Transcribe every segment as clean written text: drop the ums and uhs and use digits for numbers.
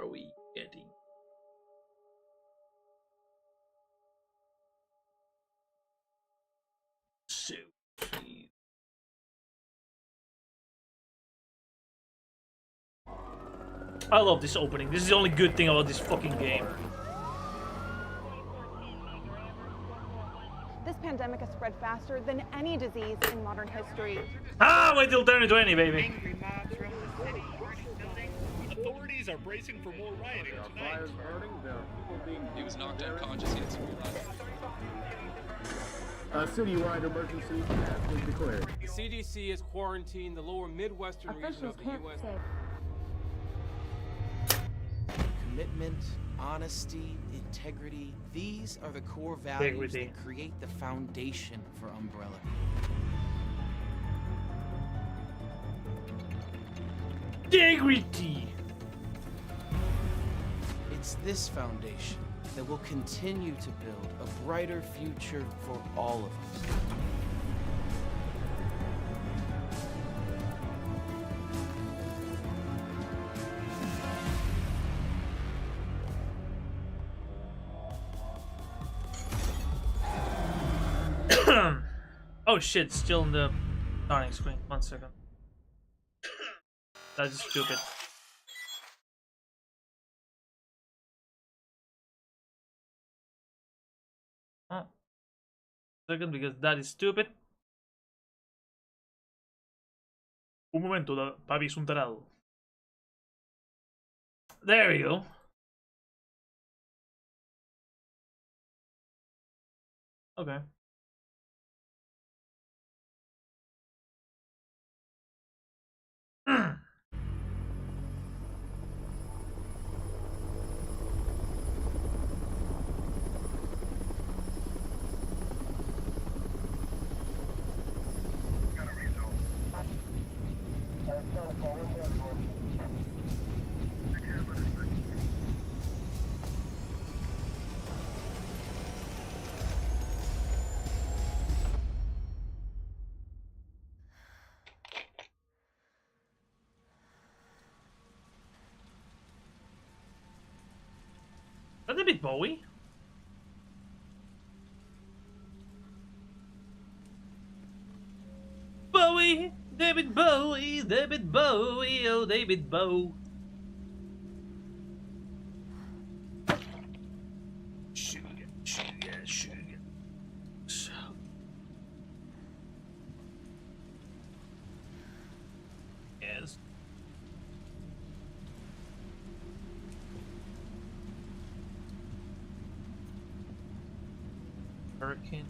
are we getting? So, I love this opening. This is the only good thing about this fucking game. This pandemic has spread faster than any disease in modern history. Ah, wait till turn 20, baby. Angry mobs roam the city, burning buildings. Authorities are bracing for more rioting tonight. Fires burning, there are people being... He was knocked unconscious. He had some A citywide emergency has been declared. The CDC has quarantined the lower Midwestern region of the U.S. Commitment, honesty, integrity, these are the core values that create the foundation for Umbrella. Integrity! It's this foundation that will continue to build a brighter future for all of us. Oh shit, still in the starting screen. 1 second. That's stupid. Oh. Second, because that is stupid. Un momento, papi es un tarado. There we go. Okay. That's a bit Bowie. Bowie, David Bowie, David Bowie, oh David Bowie. Sugar, sugar, sugar. So. Yes. Hurricane.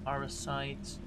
Parasites.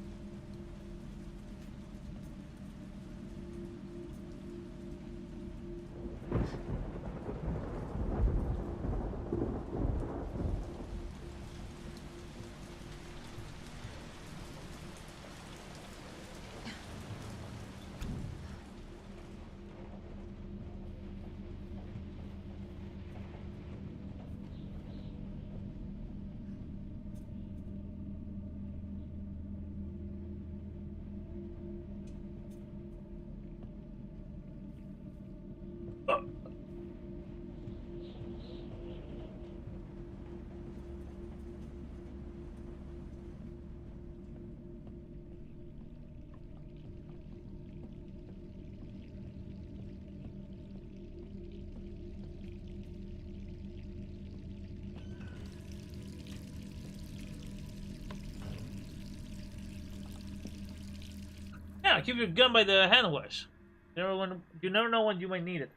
Yeah, keep your gun by the hand wash. You never know when you might need it.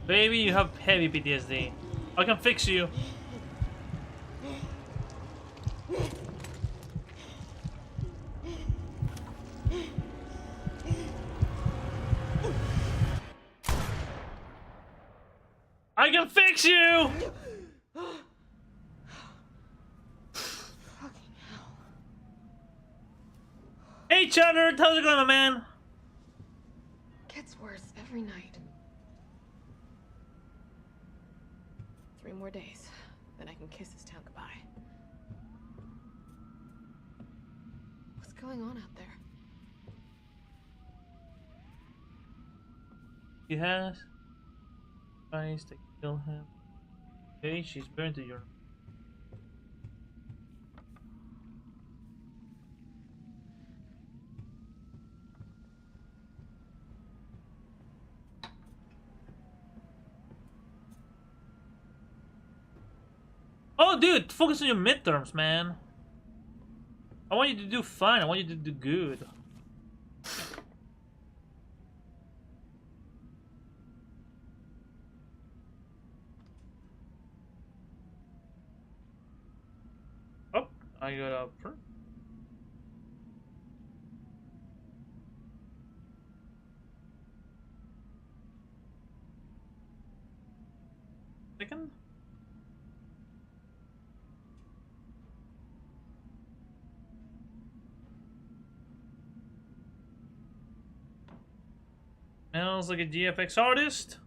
Baby, you have heavy PTSD. I can fix you. fix you! Fucking hell. Hey, Chowder, how's it going, my man? Gets worse every night. 3 more days, then I can kiss this town goodbye. What's going on out there? She has tries to kill him. Okay, she's burned to your. Oh, dude, focus on your midterms, man. I want you to do fine. I want you to do good. Oh, I got a print. Second. Smells like a GFX artist.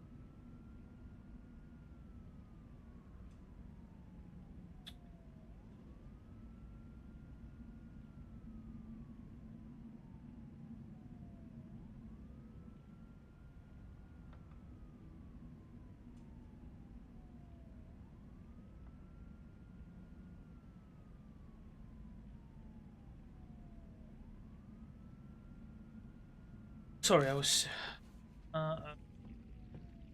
Sorry, I was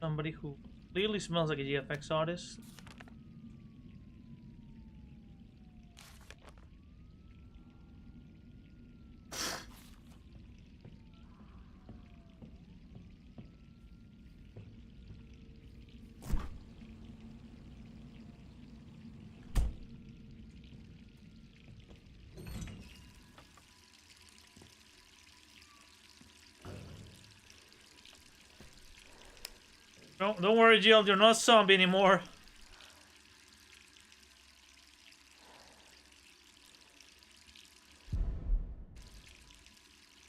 somebody who clearly smells like a GFX artist. Don't worry, Jill, you're not a zombie anymore.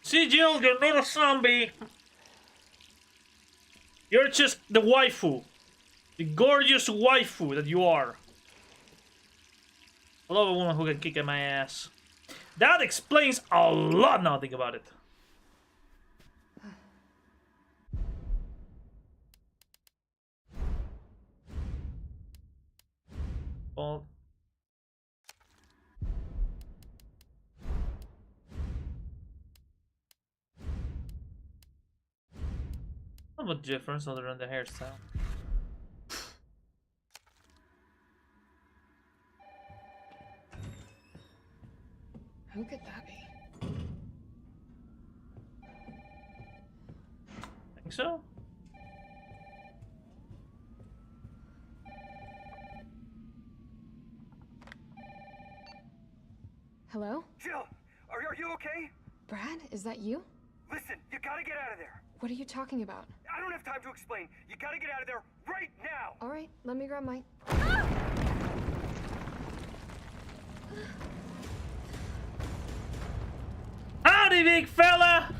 See, Jill, you're not a zombie. You're just the waifu. The gorgeous waifu that you are. I love a woman who can kick at my ass. That explains a lot now, think about it. Well, not much difference other than the hairstyle. Who could that be? Think so? Hello? Jill, are you okay? Brad, is that you? Listen, you gotta get out of there. What are you talking about? I don't have time to explain. You gotta get out of there right now. All right, let me grab my... Howdy, big fella!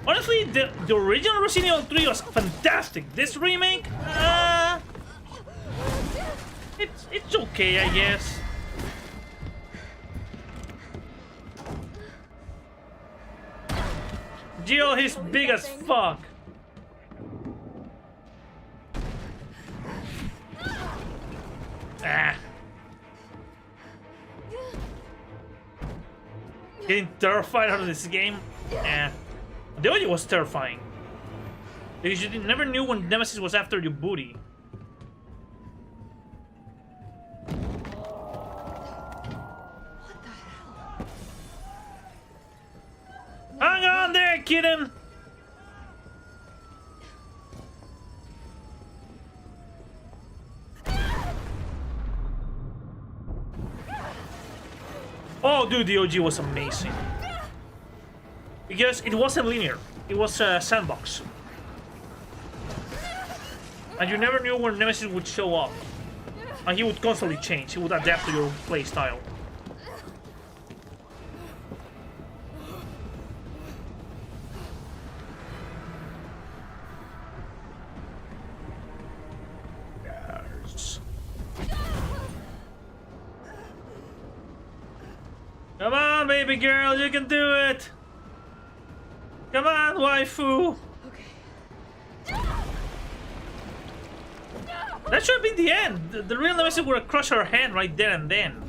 Honestly, the original Resident Evil 3 was fantastic. This remake, it's okay, I guess. Jill, he's big as fuck. Ah. Getting terrified out of this game? Eh. The audio was terrifying. Because you never knew when Nemesis was after your booty. What the hell? Hang on there, kitten! Oh, dude, the OG was amazing. Because it wasn't linear. It was a sandbox. And you never knew when Nemesis would show up. And he would constantly change. He would adapt to your play style. Yes. Come on, baby girl, you can do it! Come on, waifu! That should have been the end. The real Nemesis would have crushed her hand right there and then.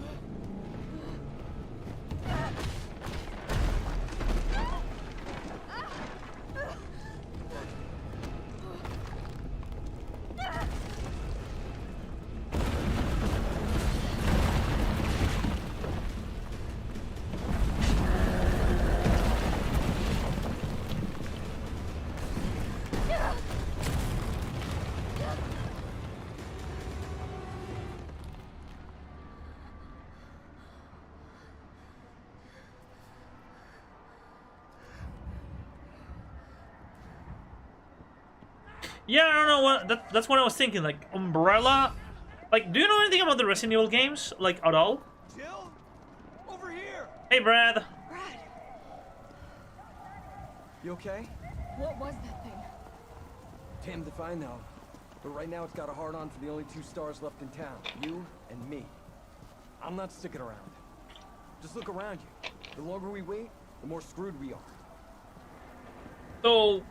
Yeah, I don't know what. That's what I was thinking. Like Umbrella. Like, do you know anything about the Resident Evil games? Like at all? Jill, over here. Hey, Brad. Brad, You okay? what was that thing? Damned if I know. But right now it's got a hard-on for the only 2 stars left in town. You and me. I'm not sticking around. Just look around you. The longer we wait, the more screwed we are. So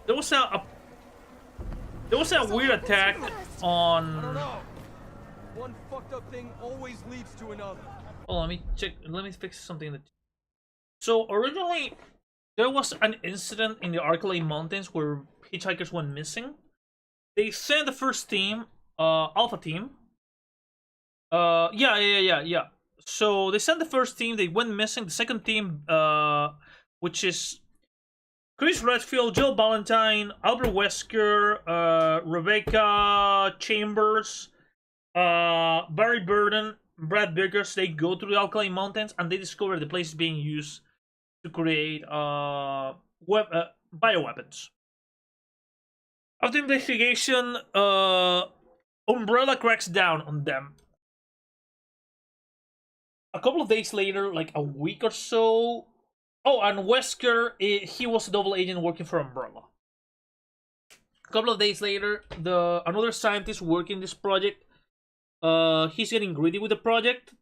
there was a weird attack I don't on. know. One fucked up thing always leads to another. Oh, let me check. Let me fix something. So originally, there was an incident in the Arcalay Mountains where hitchhikers went missing. They sent the first team, Alpha team. Yeah. So they sent the first team. They went missing. The second team, which is Chris Redfield, Jill Valentine, Albert Wesker, Rebecca Chambers, Barry Burden, Brad Biggers, they go to the Alkali Mountains and they discover the place is being used to create bioweapons. After investigation, Umbrella cracks down on them. A couple of days later, like a week or so. Oh, and Wesker, he was a double agent working for Umbrella. A couple of days later, another scientist working this project, he's getting greedy with the project,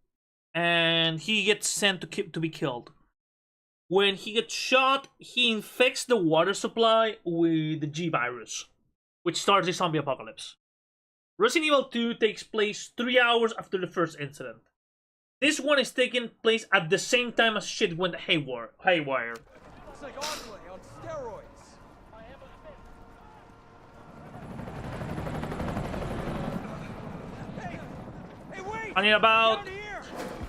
and he gets sent to be killed. When he gets shot, he infects the water supply with the G virus, which starts the zombie apocalypse. Resident Evil 2 takes place 3 hours after the first incident. This one is taking place at the same time as shit went haywire. It's like Arcalay on steroids. Hey, wait! And in about Down here!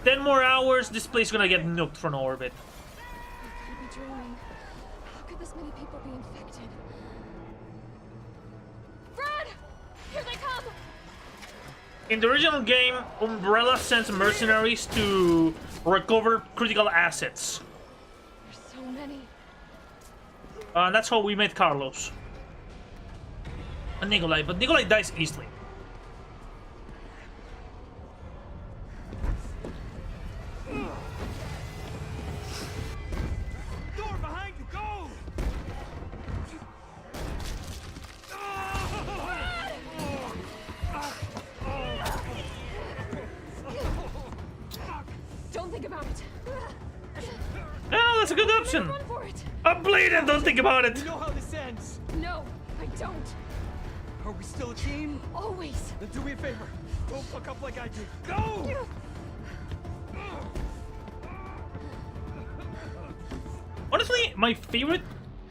10 more hours, this place is gonna get nuked from orbit. I could be dreaming. How could this many people be infected? Brad! Here they come! In the original game, Umbrella sends mercenaries to recover critical assets. There's so many. And that's how we met Carlos. And Nikolai, but Nikolai dies easily. Door behind you, go! Don't think about it. Oh, that's a good option. Run for it. I'm bleeding, don't think about it. You know how this ends. No, I don't. Are we still a team? Always. Then do me a favor. Don't fuck up like I did. Go! Honestly, my favorite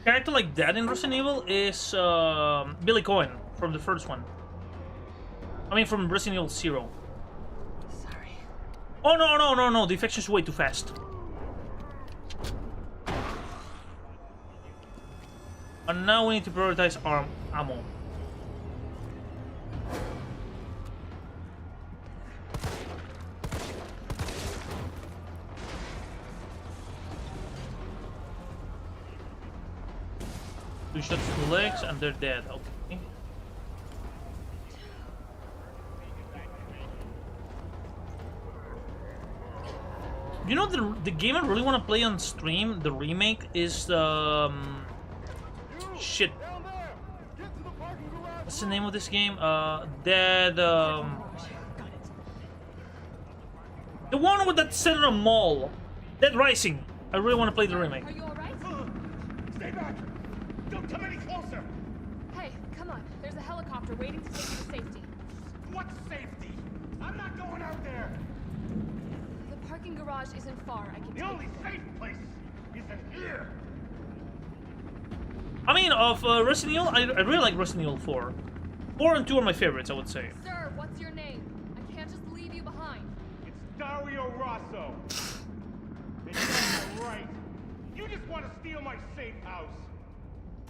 character like that in Resident Evil is Billy Cohen from the first one. I mean, from Resident Evil 0. Sorry. Oh, no, the infection's way too fast. And now we need to prioritize our ammo. 2 shots to the legs and they're dead. Okay. You know the game I really want to play on stream, the remake, is shit. What's the name of this game? Dead. The one with that set in a mall. Dead Rising. I really want to play the remake. Are you alright? Stay back! Don't come any closer! Hey, come on. There's a helicopter waiting to take you to safety. What safety? I'm not going out there! The parking garage isn't far. I can The take only you there. safe place is in here! I mean, of Resident Evil, I really like Resident Evil 4. 4 and 2 are my favorites, I would say. Sir, what's your name? I can't just leave you behind. It's Dario Rosso. It's all right. You just want to steal my safe house.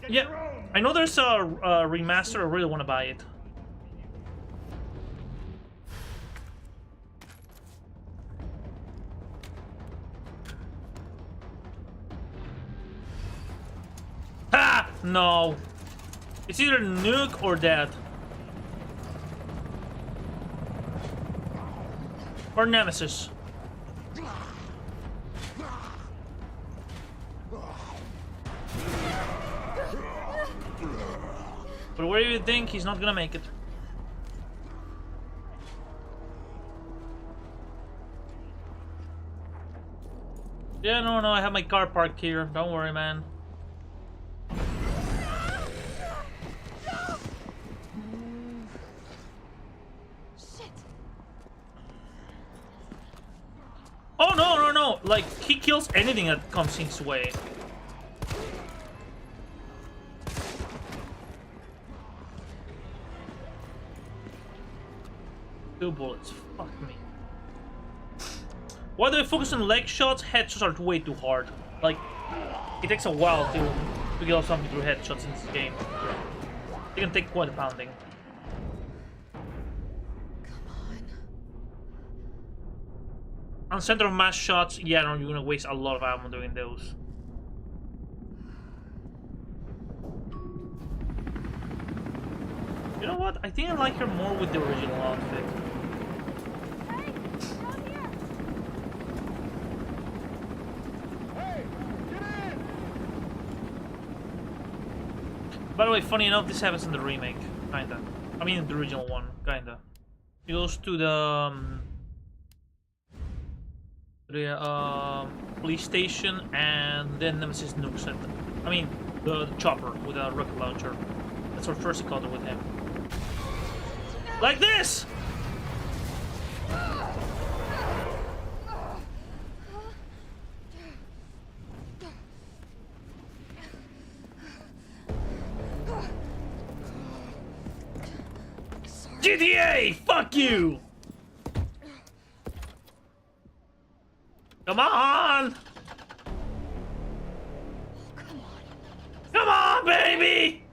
Get your Yeah, own. I know there's a remaster. I really want to buy it. Ha! No. It's either nuke or dead. Or Nemesis. But where do you think he's not gonna make it? Yeah, no, I have my car parked here. Don't worry, man. Shit. Oh, no. Like, he kills anything that comes his way. Two bullets. Fuck me. Why do I focus on leg shots? Headshots are way too hard. Like, it takes a while to kill something through headshots in this game. They can take quite a pounding. On center of mass shots, yeah, no, you're gonna waste a lot of ammo doing those. You know what? I think I like her more with the original outfit. Hey, down here. Hey, get in! By the way, funny enough, this happens in the remake, kinda. I mean, the original one, kinda. He goes to the police station, and then Nemesis nukes it. I mean, the chopper with a rocket launcher. That's our first encounter with him. Like this! GTA! Fuck you! Come on! Come on, baby!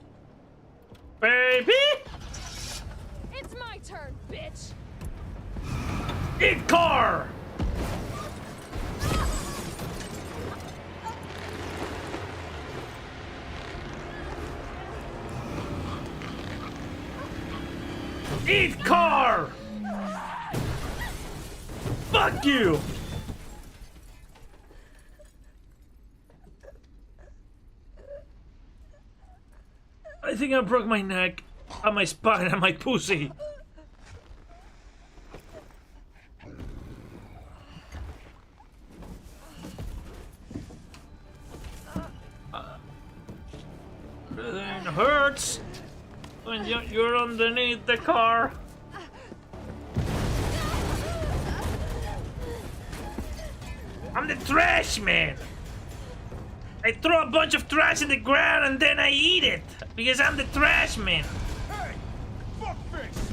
Baby! It's my turn, bitch. Eat car! Eat car! Fuck you! I think I broke my neck, and my spine, and my pussy. It hurts when you're underneath the car. I'm the trash man. I throw a bunch of trash in the ground and then I eat it because I'm the trash man. Hey! Fuckface!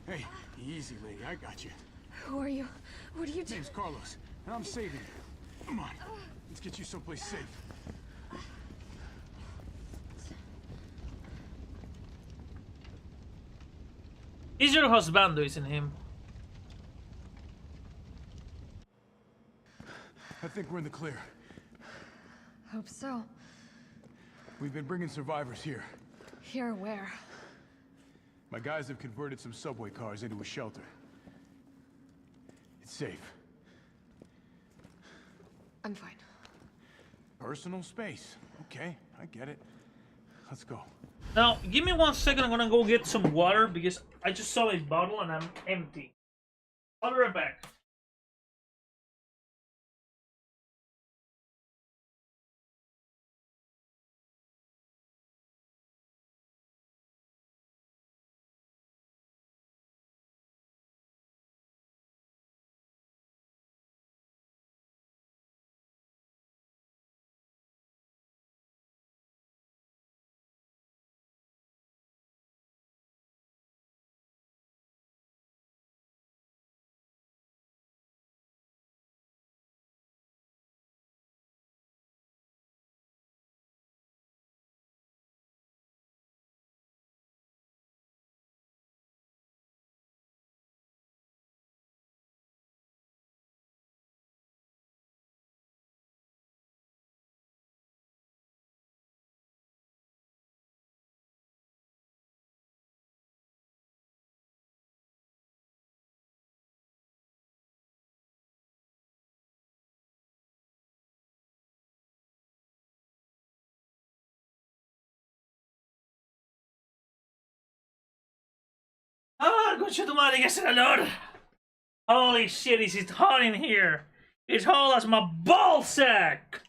Hey, easy, lady. I got you. Who are you? What are you doing? Name's Carlos, and I'm saving you. Come on, let's get you someplace safe. Is your husband isn't him? I think we're in the clear. Hope so. We've been bringing survivors here. Here where? My guys have converted some subway cars into a shelter. It's safe. I'm fine. Personal space. Okay, I get it. Let's go. Now, give me 1 second. I'm gonna go get some water because I just saw a bottle and I'm empty. I'll be right back. Ah, concha tu madre, que hace calor. Holy shit, it's hot in here. It's hot as my ballsack.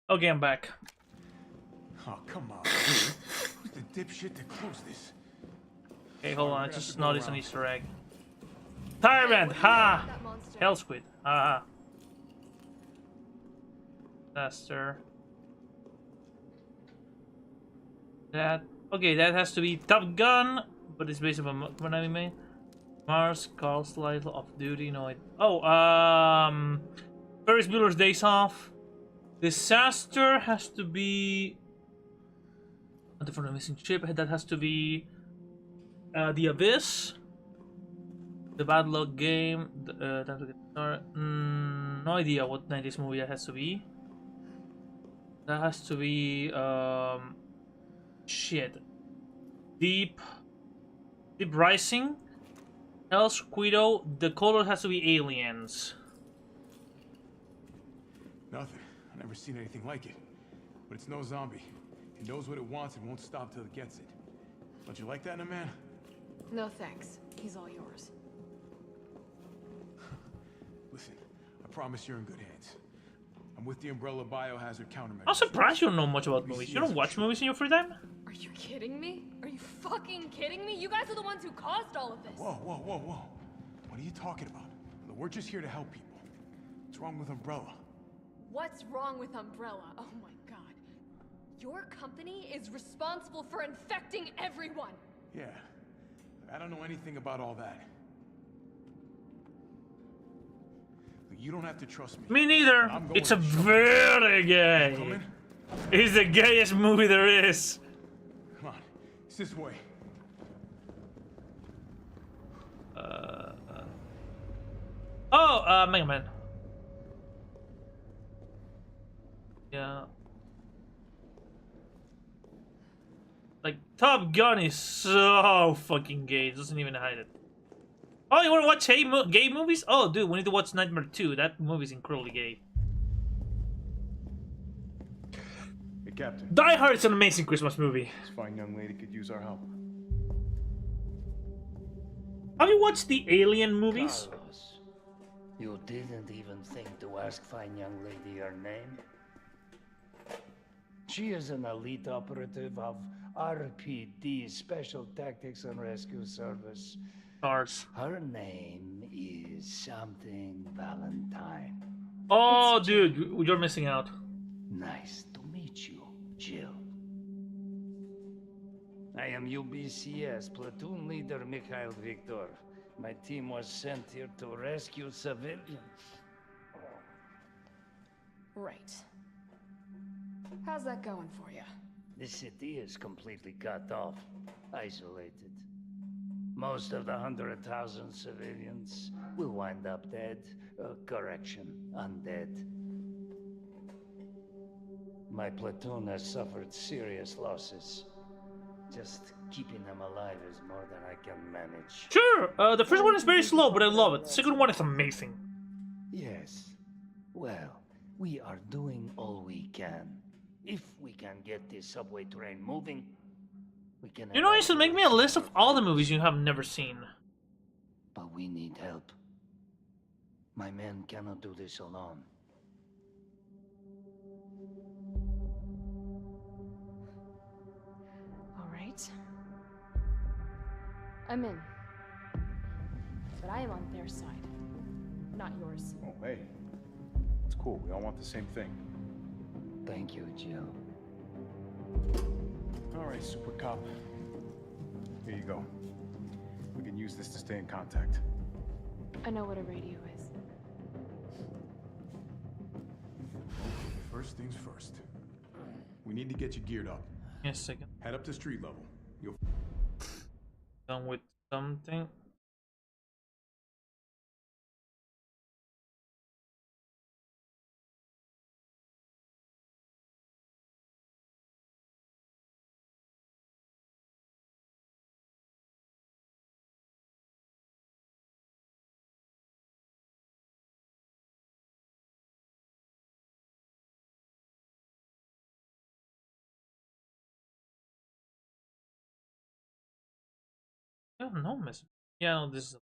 Okay, I'm back. Oh, come on. Who's the dipshit to close this? Okay, hold on. I just noticed an Easter egg. Tyrant! Ha! Hell squid. Ha! Faster. That. Okay, that has to be Top Gun, but it's based on an anime. Mars, Carl's Life of Duty. No, Ferris Bueller's Days Off. Disaster has to be. For the missing ship, that has to be The Abyss. The Bad Luck Game. Time to Get Started. No idea what 90s movie that has to be. That has to be shit. Deep Rising. El Squido. The color has to be Aliens. Nothing. I've never seen anything like it. But it's no zombie. It knows what it wants and won't stop till it gets it. Don't you like that in a man? No thanks. He's all yours. Listen, I promise you're in good hands. I'm with the Umbrella Biohazard Countermeasures. I'm surprised you don't know much about movies. You don't watch movies in your free time? Are you kidding me? Are you fucking kidding me? You guys are the ones who caused all of this. Whoa, whoa, whoa, whoa. What are you talking about? Look, we're just here to help people. What's wrong with Umbrella? What's wrong with Umbrella? Oh my god. Your company is responsible for infecting everyone. Yeah. I don't know anything about all that. Look, you don't have to trust me. Me neither. It's a very gay. It's the gayest movie there is. Come on. It's this way. Mega Man. Yeah. Like, Top Gun is so fucking gay. It doesn't even hide it. Oh, you wanna watch gay movies? Oh, dude, we need to watch Nightmare 2. That movie's incredibly gay. Hey, Captain. Die Hard is an amazing Christmas movie. This fine young lady could use our help. Have you watched the Alien movies? Carlos, you didn't even think to ask fine young lady her name? She is an elite operative of RPD, Special Tactics and Rescue Service. Stars. Her name is something Valentine. Oh, dude, you're missing out. Nice to meet you, Jill. I am UBCS Platoon Leader Mikhail Victor. My team was sent here to rescue civilians. Right. How's that going for you? The city is completely cut off, isolated. Most of the 100,000 civilians will wind up dead. Correction, undead. My platoon has suffered serious losses. Just keeping them alive is more than I can manage. Sure, the first one is very slow, but I love it. The second one is amazing. Yes. Well, we are doing all we can. If we can get this subway train moving, we can... You know, you should make me a list of all the movies you have never seen. But we need help. My men cannot do this alone. All right. I'm in. But I am on their side, not yours. Oh, hey. It's cool. We all want the same thing. Thank you, Jill. All right, Super Cop. Here you go. We can use this to stay in contact. I know what a radio is. First things first. We need to get you geared up. Yes, second. Head up to street level. You'll... Done with something. I don't know, miss. Yeah, no, this is...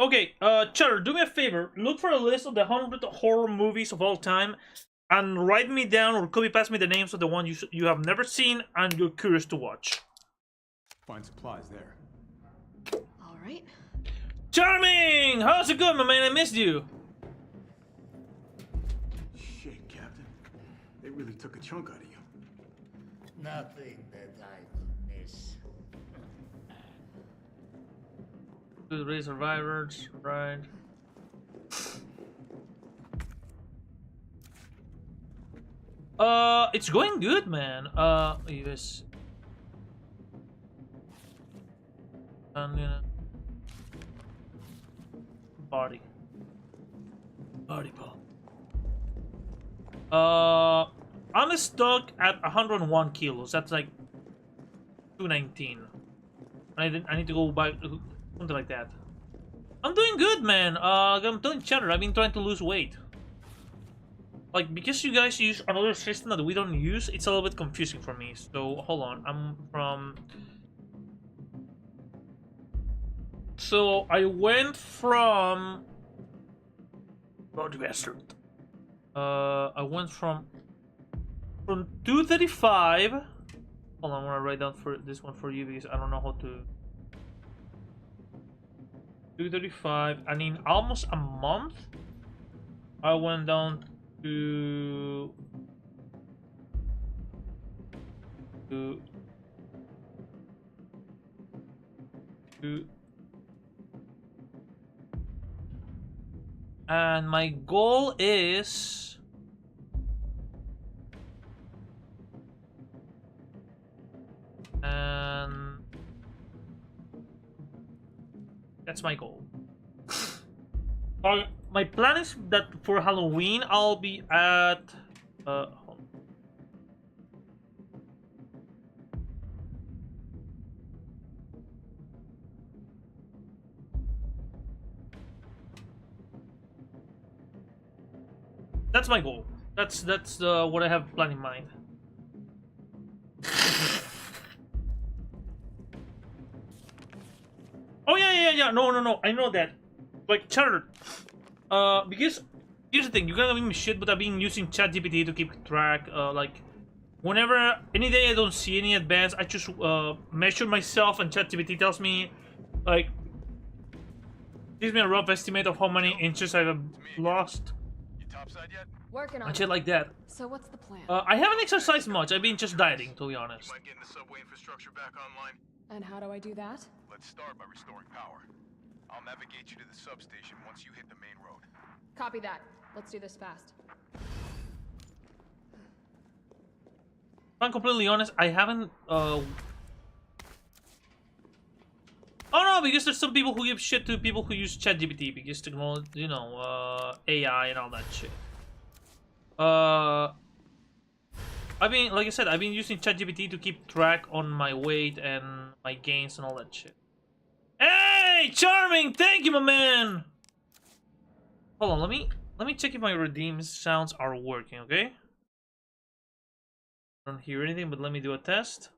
Okay, Cheddar, do me a favor. Look for a list of the 100 horror movies of all time and write me down or copy paste me the names of the one you have never seen and you're curious to watch. Find supplies there. All right. Charming! How's it going, my man? I missed you. Shit, Captain. They really took a chunk out of you. Nothing that I will miss. Good race survivors, right? It's going good, man. Yes. And you know, body ball. I'm stuck at 101 kilos. That's like 219. I need to go back. Something like that. I'm doing good, man. I'm telling Cheddar, I've been trying to lose weight. Like, because you guys use another system that we don't use, it's a little bit confusing for me. So, hold on. I'm from... So, I went from... Bloody bastard. I went from 235... Hold on, I'm gonna write down for this one for you because I don't know how to... 235, and in almost a month I went down to and my goal is that's my goal. My plan is that for Halloween I'll be at that's my goal. That's what I have planned in mind. Oh yeah. No. I know that. Like Charter. Because here's the thing, you gotta give me shit, but I've been using ChatGPT to keep track. Like, whenever any day I don't see any advance, I just measure myself, and ChatGPT tells me, like, gives me a rough estimate of how many inches I've lost. You topside yet? Working on And it. shit like that. So what's the plan? I haven't exercised much. I've been just dieting, to be honest. You might get the subway infrastructure back online. And how do I do that? Let's start by restoring power. I'll navigate you to the substation once you hit the main road. Copy that. Let's do this fast. If I'm completely honest, I haven't Oh no, because there's some people who give shit to people who use ChatGPT because technology, you know, AI and all that shit. I've been, like I said, I've been using ChatGPT to keep track on my weight and my gains and all that shit. Hey, Charming! Thank you, my man! Hold on, let me check if my redeem sounds are working, okay? I don't hear anything, but let me do a test.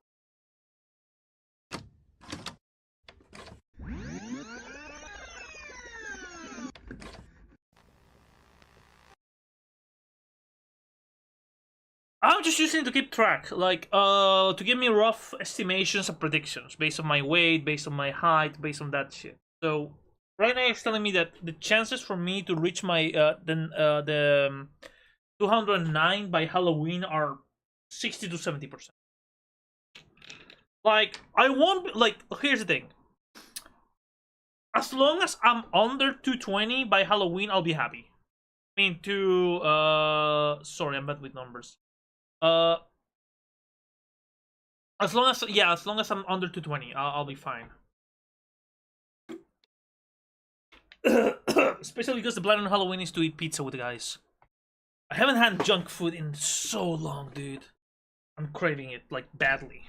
I'm just using it to keep track, like, to give me rough estimations and predictions based on my weight, based on my height, based on that shit. So, right now it's telling me that the chances for me to reach my, the 209 by Halloween are 60 to 70%. Like, I won't, like, here's the thing. As long as I'm under 220 by Halloween, I'll be happy. I mean, sorry, I'm bad with numbers. As long as I'm under 220, I'll be fine. Especially because the plan on Halloween is to eat pizza with the guys. I haven't had junk food in so long, dude. I'm craving it, like, badly.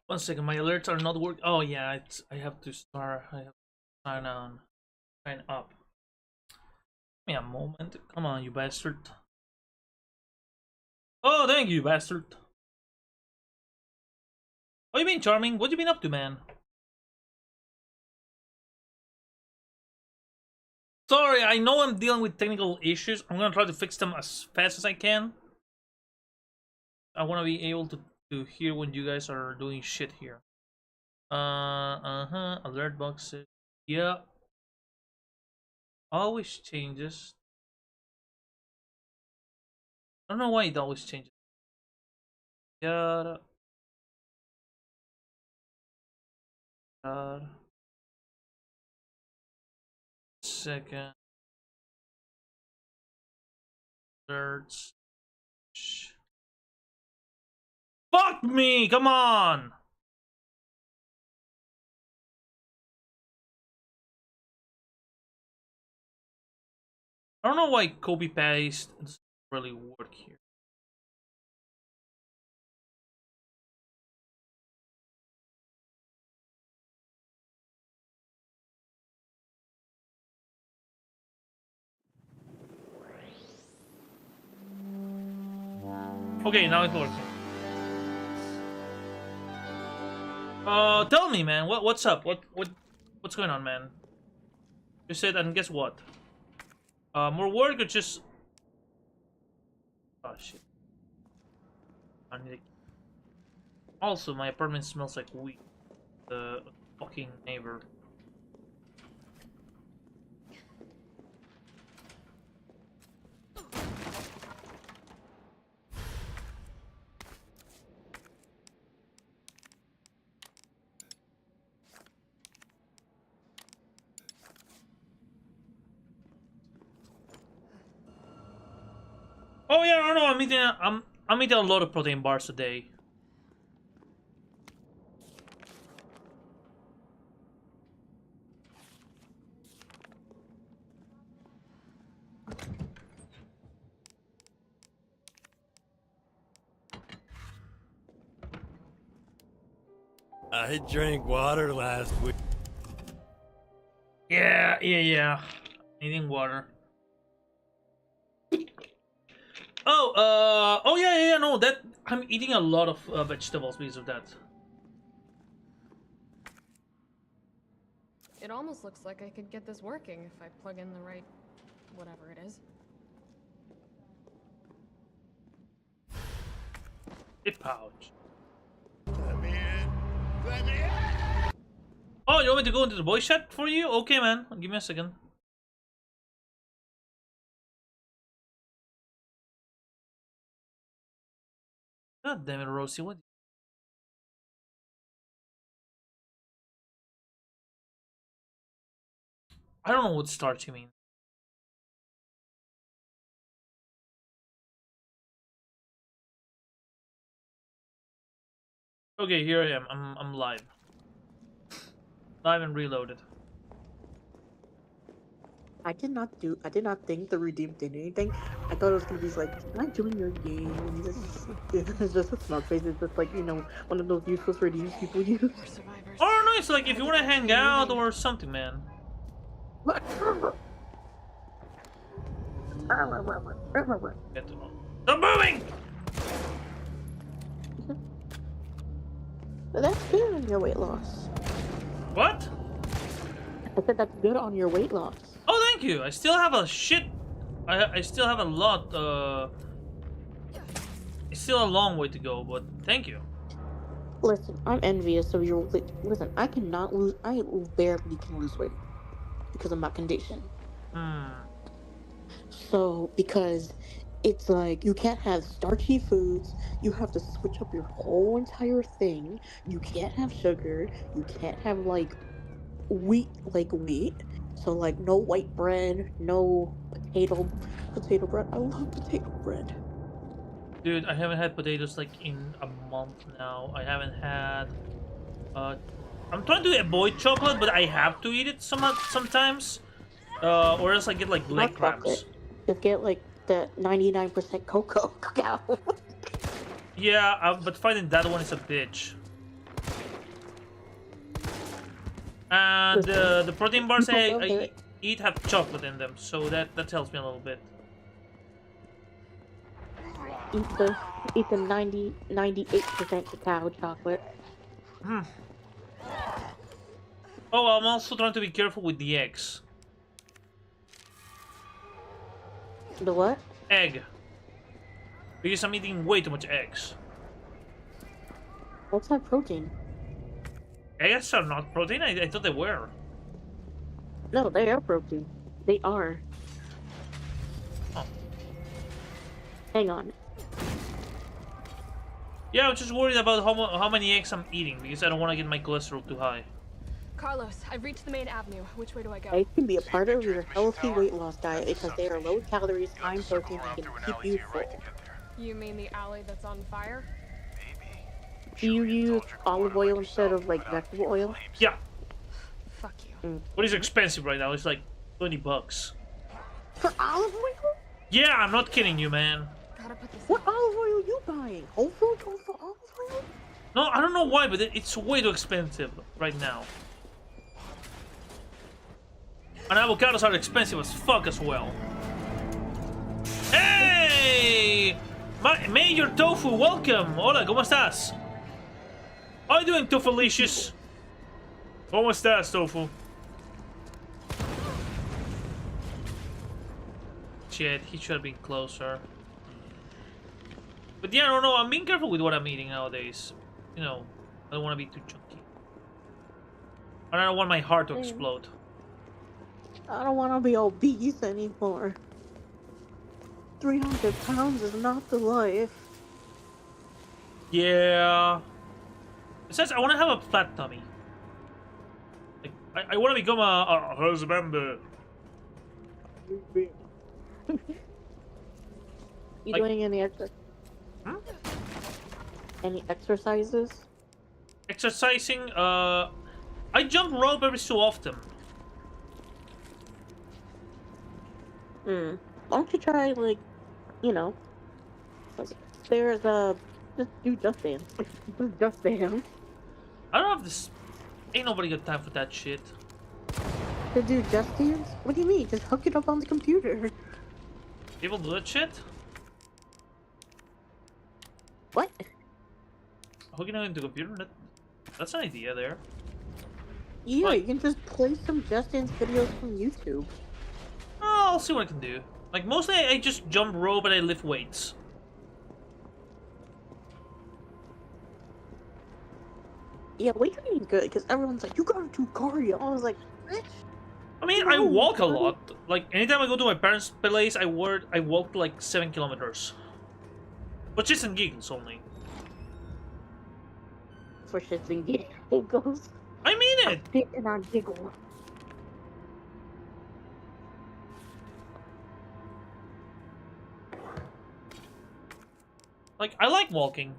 One second, my alerts are not working. Oh yeah, I have to start. I have to sign up. Give me a moment. Come on, you bastard. Oh, thank you, bastard. What you been, Charming? What you been up to, man? Sorry, I know I'm dealing with technical issues. I'm gonna try to fix them as fast as I can. I want to be able to hear when you guys are doing shit here. Alert boxes. Yeah. Always changes. I don't know why it always changes. Yeah. Second. Alerts. Fuck me! Come on! I don't know why copy paste doesn't really work here. Okay, now it's working. Tell me, man, what's up? What's going on, man? You said, and guess what? More work or just? Oh shit! I need. Also, my apartment smells like weed. The fucking neighbor. Oh yeah, no, I'm eating a lot of protein bars a day. I drank water last week. Yeah. Eating water. Oh yeah, no, that I'm eating a lot of vegetables because of that. It almost looks like I could get this working if I plug in the right whatever it is. A pouch. Let me in. Let me in. Oh, you want me to go into the voice chat for you? Okay, man. Give me a second. God damn it, Rosie. What? I don't know what starch you mean. Okay, here I am. I'm live. Live and reloaded. I did not think the redeem did anything. I thought it was gonna be like, can I join your game? And it's just a smart face. It's just like, you know, one of those useless redeems people use. Oh no, it's like if you want to hang out or something, man. Stop moving! But that's good on your weight loss. What? I said that's good on your weight loss. Oh, thank you. I still have a shit. I still have a lot. It's still a long way to go, but thank you. Listen, I'm envious of your. Listen, I cannot lose. I barely can lose weight because of my condition. So because it's like you can't have starchy foods. You have to switch up your whole entire thing. You can't have sugar. You can't have like wheat. So like no white bread, no potato bread. I love potato bread. Dude, I haven't had potatoes like in a month now. I haven't had. I'm trying to avoid chocolate, but I have to eat it sometimes. Or else I get like leg cramps. Just get like the 99% cacao. Yeah, but finding that one is a bitch. And the protein bars I eat have chocolate in them, so that helps me a little bit. Eat the 98% cacao chocolate. Oh, I'm also trying to be careful with the eggs. The what? Egg. Because I'm eating way too much eggs. What's that protein? Eggs are not protein? I thought they were. No, they are protein. They are. Oh. Hang on. Yeah, I'm just worried about how many eggs I'm eating because I don't want to get my cholesterol too high. Carlos, I've reached the main avenue. Which way do I go? Eggs can be a part of your healthy weight loss diet because they are low calories, high protein, and can keep you full. You mean the alley that's on fire? Do you use olive oil instead of like vegetable oil? Yeah. Fuck you. But it's expensive right now. It's like $20. For olive oil? Yeah, I'm not kidding you, man. What olive oil are you buying? Whole Foods olive oil? No, I don't know why, but it's way too expensive right now. And avocados are expensive as fuck as well. Hey! Major Tofu, welcome! Hola, ¿cómo estás? How are you doing, Tofulicious? ¿Cómo estás, Tofu? Shit, he should have been closer. But yeah, I don't know, I'm being careful with what I'm eating nowadays. You know, I don't want to be too chunky. And I don't want my heart to explode. I don't want to be obese anymore. 300 pounds is not the life. Yeah. Besides, I want to have a flat tummy. Like, I want to become a husband. You doing any any exercises? Exercising, I jump rope every so often. Why don't you try, like, you know, there's just do Just Dance. Just Dance. I don't have this. Ain't nobody got time for that shit. To do Just Dance? What do you mean? Just hook it up on the computer. People do that shit? What? Hooking it into the computer? That's an idea there. Yeah, you can just play some Just Dance videos from YouTube. Oh, I'll see what I can do. Like, mostly I just jump rope and I lift weights. Yeah, weightlifting is good because everyone's like, you gotta do cardio. I was like, bitch. I mean, I walk a lot. Like, anytime I go to my parents' place, I walk like 7 kilometers. But shits and giggles only. For shits and giggles. I mean it! Spit and I giggle. Like, I like walking.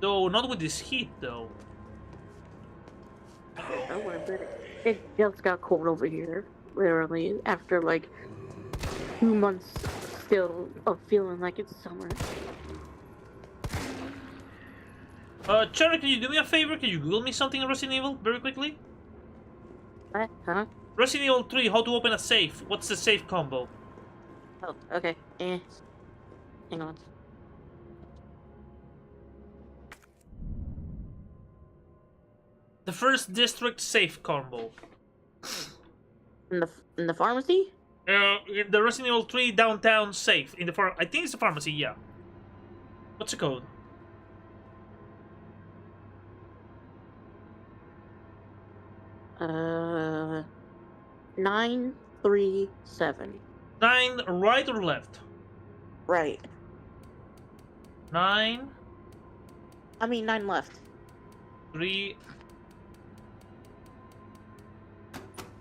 Though not with this heat, though. I wouldn't bet it just got cold over here. Literally, after like 2 months still of feeling like it's summer. Cherry, can you do me a favor? Can you Google me something in Resident Evil very quickly? What? Huh? Resident Evil 3, how to open a safe. What's the safe combo? Oh, okay. Hang on. The first district safe combo. In the pharmacy? In the Resident Evil 3 downtown safe. In the I think it's the pharmacy, yeah. What's the code? Uh, 937. 9 right or left? Right. 9. I mean 9 left. 3.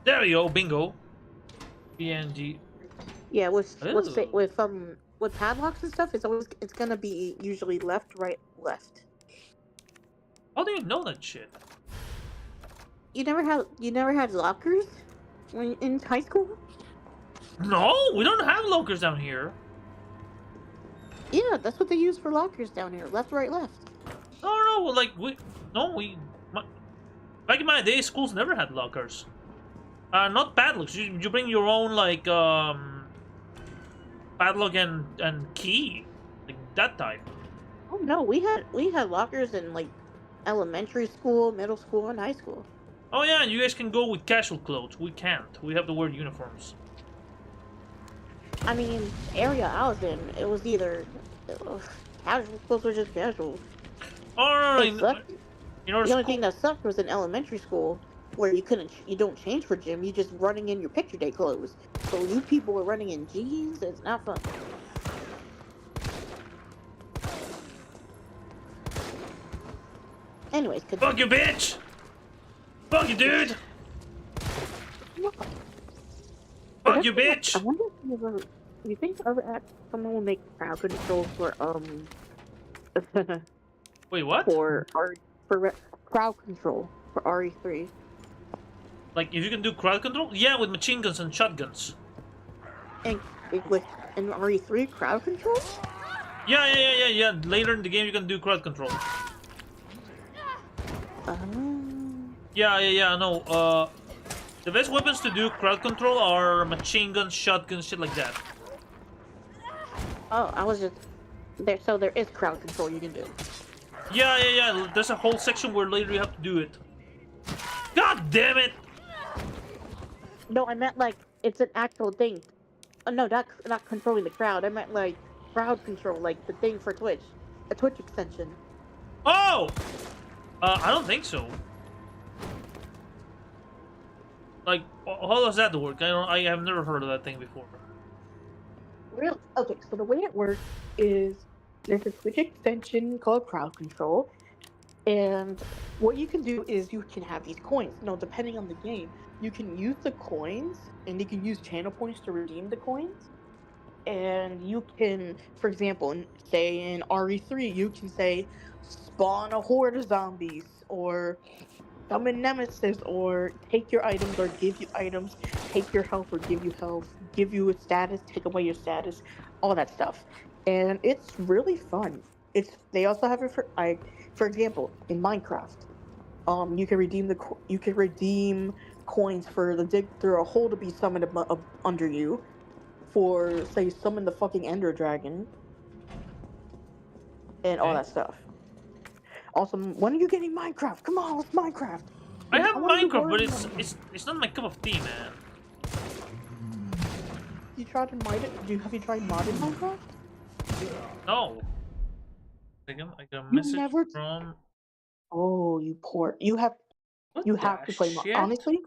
There you go, bingo. PNG. Yeah, with padlocks and stuff, it's gonna be usually left, right, left. How do you know that shit? You never had lockers when in high school? No, we don't have lockers down here. Yeah, that's what they use for lockers down here. Left, right, left. No, like back in my day, schools never had lockers. Not padlocks. You bring your own like padlock and key, like that type. Oh no, we had lockers in like elementary school, middle school, and high school. Oh yeah, you guys can go with casual clothes. We can't. We have to wear uniforms. I mean, area I was in, it was either casual clothes or just casual. Oh no, the only thing that sucked was in elementary school, where you don't change for gym. You just running in your picture day clothes. So you people were running in jeans. It's not fun. Anyways, fuck you, bitch! Fuck you, dude! Fuck you, bitch! I wonder if you think someone will make crowd control for Wait, what? For crowd control for RE3. Like, if you can do crowd control? Yeah, with machine guns and shotguns. And with RE3 crowd control? Yeah. Later in the game, you can do crowd control. Yeah, no, the best weapons to do crowd control are machine guns, shotguns, shit like that. Oh, I was just... So there is crowd control you can do. Yeah, there's a whole section where later you have to do it. God damn it! No, I meant like, it's an actual thing. No, not controlling the crowd. I meant like, crowd control, like the thing for Twitch. A Twitch extension. Oh! I don't think so. Like, how does that work? I have never heard of that thing before. Really? Okay, so the way it works is there's a Twitch extension called Crowd Control, and what you can do is you can have these coins. Now, depending on the game, you can use the coins, and you can use channel points to redeem the coins. And you can, for example, say in RE3, you can say, spawn a horde of zombies, or summon Nemesis, or take your items or give you items, take your health or give you health, give you a status, take away your status, all that stuff. And it's really fun. They also have it for example, in Minecraft, you can redeem coins for the dig through a hole to be summoned under you, for say summon the fucking Ender Dragon, and all that stuff. Also, when are you getting Minecraft? Come on, let's Minecraft. I have Minecraft, but it's not my cup of tea, man. You tried to mod it? Have you tried modding Minecraft? No. I got a message from. Oh, you have to play shit? honestly.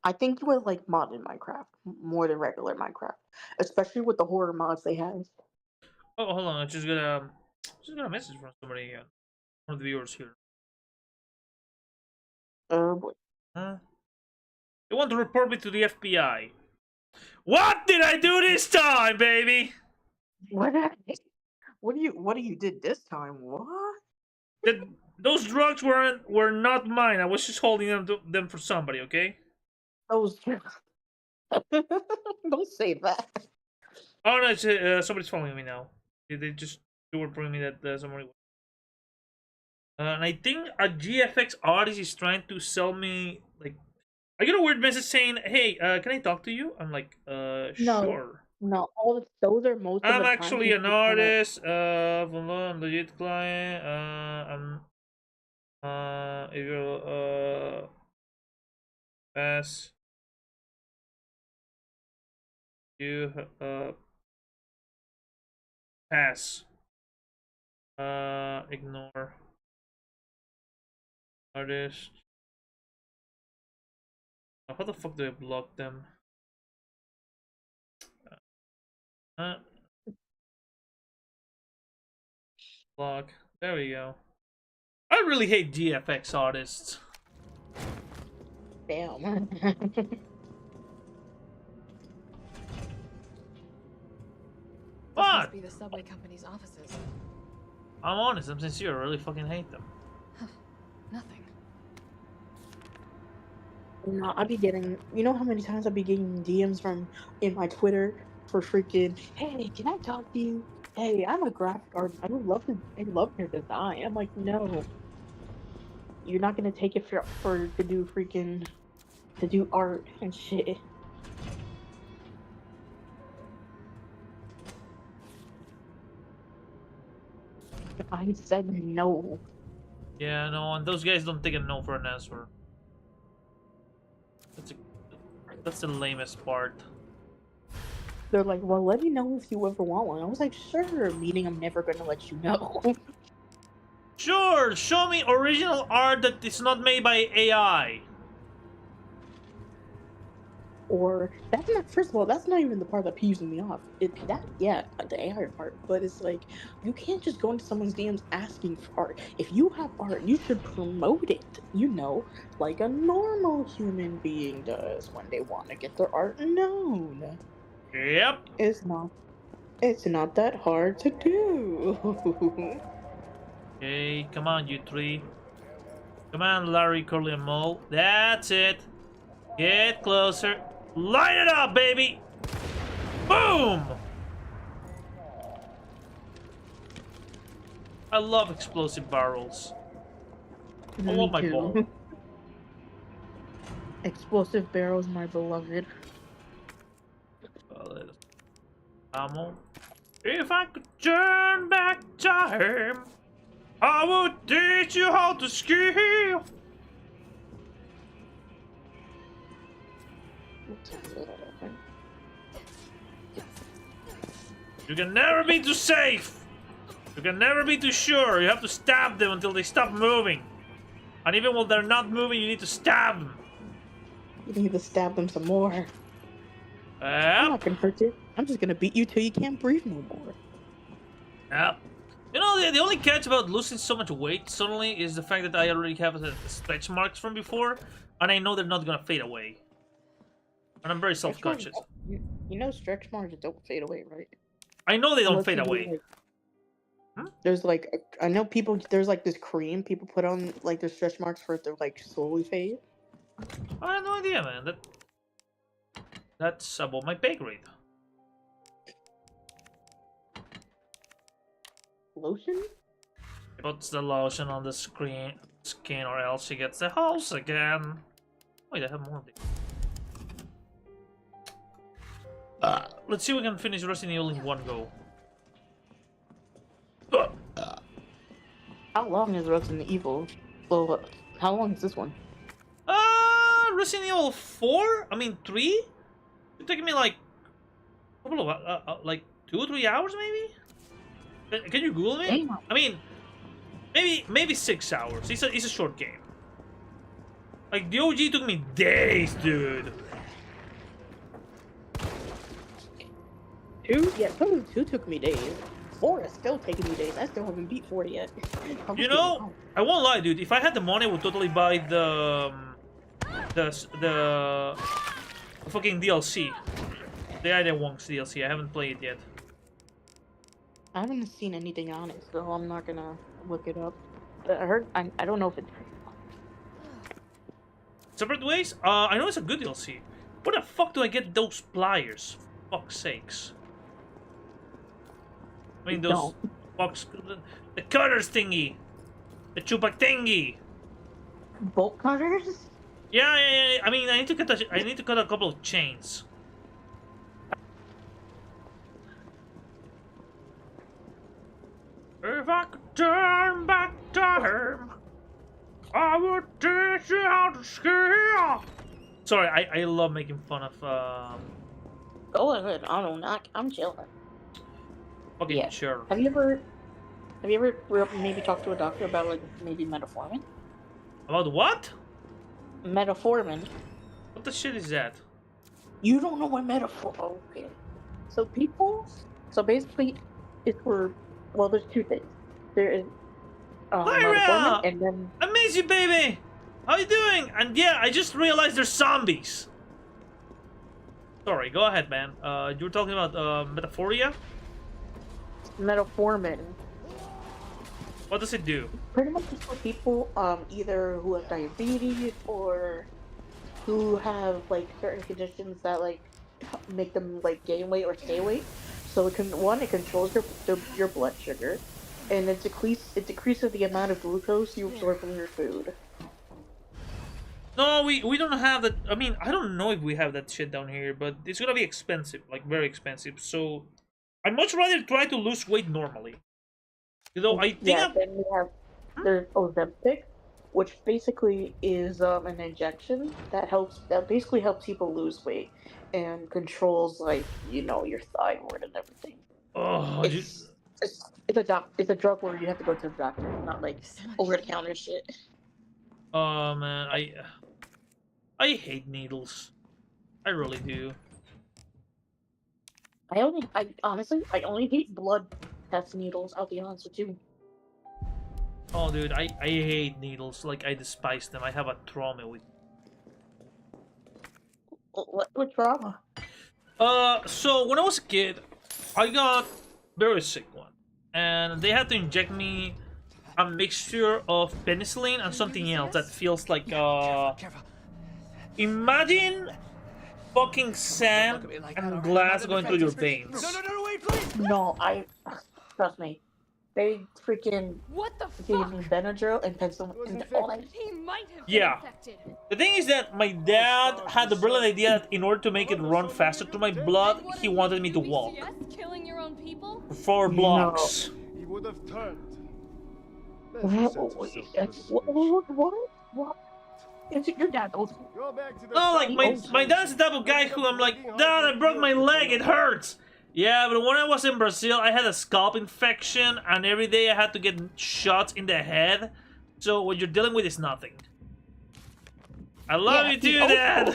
I think you would like modded Minecraft more than regular Minecraft, especially with the horror mods they have. Oh, hold on, I just got a message from somebody, one of the viewers here. Oh boy. Huh? They want to report me to the FBI. What did I do this time, baby? What What do you did this time? What? Those drugs were not mine. I was just holding them for somebody. Okay. Those. Don't say that. Oh no, it's, somebody's following me now. They were bringing me that somebody. And I think a GFX artist is trying to sell me like. I get a weird message saying, "Hey, can I talk to you?" I'm like, No, sure. no. Those are most of I'm the time actually an people that- artist. Legit client. If you're pass, you pass. Ignore artist. How the fuck do I block them? Block. There we go. I really hate GFX artists. Damn. This must be the subway company's offices. I'm honest, I'm sincere, I really fucking hate them. Nothing. No, I be getting. You know how many times I be getting DMs from in my Twitter for freaking. Hey, can I talk to you? Hey, I'm a graphic artist. I love your design. I'm like, no. You're not gonna take it for to do freaking to do art and shit. I said no. Yeah, no, and those guys don't take a no for an answer. That's the lamest part. They're like, well, let me know if you ever want one. I was like, sure, meaning I'm never gonna let you know. Sure, show me original art that is not made by AI. Or that's not. First of all, that's not even the part that peeves me off. The AI part. But it's like you can't just go into someone's DMs asking for art. If you have art, you should promote it. You know, like a normal human being does when they want to get their art known. Yep. It's not that hard to do. Okay, come on, you three. Come on, Larry, Curly, and Mole. That's it. Get closer. Light it up, baby! Boom! I love explosive barrels. I love my ball. Explosive barrels, my beloved. Ammo. If I could turn back time, I would teach you how to ski. You can never be too safe. You can never be too sure. You have to stab them until they stop moving. And even when they're not moving, you need to stab them. You need to stab them some more. I'm not gonna hurt you. I'm just gonna beat you till you can't breathe no more. Yep. You know, the only catch about losing so much weight suddenly is the fact that I already have stretch marks from before, and I know they're not gonna fade away. And I'm very self-conscious. You know stretch marks don't fade away, right? I know they don't fade away. There's like, I know people, there's like this cream people put on like their stretch marks for it to like slowly fade. I have no idea, man. That's above my pay grade. Lotion? He puts the lotion on the skin or else she gets the house again. Wait, I have more of these. Let's see if we can finish Resident Evil in one go. How long is Resident Evil? Well, how long is this one? Resident Evil 4? I mean 3? It's taking me like a couple of like 2 or 3 hours maybe. Can you Google me? Damn. I mean, maybe 6 hours. It's a short game. Like the OG took me days, dude. 2? Yeah, probably 2 took me days. 4 is still taking me days. I still haven't beat 4 yet. You know, I won't lie, dude. If I had the money, I would totally buy the fucking DLC. The Ida Wong's DLC. I haven't played it yet. I haven't seen anything on it, so I'm not gonna look it up. But I don't know if it's Separate ways? I know it's a good DLC. Where the fuck do I get those pliers? For fuck's sakes. I mean, those box, the cutters thingy, the chupa thingy. Bolt cutters? Yeah. I mean, I need to cut a couple of chains. If I could turn back time, I would teach you how to ski. Sorry, I love making fun of. Go ahead. I don't know. I'm chilling. Okay, yeah. Sure. Have you ever maybe talked to a doctor about like maybe metformin? About what? Metformin. What the shit is that? You don't know what metformin? Okay. So basically, it's for there's two things. There is metformin and then. I miss you, baby. How you doing? And yeah, I just realized there's zombies. Sorry, go ahead, man. You were talking about metaphoria? Metformin. What does it do? Pretty much it's for people either who have diabetes or who have like certain conditions that like make them like gain weight or stay weight. So it controls your blood sugar, and it decreases the amount of glucose you absorb from your food. No, we don't have that. I mean, I don't know if we have that shit down here, but it's gonna be expensive, like very expensive. So I'd much rather try to lose weight normally. You know, I think then we have there's Ozempic, which basically is an injection that basically helps people lose weight and controls like your thyroid and everything. Oh, it's a drug where you have to go to the doctor, not like over the counter shit. Oh man, I hate needles. I really do. I honestly hate blood test needles. I'll be honest with you. Oh, dude, I hate needles. Like, I despise them. I have a trauma with. What trauma? So when I was a kid, I got very sick one, and they had to inject me a mixture of penicillin and something else that feels like imagine fucking sand and glass going through your veins. No, wait, please! No, trust me. They freaking gave me Benadryl and penicillin. Yeah. The thing is that my dad had the brilliant idea that in order to make it run faster through my blood, he wanted me to walk. Killing your own people? 4 blocks. He would have turned. What? Your dad old school. No, like my dad's the type of guy who I'm like, Dad, I broke my leg, it hurts. Yeah, but when I was in Brazil, I had a scalp infection, and every day I had to get shots in the head. So what you're dealing with is nothing. I love you too, Dad.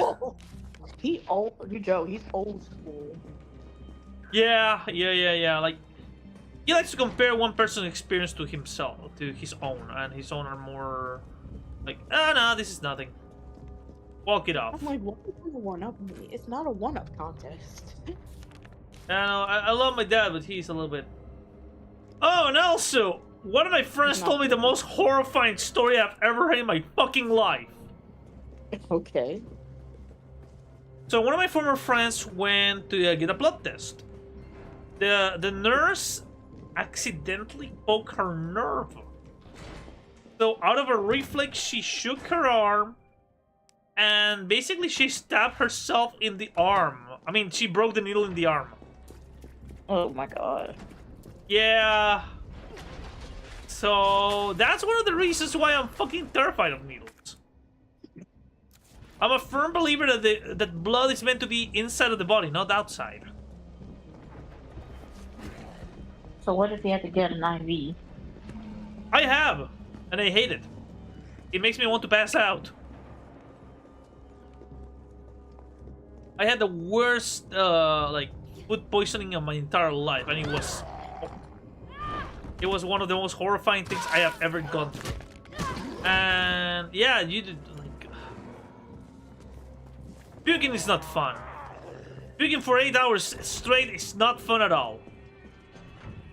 He's old school. Yeah. Like, he likes to compare one person's experience to himself, to his own, and his own are more like, no, this is nothing. Walk it off. I'm like, what is one up me? It's not a one-up contest. I love my dad, but he's a little bit. Oh, and also, one of my friends told me the most horrifying story I've ever heard in my fucking life. Okay. So one of my former friends went to get a blood test. The nurse accidentally poked her nerve. So out of a reflex, she shook her arm, and basically she stabbed herself in the arm. I mean, she broke the needle in the arm. Oh my god. Yeah. So that's one of the reasons why I'm fucking terrified of needles. I'm a firm believer that that blood is meant to be inside of the body, not outside. So what if you had to get an IV? I have, and I hate it. It makes me want to pass out. I had the worst, like, food poisoning of my entire life, and it was one of the most horrifying things I have ever gone through. And yeah, you did, like, puking is not fun. Puking for 8 hours straight is not fun at all.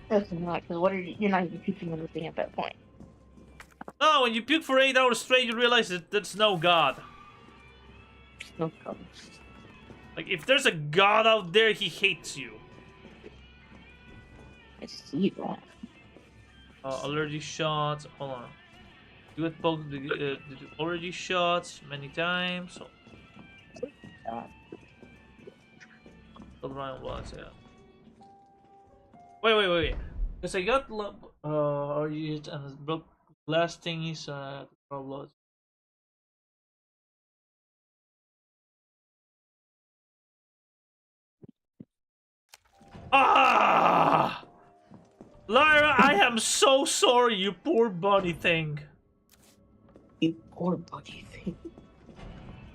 That's not, because what are you? You're not even teaching anything at that point. No, when you puke for 8 hours straight, you realize that there's no God. No God. Like, if there's a God out there, he hates you. I see that. Allergy shots. Hold on. You get poked allergy shots many times. So. Yeah. Wait. Because I got allergy and broke glass thingies. Blood. Ah! Lyra, I am so sorry, you poor bunny thing. You poor bunny thing.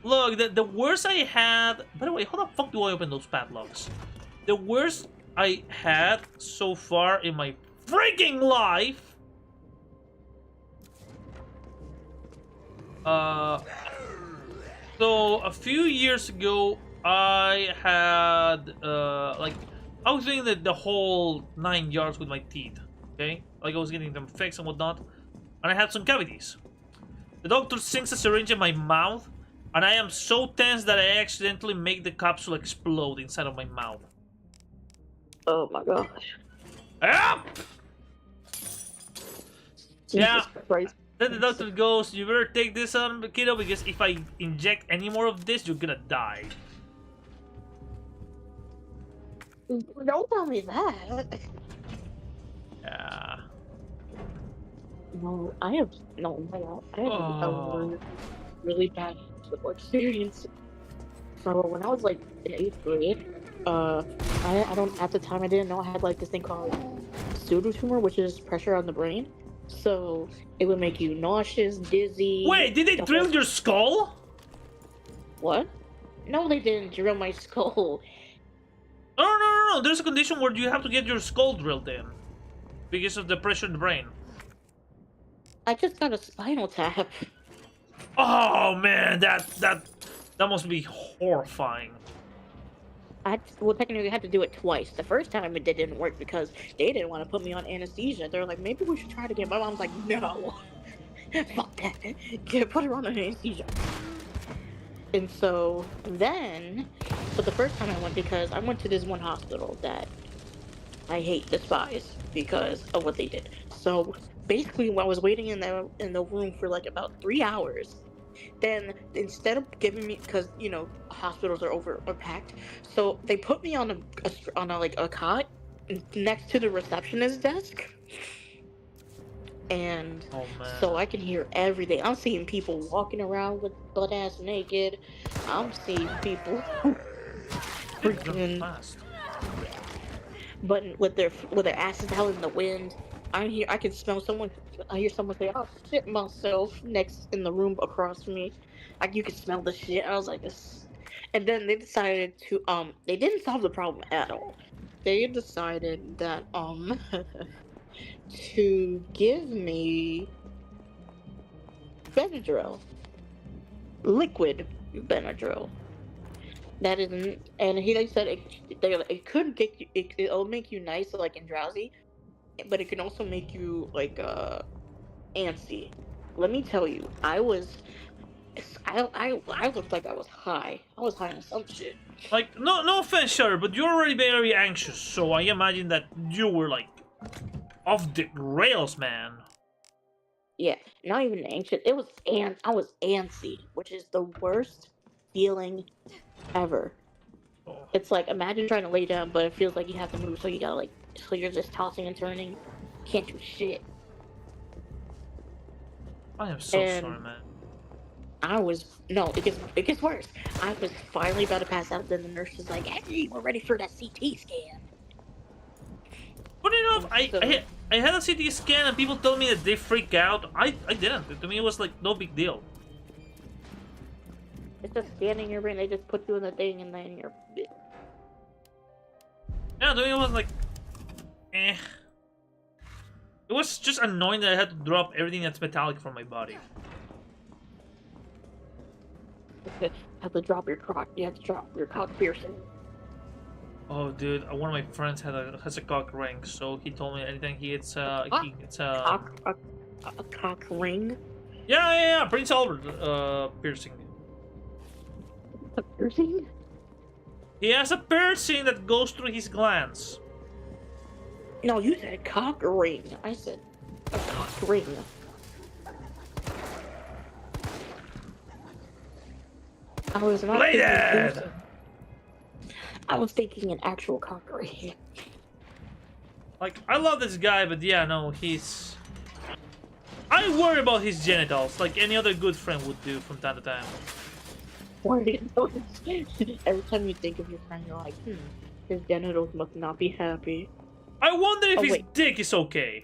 Look, the worst I had... By the way, how the fuck do I open those padlocks? The worst I had so far in my freaking life... So, a few years ago, I had, like... I was doing the whole 9 yards with my teeth, okay? Like, I was getting them fixed and whatnot. And I had some cavities. The doctor sinks a syringe in my mouth, and I am so tense that I accidentally make the capsule explode inside of my mouth. Oh my gosh. Yep! Yeah. Christ. Then the doctor goes, you better take this on, kiddo, because if I inject any more of this, you're gonna die. Don't tell me that. Yeah. No, I have a really bad football experience. So when I was like in 8th grade, I don't at the time I didn't know I had like this thing called pseudotumor, which is pressure on the brain. So it would make you nauseous, dizzy. Wait, did they drill your skull? What? No, they didn't drill my skull. No. There's a condition where you have to get your skull drilled in because of the pressure in the brain. I just got a spinal tap. Oh man, that must be horrifying. Well, technically, I had to do it twice. The first time it didn't work because they didn't want to put me on anesthesia. They were like, maybe we should try it again. My mom's like, no, fuck that. Put her on anesthesia. And so then, but the first time I went, because I went to this one hospital that I despise because of what they did. So basically, when I was waiting in the room for like about 3 hours, then instead of giving me, because you know hospitals are packed, so they put me on a cot next to the receptionist desk. And so I can hear everything. I'm seeing people walking around with butt ass naked. I'm seeing people freaking, but with their asses out in the wind. I can smell someone. I hear someone say, "Oh shit, myself," next in the room across from me. You could smell the shit. I was like, this. And then they decided to they didn't solve the problem at all. They decided that to give me Benadryl, liquid Benadryl. That isn't, and they said it could get you, it'll make you nice, like and drowsy, but it can also make you like antsy. Let me tell you, I looked like I was high. I was high on some shit. Like, no offense, Shutter, but you're already very anxious, so I imagine that you were like off the rails, man. Yeah, not even anxious. I was antsy, which is the worst feeling ever. Oh. It's like, imagine trying to lay down, but it feels like you have to move, so you gotta so you're just tossing and turning. Can't do shit. I am so sorry, man. It gets worse. I was finally about to pass out, then the nurse was like, "Hey, we're ready for that CT scan." Funny enough, I had a CT scan and people told me that they freak out. I didn't. To me, it was like no big deal. It's just scanning your brain. They just put you in the thing and then you're... Yeah, to me it was like... eh. It was just annoying that I had to drop everything that's metallic from my body. You have to drop your cock. You have to drop your cock piercing. Oh, dude, one of my friends has a cock ring, so he told me anything he gets a cock ring. Yeah, Prince Albert piercing. A piercing? He has a piercing that goes through his glands. No, you said cock ring. I said a cock ring. I was not thinking I was thinking an actual cock ring. Like, I love this guy, but yeah, no, he's... I worry about his genitals, like any other good friend would do from time to time. Every time you think of your friend, you're like, his genitals must not be happy. I wonder if his dick is okay.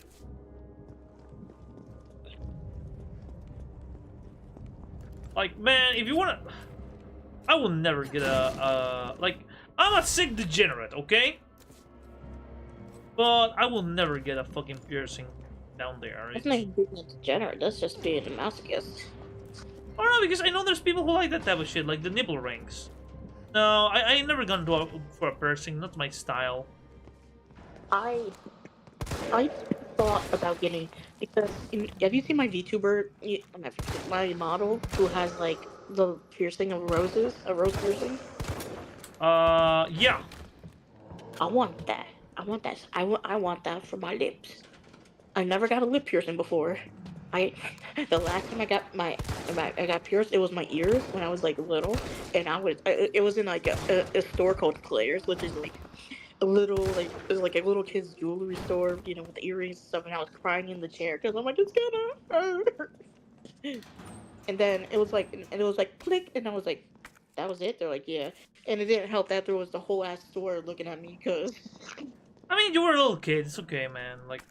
Like, man, if you wanna... I will never get like, I'm a sick degenerate, okay? But I will never get a fucking piercing down there. That's not being a degenerate, that's just being a masochist. I don't know, because I know there's people who like that type of shit, like the nipple rings. No, I ain't never gonna do for a piercing, not my style. I thought about getting, because have you seen my VTuber, my model who has like the piercing of roses, a rose piercing? Yeah. I want that. I want that. I want that for my lips. I never got a lip piercing before. The last time I got pierced, it was my ears when I was like little, and it was in like a store called Claire's, which is like a little like it was like a little kid's jewelry store, you know, with the earrings and stuff, and I was crying in the chair because I'm like, it's gonna hurt. And then it was like click, and I was like, that was it. They're like, yeah, and it didn't help that there was the whole ass store looking at me because. I mean, you were a little kid. It's okay, man. Like,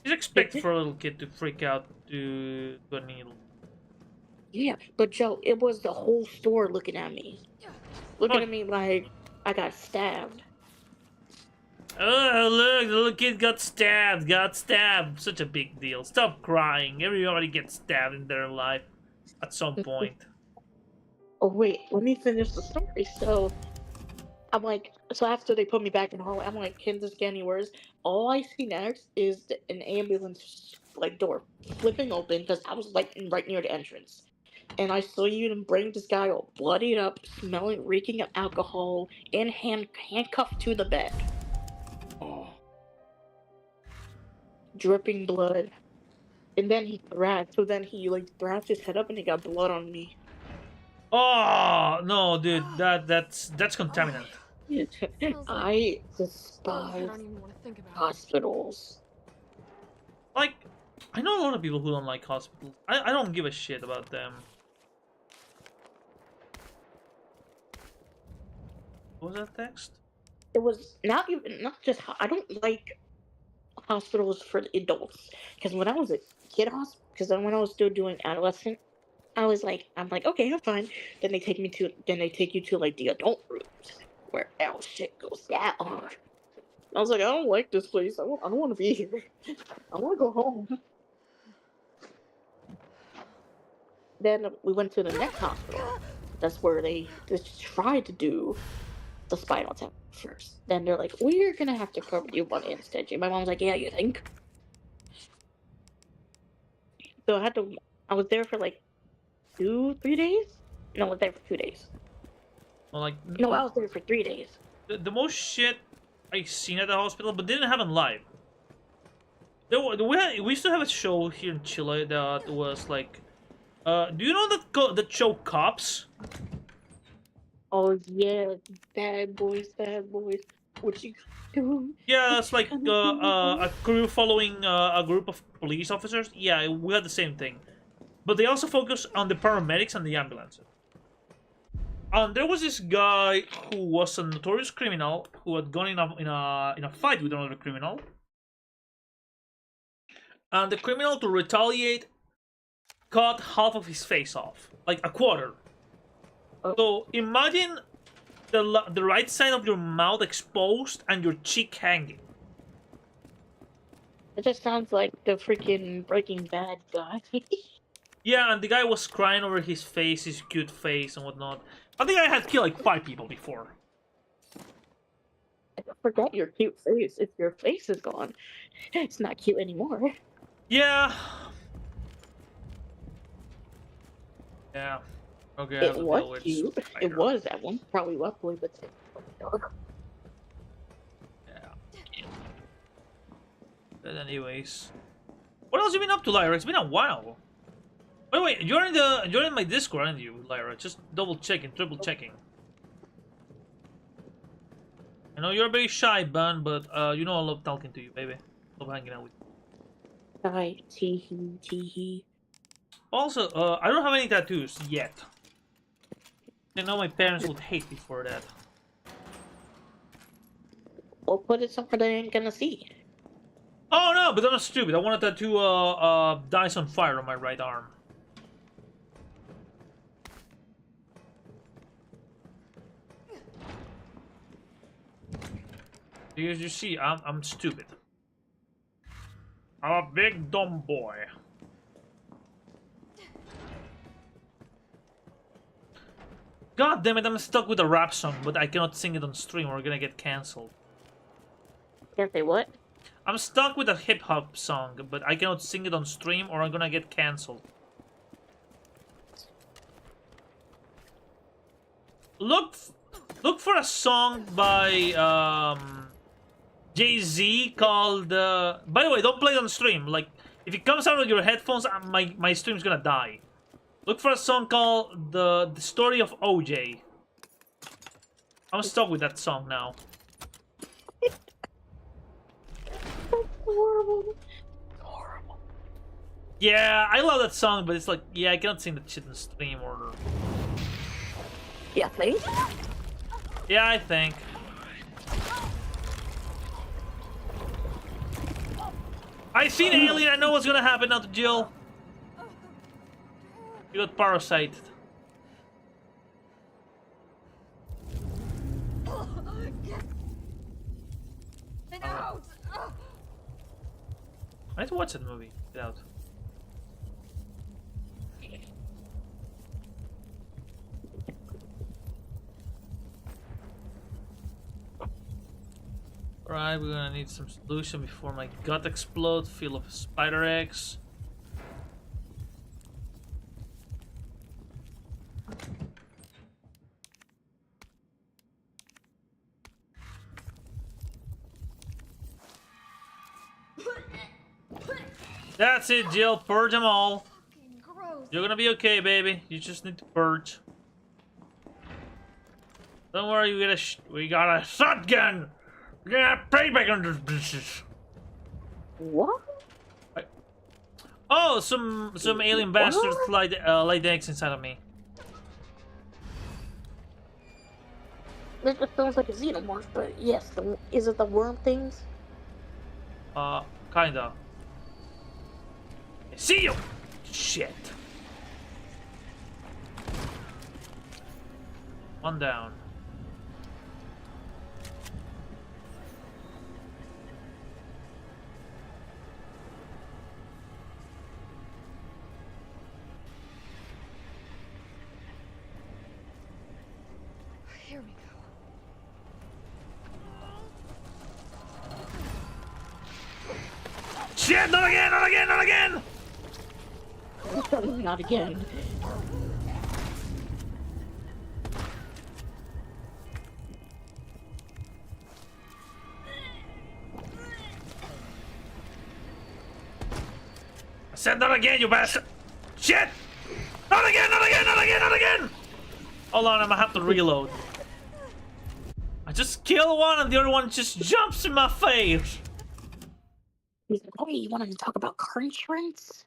it's expected for a little kid to freak out to a needle. Yeah, but Joe, it was the whole store looking at me, at me like I got stabbed. Oh, look, the little kid got stabbed. Such a big deal. Stop crying. Everybody gets stabbed in their life at some point. Oh wait, let me finish the story. So I'm like, so after they put me back in the hallway, I'm like, can this get any worse? All I see next is an ambulance like door flipping open because I was like right near the entrance, and I saw you bring this guy all bloodied up, reeking of alcohol, and handcuffed to the bed. Oh. Dripping blood, and then he thrashed. So then he like thrashed his head up, and he got blood on me. Oh no, dude, that's contaminant. I despise hospitals. Like, I know a lot of people who don't like hospitals. I don't give a shit about them. What was that text? It was not just. I don't like hospitals for adults because when I was a kid because then when I was still doing adolescent, I'm like, okay, I'm fine. Then they take you to like the adult rooms where all shit goes down. I was like, I don't like this place. I don't want to be here. I want to go home. Then we went to the next hospital. That's where they just tried to do the spinal tap first. Then they're like, we're gonna have to cover you one instead. My mom's like, yeah, you think? So I was there for like 2-3 days? No, I was there for 2 days. Well, like, no, I was there for 3 days. The most shit I seen at the hospital, but didn't have in live. We used to have a show here in Chile that was like, do you know that show Cops? Oh yeah, bad boys. What you do? Yeah, that's like a crew following a group of police officers. Yeah, we had the same thing, but they also focus on the paramedics and the ambulances. And there was this guy who was a notorious criminal who had gone in a fight with another criminal, and the criminal, to retaliate, cut half of his face off, like a quarter. So imagine the right side of your mouth exposed and your cheek hanging. It just sounds like the freaking Breaking Bad guy. Yeah, and the guy was crying over his face, his cute face and whatnot. I think I had killed like 5 people before. forget your cute face. If your face is gone, it's not cute anymore. Yeah. Yeah. Okay, I have It to was deal with cute. Spider. It was at one probably luckily, but Yeah. But anyways, what else have you been up to, Lyra? It's been a while. Wait, you're in my Discord, aren't you, Lyra? Just double checking, triple checking. I know you're very shy, Bun, but you know I love talking to you, baby. Love hanging out with you. hi, tee hee. Also, I don't have any tattoos yet. I know my parents would hate me for that. We'll put it somewhere they ain't gonna see. Oh no, but I'm not stupid. I want a tattoo dice on fire on my right arm. Because you see, I'm stupid. I'm a big dumb boy. God damn it, I'm stuck with a rap song, but I cannot sing it on stream or I'm gonna get cancelled. Can't say what? I'm stuck with a hip-hop song, but I cannot sing it on stream or I'm gonna get cancelled. Look for a song by Jay-Z called by the way, don't play it on stream. Like, if it comes out of your headphones, my stream's gonna die. Look for a song called the Story of OJ. I'm stuck with that song now. Horrible. Yeah, I love that song, but it's like, yeah, I cannot sing that shit in stream or... Yeah, think? Yeah, I think. I seen Alien, I know what's gonna happen now to Jill. You got parasited. Get out! I need to watch that movie. Get out. Alright, we're gonna need some solution before my gut explodes, full of spider eggs. That's it, Jill. Purge them all. You're gonna be okay, baby. You just need to purge. Don't worry, we got a shotgun. Yeah, payback on this business. What? Oh, some alien bastards laid eggs inside of me. This just sounds like a xenomorph, but yes, is it the worm things? Kinda. See you! Shit. One down. Here we go. Shit! Not again! Not again! Not again! Not again. I said not again, you bastard! Shit! Not again! Not again! Not again! Not again! Hold on, I'm gonna have to reload. I just kill one and the other one just jumps in my face. He's like, hey, you wanted to talk about car insurance?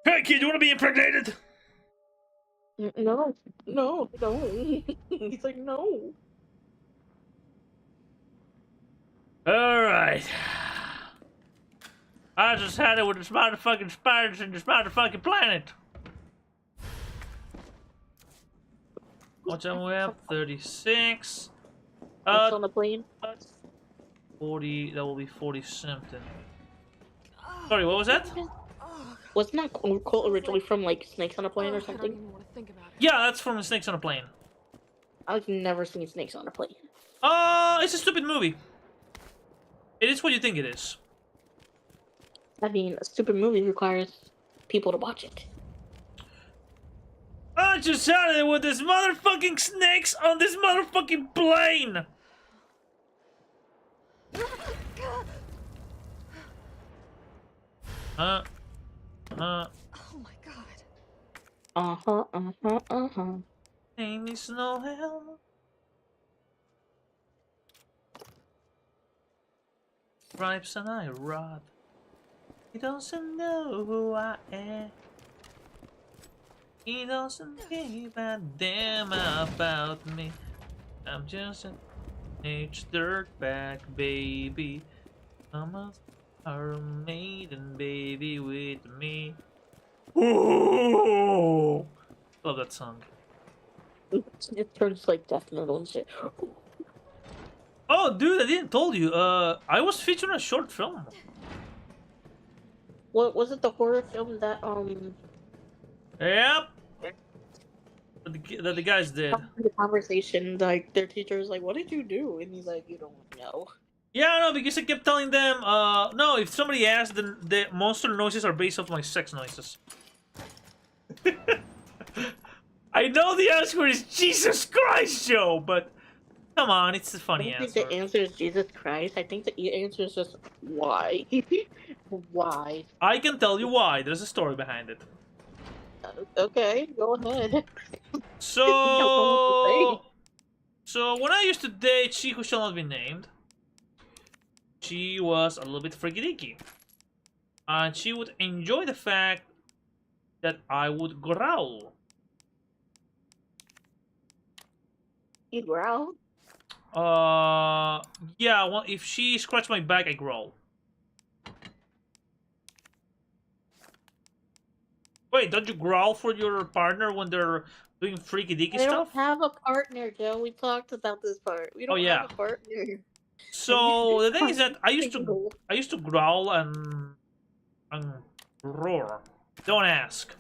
Hey kid, you wanna be impregnated? No. He's like, no. Alright. I just had it with the motherfucking spiders in this motherfucking planet. What time we have? 36. What's on the plane? 40, that will be 40 something. Sorry, what was that? Wasn't that quote originally from, like, Snakes on a Plane or something? Yeah, that's from Snakes on a Plane. I've never seen Snakes on a Plane. It's a stupid movie. It is what you think it is. I mean, a stupid movie requires people to watch it. I just started with this motherfucking snakes on this motherfucking plane! Oh my god. Name is no hell. Stripes and I rot. He doesn't know who I am. He doesn't give a damn about me. I'm just an H dirtbag baby. I'm a Iron Maiden baby with me. Ooh! Love that song. It turns like death metal and shit. Oh, dude, I didn't told you. I was featured in a short film. What was it? The horror film that Yep. That the guys did. The conversation, like their teacher was like, "What did you do?" And he's like, "You don't know." Yeah, no, because I kept telling them, no, if somebody asked, then the monster noises are based off my sex noises. I know the answer is Jesus Christ, Joe, but come on, it's a funny I don't answer. think the answer is Jesus Christ. I think the answer is just why. Why? I can tell you why. There's a story behind it. Okay, go ahead. So when I used to date she who shall not be named, she was a little bit freaky deaky. And she would enjoy the fact that I would growl. You growl? Yeah, well, if she scratched my back, I growl. Wait, don't you growl for your partner when they're doing freaky deaky I stuff? don't have a partner, Joe. We talked about this part. We don't have a partner. So the thing is that I used to growl and roar. Don't ask.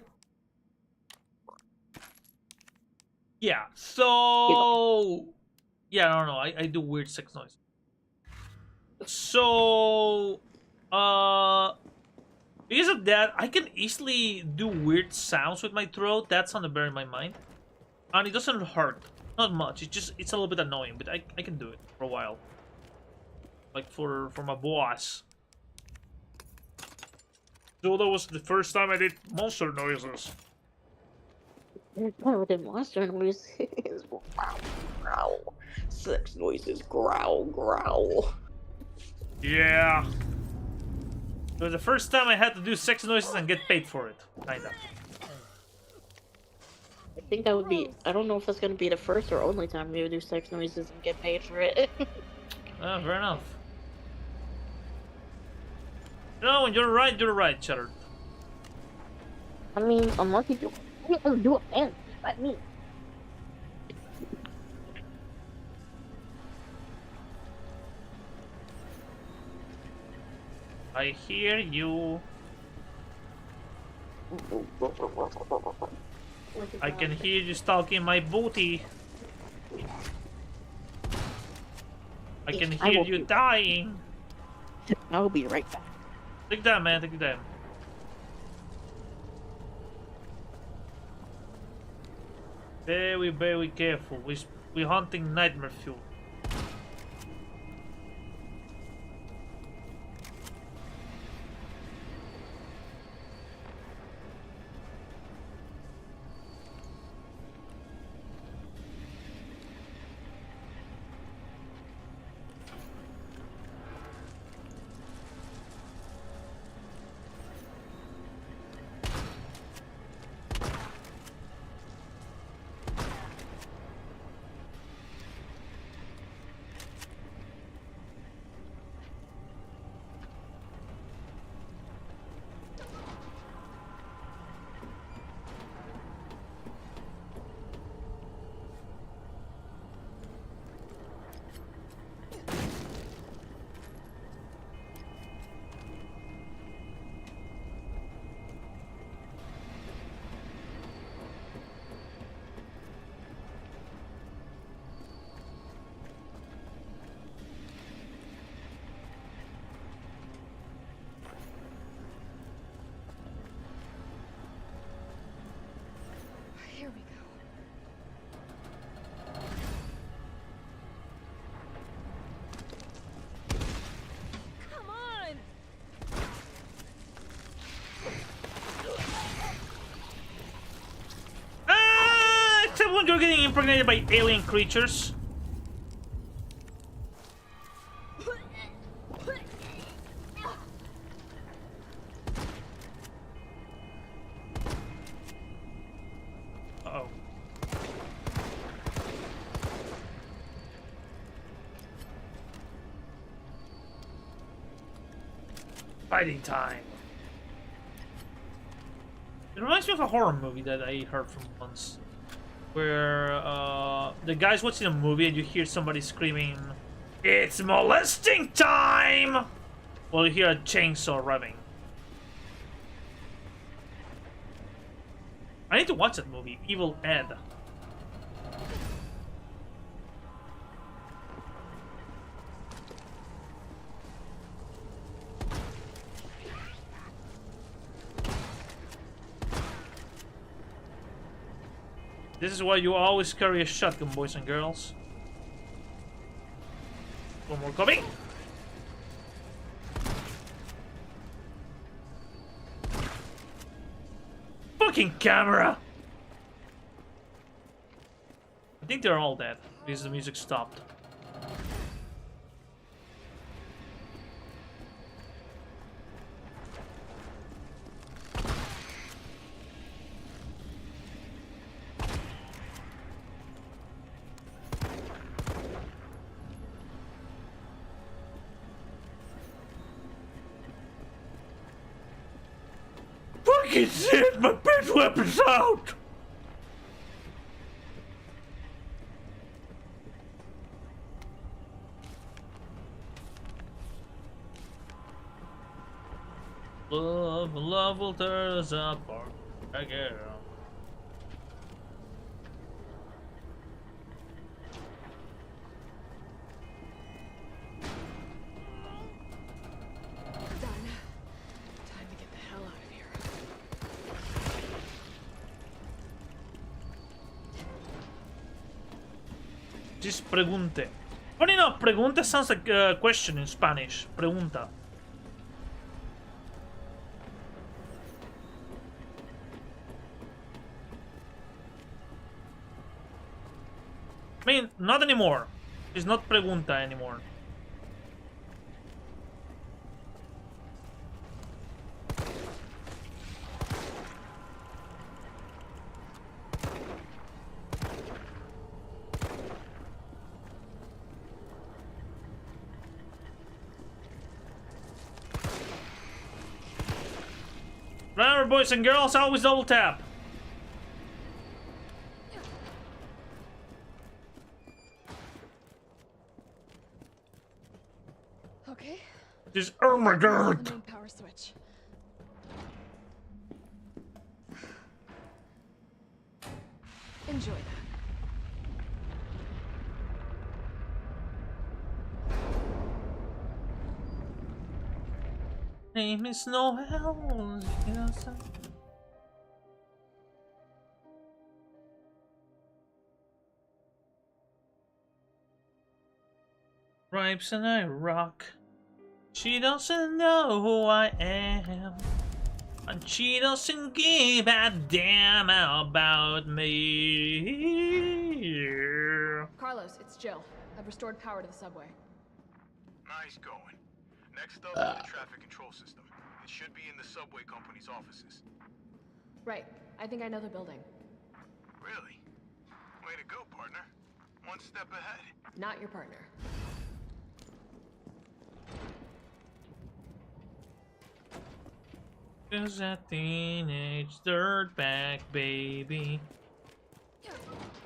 Yeah. So yeah, I don't know. I do weird sex noise. So because of that, I can easily do weird sounds with my throat. That's on the bear in my mind, and it doesn't hurt. Not much. It's a little bit annoying, but I can do it for a while. Like for my boss. So that was the first time I did monster noises. I did monster noises. Growl, growl. Sex noises. Growl, growl. Yeah. It was the first time I had to do sex noises and get paid for it. Kinda. I think that would be. I don't know if that's gonna be the first or only time we would do sex noises and get paid for it. Fair enough. No, when you're right, Cheddar. I mean, unless you do a fan like me. I hear you. I can hear you stalking my booty. I can hear you dying. I'll be right back. Take that, man. Take that. Very, very careful. We're hunting nightmare fuel. impregnated by alien creatures. Uh-oh. Fighting time. It reminds me of a horror movie that I heard from once, where the guy's watching a movie and you hear somebody screaming, "It's molesting time!" Well, you hear a chainsaw revving. I need to watch that movie, Evil Ed. This is why you always carry a shotgun, boys and girls. One more coming. Fucking camera! I think they're all dead because the music stopped. Fucking shit! My bitch weapon's out! Love will tear us apart again. Just pregunte. Funny enough, pregunta sounds like a question in Spanish. Pregunta. I mean, not anymore. It's not pregunta anymore. Remember, boys and girls, always double tap. Okay. This Armageddon. The main power switch. Enjoy that. Name is Noel. Ripes and I rock. She doesn't know who I am, and she doesn't give a damn about me. Carlos, it's Jill. I've restored power to the subway. Nice going. Next up is the traffic control system. It should be in the subway company's offices. Right. I think I know the building. Really? Way to go, partner. One step ahead. Not your partner. Cause that teenage dirtbag baby,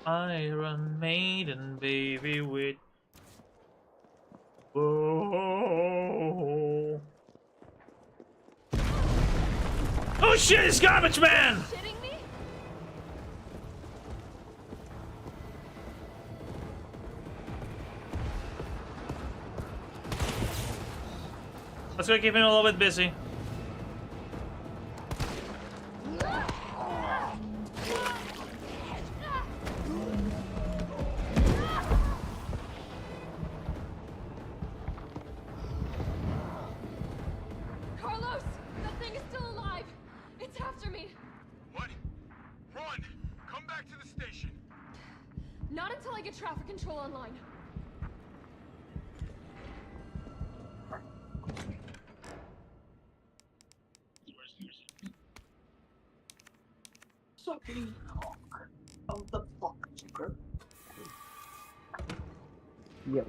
Iron Maiden baby with. Whoa. Oh shit, it's Garbage Man! Kidding me? Let's go keep him a little bit busy. Carlos! That thing is still alive! It's after me! What? Run! Come back to the station! get traffic control online. Sucking of the fuck. Yep.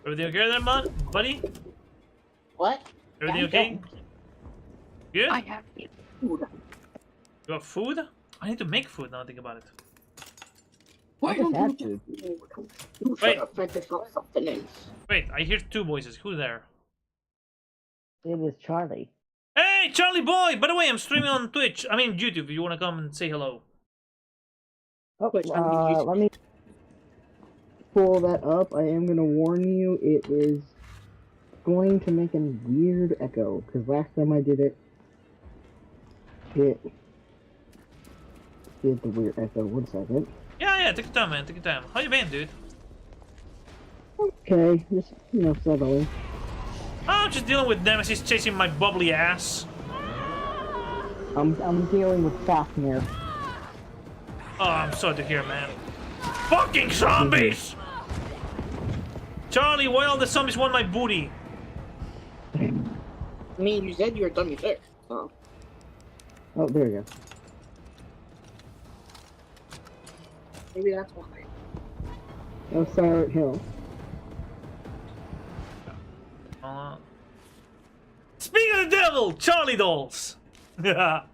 Everything okay there, buddy? What? Everything okay? Good? I have food. You have food? I need to make food now I think about it. Why don't you Wait. something else? Wait, I hear two voices. Who's there? It is Charlie. Hey, Charlie boy! By the way, I'm streaming on Twitch. I mean YouTube. If you want to come and say hello. Oh, let me pull that up. I am gonna warn you, it is going to make a weird echo, because last time I did it, it did the weird echo. 1 second. Yeah, take your time, man. Take your time. How you been, dude? Okay, just, settling. I'm just dealing with Nemesis chasing my bubbly ass. I'm dealing with Fafnir. Oh, I'm sorry to hear, man. Fucking zombies! Charlie, why all the zombies want my booty? I mean, you said you were done with it. So. Oh, there you go. Maybe that's why. Oh, Silent Hill. Speaking of the devil, Charlie dolls! I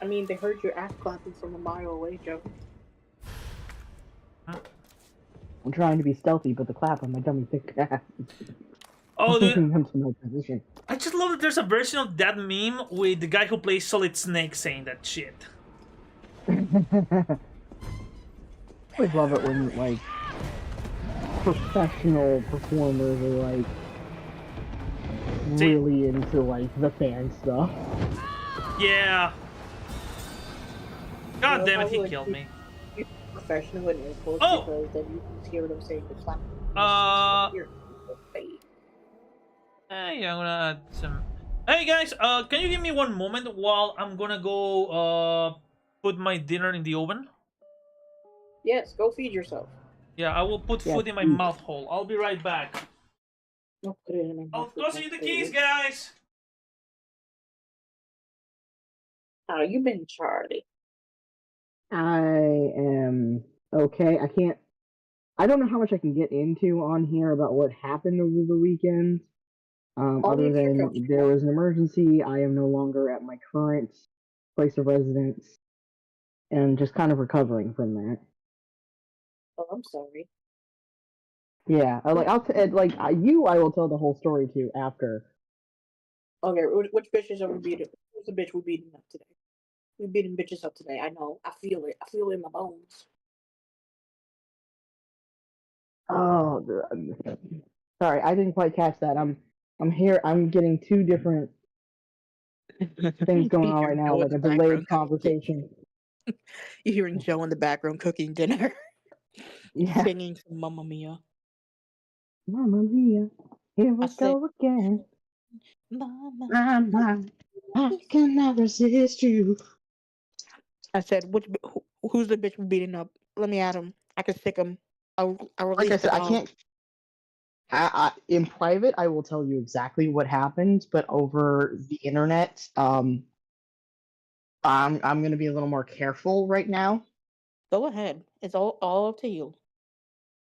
mean, they heard your ass clapping from a mile away, Joe. I'm trying to be stealthy, but the clap on my dummy thick ass. Oh, them to my position. I just love that there's a version of that meme with the guy who plays Solid Snake saying that shit. I always love it when, like, professional performers are, like, really into, like, the fan stuff. Yeah. God damn it, he killed me. Professional and impulse because then you can hear them saying the clap. Hey, I'm gonna add some. Hey guys, can you give me one moment while I'm gonna go put my dinner in the oven? Yes, go feed yourself. Yeah, I will put food in my mouth hole. I'll be right back. I'll toss you the keys, guys. How you been, Charlie? I am okay. I don't know how much I can get into on here about what happened over the weekend. Other than there was an emergency, I am no longer at my current place of residence, and just kind of recovering from that. Oh, I'm sorry. Yeah, I will tell the whole story to after. Okay, which bitches are we beating? Who's the bitch we beating up today? We beating bitches up today. I know. I feel it. I feel it in my bones. Oh, sorry, I didn't quite catch that. I'm here. I'm getting two different things going on right now, like a delayed conversation. You're hearing Joe in the background cooking dinner. Yeah. Singing some Mamma Mia. Mamma Mia, here we go again. Mama, I cannot resist you. I said, who's the bitch we're beating up? Let me at him. I can stick him. I'll release Like I said, I can't. In private, I will tell you exactly what happened, but over the internet, I'm gonna be a little more careful right now. Go ahead. It's all up to you.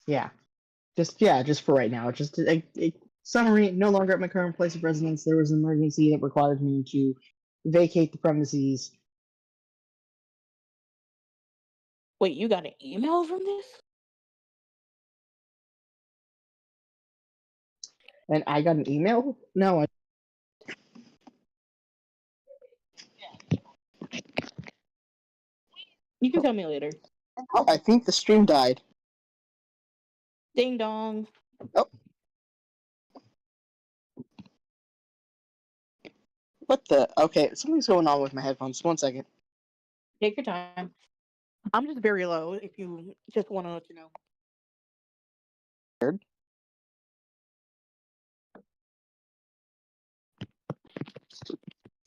Yeah, just for right now. Just a summary. No longer at my current place of residence. There was an emergency that required me to vacate the premises. Wait, you got an email from this? And I got an email? No. You can tell me later. Oh, I think the stream died. Ding dong. Oh. What the? Okay, something's going on with my headphones. 1 second. Take your time. I'm just very low if you just want to let you know. Weird.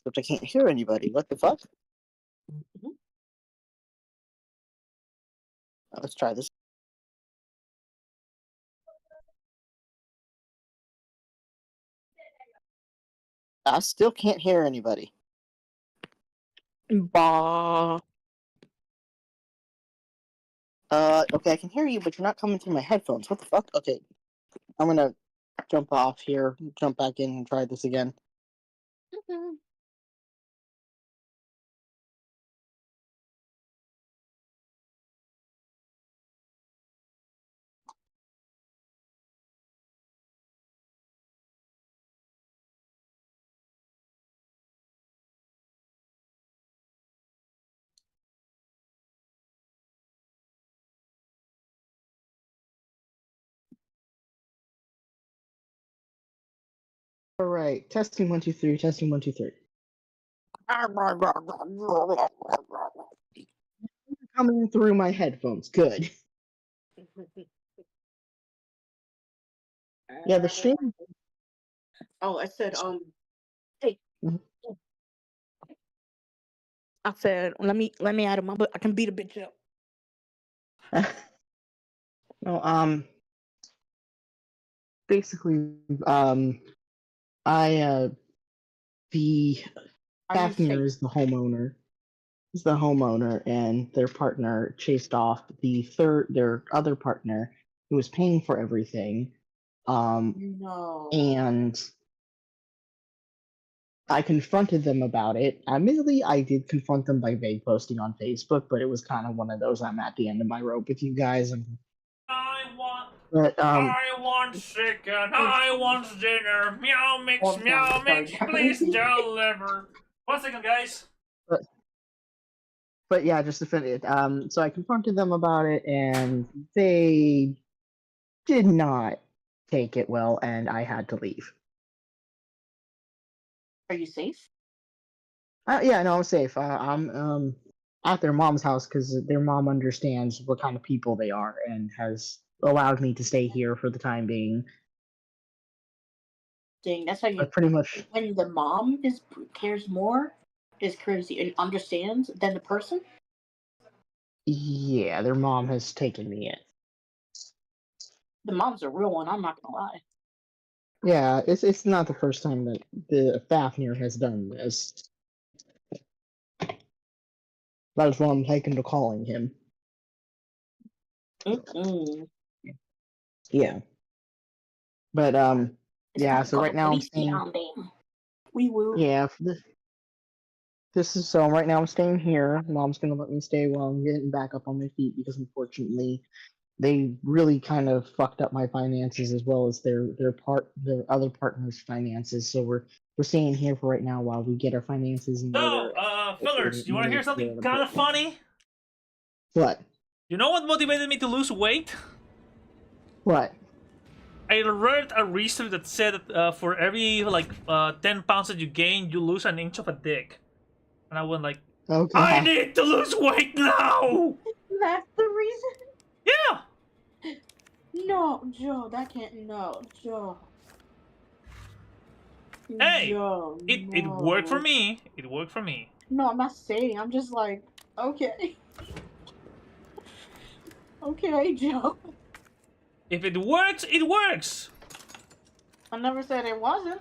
Except I can't hear anybody. What the fuck? Let's try this. I still can't hear anybody. Bah. Okay, I can hear you, but you're not coming through my headphones. What the fuck? Okay, I'm gonna jump off here, jump back in, and try this again. All right, testing 1 2 3. Testing 1 2 3. Coming through my headphones. Good. Yeah, the stream. Oh, I said, hey. I said, let me add him up, but I can beat a bitch up. No, basically, the Fafnir is the homeowner. Is the homeowner, and their partner chased off their other partner who was paying for everything. No. And I confronted them about it. Admittedly, I did confront them by vague posting on Facebook, but it was kind of one of those I'm at the end of my rope with you guys. I want chicken. I want dinner. Meow mix, please deliver. 1 second, guys. But yeah, just to finish it. So I confronted them about it, and they did not take it well, and I had to leave. Are you safe? Yeah, no, I'm safe. I'm at their mom's house because their mom understands what kind of people they are and has allowed me to stay here for the time being. Dang, that's how you. Pretty much. When the mom cares more, is crazy and understands than the person. Yeah, their mom has taken me in. The mom's a real one. I'm not gonna lie. Yeah, it's not the first time that the Fafnir has done this. That is what I'm taking to calling him. Yeah. But yeah. So right now I'm staying. We will. Yeah. This is so. Right now I'm staying here. Mom's gonna let me stay while I'm getting back up on my feet because unfortunately, they really kind of fucked up my finances as well as their other partner's finances. So we're staying here for right now while we get our finances in order. Fillers, do you want to hear something kind of funny? What? You know what motivated me to lose weight? What? I read a research that said that for every 10 pounds that you gain, you lose an inch of a dick. And I went like, okay. I need to lose weight now! That's the reason? Yeah! No, Joe, that can't, no, Joe. Hey! Joe, it worked for me. It worked for me. No, I'm not saying, I'm just like, okay. Okay, Joe. If it works, it works! I never said it wasn't.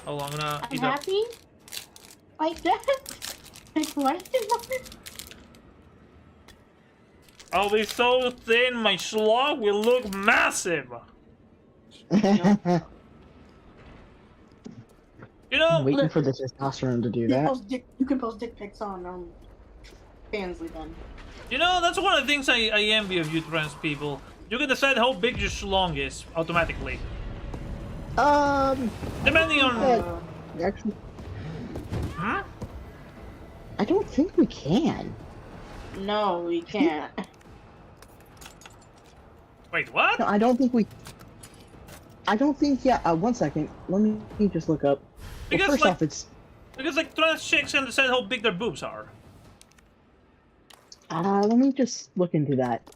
Hold on, I'm happy? Like that? Question mark? I'll be so thin, my slog will look massive! You know, I'm waiting for the testosterone to do that. You can post dick pics on Fansly then. You know, that's one of the things I envy of you trans people. You can decide how big your schlong is automatically. Depending on. Actually, huh? I don't think we can. No, we can't. Wait, what? No, I don't think we. I don't think. Yeah. 1 second. Let me just look up. Because well, first off, it's. Because trans chicks can decide how big their boobs are. Let me just look into that.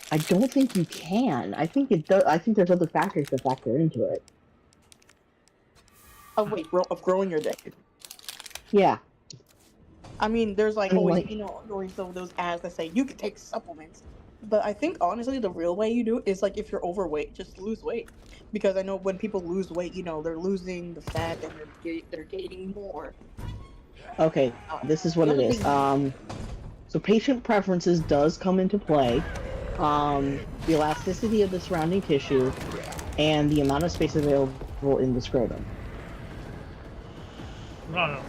I don't think you can. I think it does. I think there's other factors that factor into it. Oh wait, of growing your dick. Yeah. I mean, there's like I mean, always, like- you know, always those ads that say you can take supplements. But I think honestly, the real way you do it is like if you're overweight, just lose weight. Because I know when people lose weight, you know, they're losing the fat and they're gaining more. Okay, this is what the it other is. thing- So patient preferences does come into play. The elasticity of the surrounding tissue, and the amount of space available in the scrotum. No.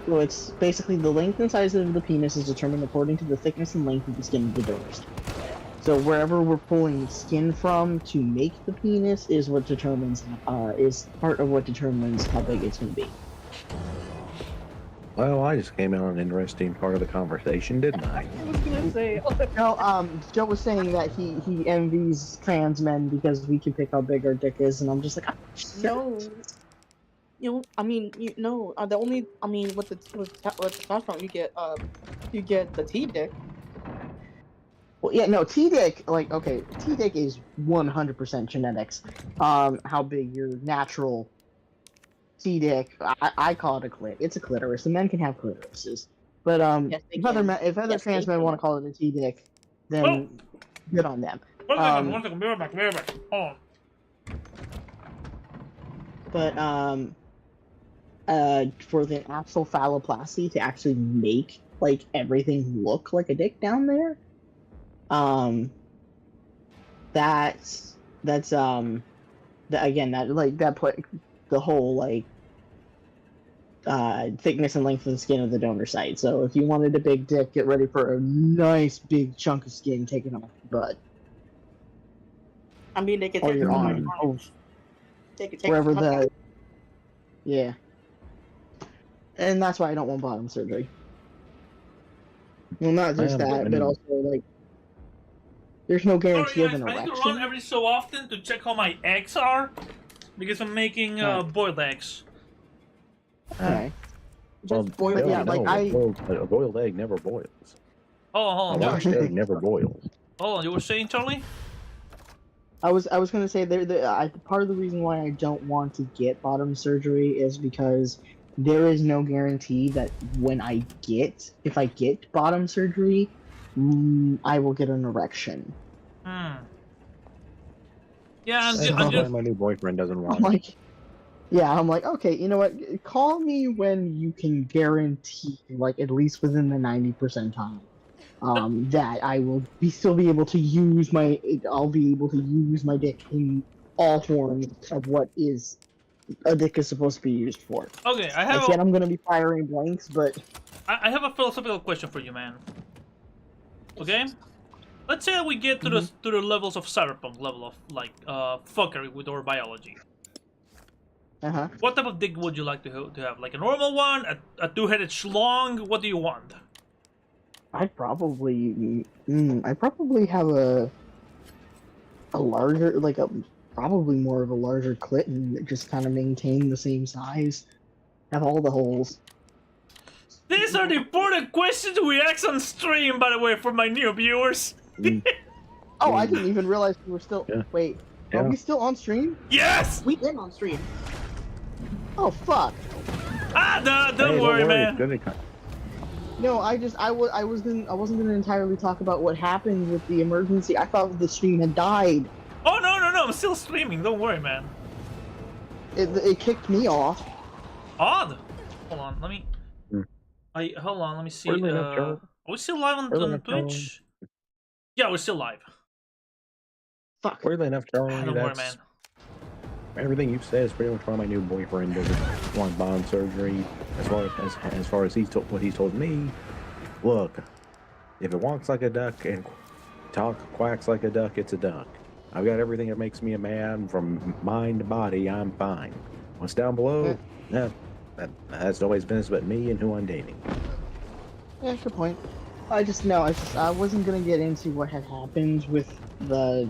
So it's basically the length and size of the penis is determined according to the thickness and length of the skin of the donors. So wherever we're pulling skin from to make the penis is what determines is part of what determines how big it's going to be. Well, I just came in on an interesting part of the conversation, didn't I? I was gonna say. No, Joe was saying that he envies trans men because we can pick how big our dick is, and I'm just like, No. You know, I mean, the only, I mean, with testosterone, you get the T dick. Well, yeah, no, T-dick, like, okay, T-dick is 100% genetics. How big your natural T-dick, I call it a clit. It's a clitoris. The men can have clitorises. But, Yes, they if other can. trans men want to call it a T-dick, then good on them. One second, be right back. Hold on. But, for the actual phalloplasty to actually make, like, everything look like a dick down there, that put the whole, like, thickness and length of the skin of the donor site. So if you wanted a big dick, get ready for a nice big chunk of skin taken off your butt. I mean, they could Or take your arm. They could take Wherever the... Yeah. And that's why I don't want bottom surgery. Well, not just that, but also, like, there's no guarantee of an I need to erection. run every so often to check how my eggs are, because I'm making boiled eggs. Okay. Well, boiled, yeah, like a boiled egg never boils. Oh, A washed egg never boils. Oh, you were saying, Charlie? I was gonna say part of the reason why I don't want to get bottom surgery is because there is no guarantee that if I get bottom surgery, I will get an erection. Yeah, I'm just my new boyfriend doesn't want. I'm like, okay, you know what? Call me when you can guarantee, like, at least within the 90 percentile, that I will still be able to use I'll be able to use my dick in all forms of what a dick is supposed to be used for. Okay, I'm gonna be firing blanks, but I have a philosophical question for you, man. Okay, let's say that we get to the levels of cyberpunk level of like fuckery with our biology. What type of dick would you like to have? Like a normal one, a two-headed schlong? What do you want? I'd probably have a larger, like probably more of a larger clit and just kind of maintain the same size. Have all the holes. These are the important questions we ask on stream, by the way, for my new viewers. Oh, I didn't even realize we were still. Yeah. Wait, Yeah. are we still on stream? Yes! We've been on stream. Oh fuck! Don't worry, man. No, I wasn't gonna entirely talk about what happened with the emergency. I thought the stream had died. Oh no, I'm still streaming. Don't worry, man. It kicked me off. Odd. Hold on, let me. Hold on, let me see. Are we still live on Twitch? Yeah, we're still live. Fuck. Weirdly enough, Charlie, Don't worry, man. Everything you've said is pretty much why my new boyfriend doesn't want bottom surgery. As far as what he's told me, look, if it walks like a duck and quacks like a duck, it's a duck. I've got everything that makes me a man, from mind to body. I'm fine. What's down below? That's nobody's business but me and who I'm dating. Yeah, good point. I wasn't gonna get into what had happened with the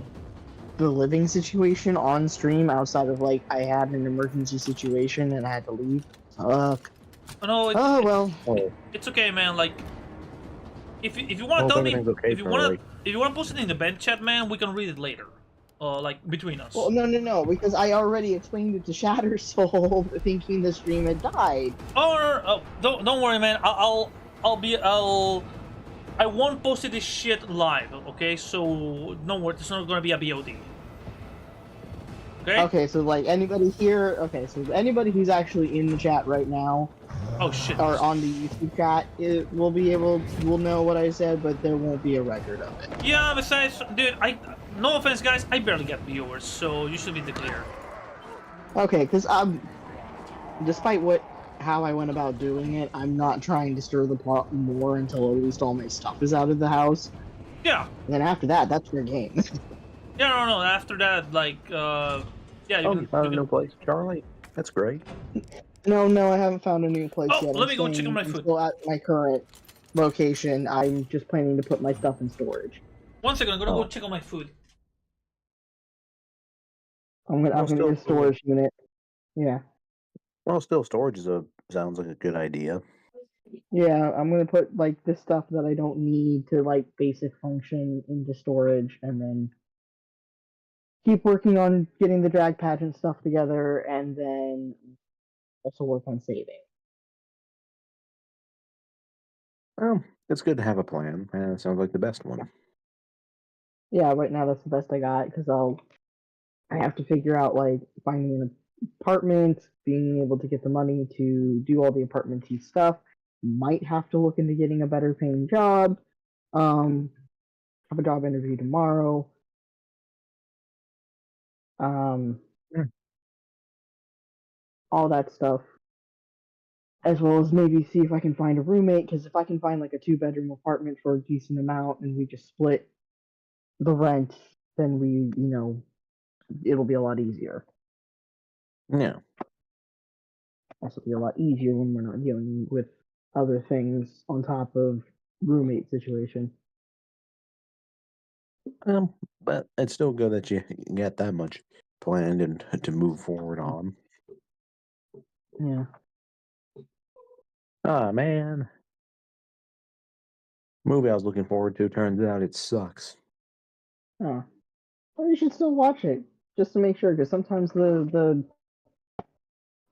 living situation on stream outside of, like, I had an emergency situation and I had to leave. Fuck. Oh no, well. It's okay, man. Like, if you want to tell me, if you want to post it in the vent chat, man, we can read it later. Like between us. Well, no, because I already explained it to Shattersoul, thinking the stream had died. Oh, don't worry, man. I won't post this shit live, okay? So no worries, it's not gonna be a VOD. Okay? Okay, so like anybody here, okay, so anybody who's actually in the chat right now, oh shit, or on the YouTube chat, will know what I said, but there won't be a record of it. Yeah, besides, dude, no offense, guys, I barely get viewers, so you should be in the clear. Okay, because despite how I went about doing it, I'm not trying to stir the pot more until at least all my stuff is out of the house. Yeah. And then after that, that's your game. Yeah, no. After that, like, yeah. You found a new place, Charlie. That's great. No, I haven't found a new place yet. Let me go check on my I'm food. still at my current location. I'm just planning to put my stuff in storage. 1 second, I'm gonna go check on my food. I'm gonna get a storage unit. Yeah. Well, still, storage sounds like a good idea. Yeah, I'm gonna put like this stuff that I don't need to like basic function into storage, and then keep working on getting the drag pageant stuff together, and then also work on saving. Well, it's good to have a plan, and it sounds like the best one. Yeah, right now that's the best I got, because I have to figure out like finding an apartment, being able to get the money to do all the apartment-y stuff. Might have to look into getting a better paying job. Have a job interview tomorrow. All that stuff. As well as maybe see if I can find a roommate, because if I can find like a 2-bedroom apartment for a decent amount and we just split the rent, then it'll be a lot easier. Yeah. Also be a lot easier when we're not dealing with other things on top of roommate situation. But it's still good that you got that much planned and to move forward on. Yeah. Ah, man. Movie I was looking forward to, turns out it sucks. Oh. Well, you should still watch it, just to make sure, because sometimes the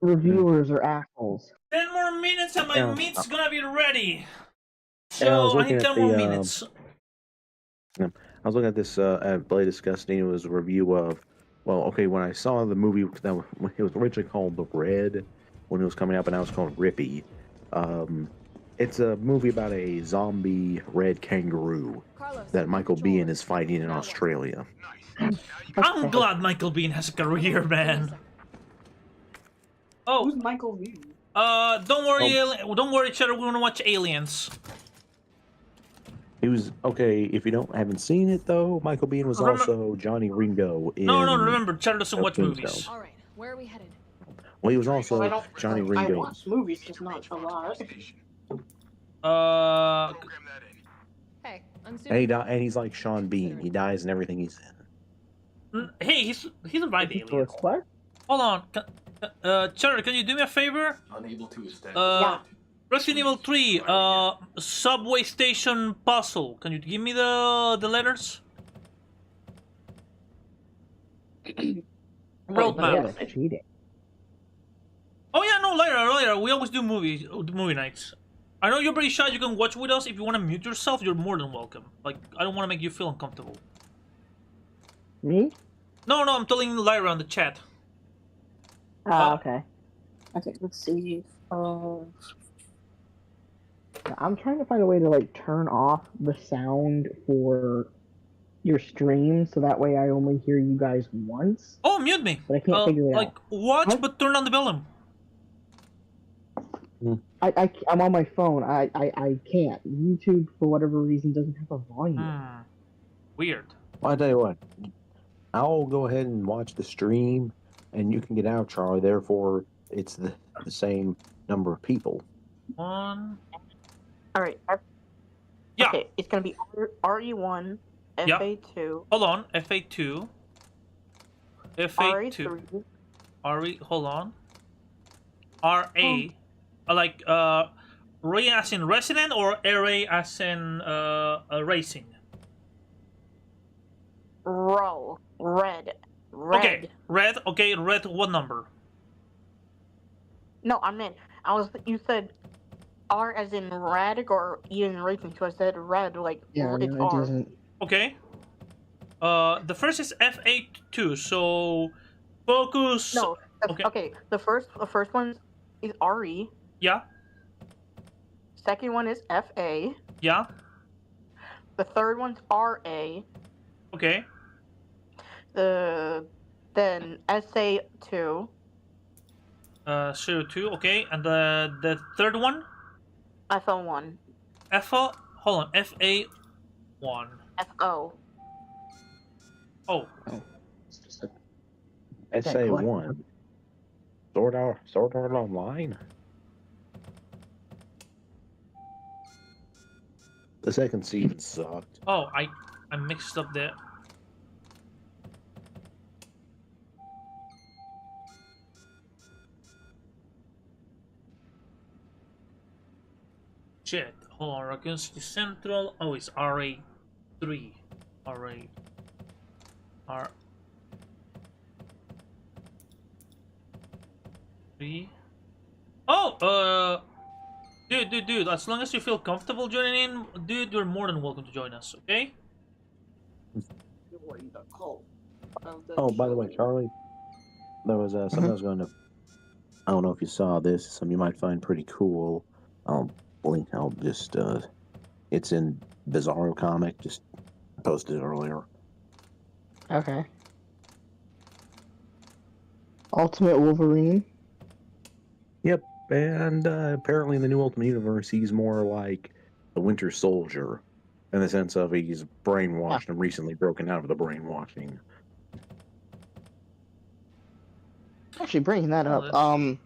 reviewers are assholes. 10 more minutes and my meat's gonna be ready. And I was So I looking need 10 at more minutes. I was looking at this at Play Disgusting. It was a review of, when I saw the movie, it was originally called The Red when it was coming out, but now it's called Rippy. It's a movie about a zombie red kangaroo that Michael Biehn is fighting in Australia. I'm glad Michael Biehn has a career, man. Oh, who's Michael Biehn? Don't worry, Cheddar. We're gonna watch Aliens. He was if you haven't seen it though, Michael Biehn was also Johnny Ringo in. No, remember, Cheddar doesn't watch movies. All right, where are we headed? Well, he was also Johnny Ringo. I watch movies, just not a lot. Hey, and he's like Sean Bean. He dies in everything he's in. Hey, he's a right alien. What? Hold on, Cheddar, can you do me a favor? Unable to establish. Yeah. Resident Evil 3, subway station puzzle. Can you give me the letters? Roadmap. Cheating. Oh yeah, no, later. We always do movie nights. I know you're pretty shy. You can watch with us. If you want to mute yourself, you're more than welcome. Like, I don't want to make you feel uncomfortable. Me? No, I'm telling Lyra on the chat. Okay. Okay, let's see. I'm trying to find a way to like turn off the sound for your stream, so that way I only hear you guys once. Oh, mute me. But I can't figure it out. Like, watch, but turn on the volume. I'm on my phone. I can't. YouTube, for whatever reason, doesn't have a volume. Weird. Well, I tell you what, I'll go ahead and watch the stream, and you can get out, Charlie. Therefore, it's the same number of people. One. All right. Yeah. Okay, it's gonna be RE1, FA2. Hold on, FA2. FA2. RE3. Hold on. RA. Like, Ray as in resident or RA as in racing? Red. Okay, red. Okay, red. What number? No, I meant you said R as in radic or E in racing? So I said red, like Yeah, it's no, it R. doesn't. Okay. The first is F82, so focus. No. Okay. Okay. The first one is RE. Yeah. Second one is FA. Yeah. The third one's RA. Okay. Then SA2. CO2. Okay, and the third one. FO1. FO. Hold on. FA1. FO. Oh. SA1. Sword Art Online. The second season sucked. Oh, I mixed up there. Shit. Hold on. Raccoon City Central. Oh, it's RA3. R. 3. Oh, dude, as long as you feel comfortable joining in, dude, you're more than welcome to join us, okay? Oh, by the way, Charlie, there was something I was going to. I don't know if you saw this. Something you might find pretty cool. I'll just. It's in Bizarro comic. Just posted it earlier. Okay. Ultimate Wolverine. Yep, and apparently in the new Ultimate Universe, he's more like the Winter Soldier, in the sense of he's brainwashed and recently broken out of the brainwashing. Actually, bringing that up, I'm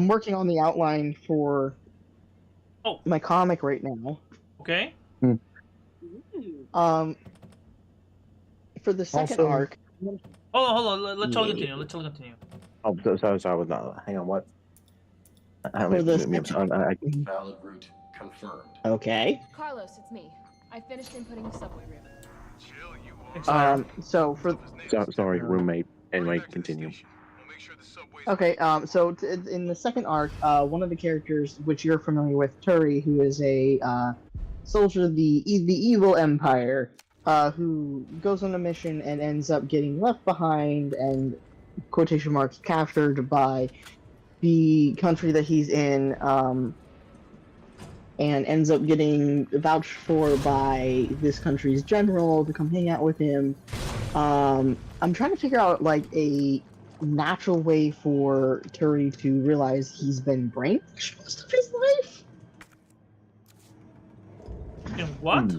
working on the outline for my comic right now. Okay. For the second Also- arc. Hold on. Let's all continue. Oh, sorry, was not. Hang on, what? For the Valid route confirmed. Okay. Carlos, it's me. I finished inputting the subway route. So for sorry, roommate. Anyway, continue. Okay, so in the second arc, one of the characters, which you're familiar with, Turi, who is a soldier of the evil empire, who goes on a mission and ends up getting left behind and, quotation marks, captured by the country that he's in, and ends up getting vouched for by this country's general to come hang out with him. I'm trying to figure out, like, a natural way for Turi to realize he's been brainwashed most of his life. What?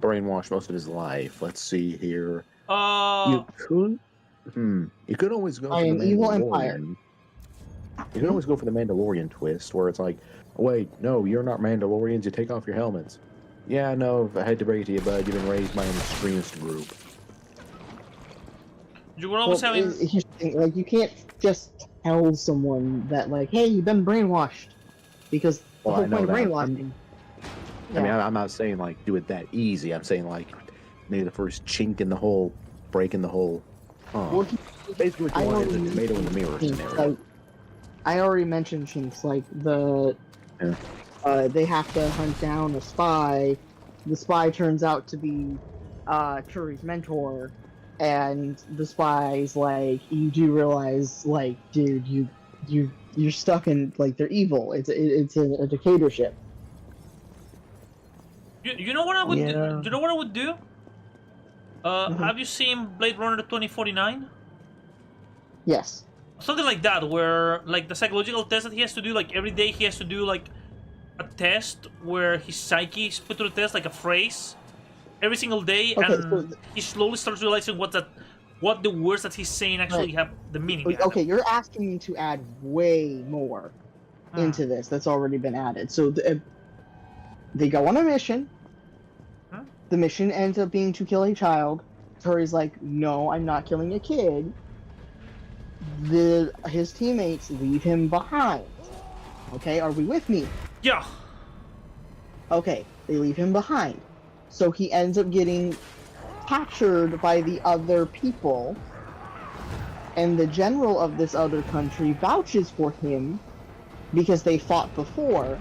Brainwashed most of his life. Let's see here. You could. You could always go. By for an the evil Mandalorian. empire. You could always go for the Mandalorian twist, where it's like, wait, no, you're not Mandalorians. You take off your helmets. Yeah, no, I hate to break it to you, bud. You've been raised by an extremist group. You were always having. Here's the thing, like, you can't just tell someone that, like, hey, you've been brainwashed, because the Well, whole I know point of that. brainwashing. I mean, I'm not saying like do it that easy. I'm saying like maybe the first chink in the hole, break in the hole. Well, Basically, what I you want is a already tomato in the mirror mentioned, scenario. like, I already mentioned chinks, like they have to hunt down a spy. The spy turns out to be Turi's mentor, and the spy's like, you do realize, like, dude, you're stuck in, like, they're evil. It's a dictatorship. You know what I would do? Yeah. You know what I would do? Have you seen Blade Runner 2049? Yes. Something like that, where like the psychological test that he has to do, like every day he has to do like a test where his psyche is put to the test, like a phrase, every single day, Okay, and he slowly starts realizing what the words that he's saying actually have the meaning behind Okay, them. you're asking me to add way more into this that's already been added. So they go on a mission. The mission ends up being to kill a child. Turi's like, no, I'm not killing a kid. His teammates leave him behind. Okay, are we with me? Yeah. Okay, they leave him behind. So he ends up getting captured by the other people. And the general of this other country vouches for him because they fought before.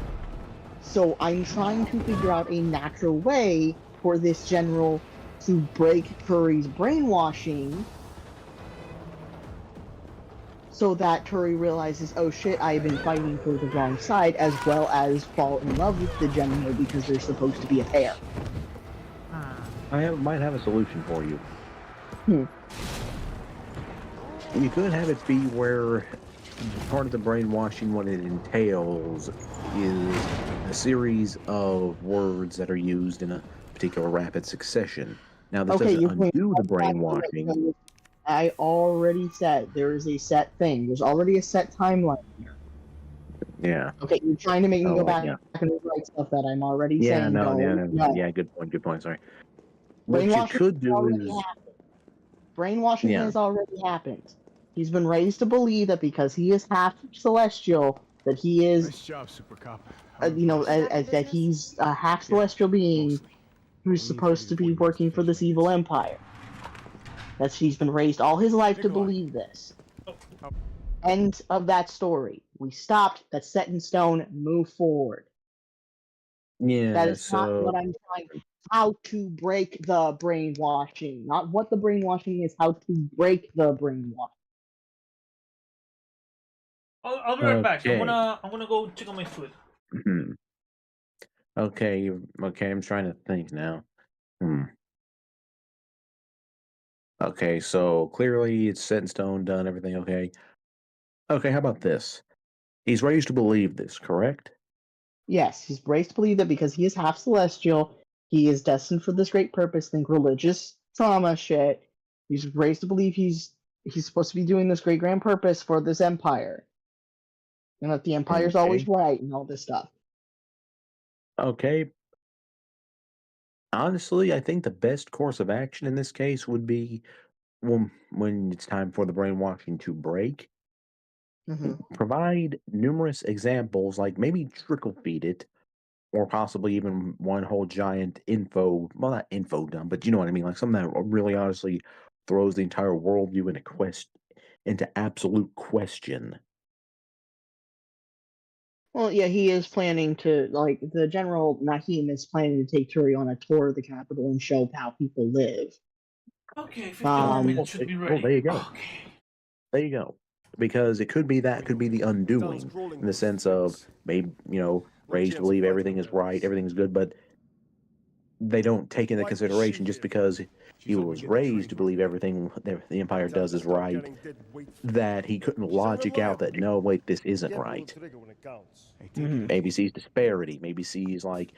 So I'm trying to figure out a natural way for this general to break Curry's brainwashing so that Curry realizes, oh shit, I've been fighting for the wrong side, as well as fall in love with the general because they're supposed to be a pair. Might have a solution for you. You could have it be where part of the brainwashing, what it entails, is a series of words that are used in a particular rapid succession. Now, this doesn't undo the brainwashing. I already said there is a set thing. There's already a set timeline here. Yeah. Okay, you're trying to make me go back and write stuff that I'm already saying. Yeah, good point. Sorry. What you could do is brainwashing has already happened. He's been raised to believe that because he is half celestial, that he is, nice job, Super Cop. that he's a half celestial being who's supposed to be working for this evil empire. That he's been raised all his life to believe this. End of that story. We stopped. That's set in stone. Move forward. Yeah, that is not what I'm trying to. How to break the brainwashing, not what the brainwashing is. How to break the brainwashing. I'll be right back. I'm gonna go check on my food. Okay, I'm trying to think now. Okay, so clearly it's set in stone, done, everything okay. Okay, how about this? He's raised to believe this, correct? Yes, he's raised to believe that because he is half celestial, he is destined for this great purpose. Think religious trauma shit. He's raised to believe he's supposed to be doing this great grand purpose for this empire, and that the empire's always right and all this stuff. Okay. Honestly, I think the best course of action in this case would be when it's time for the brainwashing to break. Provide numerous examples, like maybe trickle feed it, or possibly even one whole giant not info dump, but you know what I mean, like something that really honestly throws the entire worldview into absolute question. Well, yeah, he is planning to, like, the General Nahim is planning to take Turi on a tour of the capital and show how people live. Okay, 51 minutes should be ready. Well, there you go. Okay. There you go. Because it could be the undoing, in the sense of maybe, raised to believe everything is right, everything's good, but they don't take into consideration just because he was raised to believe everything the Empire does is right, that he couldn't logic out that, no, wait, this isn't right. Maybe sees disparity, maybe sees, like,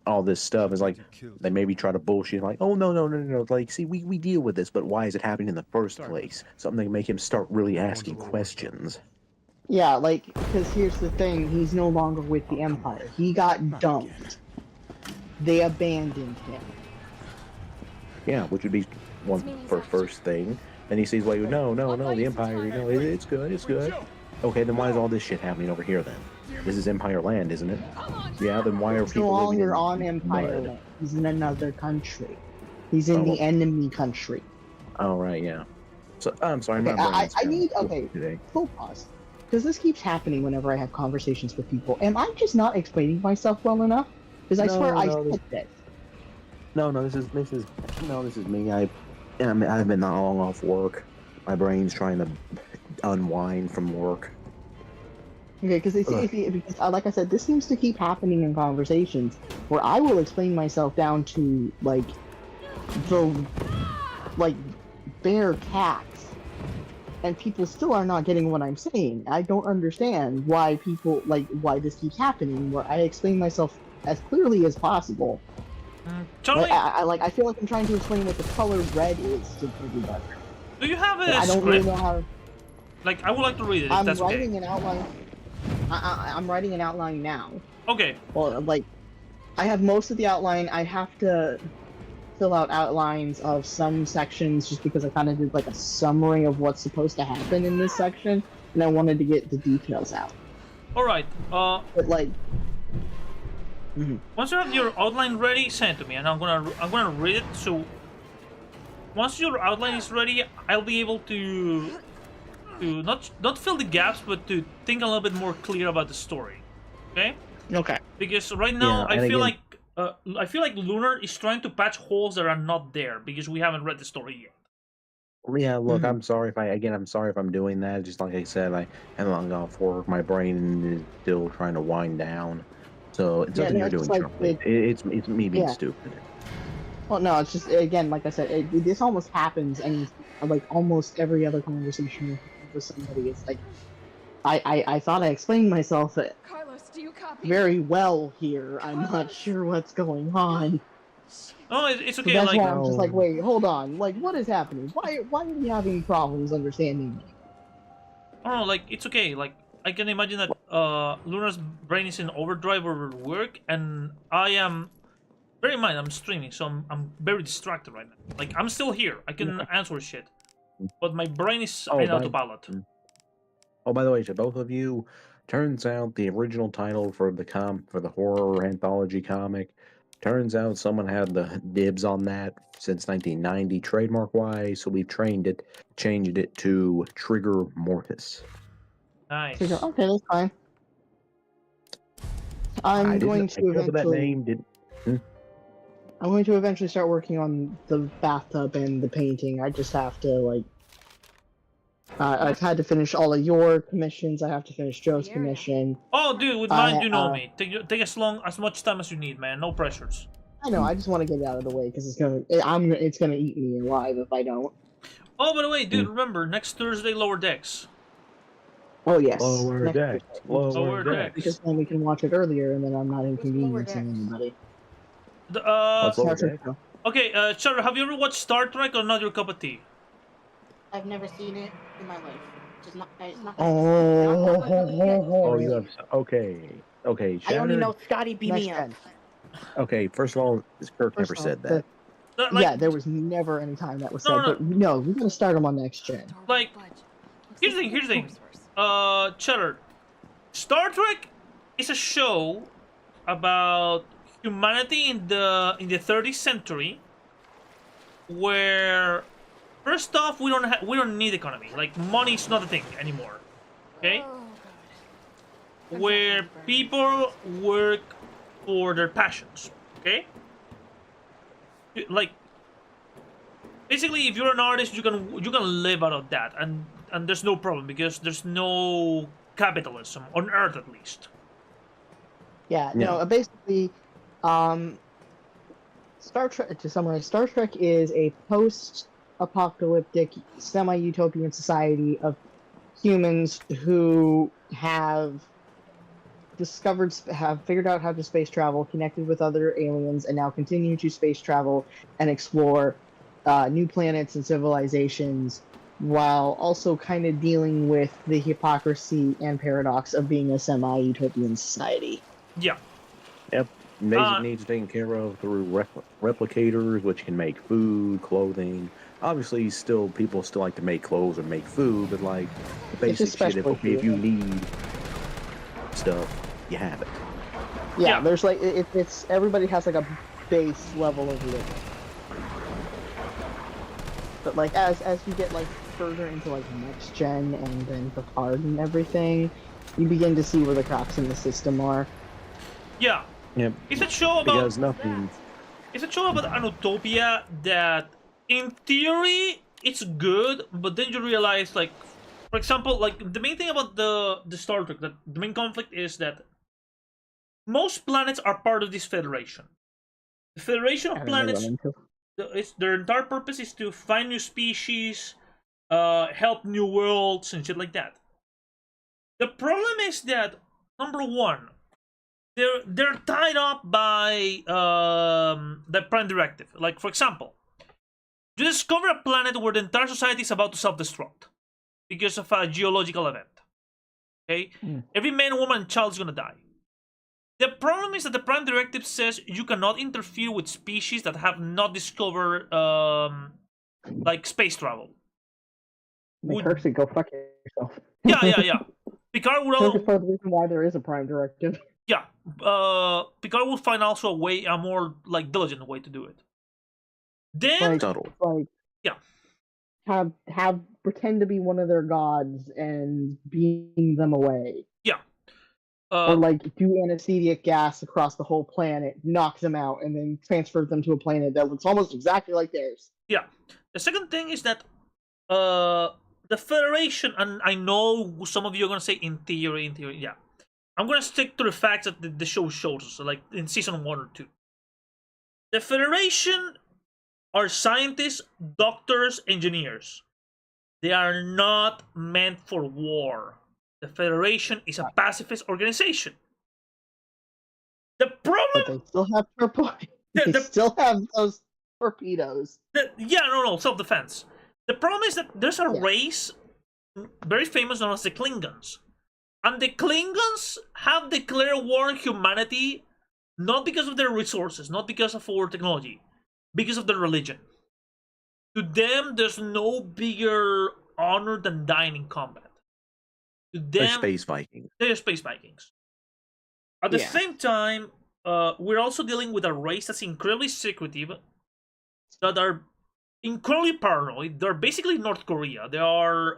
all this stuff is like, they maybe try to bullshit, like, oh, no, like, see, we deal with this, but why is it happening in the first place? Something to make him start really asking questions. Yeah, like, because here's the thing, he's no longer with the Empire. He got dumped. They abandoned him. Yeah, which would be first thing. Then he sees, well, no, the Empire, it's good. Okay, then why is all this shit happening over here then? This is Empire land, isn't it? Yeah, then why are people living in no longer on Empire land. He's in another country. He's in the enemy country. Oh, right, yeah. So, I'm sorry, okay, I need, full pause. Because this keeps happening whenever I have conversations with people. Am I just not explaining myself well enough? Because I swear I said this. No, this is me. I've been not long off work. My brain's trying to unwind from work. Okay, because like I said, this seems to keep happening in conversations where I will explain myself down to bare cats, and people still are not getting what I'm saying. I don't understand why why this keeps happening. Where I explain myself as clearly as possible. I feel like I'm trying to explain what the color red is to everybody. Do you have a I don't really know how. Like, I would like to read it. I'm writing an outline. I'm writing an outline now. Okay. Well, I have most of the outline. I have to fill out outlines of some sections just because I kind of did a summary of what's supposed to happen in this section, and I wanted to get the details out. All right. But once you have your outline ready, send it to me, and I'm gonna read it. So once your outline is ready, I'll be able to to not fill the gaps, but to think a little bit more clear about the story. Okay. Okay. Because right now Yeah, I feel like Lunar is trying to patch holes that are not there because we haven't read the story yet. Yeah, look, Mm-hmm. I'm sorry if I'm doing that. Just like I said, I am long off work. My brain is still trying to wind down. So it's Yeah, nothing no, you're it's doing, just like Charlie. It's me being yeah. stupid. Well, no, it's just again, like I said, this almost happens any like almost every other conversation with somebody. It's like I thought I explained myself Carlos, do you copy? very well here. I'm not sure what's going on. Oh, it's okay. So that's Like, why I'm just like, wait, hold on. Like, what is happening? Why are we having problems understanding me? oh, like it's okay. Like I can imagine that Lunar's brain is in overdrive over work, and I am. Bear in mind, I'm streaming, so I'm very distracted right now. Like I'm still here. I can answer shit, but my brain is in autopilot. By the way, to both of you, turns out the original title for the horror anthology comic, turns out someone had the dibs on that since 1990 trademark wise, so we've changed it to Trigger Mortis. Nice. Okay, that's fine. I'm going to eventually. I'm going to eventually start working on the bathtub and the painting. I just have to like. I've had to finish all of your commissions. I have to finish Joe's commission. Oh, dude, with mine, you know me. Take as much time as you need, man. No pressures. I know. I just want to get it out of the way because it's gonna eat me alive if I don't. Oh, by the way, dude, remember next Thursday, Lower Decks. Oh yes. Lower Decks. Lower Decks. Because then we can watch it earlier, and then I'm not inconveniencing anybody. Okay, Charlie, have you ever watched Star Trek or not your cup of tea? I've never seen it in my life. Just not. It's not. Oh, you have okay. I only know Scotty beat me up. Okay, first of all, Kirk never said that. Yeah, there was never any time that was said. But no, we're gonna start them on next gen. Like, here's the thing. Cheddar, Star Trek is a show about humanity in the 30th century, where first off we don't need economy. Like money's not a thing anymore. Okay, where people work for their passions. Okay, like basically, if you're an artist, you can live out of that, and there's no problem because there's no capitalism on Earth, at least. Yeah. No. Basically, Star Trek. To summarize, Star Trek is a post-apocalyptic, semi-utopian society of humans who have figured out how to space travel, connected with other aliens, and now continue to space travel and explore new planets and civilizations, while also kind of dealing with the hypocrisy and paradox of being a semi-utopian society. Yeah. Yep. Basic needs taken care of through replicators, which can make food, clothing. Obviously, people still like to make clothes or make food, but like the basic shit. If you need stuff, you have it. Yeah. There's like it's everybody has like a base level of living. But like as you get like further into like next gen and then Picard and everything, you begin to see where the cracks in the system are. Yeah. Yep. It's a show about nothing. It's a show about an utopia that, in theory, it's good, but then you realize, like, for example, like the main thing about the Star Trek, that the main conflict is that most planets are part of this federation. The Federation of Planets, their entire purpose is to find new species, help new worlds, and shit like that. The problem is that, number one, they're tied up by the Prime Directive. Like, for example, you discover a planet where the entire society is about to self-destruct because of a geological event. Okay? Every man, woman, and child is gonna die. The problem is that the Prime Directive says you cannot interfere with species that have not discovered, like, space travel. Kirk said, "Go fuck yourself." Yeah. Picard would Kirk is part of the reason why there is a Prime Directive. Yeah, Picard will find also a more like diligent way to do it. Then, like, yeah, have pretend to be one of their gods and beam them away. Yeah. Or like do anesthetic gas across the whole planet, knock them out, and then transfer them to a planet that looks almost exactly like theirs. Yeah. The second thing is that the Federation, and I know some of you are gonna say in theory, yeah. I'm gonna stick to the facts that the show shows us, like in season 1 or 2. The Federation are scientists, doctors, engineers. They are not meant for war. The Federation is a pacifist organization. The problem... But they still have they still have those torpedoes. No, self-defense. The problem is that there's a race very famous known as the Klingons. And the Klingons have declared war on humanity not because of their resources, not because of our technology, because of their religion. To them, there's no bigger honor than dying in combat. To them, They're space Vikings. They're space Vikings. At the same time, we're also dealing with a race that's incredibly secretive, that are incredibly paranoid. They're basically North Korea. They are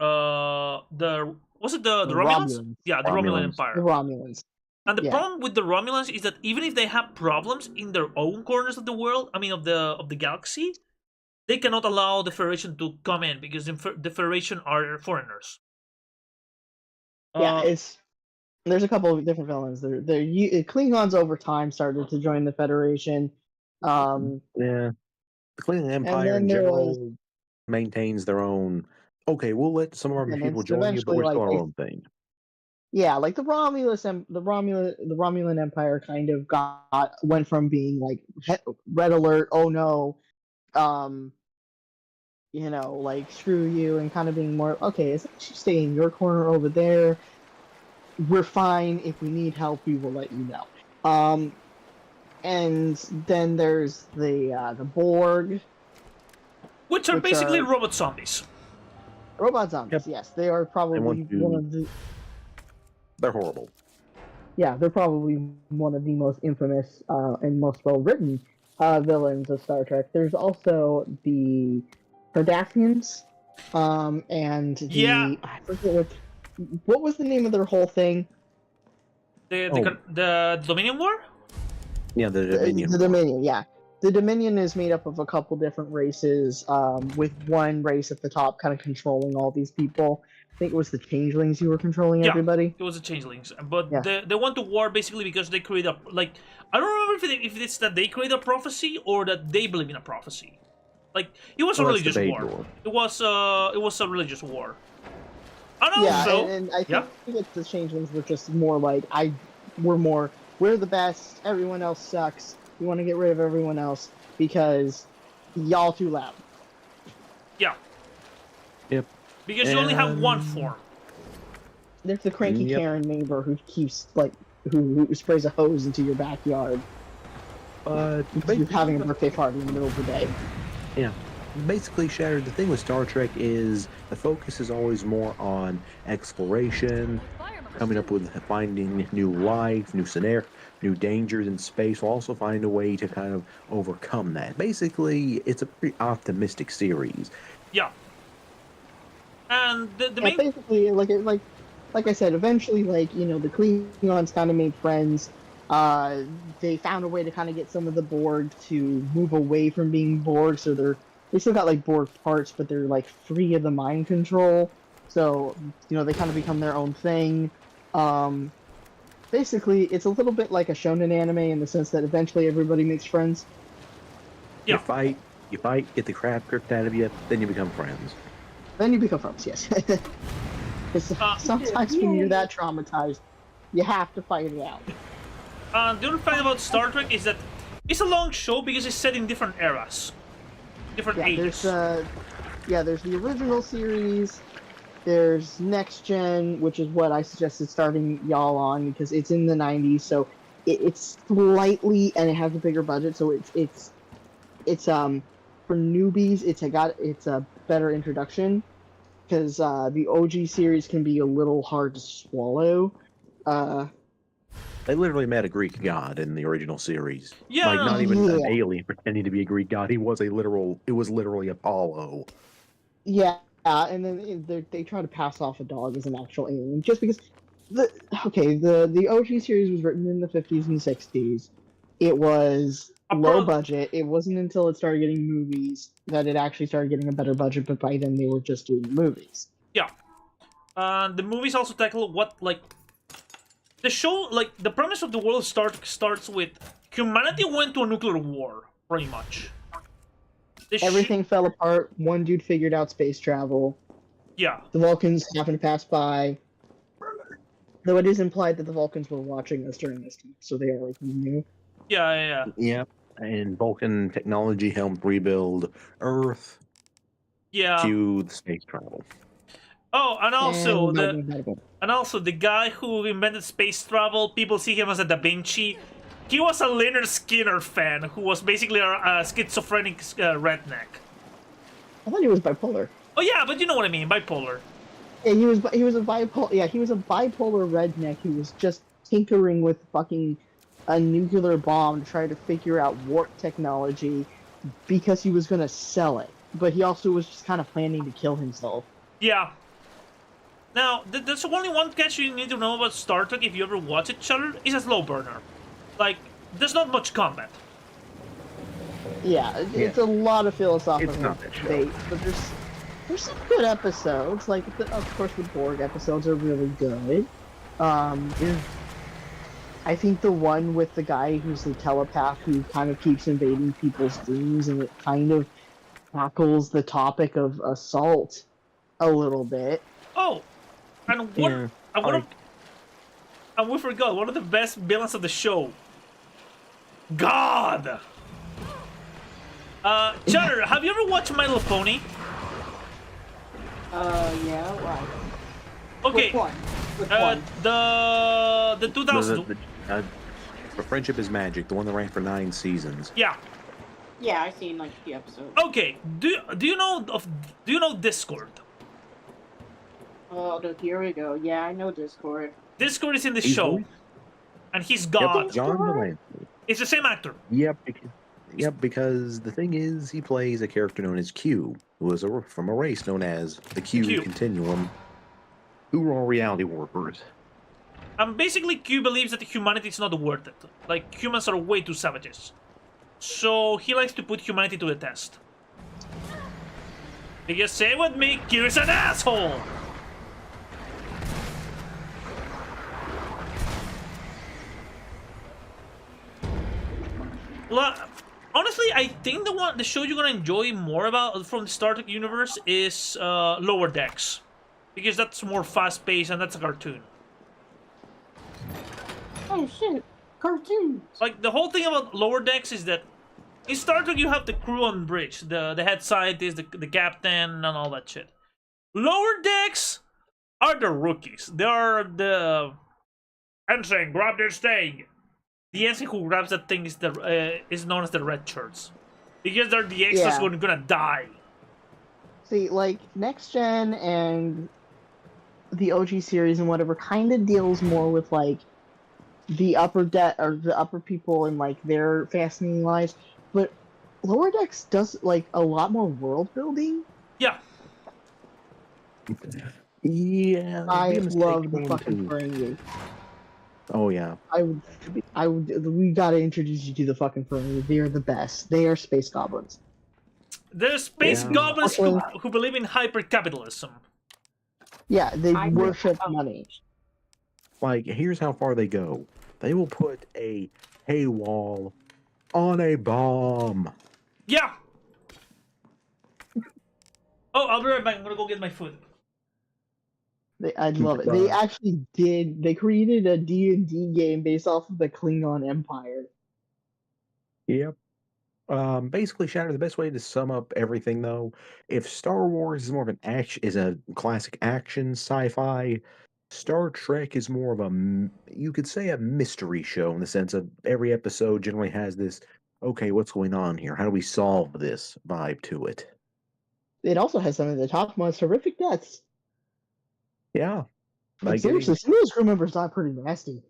the Romulans? Yeah, the Romulan Empire. The Romulans. And the problem with the Romulans is that even if they have problems in their own corners of the world, of the galaxy, they cannot allow the Federation to come in because the Federation are foreigners. There's a couple of different villains. Klingons over time started to join the Federation. The Klingon Empire in general maintains their own. Okay, we'll let some of our people join you, but we're still our own thing. Yeah, like the Romulan Empire kind of went from being like red alert, oh no, like screw you, and kind of being more okay. As long as you stay in your corner over there, we're fine. If we need help, we will let you know. And then there's the Borg, which are basically robot zombies. Robot zombies, yes, they are probably one of the. They're horrible. Yeah, they're probably one of the most infamous and most well-written villains of Star Trek. There's also the Cardassians, and I forget what was the name of their whole thing. The Dominion War. Yeah, the Dominion. The Dominion, yeah. The Dominion is made up of a couple different races, with one race at the top kind of controlling all these people. I think it was the Changelings who were controlling everybody. It was the Changelings, but they went to war basically because they created I don't remember if it's that they created a prophecy or that they believe in a prophecy. Like it was a religious war. It was a religious war. And also, and I think that the Changelings were just more like we're the best. Everyone else sucks. We want to get rid of everyone else because y'all too loud. Yeah. Yep. Because you only have one form. There's the cranky Karen neighbor who keeps who sprays a hose into your backyard. You're having a birthday party in the middle of the day. Yeah. Basically, Shattered, the thing with Star Trek is the focus is always more on exploration, coming up with finding new life, new scenario, new dangers in space, while also finding a way to kind of overcome that. Basically, it's a pretty optimistic series. Yeah. And basically, like I said, eventually, the Klingons kind of made friends. They found a way to kind of get some of the Borg to move away from being Borg, so they still got Borg parts, but they're free of the mind control. So they kind of become their own thing. Basically, it's a little bit like a shonen anime in the sense that eventually everybody makes friends. Yeah. You fight, get the crap kicked out of you, then you become friends. Then you become friends, yes. Sometimes when you're that traumatized, you have to fight it out. The other thing about Star Trek is that it's a long show because it's set in different eras. Different ages. There's the original series, there's Next Gen, which is what I suggested starting y'all on because it's in the 90s, so it's slightly, and it has a bigger budget, so it's for newbies, it's a better introduction because the OG series can be a little hard to swallow. They literally met a Greek god in the original series. Yeah, not even an alien pretending to be a Greek god. It was literally Apollo. Yeah, and then they try to pass off a dog as an actual alien, just because the OG series was written in the 50s and 60s. It was low budget. It wasn't until it started getting movies that it actually started getting a better budget, but by then they were just doing movies. Yeah. The movies also tackle what, like, the show, like, the premise of the world starts with humanity went to a nuclear war, pretty much. Everything fell apart. One dude figured out space travel. Yeah. The Vulcans happened to pass by. Though it is implied that the Vulcans were watching us during this time, so they already knew. Yeah. Yep. And Vulcan technology helped rebuild Earth. Yeah. Cue the space travel. Oh, and also the guy who invented space travel, people see him as a Da Vinci. He was a Leonard Skinner fan who was basically a schizophrenic redneck. I thought he was bipolar. Oh yeah, but you know what I mean, bipolar. Yeah, he was a bipolar. Yeah, he was a bipolar redneck who was just tinkering with fucking a nuclear bomb to try to figure out warp technology because he was gonna sell it. But he also was just kind of planning to kill himself. Yeah. Now, there's only one catch you need to know about Star Trek if you ever watch it, Shutter. It's a slow burner. Like, there's not much combat. Yeah, it's a lot of philosophical debate, but there's some good episodes. Like, of course, the Borg episodes are really good. I think the one with the guy who's the telepath who kind of keeps invading people's dreams, and it kind of tackles the topic of assault a little bit. Oh, and and we forgot one of the best villains of the show. God. Chutter, have you ever watched My Little Pony? Yeah, why? Okay. Which one? The 2000. For Friendship is Magic, the one that ran for 9 seasons. Yeah. Yeah, I've seen like the episodes. Okay. Do you know Discord? Oh, here we go. Yeah, I know Discord. Discord is in the show, and he's God. Yep, John Delancey. It's the same actor. Yep, because the thing is, he plays a character known as Q, who is from a race known as the Q Continuum, who are reality warpers. And basically, Q believes that humanity is not worth it. Like, humans are way too savages. So, he likes to put humanity to the test. Because, say with me, Q is an asshole! Honestly, I think the show you're gonna enjoy more about from the Star Trek universe is Lower Decks. Because that's more fast-paced and that's a cartoon. Oh shit, cartoons! Like, the whole thing about Lower Decks is that in Star Trek you have the crew on bridge, the head scientist, the captain, and all that shit. Lower Decks are the rookies. They are the ensign, grab this thing. The ensign who grabs that thing is known as the red shirts. Because they're the extras who are gonna die. See, like, Next Gen and the OG series and whatever kind of deals more with, like, the upper people and, like, their fascinating lives. But Lower Decks does, like, a lot more world building. Yeah. Yeah. I love the fucking Ferengi. Oh yeah. We gotta introduce you to the fucking Ferengi. They are the best. They are space goblins. They're space goblins who believe in hyper-capitalism. Yeah, they worship money. Like, here's how far they go. They will put a paywall on a bomb. Yeah. Oh, I'll be right back. I'm gonna go get my food. I love it. They actually did. They created a D&D game based off of the Klingon Empire. Yep. Basically, Shatter, the best way to sum up everything, though, if Star Wars is more of a classic action sci-fi, Star Trek is more of you could say a mystery show in the sense of every episode generally has this, okay, what's going on here? How do we solve this vibe to it? It also has some of the top most horrific deaths. Yeah. Like, seriously, some of those crew members die pretty nasty.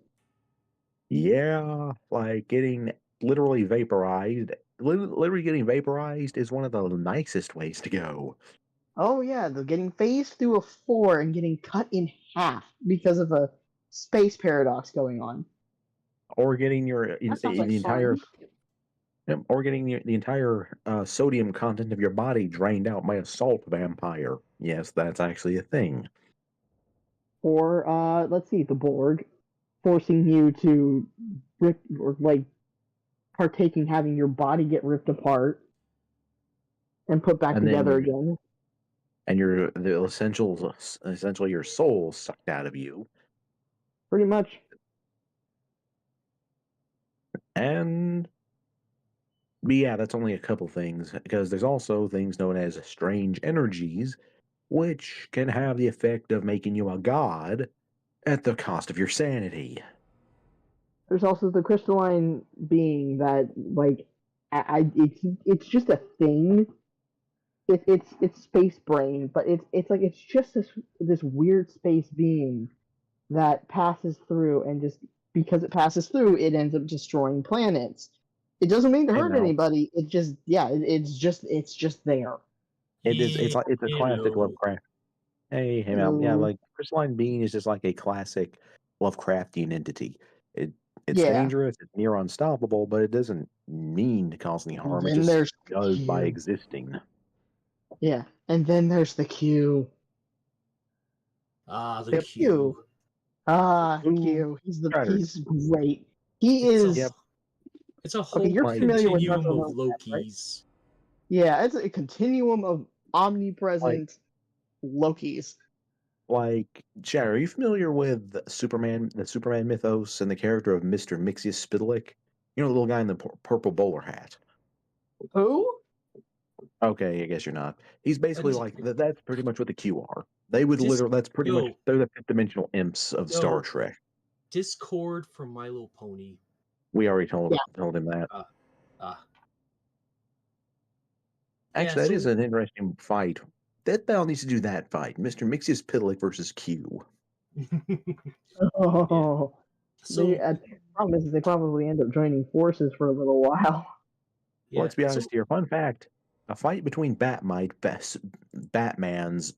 Yeah, like getting literally vaporized. Literally getting vaporized is one of the nicest ways to go. Oh yeah, they're getting phased through a 4 and getting cut in half because of a space paradox going on. Or getting your That sounds like the entire fun. Yep, or getting the entire sodium content of your body drained out by a salt vampire. Yes, that's actually a thing. Or let's see, the Borg forcing you to rip or like partaking, having your body get ripped apart and put back And together then again. and the essentials, essentially your soul sucked out of you. Pretty much. And but yeah, that's only a couple things because there's also things known as strange energies, which can have the effect of making you a god at the cost of your sanity. There's also the crystalline being that like it's just a thing. It's space brain, but it's like it's just this weird space being that passes through, and just because it passes through, it ends up destroying planets. It doesn't mean to Hey hurt now, anybody. It just it's just there. it's a classic Lovecraft. Hey now, yeah, Hello. like crystalline being is just like a classic Lovecraftian entity. It's Yeah. dangerous, it's near unstoppable, but it doesn't mean to cause any And harm. It then just there's the does by Q. existing. Yeah. And then there's the Q. Ah, the The Q. Q. Shredder. He's great. He It's is. Yep. It's a Okay, whole you're familiar with continuum of Mental Illness, right? Lokis. Yeah, it's a continuum of omnipresent Lokis. Like, Shadow, are you familiar with Superman, the Superman mythos, and the character of Mr. Mixius Spitalik? You know, the little guy in the purple bowler hat. Who? Okay, I guess you're not. He's basically like that's pretty much what the Q are. They would Dis- literally that's pretty much yo. they're the fifth dimensional imps of Star Yo. Trek. Discord from My Little Pony. We already told him that. Actually, that is an interesting fight. That Bell needs to do that fight, Mr. Mixius Pitalik versus Q. Oh, So the problem is they probably end up joining forces for a little while. Well, let's be honest here. Fun fact: a fight between Batman's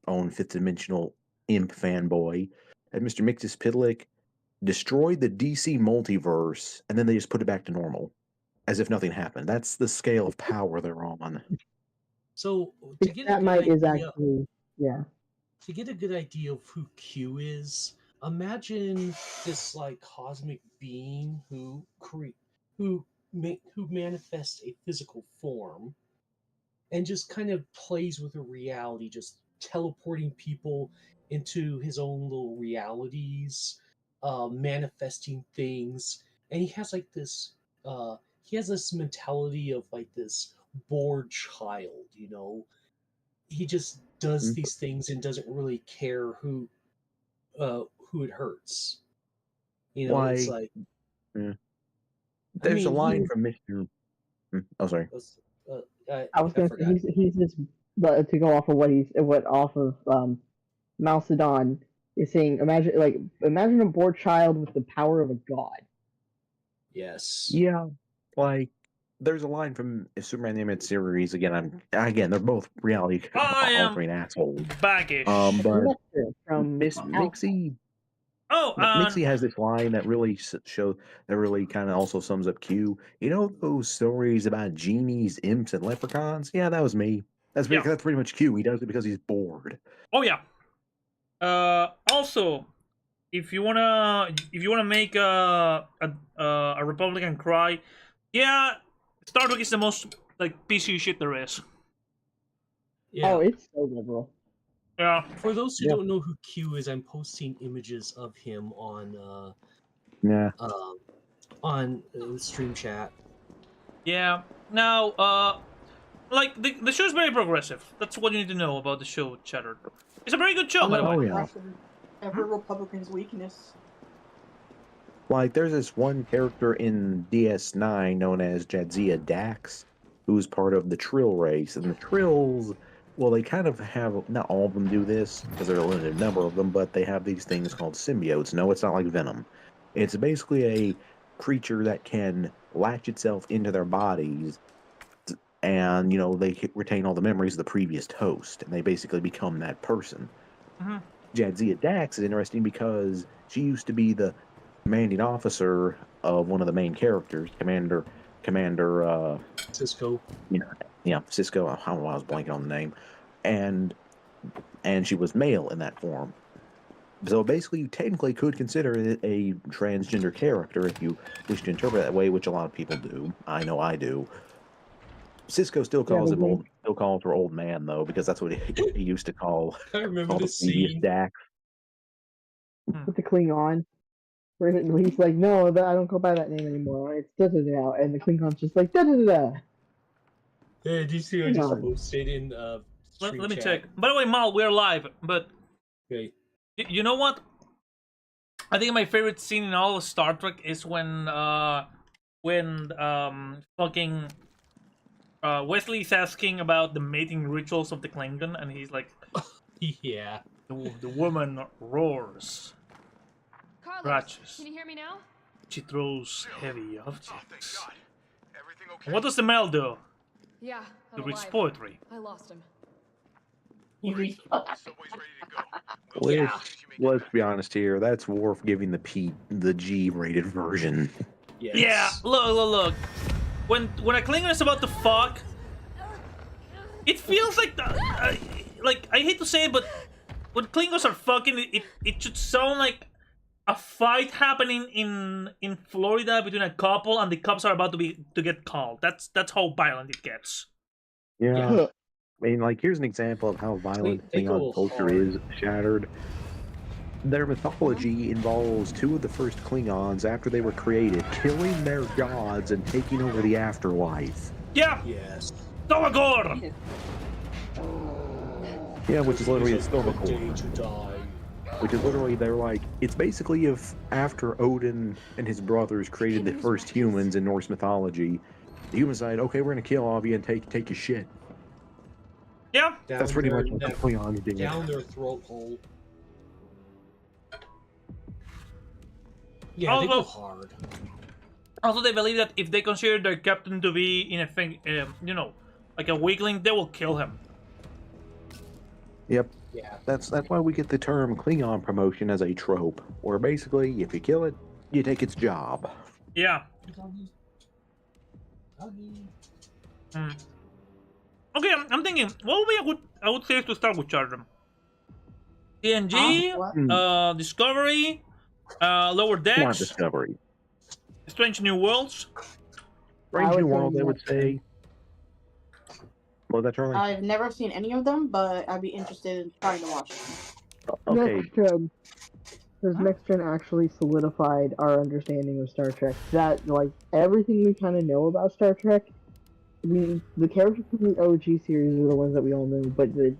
own fifth dimensional imp fanboy, and Mr. Mixius Pitalik destroyed the DC multiverse, and then they just put it back to normal, as if nothing happened. That's the scale of power they're on. So to get That a might good is idea, actually to get a good idea of who Q is, imagine this like cosmic being who manifests a physical form and just kind of plays with a reality, just teleporting people into his own little realities, manifesting things, and he has like this mentality of like this bored child, you know. He just does these things and doesn't really care who it hurts. You know, it's like There's a line from Mr. Oh, sorry. I was going to say he's this, but to go off of Mao Zedong is saying, imagine a bored child with the power of a god. Yes. Yeah, like there's a line from Superman the Animated Series. Again, they're both reality altering assholes. Baggish. But from Mixie. Mixie has this line that really really kind of also sums up Q. You know those stories about genies, imps, and leprechauns? Yeah, that was me. That's pretty much Q. He does it because he's bored. Oh yeah. Also, if you wanna make a Republican cry, yeah, Star Trek is the most like PC shit there is. Yeah. Oh, it's so liberal. Yeah. For those who don't know who Q is, I'm posting images of him on stream chat. Yeah. Now, like the show is very progressive. That's what you need to know about the show, Chatter. It's a very good show, by the way. Every Republican's weakness. Like, there's this one character in DS9 known as Jadzia Dax, who's part of the Trill race, and the Trills, well, they kind of have, not all of them do this, because there are a limited number of them, but they have these things called symbiotes. No, it's not like Venom. It's basically a creature that can latch itself into their bodies and they retain all the memories of the previous host, and they basically become that person. Jadzia Dax is interesting because she used to be the commanding officer of one of the main characters, Commander Cisco. Cisco. I don't know why I was blanking on the name, and she was male in that form. So basically, you technically could consider it a transgender character if you wish to interpret it that way, which a lot of people do. I know I do. Cisco still calls her old man though, because that's what he used to call. I remember the previous Dax. With the Klingon, where he's like, no, I don't go by that name anymore. It's da-da-da, and the Klingon's just like da-da-da. Yeah, do you see I just posted in Let me check. By the way, Mal, we're live, but okay. You know what? I think my favorite scene in all of Star Trek is when fucking Wesley's asking about the mating rituals of the Klingon, and he's like, yeah, the woman roars. Carlos, Scratches. can you hear me now? She throws heavy objects. What does the male do? Yeah, He I'm reads alive. poetry. I lost him. Which, let's be honest here, that's Worf giving the G-rated version. Yes. Yeah, look. When a Klingon is about to fuck, it feels like I hate to say it, but when Klingons are fucking, it should sound like a fight happening in Florida between a couple, and the cops are about to get called. That's how violent it gets. Yeah. I mean, here's an example of how violent Klingon culture is shattered. Their mythology involves two of the first Klingons, after they were created, killing their gods and taking over the afterlife. Yeah! Yes. Tawagor! Yeah, which is literally which is literally, they're like, it's basically if after Odin and his brothers created the first humans in Norse mythology, the humans said, okay, we're gonna kill all of you and take your shit. Yeah. That's pretty much what the Klingons did. Down their throat hole. Yeah, they go hard. Also, they believe that if they consider their captain to be in a thing, like a weakling, they will kill him. Yep. Yeah. That's why we get the term Klingon promotion as a trope, where basically, if you kill it, you take its job. Yeah. Okay, I'm thinking, what would be a good series to start with, Chardom? TNG, Discovery, Lower Not Decks, Discovery. Strange New Worlds. Strange New World, I would say. What was that, Charlie? I've never seen any of them, but I'd be interested in trying to watch them. Okay. Next Gen actually solidified our understanding of Star Trek. That, everything we kind of know about Star Trek, the characters from the OG series are the ones that we all know, but the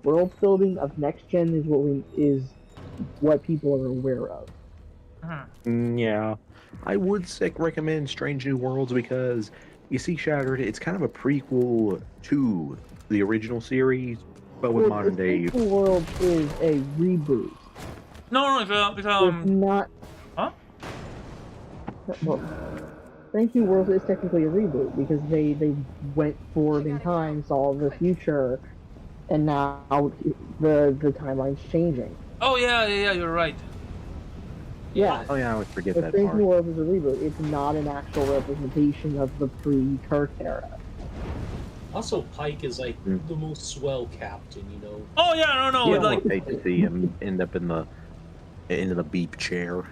world building of Next Gen is what people are aware of. Yeah. I would recommend Strange New Worlds because, you see, Shattered, it's kind of a prequel to the original series, but with modern day. Strange New Worlds is a reboot. No, it's not. Huh? Well, Strange New Worlds is technically a reboot because they went forward in time, saw the future, and now the timeline's changing. Oh yeah, you're right. Yeah. Oh yeah, I always forget that Strange part. New Worlds is a reboot. It's not an actual representation of the pre-Kirk era. Also, Pike is the most swell captain, Oh yeah, no. Yeah, I hate to see him end up in the beep chair.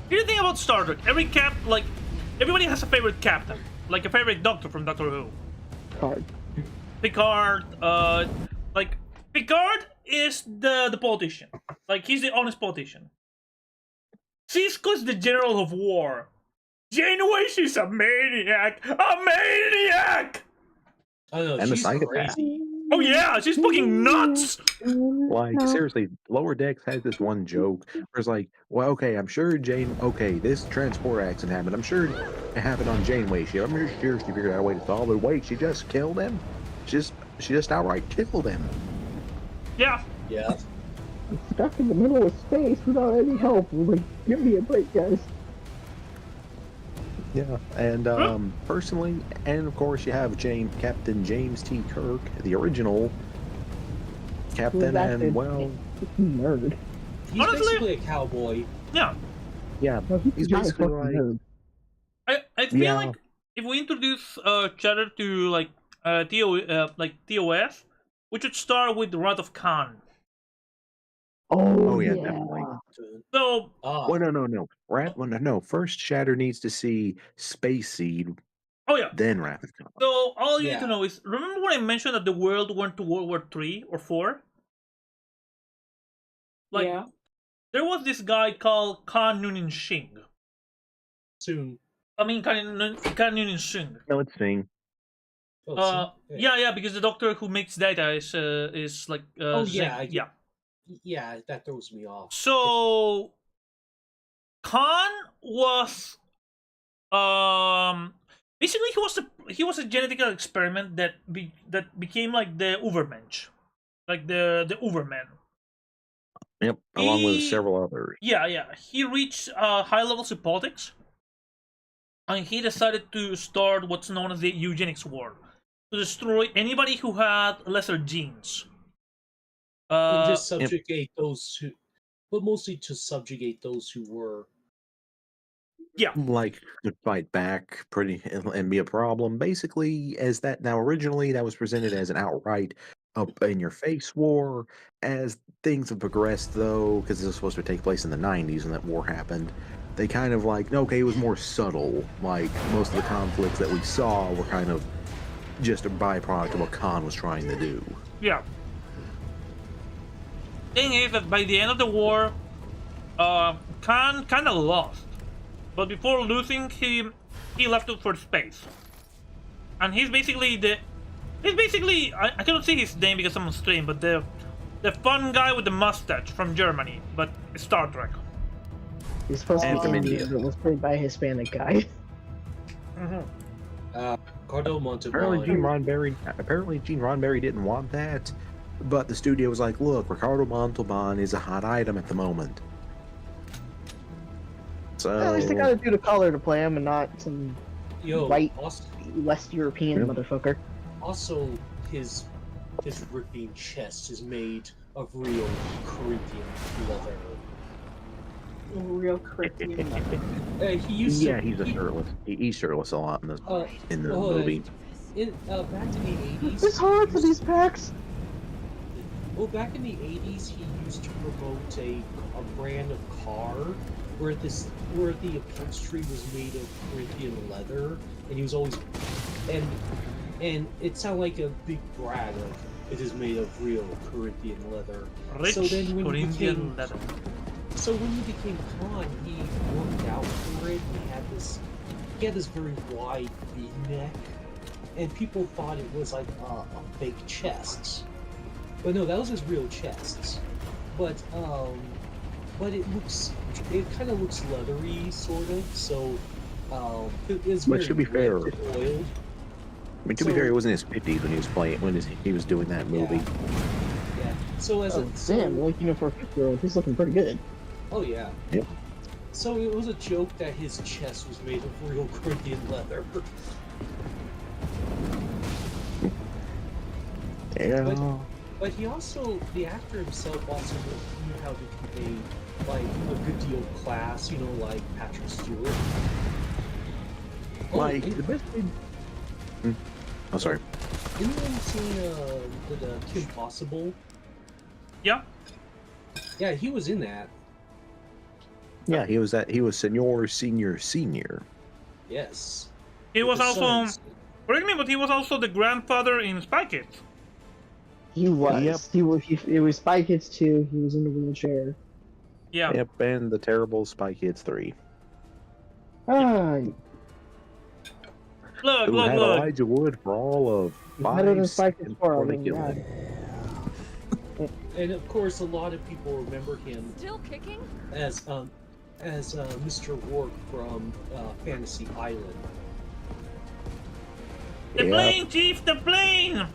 Here's the thing about Star Trek. Everybody has a favorite captain, like a favorite doctor from Doctor Who. Picard. Picard is the politician. He's the honest politician. Cisco's the general of war. Janeway, she's a maniac. A maniac! I know, and the psychopath. Crazy. Oh yeah, she's fucking nuts! Seriously, Lower Decks has this one joke where it's like, well, okay, I'm sure this transport accident happened. I'm sure it happened on Janeway's ship. I'm sure she figured out a way to solve it. Wait, she just killed him? She just outright killed him. Yeah. Yeah. Stuck in the middle of space without any help. Give me a break, guys. Yeah, and personally, and of course, you have Captain James T. Kirk, the original captain, and well, nerd. He's Honestly, basically a cowboy. Yeah. Yeah, he's basically like. I feel like if we introduce Cheddar to like TOS, we should start with the Wrath of Khan. Oh yeah, definitely. So, well, no. First, Shatter needs to see Space Seed. Oh yeah. Then Wrath of Khan. So all you need to know is, remember when I mentioned that the world went to World War III or IV? Like, there was this guy called Khan Noonan Singh. Soon. I mean, Khan Noonan Singh. No, it's Singh. Yeah, because the doctor who makes data is like yeah, that throws me off. So Khan was basically he was a genetical experiment that became like the Ubermensch, like the Uberman. Yep, along with several others. Yeah. He reached high levels of politics, and he decided to start what's known as the eugenics war, to destroy anybody who had lesser genes. And just subjugate those who, but mostly to subjugate those who were. Yeah, like to fight back pretty and be a problem. Basically, as that now originally that was presented as an outright up in your face war. As things have progressed, though, because this was supposed to take place in the '90s when that war happened, they kind of like okay, it was more subtle. Like most of the conflicts that we saw were kind of just a byproduct of what Khan was trying to do. Yeah. Thing is that by the end of the war, Khan kind of lost. But before losing, he left it for space, and he's basically I cannot say his name because I'm on stream, but the fun guy with the mustache from Germany, but Star Trek. He's supposed to be Indian, but was played by a Hispanic guy. Cardo Montalban. Apparently, Gene Roddenberry didn't want that, but the studio was like, "Look, Ricardo Montalban is a hot item at the moment." So at least they gotta do the color to play him and not some white West European motherfucker. Also, his ripping chest is made of real Corinthian leather. Real Corinthian leather. He's shirtless. He's shirtless a lot in the movie. Back in the 80s. It's hard for these packs. Well, back in the 80s, he used to promote a brand of car where the upholstery was made of Corinthian leather, and he was always and it sounded like a big brag of it is made of real Corinthian leather. Rich Corinthian leather. So when he became Khan, he worked out for it. He had this very wide V-neck, and people thought it was like a fake chest. But no, that was his real chest. But it kind of looks leathery, sort of. So it's very to be fair, oiled. I mean, to be fair, it was in his 50s when he was playing he was doing that movie. Yeah. So as damn, like for a 50-year-old, he's looking pretty good. Oh yeah. Yep. So it was a joke that his chest was made of real Corinthian leather. Yeah. But he also, the actor himself also knew how to convey like a good deal of class, like Patrick Stewart. The best thing. Oh, sorry. Anyone seen the Kim Possible? Yeah. Yeah, he was in that. Yeah, he was senior. Yes. He was also, correct me, but he was also the grandfather in Spy Kids. He was. Yep. It was Spy Kids 2. He was in the wheelchair. Yeah. Yep, and the terrible Spy Kids 3. Look. Elijah Wood for all of better than Spy Kids 4. And of course, a lot of people remember him still kicking as Mr. Rourke from Fantasy Island. The plane, Chief, the plane!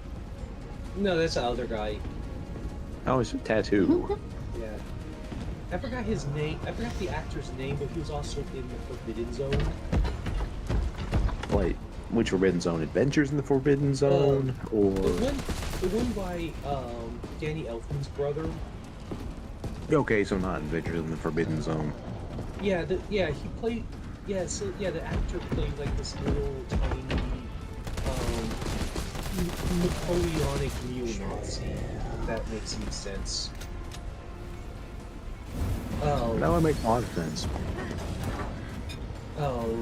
No, that's the other guy. Oh, it's a tattoo. Yeah. I forgot his name. I forgot the actor's name, but he was also in the Forbidden Zone. like which Forbidden Zone? Adventures in the Forbidden Zone, or the one by Danny Elfman's brother. Okay, so not Adventures in the Forbidden Zone. Yeah, he played. Yeah, so the actor played like this little tiny Napoleonic neo-Nazi. If that makes any sense. That would make a lot of sense. The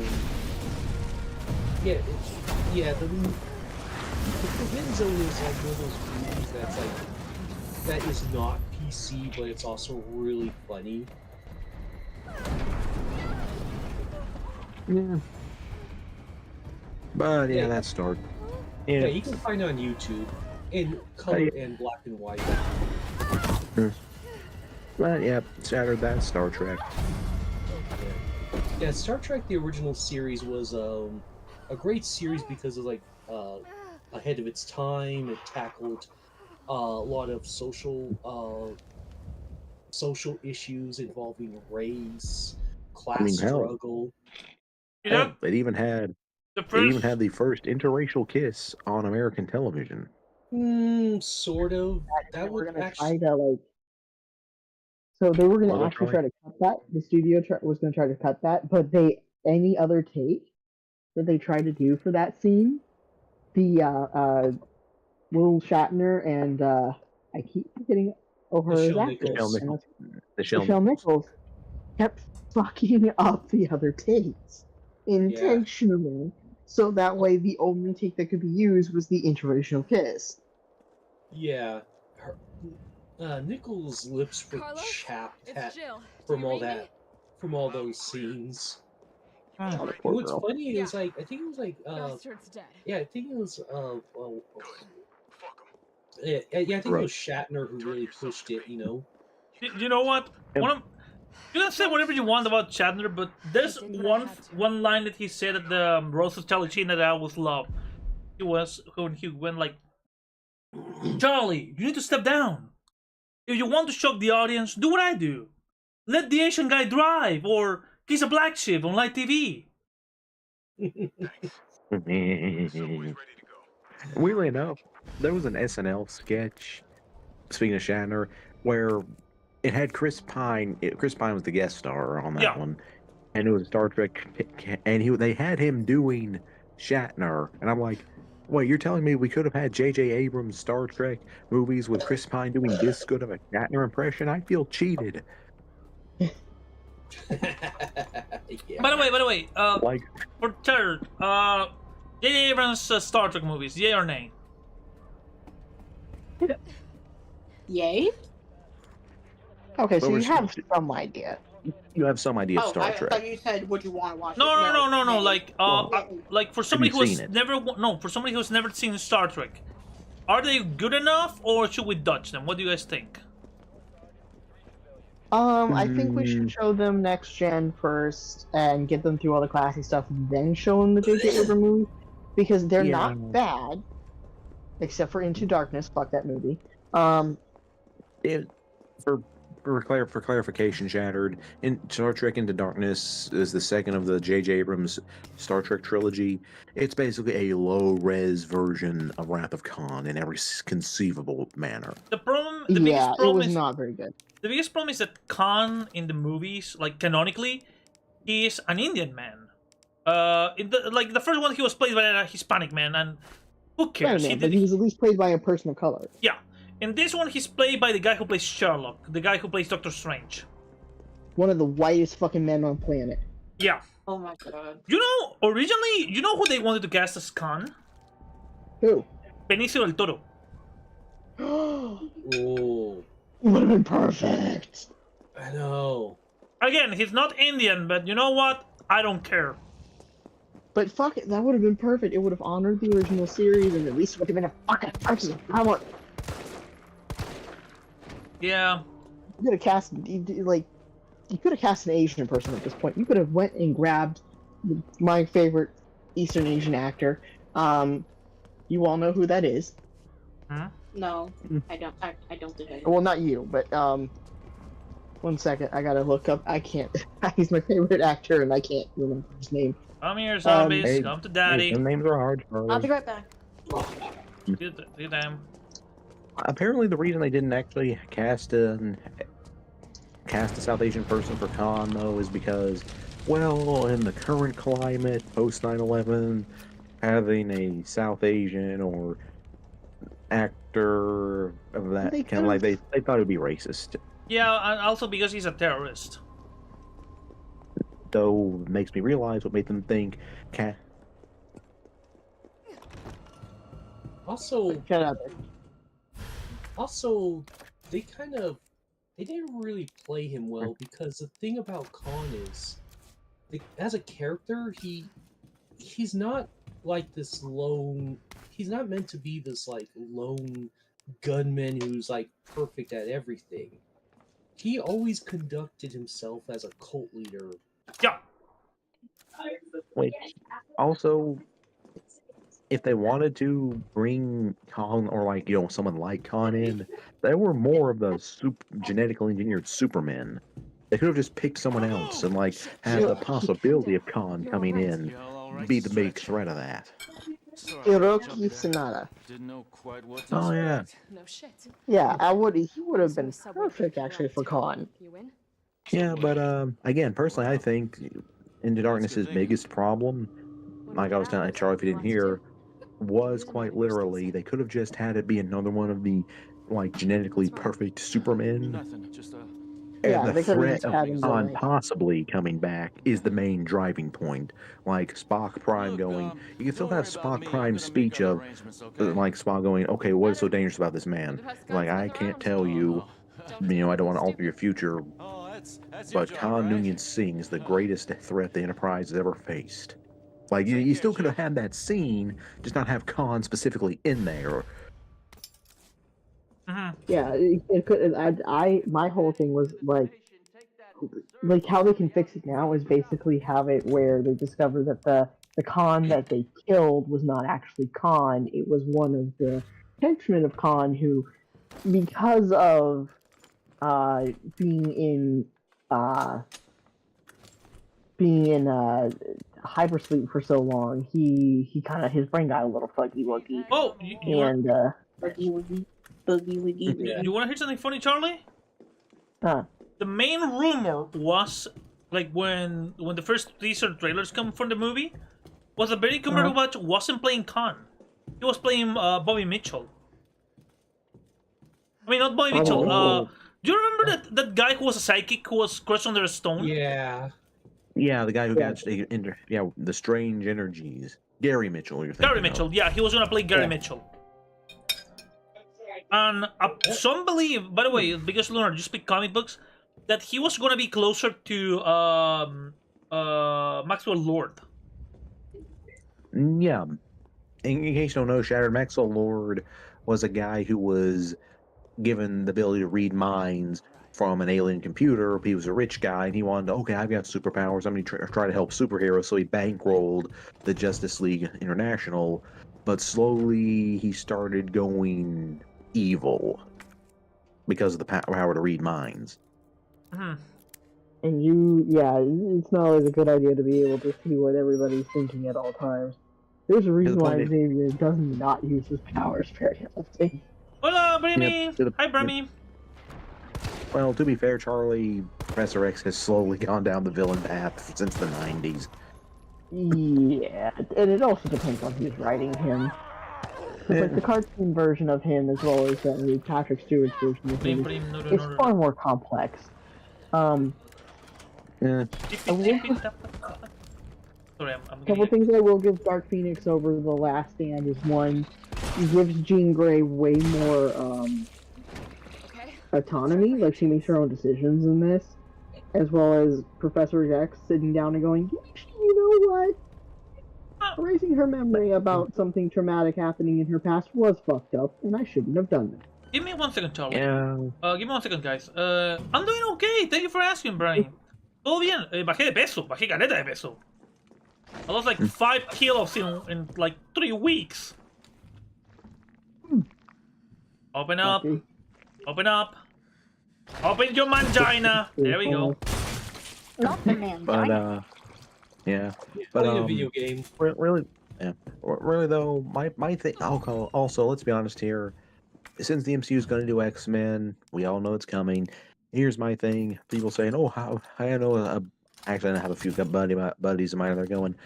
Forbidden Zone is like one of those movies that's like that is not PC, but it's also really funny. Yeah. But yeah, that's dark. Yeah, you can find it on YouTube in color and black and white. But yeah, Shattered, that's Star Trek. Yeah, Star Trek: The Original Series was a great series because it was like ahead of its time. It tackled a lot of social issues involving race, class struggle. Hell, it even had the first interracial kiss on American television. Sort of. That would actually. So they were going to actually try to cut that. The studio was going to try to cut that, but any other take that they tried to do for that scene, the Will Shatner and I keep forgetting her actress, Michelle Nichols kept fucking up the other takes intentionally, so that way the only take that could be used was the interracial kiss. Yeah. Nichols' lips were chapped from all those scenes. What's funny is I think it was like yeah, I think it was I think it was Shatner who really pushed it, you know. You know what? You can say whatever you want about Shatner, but there's one line that he said at the Rose of Charlie Sheen that I always loved. He was when he went like, "Charlie, you need to step down. If you want to shock the audience, do what I do. Let the Asian guy drive, or kiss a black sheep on live TV." Weirdly enough, there was an SNL sketch, speaking of Shatner, where it had Chris Pine. Chris Pine was the guest star on that one, and it was Star Trek, and they had him doing Shatner, and I'm like, wait, you're telling me we could have had J.J. Abrams' Star Trek movies with Chris Pine doing this good of a Shatner impression? I feel cheated. By the way, for third, J.J. Abrams' Star Trek movies, yay or nay? Yay? Okay, so you have some idea. You have some idea of Star Trek. I thought you said, would you want to watch it? No. Like for somebody who's seen it? for somebody who's never seen Star Trek, are they good enough, or should we dodge them? What do you guys think? I think we should show them next gen first and get them through all the classic stuff, then show them the J.J. Abrams movie, because they're not bad, except for Into Darkness. Fuck that movie. For clarification, Shattered, in Star Trek Into Darkness is the second of the J.J. Abrams Star Trek trilogy. It's basically a low-res version of Wrath of Khan in every conceivable manner. The biggest problem is not very good. The biggest problem is that Khan in the movies, like canonically, he is an Indian man. In the first one, he was played by a Hispanic man, and who cares? But he was at least played by a person of color. Yeah. In this one, he's played by the guy who plays Sherlock, the guy who plays Doctor Strange. One of the whitest fucking men on the planet. Yeah. Oh my god. Originally, you know who they wanted to cast as Khan? Who? Benicio del Toro. Oh. Would have been perfect. I know. Again, he's not Indian, but you know what? I don't care. But fuck it, that would have been perfect. It would have honored the original series, and at least would have been a fucking person. Yeah. You could have cast an Asian person at this point. You could have went and grabbed my favorite Eastern Asian actor. You all know who that is. Huh? No, I don't think I do. Well, not you, but 1 second, I gotta look up. I can't. He's my favorite actor, and I can't remember his name. Come here, zombies. Hey, Come to daddy. some names are hard, Charlie. I'll be right back. Get them. Apparently, the reason they didn't actually cast a South Asian person for Khan, though, is because, well, in the current climate, post 9/11, having a South Asian or actor of that kind of like they thought it would be racist. Yeah, and also because he's a terrorist. Though makes me realize what made them think. Also, they didn't really play him well, because the thing about Khan is, as a character, he's not like this lone. He's not meant to be this like lone gunman who's like perfect at everything. He always conducted himself as a cult leader. Yeah. Wait. Also, if they wanted to bring Khan or like someone like Khan in, they were more of the genetically engineered Supermen. They could have just picked someone else and like have the possibility of Khan coming in be the big threat of that. Hiroki Sanada. Oh yeah. No shit. Yeah, he would have been perfect actually for Khan. Yeah, but again, personally, I think Into Darkness's biggest problem, like I was telling Charlie if you didn't hear, was quite literally they could have just had it be another one of the like genetically perfect Supermen. And the threat of Khan possibly coming back is the main driving point. Like Spock Prime going, you can still have Spock Prime's speech of, like Spock going, okay, what is so dangerous about this man? Like, I can't tell you, I don't want to alter your future, but Khan Noonien Singh is the greatest threat the Enterprise has ever faced. Like, you still could have had that scene, just not have Khan specifically in there. Yeah, it could. My whole thing was like how they can fix it now is basically have it where they discover that the Khan that they killed was not actually Khan. It was one of the henchmen of Khan who, because of being in hypersleep for so long, he kind of his brain got a little fuggy wuggy. Oh, fuggy wuggy. You want to hear something funny, Charlie? Huh. The main rumor was, like, when the first teaser trailers come from the movie, was that Benny Cumberbatch wasn't playing Khan. He was playing Bobby Mitchell. I mean, not Bobby Mitchell. Do you remember that guy who was a psychic who was crushed under a stone? Yeah. Yeah, the guy who got the strange energies. Gary Mitchell, you're thinking Gary Mitchell, yeah, he was gonna play Gary Mitchell. And some believe, by the way, because Lunar, you speak comic books, that he was gonna be closer to Maxwell Lord. Yeah. In case you don't know, Shattered Maxwell Lord was a guy who was given the ability to read minds from an alien computer. He was a rich guy, and he wanted to, okay, I've got superpowers, I'm going to try to help superheroes, so he bankrolled the Justice League International, but slowly he started going evil because of the power to read minds. And it's not always a good idea to be able to see what everybody's thinking at all times. There's a reason why Xavier does not use his powers very often. Hola, Bremy! Hi, Bremy! Well, to be fair, Charlie, Professor X has slowly gone down the villain path since the 90s. Yeah, and it also depends on who's writing him. Like the cartoon version of him, as well as Patrick Stewart's version of him, it's far more complex. A couple things I will give Dark Phoenix over The Last Stand is one, he gives Jean Grey way more autonomy, like she makes her own decisions in this, as well as Professor X sitting down and going, you know what? Erasing her memory about something traumatic happening in her past was fucked up, and I shouldn't have done that. Give me 1 second, Charlie. Yeah. Give me 1 second, guys. I'm doing okay. Thank you for asking, Brian. Todo bien. Bajé de peso. Bajé caleta de peso. I lost like 5 kilos in like 3 weeks. Open up. Open up. Open your mangina. There we go. Not the man. But yeah. But Play a video game. really, yeah. Really though, my thing. Also, let's be honest here. Since the MCU is going to do X-Men, we all know it's coming. Here's my thing: people saying, "Oh, how I know." Actually, I have a few buddies of mine that are going,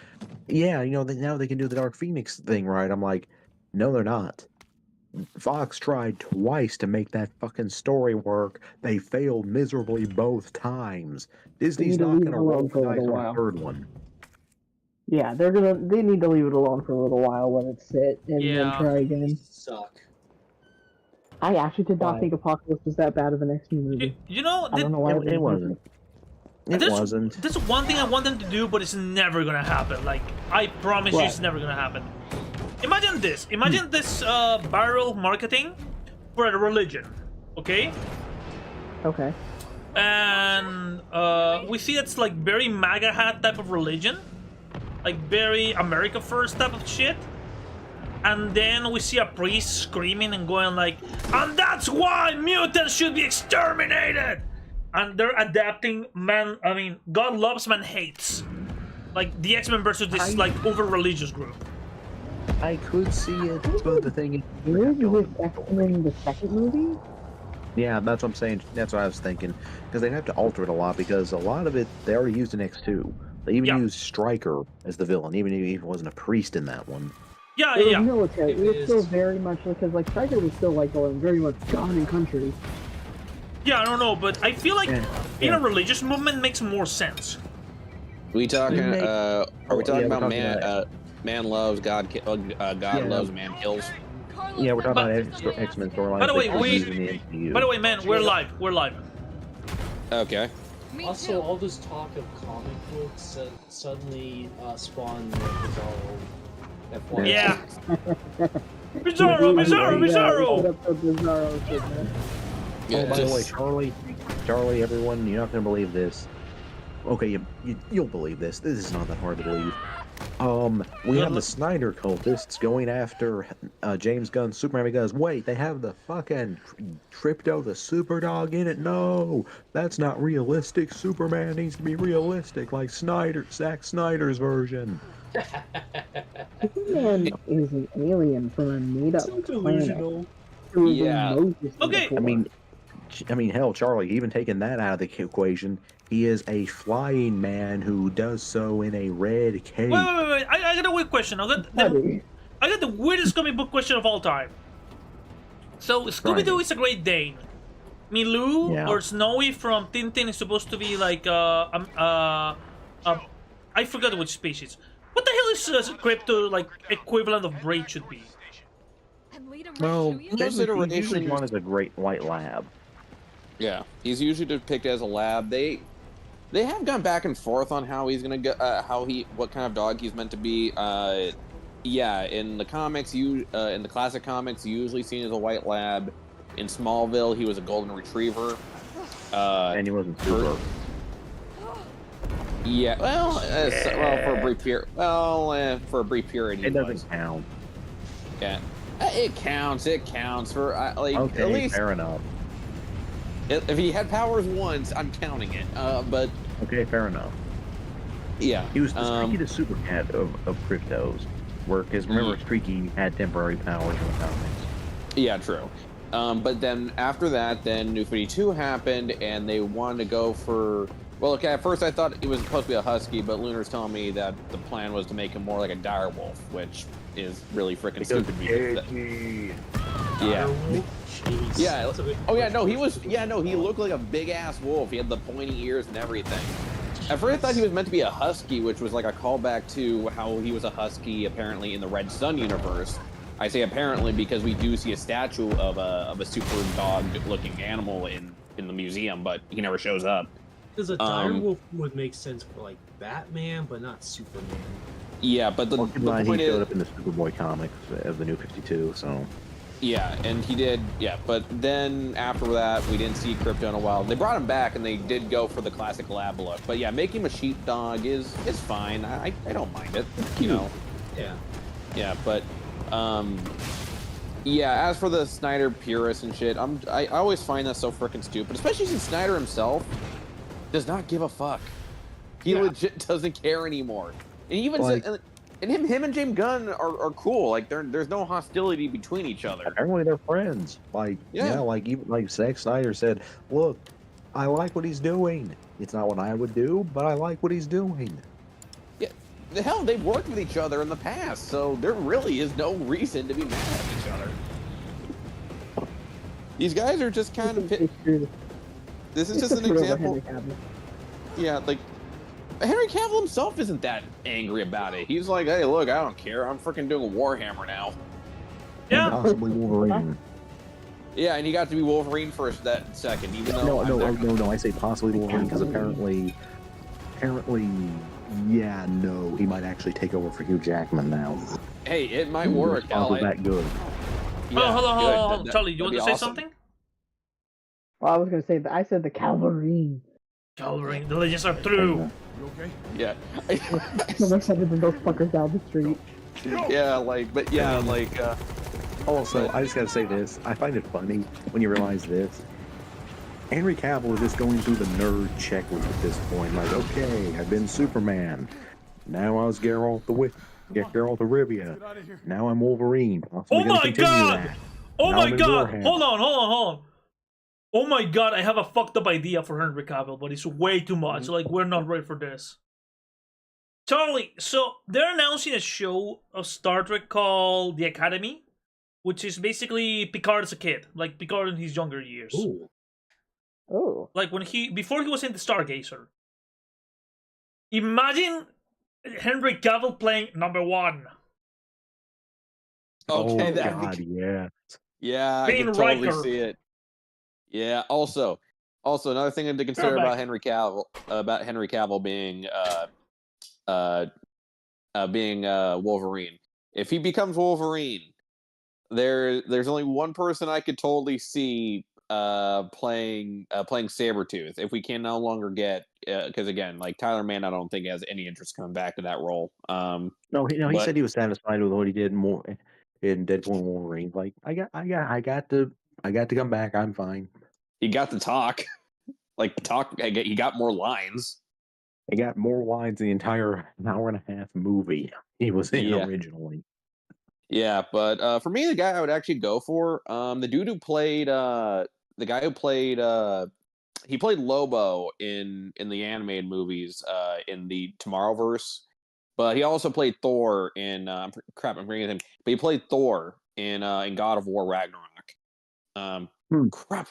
"Yeah, you know, now they can do the Dark Phoenix thing, right?" I'm like, "No, they're not." Fox tried twice to make that fucking story work. They failed miserably both times. Disney's not going to roll the dice on a third one. Yeah, they need to leave it alone for a little while, let it sit, and then try again. Suck. I actually did not think Apocalypse was that bad of an X-Men movie. You know, I don't know why it wasn't. It wasn't. There's one thing I want them to do, but it's never gonna happen. Like, I promise you, it's never gonna happen. Imagine this. Imagine this viral marketing for a religion, okay? Okay. And we see it's like very MAGA hat type of religion, like very America First type of shit. And then we see a priest screaming and going like, "And that's why mutants should be exterminated!" And they're adapting God loves, man hates. Like the X-Men versus this like over-religious group. I could see it, but the thing is... Is X-Men the second movie? Yeah, that's what I'm saying. That's what I was thinking. Because they'd have to alter it a lot, because a lot of it, they already used in X2. They even used Stryker as the villain, even if he wasn't a priest in that one. Yeah, it was military. It was still very much, because like Stryker was still like going very much God and country. Yeah, I don't know, but I feel like in a religious movement makes more sense. We talking? Are we talking about man loves God? God loves, man kills. Yeah, we're talking about X-Men storyline. By the way, man, we're live. We're live. Okay. Also, all this talk of comic books suddenly spawned Bizarro. F1. Yeah. Bizarro! Oh, by the way, Charlie, everyone, you're not gonna believe this. Okay, you'll believe this. This is not that hard to believe. We have the Snyder cultists going after James Gunn's Superman because, wait, they have the fucking Crypto the Superdog in it? No, that's not realistic. Superman needs to be realistic, like Zack Snyder's version. Superman is an alien from a made-up planet. Yeah. Okay. I mean, hell, Charlie, even taking that out of the equation, he is a flying man who does so in a red cape. Wait. I got a weird question. I got the weirdest comic book question of all time. So, Scooby-Doo is a Great Dane. Milou or Snowy from Tintin is supposed to be like, I forgot which species. What the hell is Crypto, like, equivalent of Braid should be? Well, he's usually one as a great white lab. Yeah, he's usually depicted as a lab. They have gone back and forth on how he's gonna go, what kind of dog he's meant to be. Yeah, in the comics, in the classic comics, usually seen as a white lab. In Smallville, he was a golden retriever. And he wasn't super. Yeah, well, for a brief period. Well, for a brief period, it doesn't count. Yeah, it counts. It counts for like okay, at least. Fair enough. If he had powers once, I'm counting it. But okay, fair enough. Yeah, he was the Streaky the Super Cat of Cryptos, because remember Streaky had temporary powers in the comics. Yeah, true. But then after that, then New 52 happened, and they wanted to go for. Well, okay, at first I thought it was supposed to be a husky, but Lunar's telling me that the plan was to make him more like a dire wolf, which is really freaking stupid. Yeah. Yeah. Oh yeah, no, he was. Yeah, no, he looked like a big ass wolf. He had the pointy ears and everything. At first I thought he was meant to be a husky, which was like a callback to how he was a husky apparently in the Red Sun universe. I say apparently because we do see a statue of a super dog-looking animal in the museum, but he never shows up. Because a direwolf would make sense for like Batman, but not Superman. Yeah, but the point he is, showed up in the Superboy comics of the New 52, so. Yeah, and he did. Yeah, but then after that, we didn't see Crypto in a while. They brought him back, and they did go for the classic lab look. But yeah, making him a sheepdog is fine. I don't mind it. You know. Yeah. Yeah, but Yeah, as for the Snyder purists and shit, I always find that so freaking stupid, especially since Snyder himself does not give a fuck. He legit doesn't care anymore. And he even Like- said, and him and James Gunn are cool. Like there's no hostility between each other. Apparently they're friends. Like like even like Zack Snyder said, look, I like what he's doing. It's not what I would do, but I like what he's doing. Yeah, the hell, they've worked with each other in the past, so there really is no reason to be mad at each other. These guys are just kind of. This is just an example. Yeah, like Henry Cavill himself isn't that angry about it. He's like, hey, look, I don't care. I'm freaking doing Warhammer now. Yeah. Possibly Wolverine. Yeah, and he got to be Wolverine for that second, even though No. I say possibly Wolverine because apparently, he might actually take over for Hugh Jackman now. Hey, it might work. Hell, that good. Yeah, hold on. Charlie, you want to say something? Well, I was gonna say that I said the cavalry. Cavalry, the legends are true. You okay? Yeah. I'm excited to those fuckers down the street. Yeah, like, Also, I just gotta say this. I find it funny when you realize this. Henry Cavill is just going through the nerd checklist at this point. Like, okay, I've been Superman. Now I was Geralt of Rivia. Now I'm Wolverine. Oh my god! Oh my god! Hold on. Oh my god, I have a fucked up idea for Henry Cavill, but it's way too much. Like, we're not ready for this. Charlie, so they're announcing a show of Star Trek called The Academy, which is basically Picard as a kid, like Picard in his younger years. Ooh. Oh. Like before he was in the Stargazer. Imagine Henry Cavill playing number 1. Okay, yeah. Yeah, I Being can totally Riker. see it. Yeah. Also, another thing to consider about Henry Cavill being Wolverine. If he becomes Wolverine, there's only one person I could totally see playing Sabretooth. If we can no longer get because again, like Tyler Mann, I don't think has any interest coming back to that role. He said he was satisfied with what he did more in Deadpool and Wolverine. Like, I got to come back. I'm fine. He got to talk. He got more lines. He got more lines in the entire hour and a half movie he was in originally. Yeah, but for me, the guy I would actually go for, the dude who played he played Lobo in the animated movies in the Tomorrowverse, but he also played Thor in I'm forgetting him, but he played Thor in God of War Ragnarok. Crap.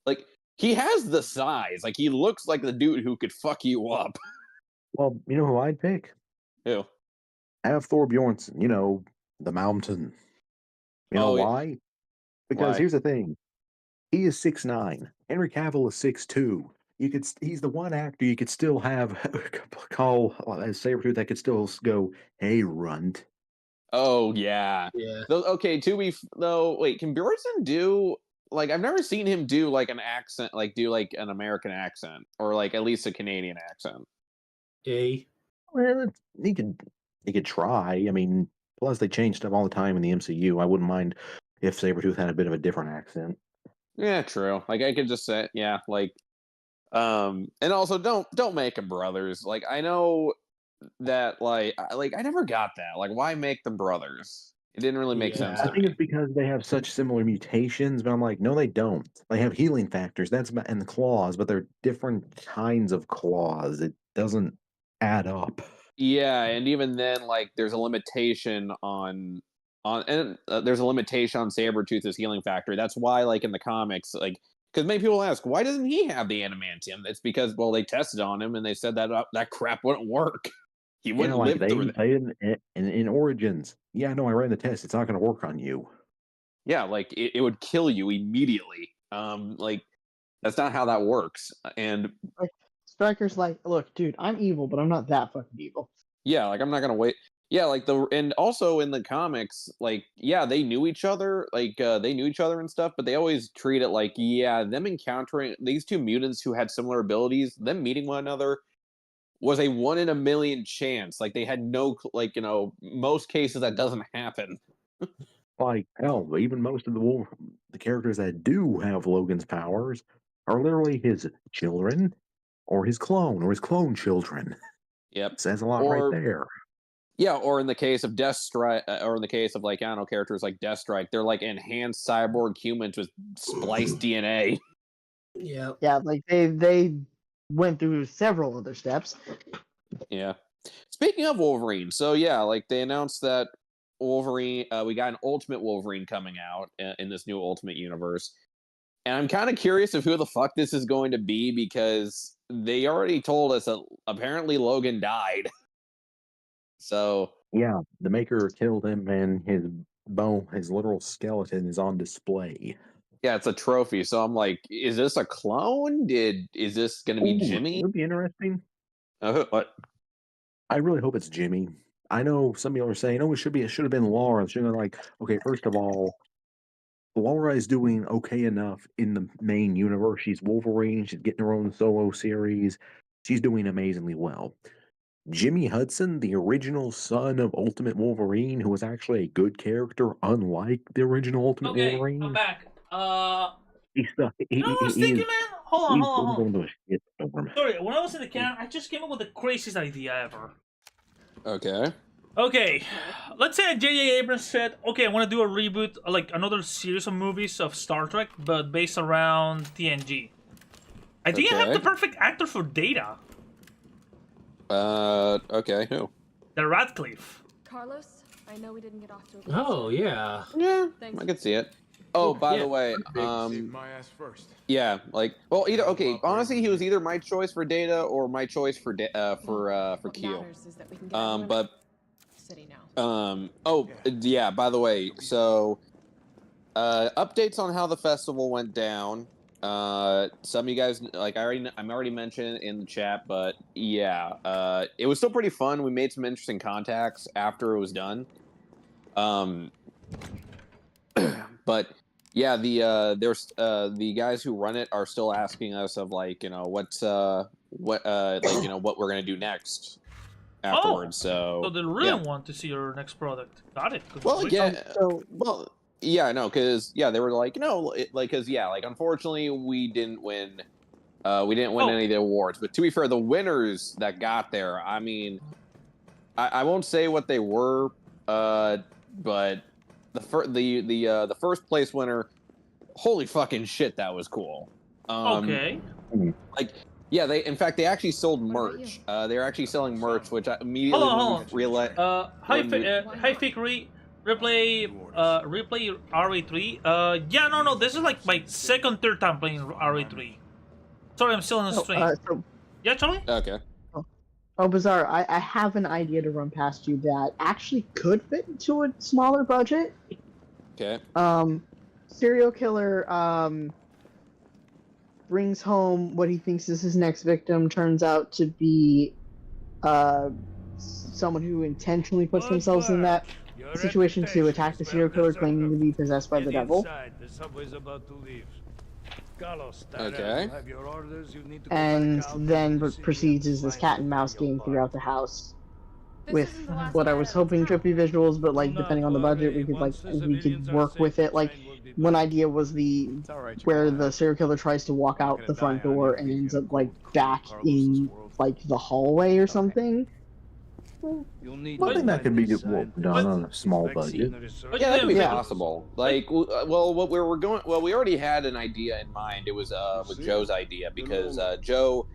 Like, he has the size. Like, he looks like the dude who could fuck you up. Well, you know who I'd pick? Who? Have Thor Bjornsson, the mountain. You know why? Because here's the thing. He is 6'9". Henry Cavill is 6'2". He's the one actor you could still have call as Sabretooth that could still go, hey, runt. Oh, yeah. Yeah. Okay, wait, can Bjornsson do, like, I've never seen him do, like, an accent, like, do, like, an American accent, or, like, at least a Canadian accent. Well, he could try. I mean, plus they change stuff all the time in the MCU. I wouldn't mind if Sabretooth had a bit of a different accent. Yeah, true. Like, I could just say, yeah, like, and also don't make them brothers. Like, I know that, like, I never got that. Like, why make them brothers? It didn't really make sense to I think me. it's because they have such similar mutations, but I'm like, no, they don't. They have healing factors, and the claws, but they're different kinds of claws. It doesn't add up. Yeah, and even then, like, there's a limitation on there's a limitation on Sabretooth's healing factor. That's why, like, in the comics, like, because many people ask, why doesn't he have the adamantium? It's because, well, they tested on him and they said that crap wouldn't work. He wouldn't live through that. In Origins. Yeah, no, I ran the test. It's not going to work on you. Yeah, like, it would kill you immediately. Like, that's not how that works. And Stryker's like, look, dude, I'm evil, but I'm not that fucking evil. yeah, like, I'm not gonna wait. Yeah, like, and also in the comics, like, yeah, they knew each other, like, and stuff, but they always treat it like, yeah, them encountering these two mutants who had similar abilities, them meeting one another was a 1 in a million chance. Like, they had no, like, most cases that doesn't happen. Like hell, even most of the characters that do have Logan's powers are literally his children, or his clone children. Yep. Says a lot right there. Yeah, or in the case of Death Strike, or in the case of like I don't know characters like Death Strike, they're like enhanced cyborg humans with spliced DNA. Yeah. Yeah, like they went through several other steps. Yeah. Speaking of Wolverine, so yeah, like they announced that Wolverine, we got an Ultimate Wolverine coming out in this new Ultimate Universe, and I'm kind of curious of who the fuck this is going to be because they already told us that apparently Logan died. So yeah, the Maker killed him, and his literal skeleton is on display. Yeah, it's a trophy. So I'm like, is this a clone? Is this going to be Jimmy? It would be interesting. What? I really hope it's Jimmy. I know some people are saying, "Oh, it should have been Laura." It's like, okay, first of all, Laura is doing okay enough in the main universe. She's Wolverine. She's getting her own solo series. She's doing amazingly well. Jimmy Hudson, the original son of Ultimate Wolverine, who was actually a good character, unlike the original Ultimate Wolverine. I'm back. He's stuck. You know what I was thinking, man? Hold on. Sorry, when I was in the can, I just came up with the craziest idea ever. Okay. Okay, let's say J.J. Abrams said, okay, I want to do a reboot, like another series of movies of Star Trek, but based around TNG. I think I have the perfect actor for Data. Okay, who? The Radcliffe. Carlos, I know we didn't get off to a good start. Oh, yeah. Yeah. Thanks. I could see it. Oh, by the way, Save my ass first. yeah, like, well, either okay. Honestly, he was either my choice for Data or my choice for Q. Matters is that we can get everyone But out of the city now. oh yeah. By the way, so updates on how the festival went down. Some of you guys, like I'm already mentioned in the chat, but yeah, it was still pretty fun. We made some interesting contacts after it was done. But yeah, the guys who run it are still asking us of like, you know, what like, you know, what we're gonna do next afterwards. So they really want to see your next product. Got it. Well, yeah. Well, yeah, no, because yeah, they were like, you know, because yeah, like unfortunately we didn't win. We didn't win any of the awards. But to be fair, the winners that got there, I mean, I won't say what they were, but the first place winner, holy fucking shit, that was cool. Okay. Like, yeah, they actually sold merch. They're actually selling merch, which I immediately realized. Hi, Fikri. Replay RE3. Yeah, no, this is like my third time playing RE3. Sorry, I'm still on the stream. Yeah, Charlie? Okay. Oh, Bizarre, I have an idea to run past you that actually could fit into a smaller budget. Okay. Serial killer, brings home what he thinks is his next victim, turns out to be, someone who intentionally puts themselves in that situation to attack the serial killer claiming to be possessed by the devil. The subway's about to leave. Okay. And then what proceeds is this cat and mouse game throughout the house with what I was hoping trippy visuals, but like depending on the budget we could work with it. Like one idea was where the serial killer tries to walk out the front door and ends up like back in like the hallway or something. I think that could be done on a small budget. Yeah, that could be possible. Like, well, what we were going, well, we already had an idea in mind. It was Joe's idea because Joe,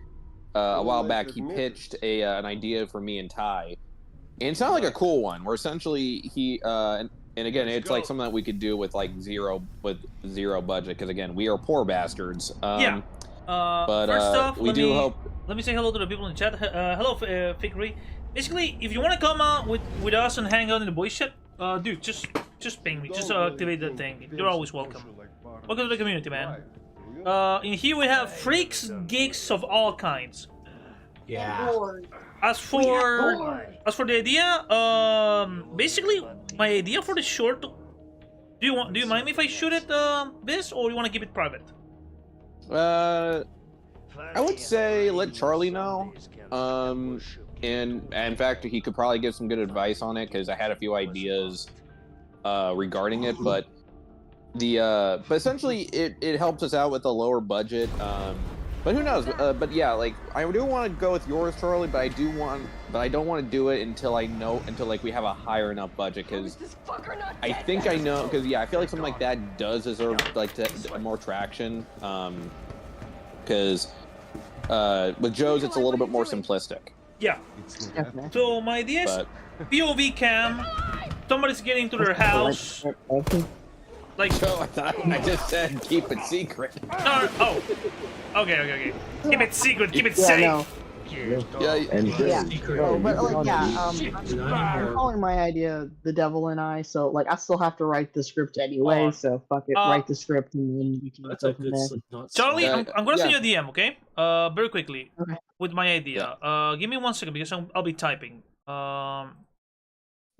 a while back, he pitched an idea for me and Ty, and it sounded like a cool one. Where essentially he, and again, it's like something that we could do with like zero budget because again, we are poor bastards. Yeah. But first off, we do hope. Let me say hello to the people in the chat. Hello, Fikri. Basically, if you want to come out with us and hang out in the boys chat, dude, just ping me. Just activate that thing. You're always welcome. Welcome to the community, man. In here we have freaks, geeks of all kinds. Yeah. As for the idea, basically, my idea for the short. Do you mind me if I shoot it, this, or you want to keep it private? I would say let Charlie know. And in fact, he could probably give some good advice on it because I had a few ideas regarding it, but but essentially it helps us out with a lower budget. But who knows? But yeah, like I do want to go with yours, Charlie. But I don't want to do it until like we have a higher enough budget, because I think I know, because yeah, I feel like something like that does deserve like more traction. Because with Joe's it's a little bit more simplistic. Yeah. So my idea is POV cam. Somebody's getting into their house. Like Joe, I just said keep it secret. No. Oh. Okay. Keep it secret. Keep it safe. No. I'm calling my idea "The Devil and I," so like I still have to write the script anyway. So fuck it, write the script and then we can go from there. Charlie, I'm gonna send you a DM, okay? Very quickly with my idea. Give me 1 second because I'll be typing.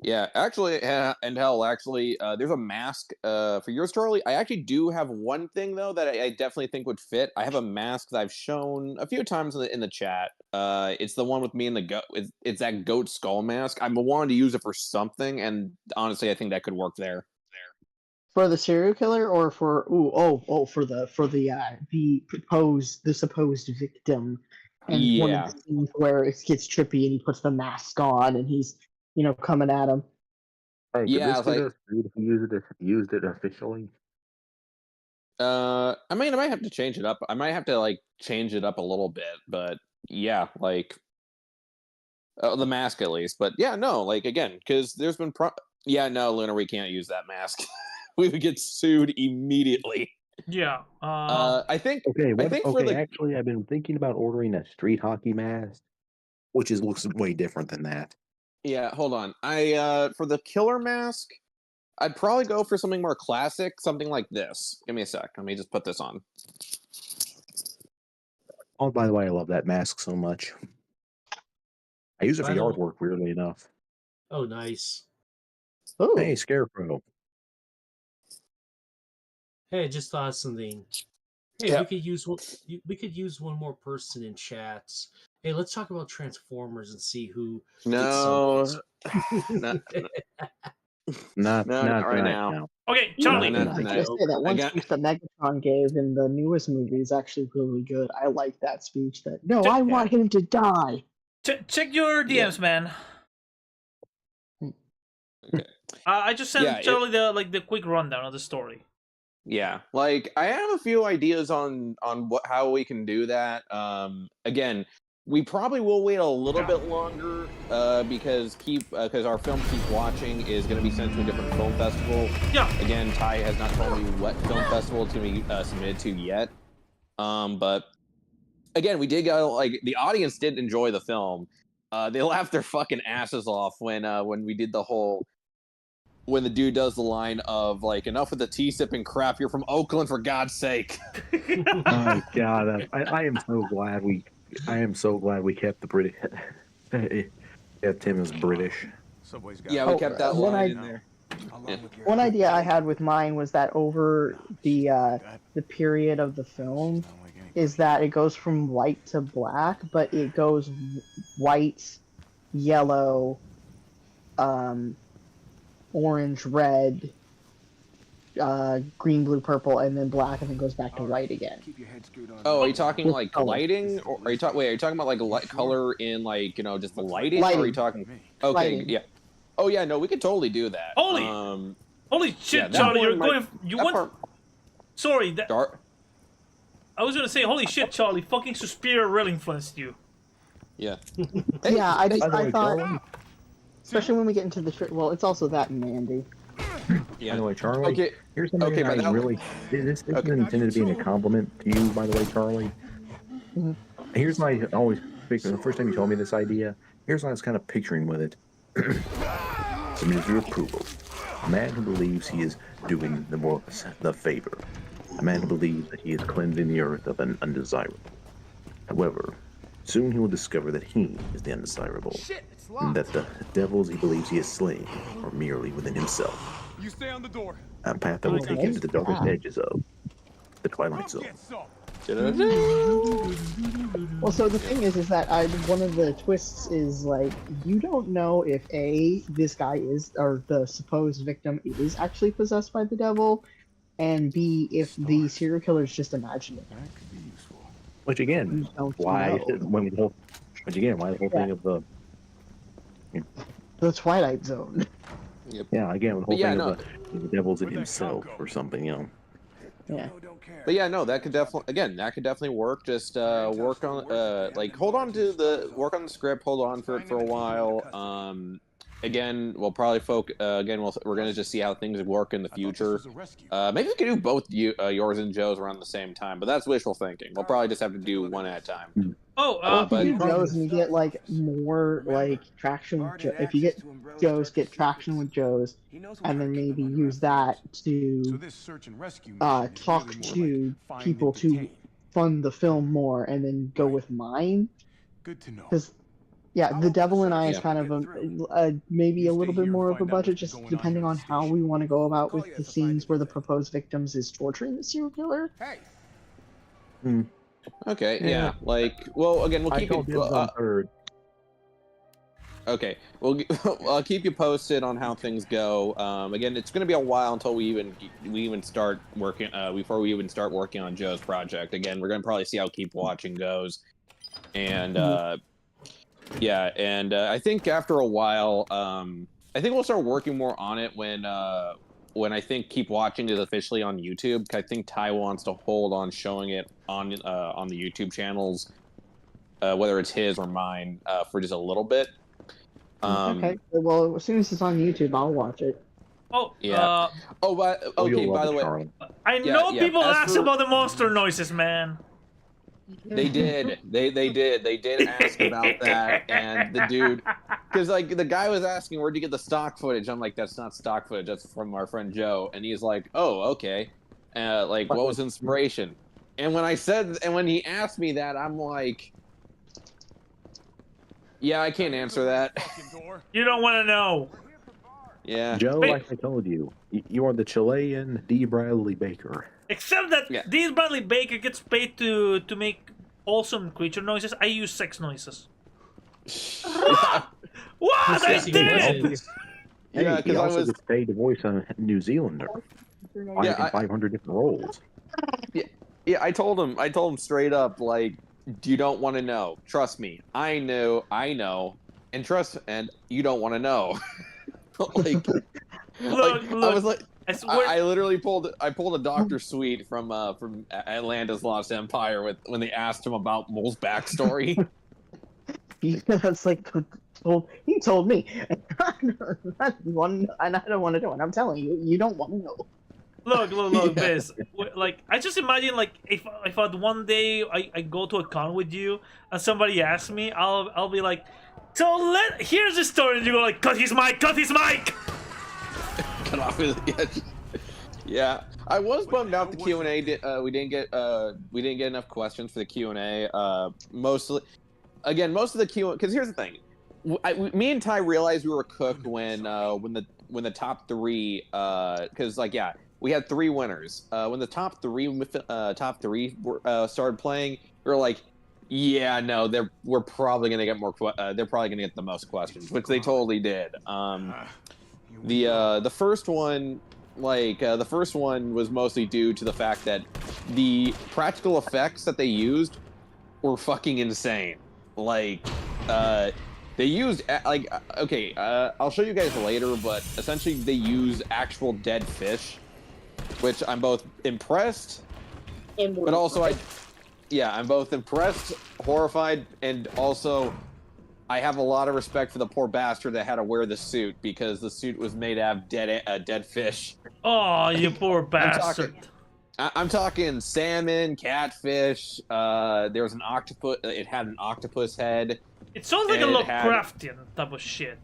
Yeah, actually, and hell, actually, there's a mask for yours, Charlie. I actually do have one thing though that I definitely think would fit. I have a mask that I've shown a few times in the chat. It's the one with me and the goat. It's that goat skull mask. I've been wanting to use it for something, and honestly, I think that could work there. For the serial killer, or for for the supposed victim, and one of the scenes where it gets trippy and he puts the mask on and he's coming at him. Hey, Yeah, like used it officially. I mean, I might have to change it up. I might have to like change it up a little bit, but yeah, like the mask at least. But yeah, no, like again, because there's been no, Luna, we can't use that mask. We would get sued immediately. Yeah. I think. Actually, I've been thinking about ordering a street hockey mask, which looks way different than that. Yeah, hold on. For the killer mask, I'd probably go for something more classic, something like this. Give me a sec. Let me just put this on. Oh, by the way, I love that mask so much. I use it for yard work, weirdly enough. Oh, nice. Ooh. Hey, Scarecrow. Hey, I just thought of something. Hey, we could use one more person in chats. Hey, let's talk about Transformers and see who. No, not right now. Okay, Charlie. I just say that one speech that Megatron gave in the newest movie is actually really good. I like that speech. I want him to die. Check your DMs, man. Okay. I just sent Charlie the quick rundown of the story. Yeah, like I have a few ideas on how we can do that. Again, we probably will wait a little bit longer because our film Keep Watching is going to be sent to a different film festival. Yeah. Again, Ty has not told me what film festival it's going to be submitted to yet. But again, we did go, like, the audience did enjoy the film. They laughed their fucking asses off when we did the whole. When the dude does the line of, like, enough with the tea sipping crap, you're from Oakland, for God's sake. Oh God, I am so glad we kept the British. Kept him as British. Yeah, we kept that line in there. Yeah. One idea I had with mine was that over the period of the film is that it goes from white to black, but it goes white, yellow, orange, red, green, blue, purple, and then black, and then goes back to white again. Oh, are you talking like lighting, or are you talking? Wait, are you talking about like color in like just the lighting? Or are you talking? Okay, lighting. Yeah. Oh yeah, no, we could totally do that. Holy shit, Charlie! You went. Sorry, I was gonna say, holy shit, Charlie! Fucking Suspiria really influenced you. Yeah. Yeah, I thought. Especially when we get into the well, it's also that and Mandy. Yeah. By the way, Charlie. Here's something I really. This isn't intended to be a compliment to you, by the way, Charlie. Mm-hmm. Here's my always. The first time you told me this idea, here's what I was kind of picturing with it. Submit your approval. A man who believes he is doing the favor. A man who believes that he is cleansing the earth of an undesirable. However, soon he will discover that he is the undesirable. And that the devils he believes he is slaying are merely within himself. You stay on the door. A path that will take him to the darkest edges of the Twilight Zone. Well, so the thing is that one of the twists is like you don't know if this guy is or the supposed victim is actually possessed by the devil, and B if the serial killer is just imagining it. Which again, why the whole thing of the Twilight Zone. Yep. Yeah, again, the whole thing of the devil's in himself or something, you know. Yeah. But yeah, no, that could definitely work. Just work on work on the script, hold on for it for a while. Again, we'll probably we're gonna just see how things work in the future. Maybe we could do both yours and Joe's around the same time, but that's wishful thinking. We'll probably just have to do one at a time. If you do Joe's and you get like more like traction with if you get Joe's, get traction with Joe's, and then maybe use that to talk to people to fund the film more, and then go with mine. Good to know. Because The Devil and I is kind of maybe a little bit more of a budget, just depending on how we want to go about with the scenes where the proposed victims is torturing the serial killer. Okay, yeah. We'll keep it. Okay, I'll keep you posted on how things go. Again, it's going to be a while until we even start working. Before we even start working on Joe's project. Again, we're going to probably see how Keep Watching goes, and I think after a while, I think we'll start working more on it when I think Keep Watching is officially on YouTube. I think Ty wants to hold on showing it on the YouTube channels, whether it's his or mine, for just a little bit. Okay. Well, as soon as it's on YouTube, I'll watch it. Oh, yeah. By the way, I know people ask about the monster noises, man. They did. They did ask about that, and the dude, because the guy was asking, "Where'd you get the stock footage?" I'm like, "That's not stock footage. That's from our friend Joe." And he's like, "Oh, okay. What was inspiration?" And when he asked me that, I'm like, "Yeah, I can't answer that." You don't want to know. Yeah. Joe, like I told you, you are the Chilean D. Bradley Baker. Except that Dean Bradley Baker gets paid to make awesome creature noises. I use sex noises. What? I did! Yeah, because I was paid to voice a New Zealander. 500 different roles. Yeah, I told him straight up, you don't want to know. Trust me. I know, and you don't want to know. Look, I was like, I literally pulled a Dr. Sweet from Atlanta's Lost Empire when they asked him about Mole's backstory. That's he told me. And I don't want to know, and I'm telling you, you don't want to know. Look, Biz. I just imagine, if one day I go to a con with you and somebody asks me, I'll be like, here's the story, and you go cut his mic! Cut off his Yeah, I was bummed out the Q&A. We didn't get enough questions for the Q&A. Most of the Q&A, because here's the thing, me and Ty realized we were cooked when the top three, because we had three winners. When the top three started playing, we were like, yeah, no, we're probably gonna get more. They're probably gonna get the most questions, which they totally did. The first one, the first one was mostly due to the fact that the practical effects that they used were fucking insane. They used I'll show you guys later, but essentially they use actual dead fish, which I'm both impressed, but also I'm both impressed, horrified, and also I have a lot of respect for the poor bastard that had to wear the suit, because the suit was made out of dead fish. Oh, you poor bastard. I'm talking salmon, catfish, there was an octopus, it had an octopus head. It sounds like a Lovecraftian type of shit.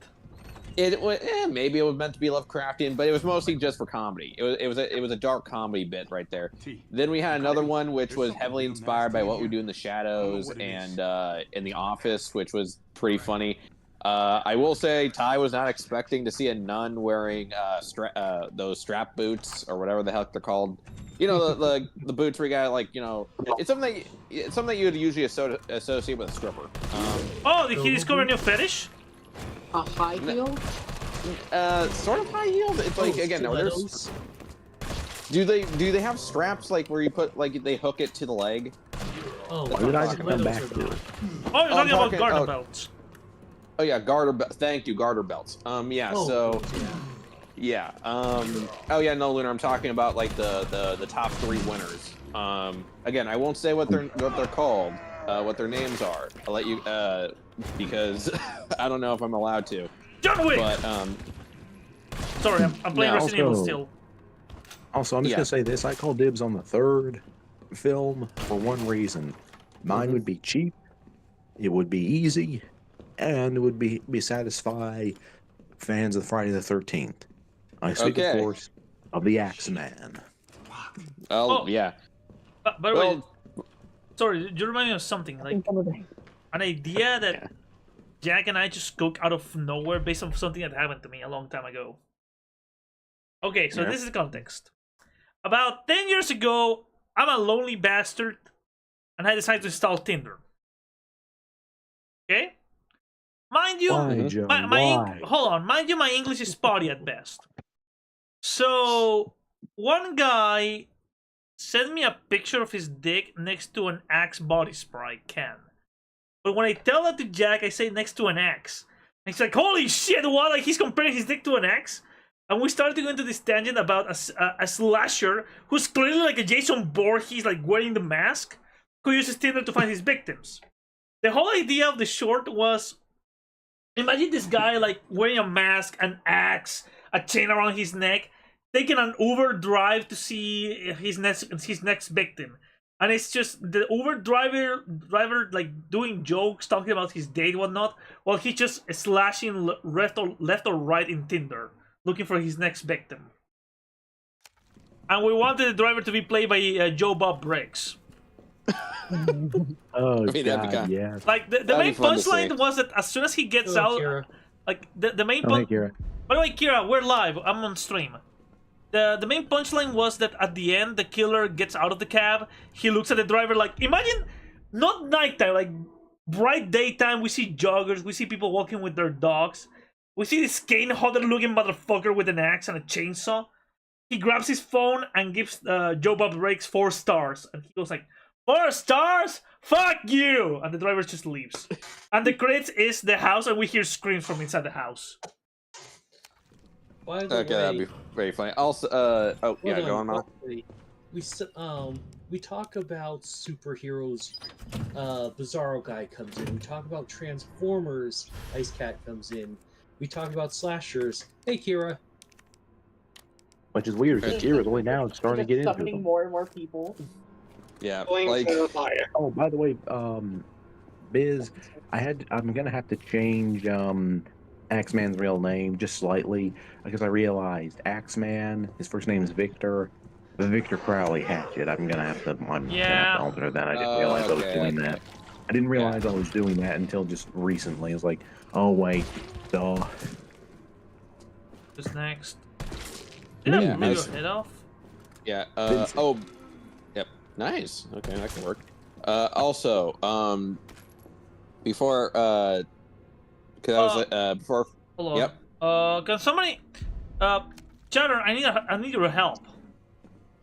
Maybe it was meant to be Lovecraftian, but it was mostly just for comedy. It was a dark comedy bit right there. Then we had another one which was heavily inspired by What We Do in the Shadows and in The Office, which was pretty funny. I will say Ty was not expecting to see a nun wearing those strap boots or whatever the heck they're called. You know, the boots where you got like, you know, it's something that you would usually associate with a stripper. Oh, did he discover a new fetish? A high heel? Sort of high heels. It's like again, no, there's. Do they have straps like where you put like they hook it to the leg? Oh, what did I just come back to? Oh, you're talking about garter belts. Oh yeah, garter belts. Thank you, garter belts. Yeah. Oh, So. Yeah. Oh yeah, no, Lunar. I'm talking about like the top 3 winners. Again, I won't say what they're called, what their names are. I'll let you because I don't know if I'm allowed to. John Wick. But sorry, I'm playing Resident Evil still. Also, I'm just gonna say this: I call dibs on the 3rd film for one reason. Mine would be cheap, it would be easy, and it would be satisfy fans of Friday the 13th. I speak, of course, of the Axeman. Oh, yeah. By the way, sorry, you remind me of something. Like, an idea that Jack and I just cooked out of nowhere based on something that happened to me a long time ago. Okay, so this is the context. About 10 years ago, I'm a lonely bastard, and I decided to install Tinder. Okay? Mind you, hold on. Mind you, my English is spotty at best. So, one guy sent me a picture of his dick next to an Axe body spray can. But when I tell that to Jack, I say next to an Axe. And he's like, holy shit, what? Like, he's comparing his dick to an Axe? And we started to go into this tangent about a slasher who's clearly like a Jason Bourne. He's like wearing the mask, who uses Tinder to find his victims. The whole idea of the short was, imagine this guy like wearing a mask, an axe, a chain around his neck, taking an Uber drive to see his next victim. And it's just the Uber driver like doing jokes, talking about his date and whatnot, while he's just slashing left or right in Tinder, looking for his next victim. And we wanted the driver to be played by Joe Bob Briggs. Oh, I mean, God, yeah. Like, the main punchline was that as soon as he gets out... Kira. Like, the main Hey, Kira. By the way, Kira, we're live. I'm on stream. The main punchline was that at the end, the killer gets out of the cab. He looks at the driver like... Imagine, not nighttime, like bright daytime. We see joggers. We see people walking with their dogs. We see this cane-hodder-looking motherfucker with an axe and a chainsaw. He grabs his phone and gives Joe Bob Briggs 4 stars. And he goes like, 4 stars? Fuck you! And the driver just leaves. And the credits is the house, and we hear screams from inside the house. By the way, that'd be very funny. Also, oh yeah, go on, Mal. We talk about superheroes. Bizarro guy comes in. We talk about Transformers. Ice Cat comes in. We talk about slashers. Hey, Kira. Which is weird because Kira's only now starting to get into them. More and more people. Yeah, like. Oh, by the way, Biz, I'm gonna have to change Axeman's real name just slightly because I realized Axeman, his first name is Victor Crowley Hatchet. I'm gonna have to alter that. I didn't realize I was doing that. I didn't realize I was doing that until just recently. I was like, oh wait, duh. What's next? Did I blow your head off? Yeah. Oh. Yep. Nice. Okay, that can work. Also, before, because I was before. Hold on. Yep. Can somebody, Chatter, I need your help.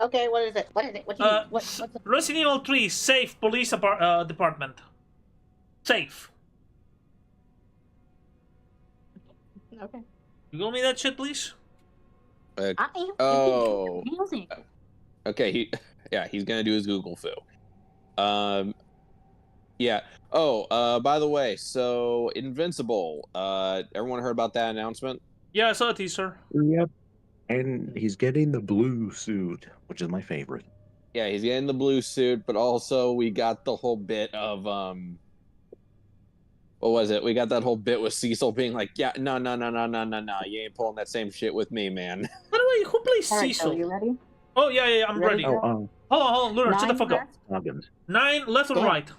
Okay, what is it? What is it? What do you need? What's it? Resident Evil 3 safe police department. Safe. Okay. You go me that shit, please. Oh. Okay. He's gonna do his Google foo. Yeah. Oh. By the way, so Invincible. Everyone heard about that announcement? Yeah, I saw a teaser. Yep. And he's getting the blue suit, which is my favorite. Yeah, he's getting the blue suit, but also we got the whole bit of what was it? We got that whole bit with Cecil being like, "Yeah, no, you ain't pulling that same shit with me, man." By the way, who plays Cecil? Are you ready? Oh yeah, I'm ready. Oh, hold on, Lunar, shut the fuck up. 9 left or right?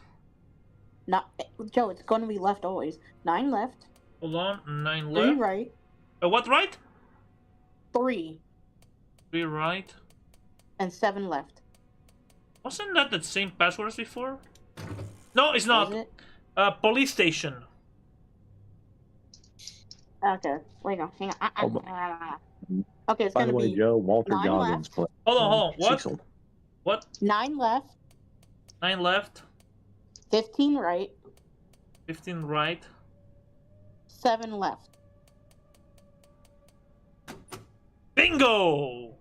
Joe, it's going to be left always. 9 left. Hold on, 9 left. 3 right. What right? 3. 3 right. and 7 left. Wasn't that the same password as before? No, it's not. Is it? Police station. Okay, wait, no, hang on. Okay, it's By gonna the way, be Joe, Walter 9 Goggins left. played. Hold on. What? Cecil. What? 9 left. 9 left. 15 right. 15 right. 7 left. Bingo!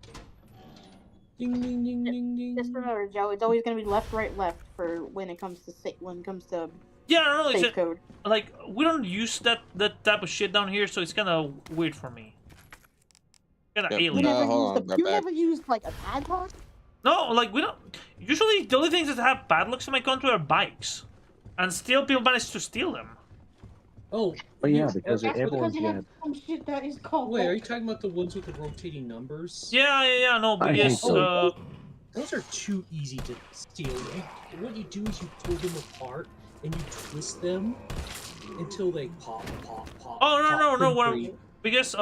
Ding ding ding ding ding. Just remember, Joe, it's always gonna be left, right, left for when it comes to Yeah, I don't know. safe It's code. like we don't use that type of shit down here, so it's kind of weird for me. Kind of You alien. never used like a padlock? No, like we don't. Usually, the only things that have padlocks in my country are bikes, and still people manage to steal them. Oh. Well, yeah, because that's everyone's because got. Some shit that is called. Wait, are you talking about the ones with the rotating numbers? Yeah. No, I because hate those. Those are too easy to steal. What you do is you pull them apart and you twist them until they pop. Oh no! What Concrete. because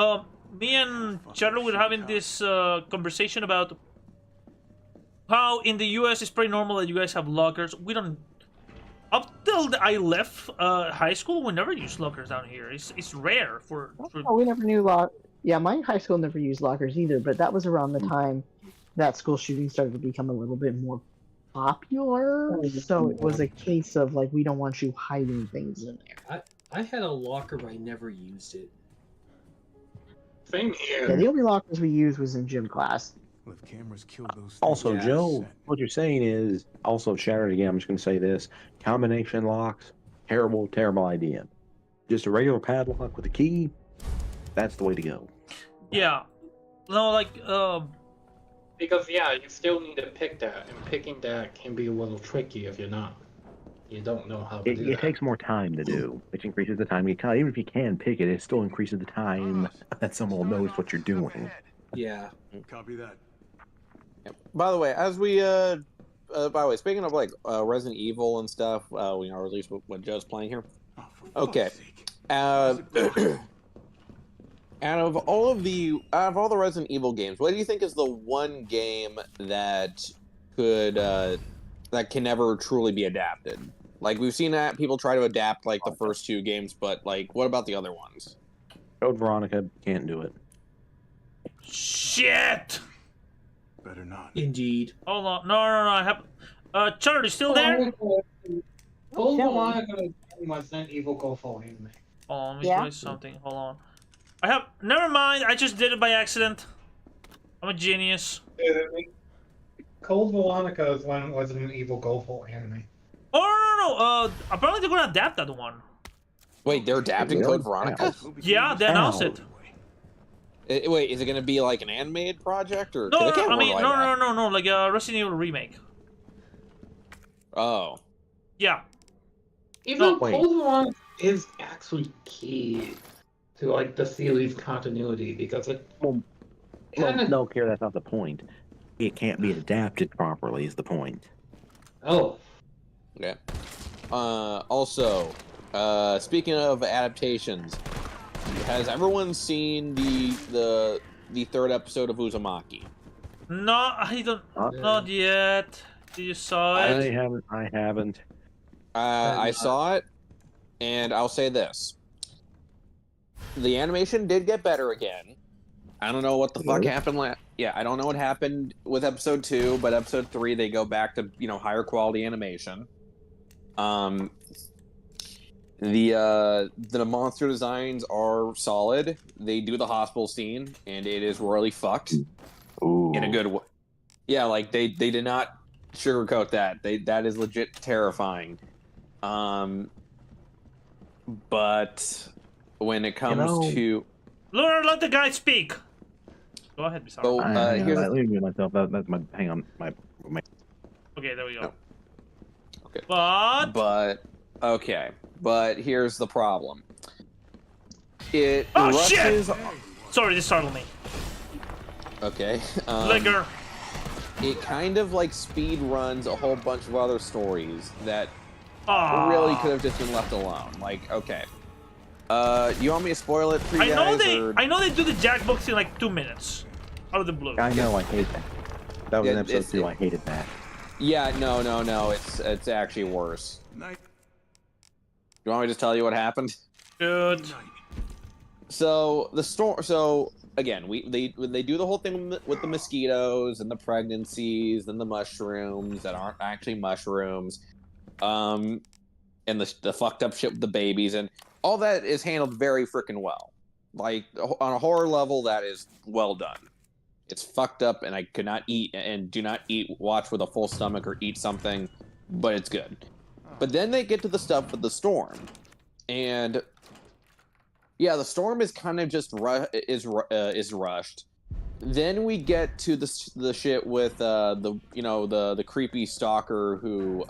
me and Charlie were having this conversation about how in the U.S. it's pretty normal that you guys have lockers. We don't. Up till I left high school, we never used lockers down here. It's rare for. Oh, we never knew lock. Yeah, my high school never used lockers either, but that was around the time that school shooting started to become a little bit more popular. So it was a case of like, we don't want you hiding things in there. I had a locker, but I never used it. Same here. Yeah, the only lockers we used was in gym class. Well, if cameras kill those Also, things, Joe, what you're saying is also shattered again. I'm just going to say this: combination locks, terrible idea. Just a regular padlock with a key. That's the way to go. Yeah. No, like Because yeah, you still need to pick that, and picking that can be a little tricky if you don't know how to do It that. takes more time to do, which increases the time you can. Even if you can pick it, it still increases the time that someone will notice what you're doing. Yeah. Copy that. By the way, as we by the way, speaking of like Resident Evil and stuff, or at least what Joe's playing here. Okay. Out of all the Resident Evil games, what do you think is the one game that could that can never truly be adapted? Like we've seen that people try to adapt like the first 2 games, but like what about the other ones? Code Veronica can't do it. shit. Better not. Indeed. Hold on. No. I have. Charlie, still there? Code Veronica was an evil go for him. Hold on, let me try something. Hold on. I have. Never mind. I just did it by accident. I'm a genius. Code Veronica was an evil go for anime. Oh no. Apparently they're gonna adapt that one. Wait, they're adapting Code Veronica? Yeah, they announced it. Wait, is it going to be like an animated project or? No, they can't I mean, run like that. no, like a Resident Evil remake. Oh. Yeah. Even Code Veronica is actually key to like the series continuity because it. Well, no, Kira, that's not the point. It can't be adapted properly. Is the point? Oh. Okay. Also, speaking of adaptations, has everyone seen the 3rd episode of Uzumaki? No, I don't. Not yet. Did you saw it? I haven't. I saw it, and I'll say this: the animation did get better again. I don't know what the fuck happened. I don't know what happened with episode 2, but episode 3 they go back to higher quality animation. The monster designs are solid. They do the hospital scene, and it is royally fucked. Ooh. In a good way. Yeah, like they did not sugarcoat that. That is legit terrifying. But when it comes to Lord, let the guy speak. Go ahead, Bizarre. So, here's Let me mute myself. That's my. Hang on, my. Okay, there we go. Okay. But But here's the problem. It oh rushes... shit! Sorry, this startled me. Okay. Liquor. It kind of like speed runs a whole bunch of other stories that really could have just been left alone. Like, okay. You want me to spoil it for you I guys? know they do the Jackbox in like 2 minutes. Out of the blue. I know, I hate that. That was in episode 2. I hated that. Yeah, no. It's actually worse. You want me to just tell you what happened? Good. So the storm. So again, they do the whole thing with the mosquitoes and the pregnancies and the mushrooms that aren't actually mushrooms, and the fucked up shit with the babies, and all that is handled very freaking well. Like on a horror level, that is well done. It's fucked up, and I could not eat and do not watch with a full stomach or eat something, but it's good. But then they get to the stuff with the storm, and yeah, the storm is kind of just is rushed. Then we get to the shit with the creepy stalker who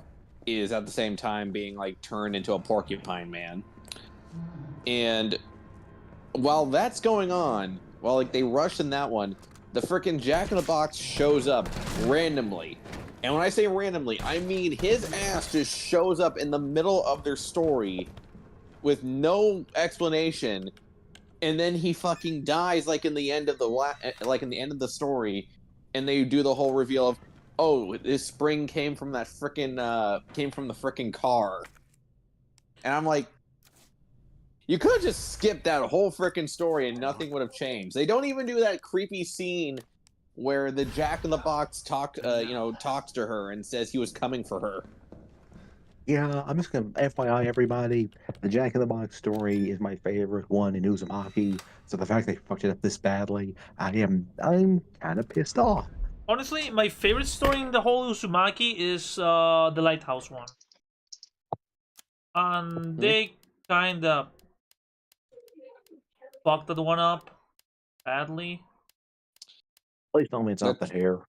is at the same time being like turned into a porcupine man. And while that's going on, while like they rush in that one, the frickin' Jack in the Box shows up randomly. And when I say randomly, I mean his ass just shows up in the middle of their story with no explanation, and then he fucking dies like in the end of the story, and they do the whole reveal of, oh, this spring came from the frickin' car. And I'm like, you could have just skipped that whole frickin' story and nothing would have changed. They don't even do that creepy scene where the Jack in the Box talks to her and says he was coming for her. Yeah, I'm just gonna FYI everybody, the Jack in the Box story is my favorite one in Uzumaki. So the fact they fucked it up this badly, I'm kind of pissed off. Honestly, my favorite story in the whole Uzumaki is the Lighthouse one. And they kind of fucked that one up badly. Please tell me it's not the hair.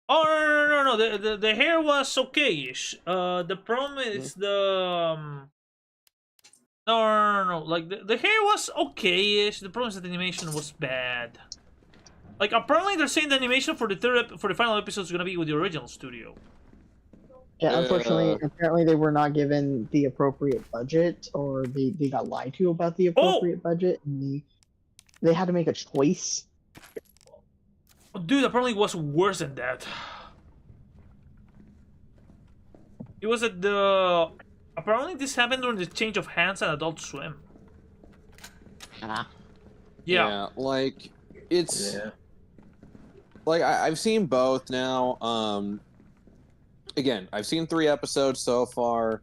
Oh no! The hair was okay-ish. The problem is the no. Like the hair was okay-ish. The problem is that the animation was bad. Like apparently they're saying the animation for the final episode is gonna be with the original studio. Yeah, unfortunately, apparently they were not given the appropriate budget, or they got lied to about the appropriate budget, and they had to make a choice. Dude, apparently it was worse than that. It was at the... Apparently this happened during the change of hands at Adult Swim. Yeah, like, it's... Yeah. Like, I've seen both now. Again, I've seen 3 episodes so far.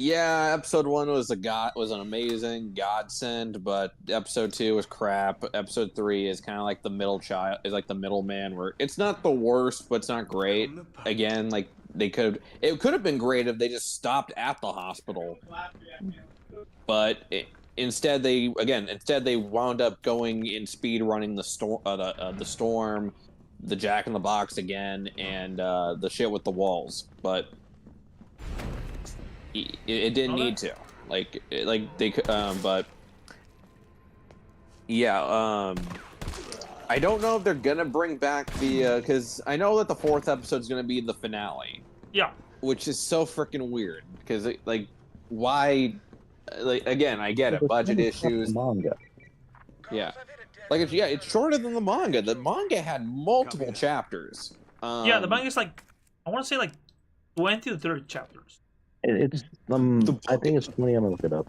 Yeah, episode 1 was an amazing godsend, but episode 2 was crap. Episode 3 is kind of like the middleman, where it's not the worst, but it's not great. Again, like it could have been great if they just stopped at the hospital, but instead they wound up going in speed running the storm, the Jack in the Box again, and the shit with the walls, but. It didn't need to, but yeah, I don't know if they're gonna bring back the because I know that the 4th episode is gonna be the finale. Yeah, which is so freaking weird because why? Like again, I get it, budget issues. Manga. Yeah, it's shorter than the manga. The manga had multiple chapters. Yeah, the manga is like I want to say like 20 to 30 chapters. It's I think it's 20. I'm gonna look it up.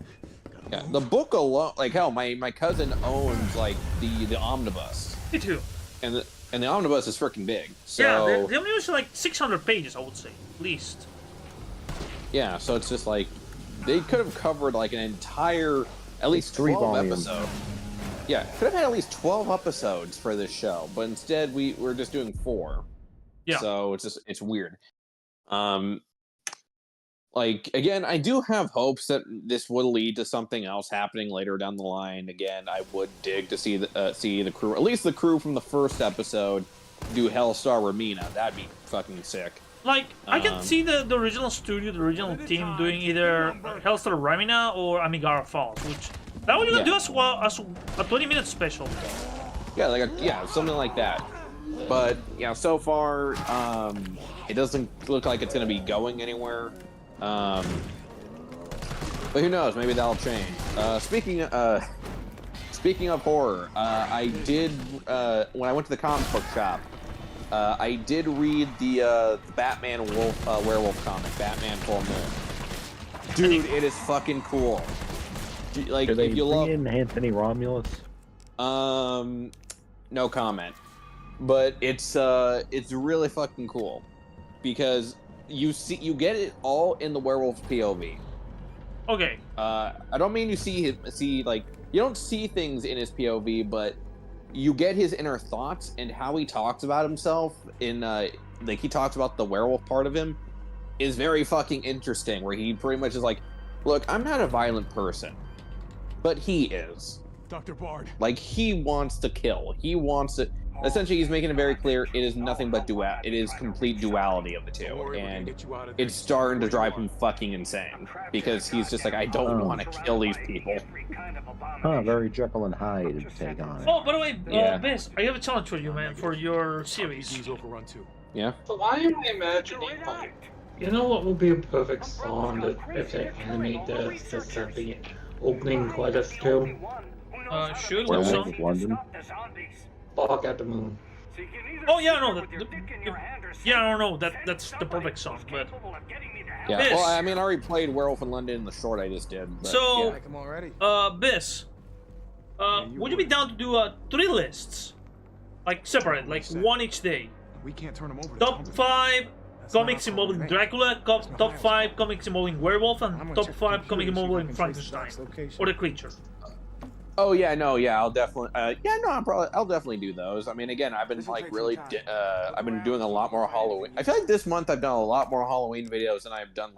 Yeah, the book alone, like hell, my cousin owns like the omnibus. Me too. And the omnibus is freaking big. So yeah, the omnibus is like 600 pages, I would say, at least. Yeah, so it's just like they could have covered like an entire, at least 12 episodes. Yeah, could have had at least 12 episodes for this show, but instead we're just doing 4. Yeah. So it's weird. Like, again, I do have hopes that this will lead to something else happening later down the line. Again, I would dig to see the crew, at least the crew from the 1st episode, do Hellstar Ramina. That'd be fucking sick. Like, I can see the original studio, the original team doing either Hellstar Ramina or Amigara Falls, which that would even do as well as a 20-minute special. Yeah, something like that. But yeah, so far, it doesn't look like it's going to be going anywhere. But who knows? Maybe that'll change. Speaking of horror, I did when I went to the comic book shop. I did read the Batman werewolf comic, Batman Full Moon. Dude, it is fucking cool. Like, Do they if you bring love in Anthony Romulus? No comment. But it's really fucking cool because you get it all in the werewolf's POV. Okay. I don't mean you see like you don't see things in his POV, but you get his inner thoughts and how he talks about himself in like he talks about the werewolf part of him is very fucking interesting, where he pretty much is like, look, I'm not a violent person, but he is. Dr. Bard. Like, he wants to kill. He wants to. Essentially, he's making it very clear it is nothing but it is complete duality of the two, and it's starting to drive him fucking insane because he's just like, I don't want to kill these people. Huh, very Jekyll and Hyde take on it. Oh, by the way, Yeah. Biz, I have a challenge for you, man, for your series. Overrun too. Yeah. So why am I imagining, like, you know what would be a perfect song if they animate this to set the opening credits to? Shoot, what Werewolf song? of London. Bark at the Moon. Oh yeah, no, yeah, I don't know. That's the perfect song, but Yeah. Biz. Well, I mean, I already played Werewolf in London in the short I just did. But, So, yeah. Biz, would you be down to do 3 lists, like separate, like one each day? We can't turn him over. Top 5 comics involving Dracula, top 5 comics involving werewolf, and top 5 comics involving Frankenstein or the creature. Oh yeah, no, yeah, I'll definitely, I'll definitely do those. I mean, again, I've been like really, I've been doing a lot more Halloween. I feel like this month I've done a lot more Halloween videos than I've done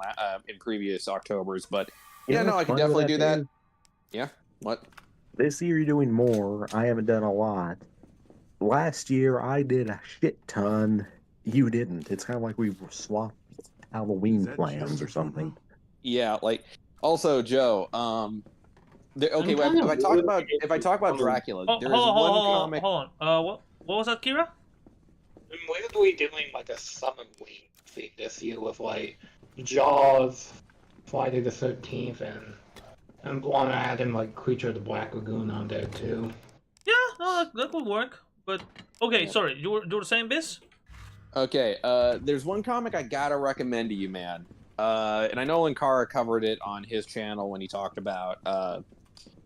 in previous Octobers. But yeah, no, I can definitely do that. Yeah. What? This year you're doing more. I haven't done a lot. Last year I did a shit ton. You didn't. It's kind of like we swapped Halloween plans or something. Yeah, like also Joe. Okay, well, if I talk about Dracula, there is one comic. Hold on. What was that, Kira? I'm weirdly doing like a Summon Week thing this year with like Jaws, Friday the 13th, and I'm going to add in like Creature of the Black Lagoon on there too. Yeah, no, that would work. But okay, sorry, you were saying this? Okay, there's one comic I gotta recommend to you, man. And I know Linkara covered it on his channel when he talked about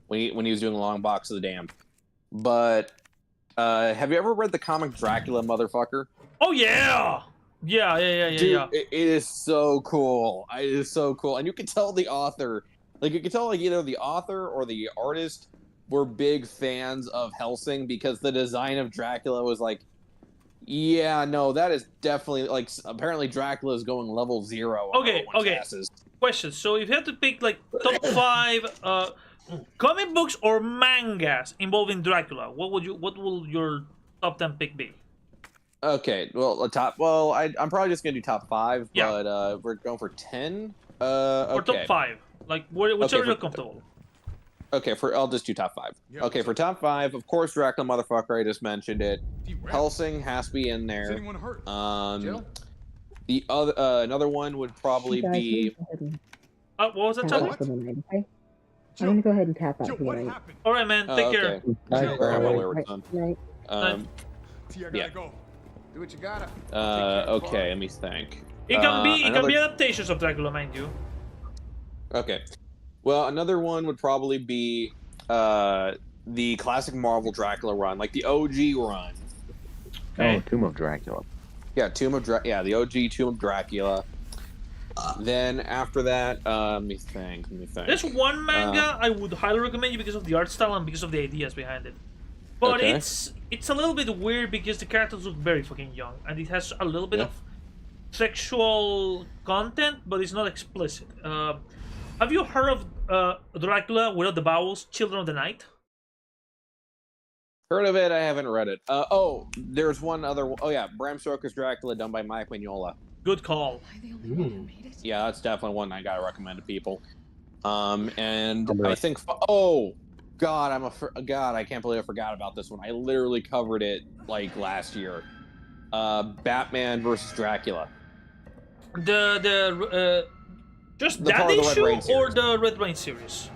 when he was doing a long box of the damned. But have you ever read the comic Dracula, motherfucker? Oh yeah, yeah. Dude, it is so cool. It is so cool, and you can tell the author, like you can tell, like either the author or the artist were big fans of Helsing because the design of Dracula was like, yeah, no, that is definitely like. Apparently, Dracula is going level 0. Okay. Question: so if you had to pick like top 5 comic books or mangas involving Dracula, what will your top 10 pick be? Okay, well, I'm probably just gonna do top 5, Yeah. but we're going for 10. Or Okay. top 5, like whichever Okay, you're comfortable. Okay, I'll just do top 5. Okay, for top 5, of course, Dracula, motherfucker. I just mentioned it. Helsing has to be in there. Is anyone hurt? The other another one would probably be. What was that topic? I'm gonna go ahead and tap out tonight. All right, man. Take care. Yeah. Do what you gotta. Okay, let me think. It can be adaptations of Dracula, mind you. Okay. Well, another one would probably be the classic Marvel Dracula run, like the OG run. Okay. Oh, Tomb of Dracula. Yeah, the OG Tomb of Dracula. Then after that, let me think. There's one manga I would highly recommend you because of the art style and because of the ideas behind it. But Okay. it's a little bit weird because the characters look very fucking young and it has a little bit of sexual content, but it's not explicit. Have you heard of Dracula Without the Bowels, Children of the Night? Heard of it? I haven't read it. There's one other. Oh yeah, Bram Stoker's Dracula, done by Mike Mignola. Good call. Yeah, that's definitely one I gotta recommend to people. And I think. Oh God, God, I can't believe I forgot about this one. I literally covered it like last year. Batman versus Dracula. Just that issue or the Red Rain series?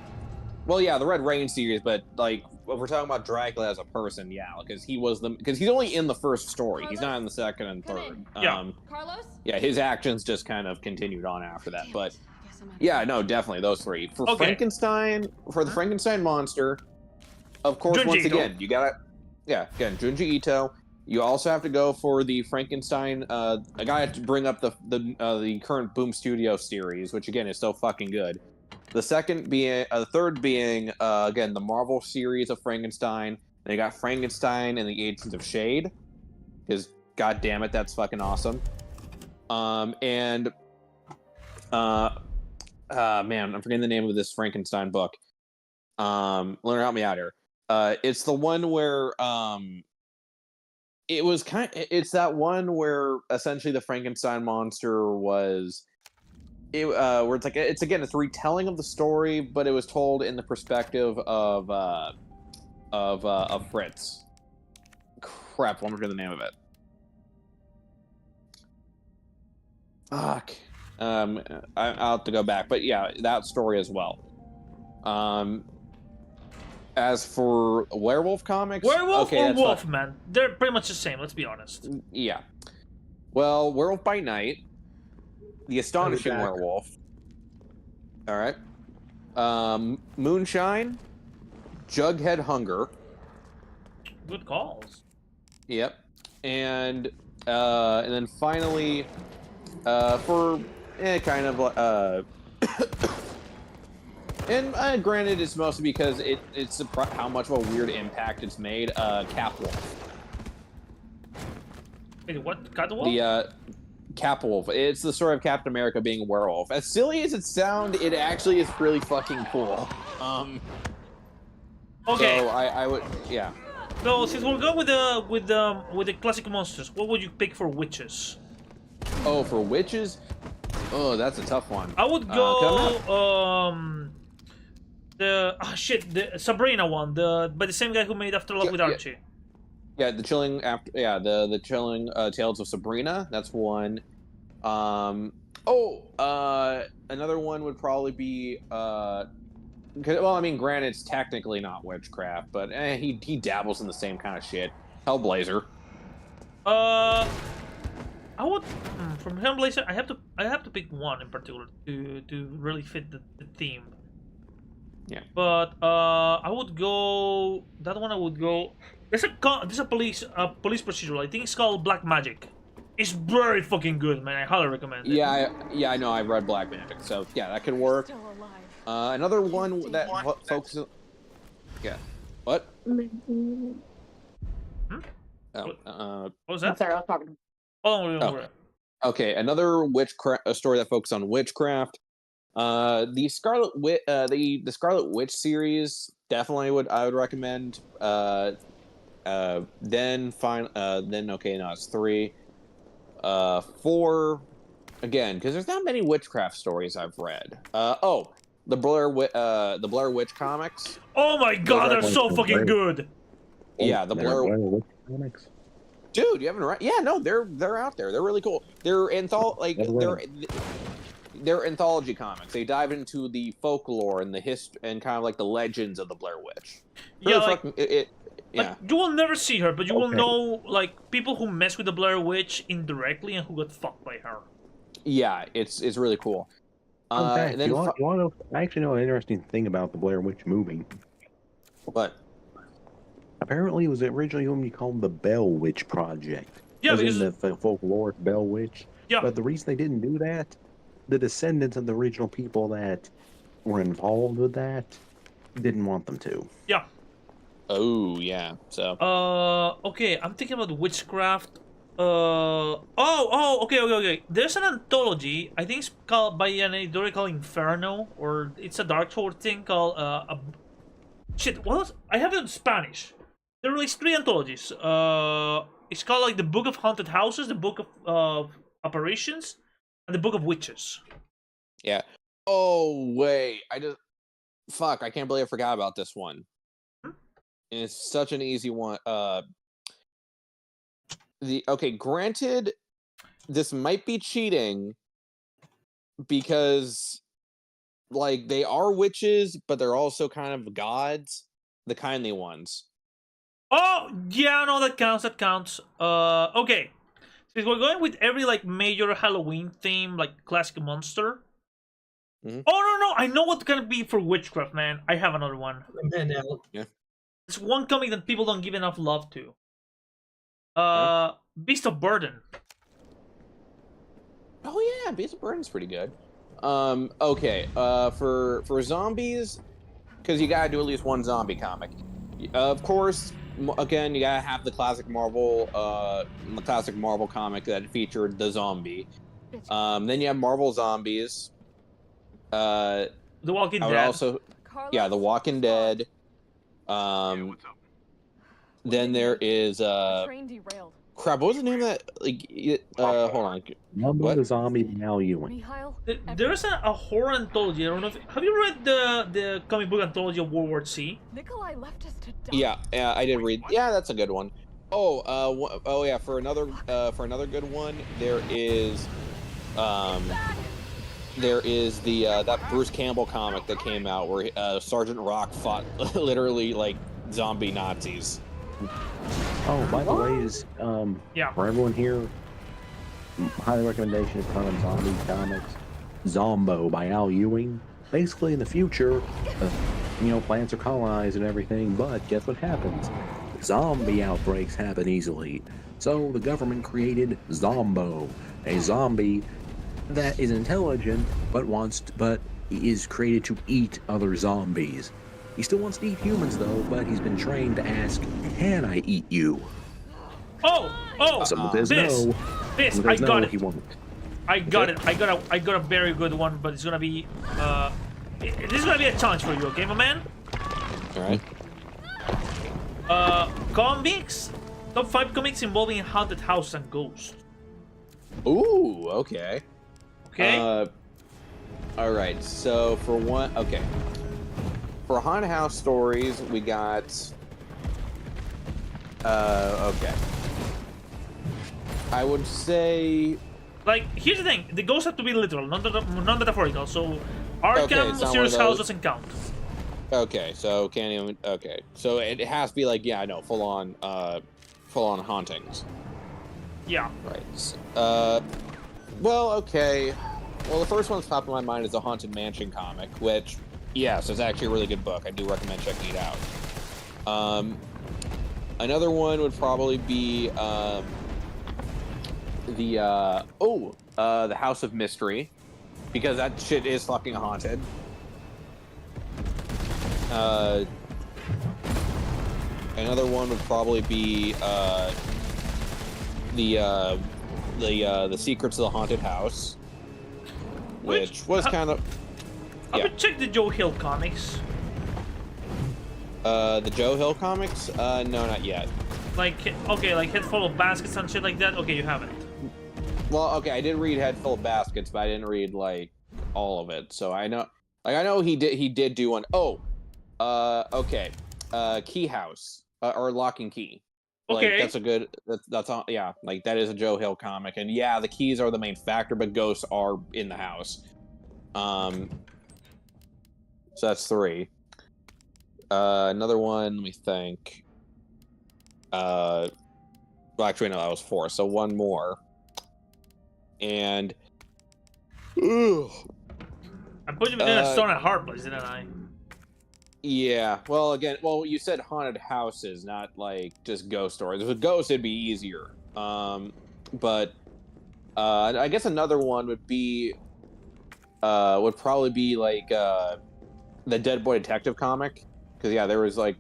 Well, yeah, the Red Rain series, but like we're talking about Dracula as a person, yeah, because he's only in the first story. He's not in the second and third. Yeah. Carlos? Yeah, his actions just kind of continued on after that. But yeah, no, definitely those three. For Frankenstein, for the Frankenstein monster, of course, once again, you gotta, again, Junji Ito. You also have to go for the Frankenstein. I gotta bring up the current Boom Studio series, which again is so fucking good. The third being again the Marvel series of Frankenstein. They got Frankenstein and the Agents of Shade, because god damn it, that's fucking awesome. Man, I'm forgetting the name of this Frankenstein book. Learn, help me out here. It's the one where it's that one where essentially the Frankenstein monster was where it's again it's a retelling of the story, but it was told in the perspective of Fritz. Crap, I'm forgetting the name of it. Fuck. I'll have to go back, but yeah, that story as well. As for werewolf comics, Werewolf or Wolfman, they're pretty much the same. Let's be honest. Yeah. Well, Werewolf by Night, The Astonishing Werewolf. All right. Moonshine, Jughead Hunger. Good calls. Yep. And then finally, for kind of and granted, it's mostly because it's how much of a weird impact it's made. Capwolf. Wait, what? Catwolf? The Capwolf. It's the story of Captain America being a werewolf. As silly as it sounds, it actually is really fucking cool. Okay. So I would, yeah. So since we're going with the classic monsters, what would you pick for witches? Oh, for witches? Oh, that's a tough one. I would go the Sabrina one, by the same guy who made After Love with Archie. Yeah, the chilling the chilling Tales of Sabrina. That's one. Another one would probably be well, I mean, granted, it's technically not witchcraft, but he dabbles in the same kind of shit. Hellblazer. I would from Hellblazer. I have to pick one in particular to really fit the theme. Yeah. But I would go that one. I would go. There's a police procedural. I think it's called Black Magic. It's very fucking good, man. I highly recommend it. Yeah, I know. I've read Black Magic, so yeah, that could work. Another one that focuses. Yeah. What? Hmm? Oh. What was that? I'm sorry, I was talking. Oh. Okay, another a story that focuses on witchcraft. The Scarlet Witch series definitely I would recommend. Then it's 3, 4, again because there's not many witchcraft stories I've read. The Blair Witch comics. Oh my god, they're so fucking good. Yeah, the Blair Witch comics. Dude, you haven't read? Yeah, no, they're out there. They're really cool. They're they're anthology comics. They dive into the folklore and the history and kind of like the legends of the Blair Witch. Yeah, you will never see her, but you will know like people who mess with the Blair Witch indirectly and who got fucked by her. Yeah, it's really cool. I actually know an interesting thing about the Blair Witch movie. What? Apparently, it was originally what you called the Bell Witch Project. Yeah, as because in the folklore Bell Witch. Yeah. But the reason they didn't do that, the descendants of the original people that were involved with that didn't want them to. Yeah. Oh yeah. So. Okay. I'm thinking about witchcraft. Okay. There's an anthology. I think it's called by an editor called Inferno, or it's a Dark Sword thing called Shit. What was? I have it in Spanish. They released 3 anthologies. It's called like the Book of Haunted Houses, the Book of Apparitions, and the Book of Witches. Yeah. Oh wait, fuck! I can't believe I forgot about this one. It's such an easy one. Granted, this might be cheating because, like, they are witches, but they're also kind of gods. the kindly ones. Oh yeah, no, that counts. That counts. Okay. Since we're going with every like major Halloween theme, like classic monster. Mm-hmm. Oh no, I know what's gonna be for witchcraft, man. I have another one. Yeah. It's one comic that people don't give enough love to. Beast of Burden. Oh yeah, Beast of Burden's pretty good. Okay. For zombies, because you gotta do at least one zombie comic. Of course, again, you gotta have the classic Marvel comic that featured the zombie. Then you have Marvel Zombies. The Walking Dead. Also, yeah, The Walking Dead. Then there is Train derailed. crap. What was the name of that? Like, hold on. Number the zombie now you win. There's a horror anthology. I don't know if have you read the comic book anthology of World War C? Nikolai left us to die. Yeah, I did read. Yeah, that's a good one. Oh yeah. For another good one, there is the that Bruce Campbell comic that came out where Sergeant Rock fought literally like zombie Nazis. Oh, by the way, for everyone here, highly recommendation if on zombie comics, Zombo by Al Ewing. Basically, in the future, plants are colonized and everything, but guess what happens? Zombie outbreaks happen easily. So the government created Zombo, a zombie that is intelligent but is created to eat other zombies. He still wants to eat humans though, but he's been trained to ask, "Can I eat you?" Someone says no. I got it. He won't. I got it. I got a very good one, but it's gonna be this is gonna be a challenge for you, okay, my man? All right. Comics. Top 5 comics involving haunted house and ghosts. Ooh, okay. Okay. All right. So for one, okay. For haunted house stories, we got. Okay. I would say. Like, here's the thing: the ghosts have to be literal, not metaphorical. So, Arkham Mysterious House doesn't count. Okay, so can't even. Okay, so it has to be like full on hauntings. Yeah. Right. Well, okay. Well, the first one that's popped in my mind is the Haunted Mansion comic, which, yes, is actually a really good book. I do recommend checking it out. Another one would probably be the House of Mystery, because that shit is fucking haunted. Another one would probably be the Secrets of the Haunted House, which was kind of. Have you checked the Joe Hill comics? The Joe Hill comics? No, not yet. Like, okay, like Head Full of Baskets and shit like that? Okay, you haven't. Well, okay, I did read Head Full of Baskets, but I didn't read, like, all of it. So I know he did do one. Oh, okay. Key House, or Lock and Key. Like, okay. That's a good, that's all, yeah, like, that is a Joe Hill comic. And yeah, the keys are the main factor, but ghosts are in the house. So that's 3. Another one, let me think. Well, actually, no, that was 4. So one more. And I put you in a stone at hard place, didn't I? Yeah. Well, again, you said haunted houses, not like just ghost stories. With ghosts, it'd be easier. But I guess another one would probably be like the Dead Boy Detective comic, because there was like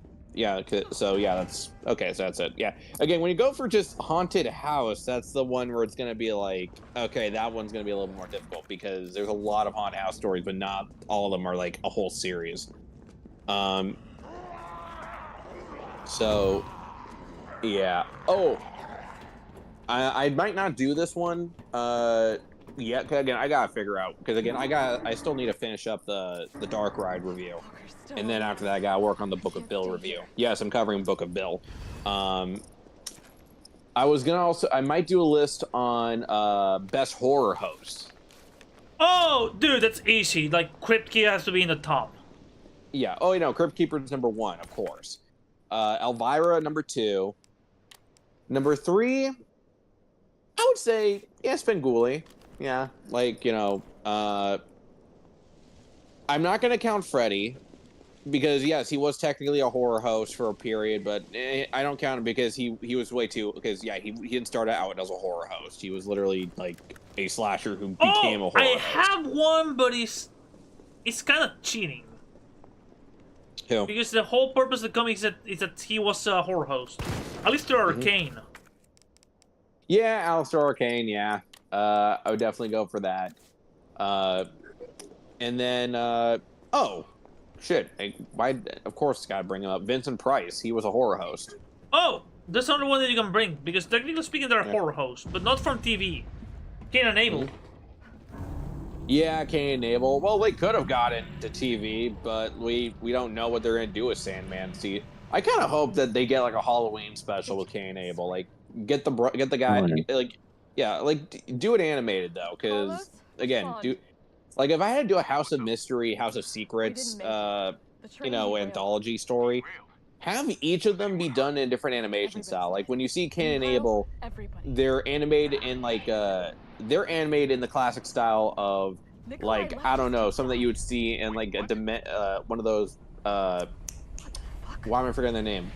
so that's okay. So that's it. Yeah. Again, when you go for just haunted house, that's the one where it's gonna be like, okay, that one's gonna be a little more difficult because there's a lot of haunted house stories, but not all of them are like a whole series. So yeah. Oh, I might not do this one yet. 'Cause again, I gotta figure out, because again, I still need to finish up the Dark Ride review. And then after that, I gotta work on the Book of Bill review. Yes, I'm covering Book of Bill. I might do a list on best horror host. Oh, dude, that's easy. Like, Kripke has to be in the top. Yeah. Oh, you know, Crypt Keeper's number 1, of course. Elvira, number 2. Number 3, I would say, yeah, Svengoolie. Yeah, like, you know, I'm not going to count Freddy, because, yes, he was technically a horror host for a period, but I don't count him because he was way too, because, yeah, he didn't start out as a horror host. He was literally, like, a slasher who became a horror I host. have one, but it's kind of cheating. Who? Because the whole purpose of the comic is that he was a horror host. Alistair Arcane. Yeah, Alistair Arcane, yeah. I would definitely go for that. And then, oh, shit. Of course, gotta bring him up. Vincent Price, he was a horror host. Oh, that's another one that you can bring, because technically speaking, they're horror hosts, but not from TV. Cain and Abel. Yeah, Cain and Abel. Well, they could have got into TV, but we don't know what they're gonna do with Sandman. See, I kind of hope that they get like a Halloween special with Cain and Abel. Like, get the guy, like, yeah, like do it animated though, because again, like if I had to do a House of Mystery, House of Secrets, you know, anthology story, have each of them be done in a different animation style. Like when you see Cain and Abel, they're animated in like they're animated in the classic style of like, I don't know, something that you would see in like a one of those why am I forgetting their name?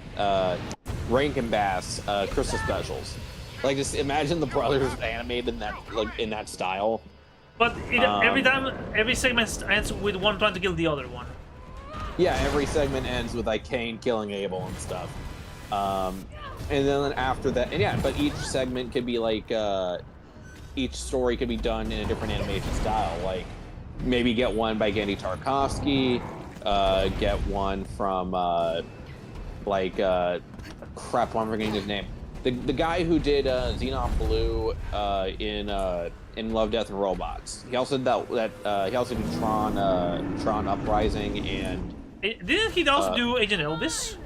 Rankin Bass Christmas specials. Like just imagine the brothers animated in that that style. But every segment ends with one trying to kill the other one. Yeah, every segment ends with like Cain killing Abel and stuff. And then after that, and yeah, but each segment could be like each story could be done in a different animation style. Like maybe get one by Genndy Tartakovsky, get one from crap, I'm forgetting his name. The guy who did Xenon Blue in Love, Death, and Robots. He also did he also did Tron Uprising and. Didn't he also do Agent Elvis?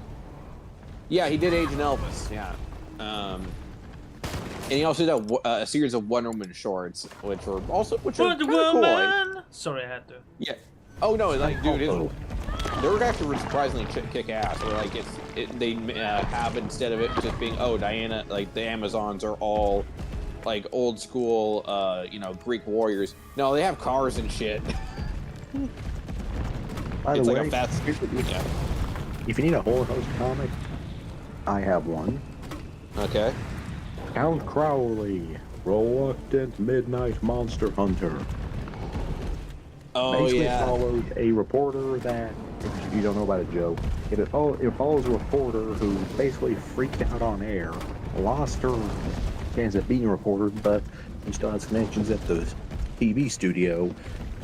Yeah, he did Agent Elvis. Yeah. And he also did a series of Wonder Woman shorts, which were kind of cool. Like, sorry, I had to. Yeah. Oh no, like dude, they were actually surprisingly kick ass. Where like they have instead of it just being Diana, like the Amazons are all like old school, you know, Greek warriors. No, they have cars and shit. By the it's way, like a fast. Yeah. If you need a horror host comic, I have one. Okay. Count Crowley, Reluctant Midnight Monster Hunter. Oh, basically yeah. follows a reporter that, if you don't know about it, Joe, it follows a reporter who basically freaked out on air, lost her chance at being a reporter, but she still has connections at the TV studio.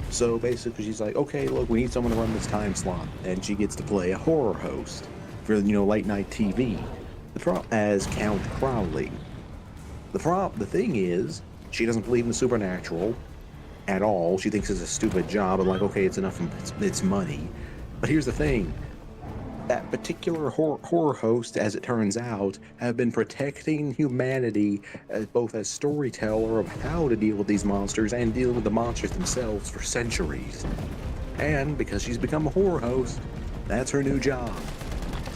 So basically she's like, okay, look, we need someone to run this time slot, and she gets to play a horror host for, you know, late night TV as Count Crowley. The thing is, she doesn't believe in the supernatural at all. She thinks it's a stupid job, and like, okay, it's enough, it's money. But here's the thing. That particular horror host, as it turns out, have been protecting humanity both as storyteller of how to deal with these monsters and deal with the monsters themselves for centuries. And because she's become a horror host, that's her new job.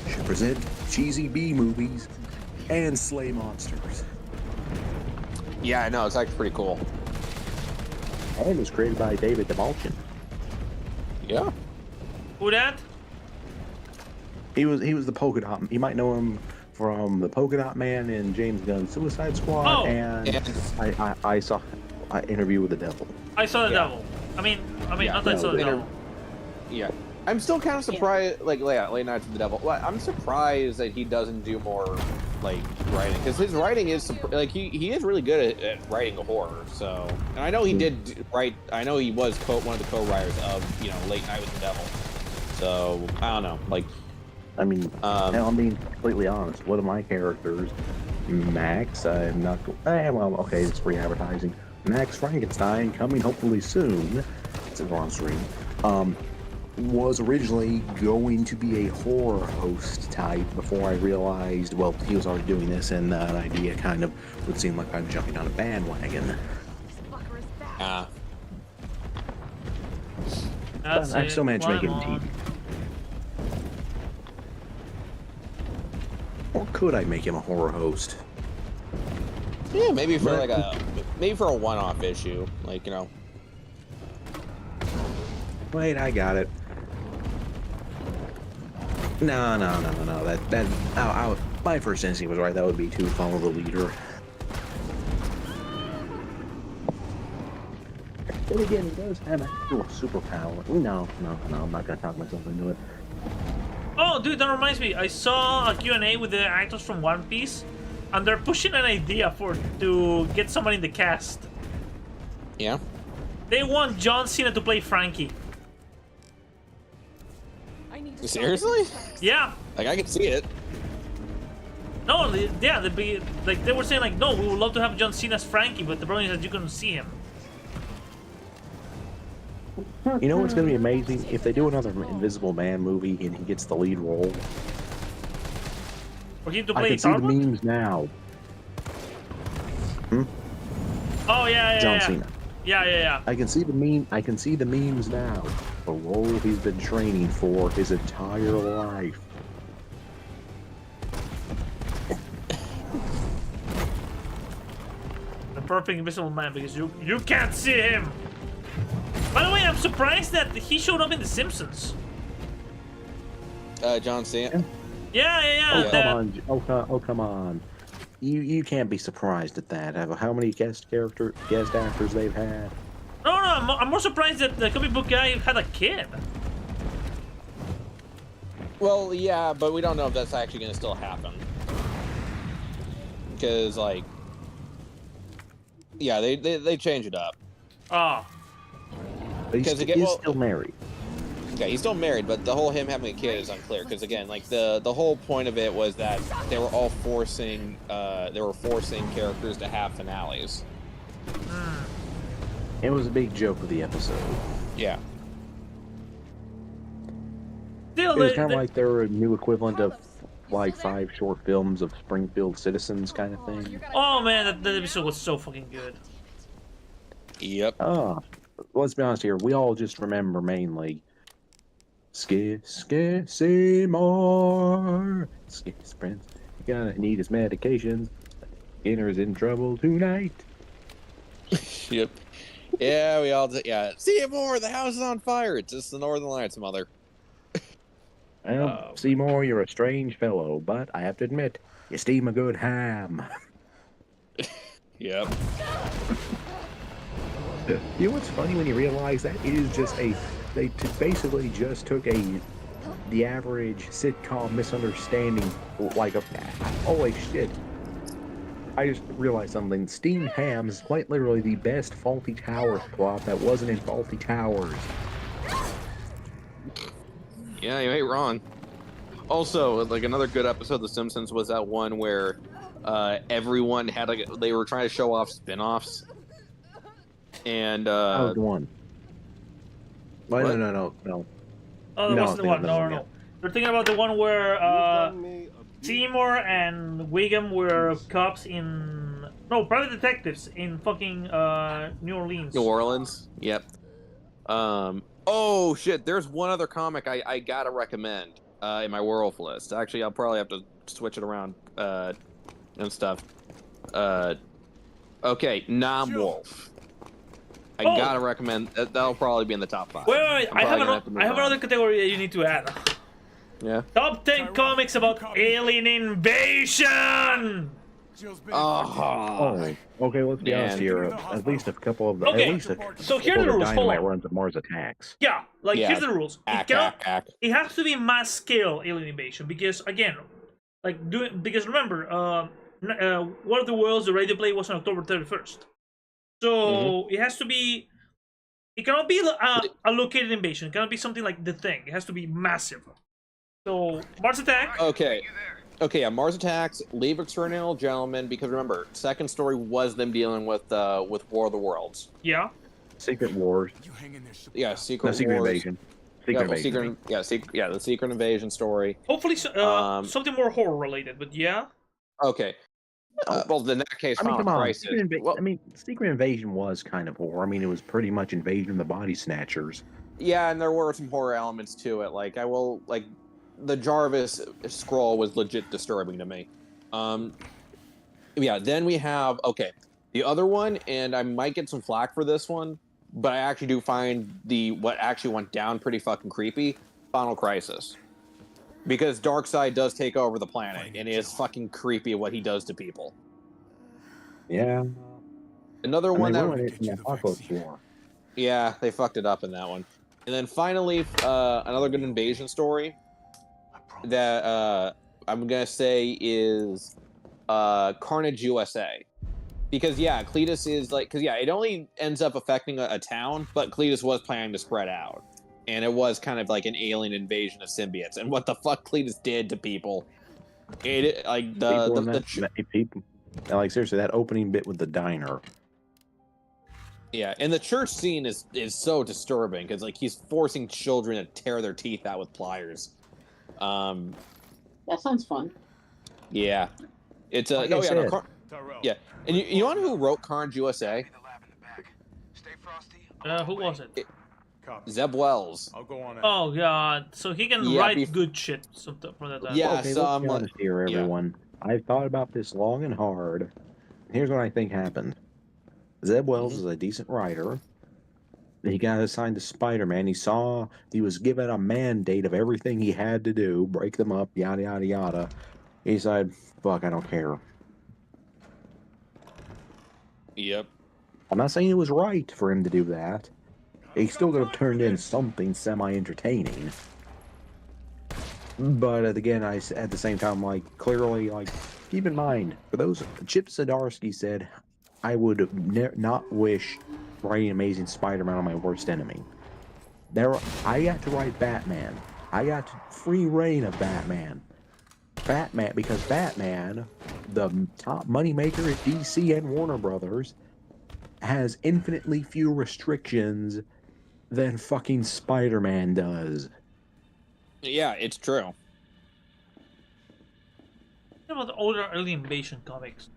She'll present cheesy B movies and slay monsters. Yeah, I know, it's actually pretty cool. And it was created by David DeMalchian. Yeah. Who that? He was the Polka Dot. You might know him from the Polka Dot Man in James Gunn's Suicide Squad, and I saw Interview with the Devil. I saw the Devil. I mean, I saw the Devil. Yeah, I'm still kind of surprised. Like, Late Nights with the Devil. Well, I'm surprised that he doesn't do more like writing, because his writing is like he is really good at writing a horror. So, and I know he did write. I know he was one of the co-writers of, you know, Late Night with the Devil. So I don't know, like. I mean, I'm being completely honest. One of my characters, Max, I'm not. Well, okay, it's free advertising. Max Frankenstein, coming hopefully soon. It's a wrong stream. Was originally going to be a horror host type before I realized, well, he was already doing this, and that idea kind of would seem like I'm jumping on a bandwagon. I still managed to make it in TV. could I make him a horror host? Yeah, maybe for a one-off issue, like, you know. Wait, I got it. No. My first instinct was right. That would be to follow the leader. But again, he does have actual superpower. No, I'm not gonna talk myself into it. Oh, dude, that reminds me. I saw a Q&A with the actors from One Piece, and they're pushing an idea to get somebody in the cast. Yeah? They want John Cena to play Frankie. Seriously? Yeah. Like, I can see it. No, yeah, they were saying like, no, we would love to have John Cena as Frankie, but the problem is that you couldn't see him. You know what's going to be amazing? If they do another Invisible Man movie and he gets the lead role. For him to play I can see the memes now. Oh yeah. John Cena. Yeah. I can see the memes now. The role he's been training for his entire life. The perfect Invisible Man, because you can't see him. By the way, I'm surprised that he showed up in The Simpsons. John Cena? Yeah. Come on. You can't be surprised at that. How many guest actors they've had? No, I'm more surprised that the comic book guy had a kid. Well, yeah, but we don't know if that's actually going to still happen. Because, like... Yeah, they change it up. Oh. But he's still married. Okay, he's still married, but the whole him having a kid is unclear. Because again, like the whole point of it was that they were all forcing characters to have finales. It was a big joke of the episode. Yeah. It was kind of like they were a new equivalent of like 5 short films of Springfield Citizens kind of thing. Oh man, that episode was so fucking good. Yep. Oh, let's be honest here. We all just remember mainly Seymour. Prince. You're gonna need his medications. Skinner's in trouble tonight. Yep. Yeah, we all yeah. Seymour, the house is on fire. It's just the Northern Lights, mother. Well, Seymour, you're a strange fellow, but I have to admit, you steam a good ham. Yep. You know what's funny when you realize that it is just they basically just took the average sitcom misunderstanding, like holy shit. I just realized something. Steamed ham is quite literally the best Fawlty Towers plot that wasn't in Fawlty Towers. Yeah, you ain't wrong. Also, like another good episode of The Simpsons was that one where everyone had they were trying to show off spin-offs. And that was the one. No. Oh, that wasn't the one. No. You're thinking about the one where Seymour and Wiggum were cops private detectives in fucking New Orleans. New Orleans? Yep. Oh shit, there's one other comic I gotta recommend in my Werewolf list. Actually, I'll probably have to switch it around and stuff. Okay, Nom Wolf. I gotta recommend that'll probably be in the top 5. Wait. I have another category that you need to add. Yeah. Top 10 comics about alien invasion. Oh. Okay, let's be honest here. At least a couple of the. Okay. At least So here are the rules. Dynamite runs of Mars Attacks. Yeah, here's the rules. It has to be mass scale alien invasion because again, because remember, War of the Worlds, the radio play was on October 31st. So it has to be. It cannot be a located invasion. It cannot be something like The Thing. It has to be massive. So Mars Attack. Okay, yeah, Mars Attacks, League of Extraordinary Gentlemen, because remember, second story was them dealing with War of the Worlds. Yeah. Secret Wars. Yeah, Secret Invasion. The Secret Invasion story. Hopefully, something more horror related, but yeah. Okay. Well, in that case, come on. Crisis. Secret Invasion was kind of horror. I mean, it was pretty much Invasion of the Body Snatchers. Yeah, and there were some horror elements to it. The Jarvis scroll was legit disturbing to me. Yeah, then we have, okay, the other one, and I might get some flack for this one, but I actually do find what actually went down pretty fucking creepy, Final Crisis. Because Darkseid does take over the planet, and it is fucking creepy what he does to people. Yeah. Another one they that... ruined it in the Apocalypse War. Yeah, they fucked it up in that one. And then finally, another good invasion story that I'm going to say is Carnage USA. Because, yeah, Cletus is like... Because, yeah, it only ends up affecting a town, but Cletus was planning to spread out. And it was kind of like an alien invasion of symbiotes. And what the fuck Cletus did to people. It, like, people, like, seriously, that opening bit with the diner. Yeah, and the church scene is so disturbing, because, like, he's forcing children to tear their teeth out with pliers. That sounds fun. Yeah. It's a... yeah. And you know who wrote Carnage USA? Who was it? Zeb Wells. I'll go on. Oh yeah, so he can write good shit for that. Yeah, okay, so let's I'm be honest here, everyone. I've thought about this long and hard. Here's what I think happened. Zeb Wells is a decent writer. He got assigned to Spider-Man. He was given a mandate of everything he had to do, break them up, yada yada yada. He said, "Fuck, I don't care." Yep. I'm not saying it was right for him to do that. He still could have turned in something semi-entertaining. But again, at the same time, like, clearly, like, keep in mind, for those, Chip Zdarsky said, I would not wish writing Amazing Spider-Man on my worst enemy. I got to write Batman. I got free reign of Batman. Because Batman, the top moneymaker at DC and Warner Brothers, has infinitely fewer restrictions than fucking Spider-Man does. Yeah, it's true. About the older early invasion comics.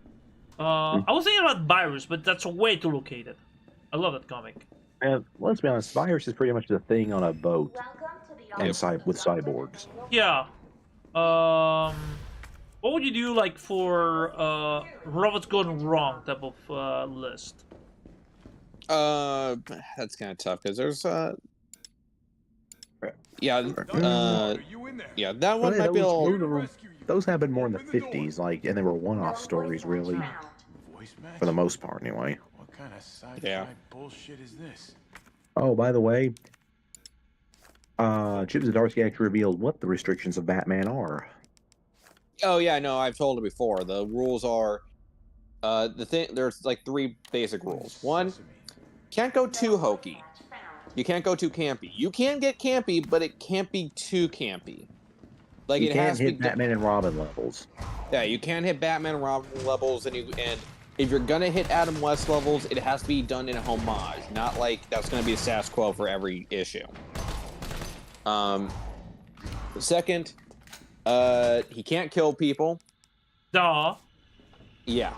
I was thinking about Virus, but that's way too located. I love that comic. Let's be honest, Virus is pretty much the thing on a boat and with cyborgs. Yeah. What would you do, like, for robots going wrong type of list? That's kind of tough because there's yeah, that one might be a little... Those happened more in the 50s, like, and they were one-off stories, really, for the most part, anyway. What kind of sci-fi bullshit is this? Oh, by the way, Chip Zdarsky actually revealed what the restrictions of Batman are. Oh yeah, no, I've told it before. The rules are, there's like 3 basic rules. 1, can't go too hokey. You can't go too campy. You can get campy, but it can't be too campy. Like, it has to hit Batman and Robin levels. Yeah, you can't hit Batman and Robin levels, and if you're gonna hit Adam West levels, it has to be done in a homage, not like that's gonna be a status quo for every issue. Second, he can't kill people. Duh. Yeah,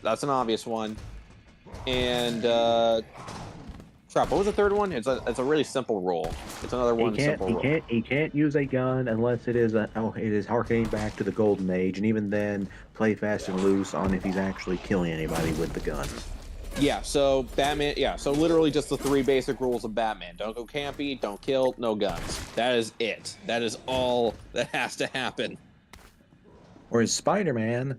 that's an obvious one. And crap, what was the third one? It's a really simple rule. It's another one simple rule. He can't use a gun unless it is harkening back to the Golden Age, and even then, play fast and loose on if he's actually killing anybody with the gun. Yeah, so Batman. Yeah, so literally just the 3 basic rules of Batman: don't go campy, don't kill, no guns. That is it. That is all that has to happen. Whereas Spider-Man,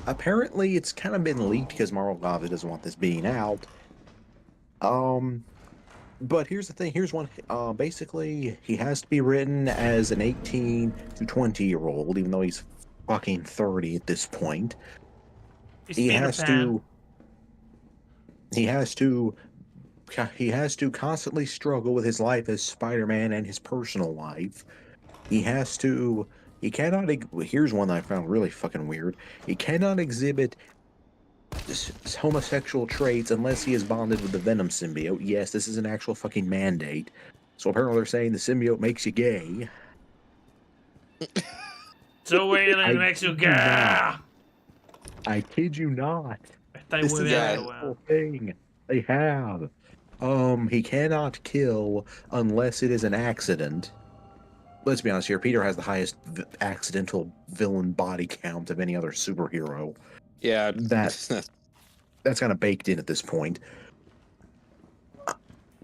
apparently it's kind of been leaked because Marvel obviously doesn't want this being out. But here's the thing. Here's one. Basically, he has to be written as an 18 to 20-year-old, even though he's fucking 30 at this point. He has to constantly struggle with his life as Spider-Man and his personal life. Here's one that I found really fucking weird. He cannot exhibit homosexual traits unless he is bonded with the Venom symbiote. Yes, this is an actual fucking mandate. So apparently they're saying the symbiote makes you gay. So wait, it makes you gay. I kid you not. This is a whole thing they have. He cannot kill unless it is an accident. let's be honest here, Peter has the highest accidental villain body count of any other superhero. Yeah, that's kind of baked in at this point.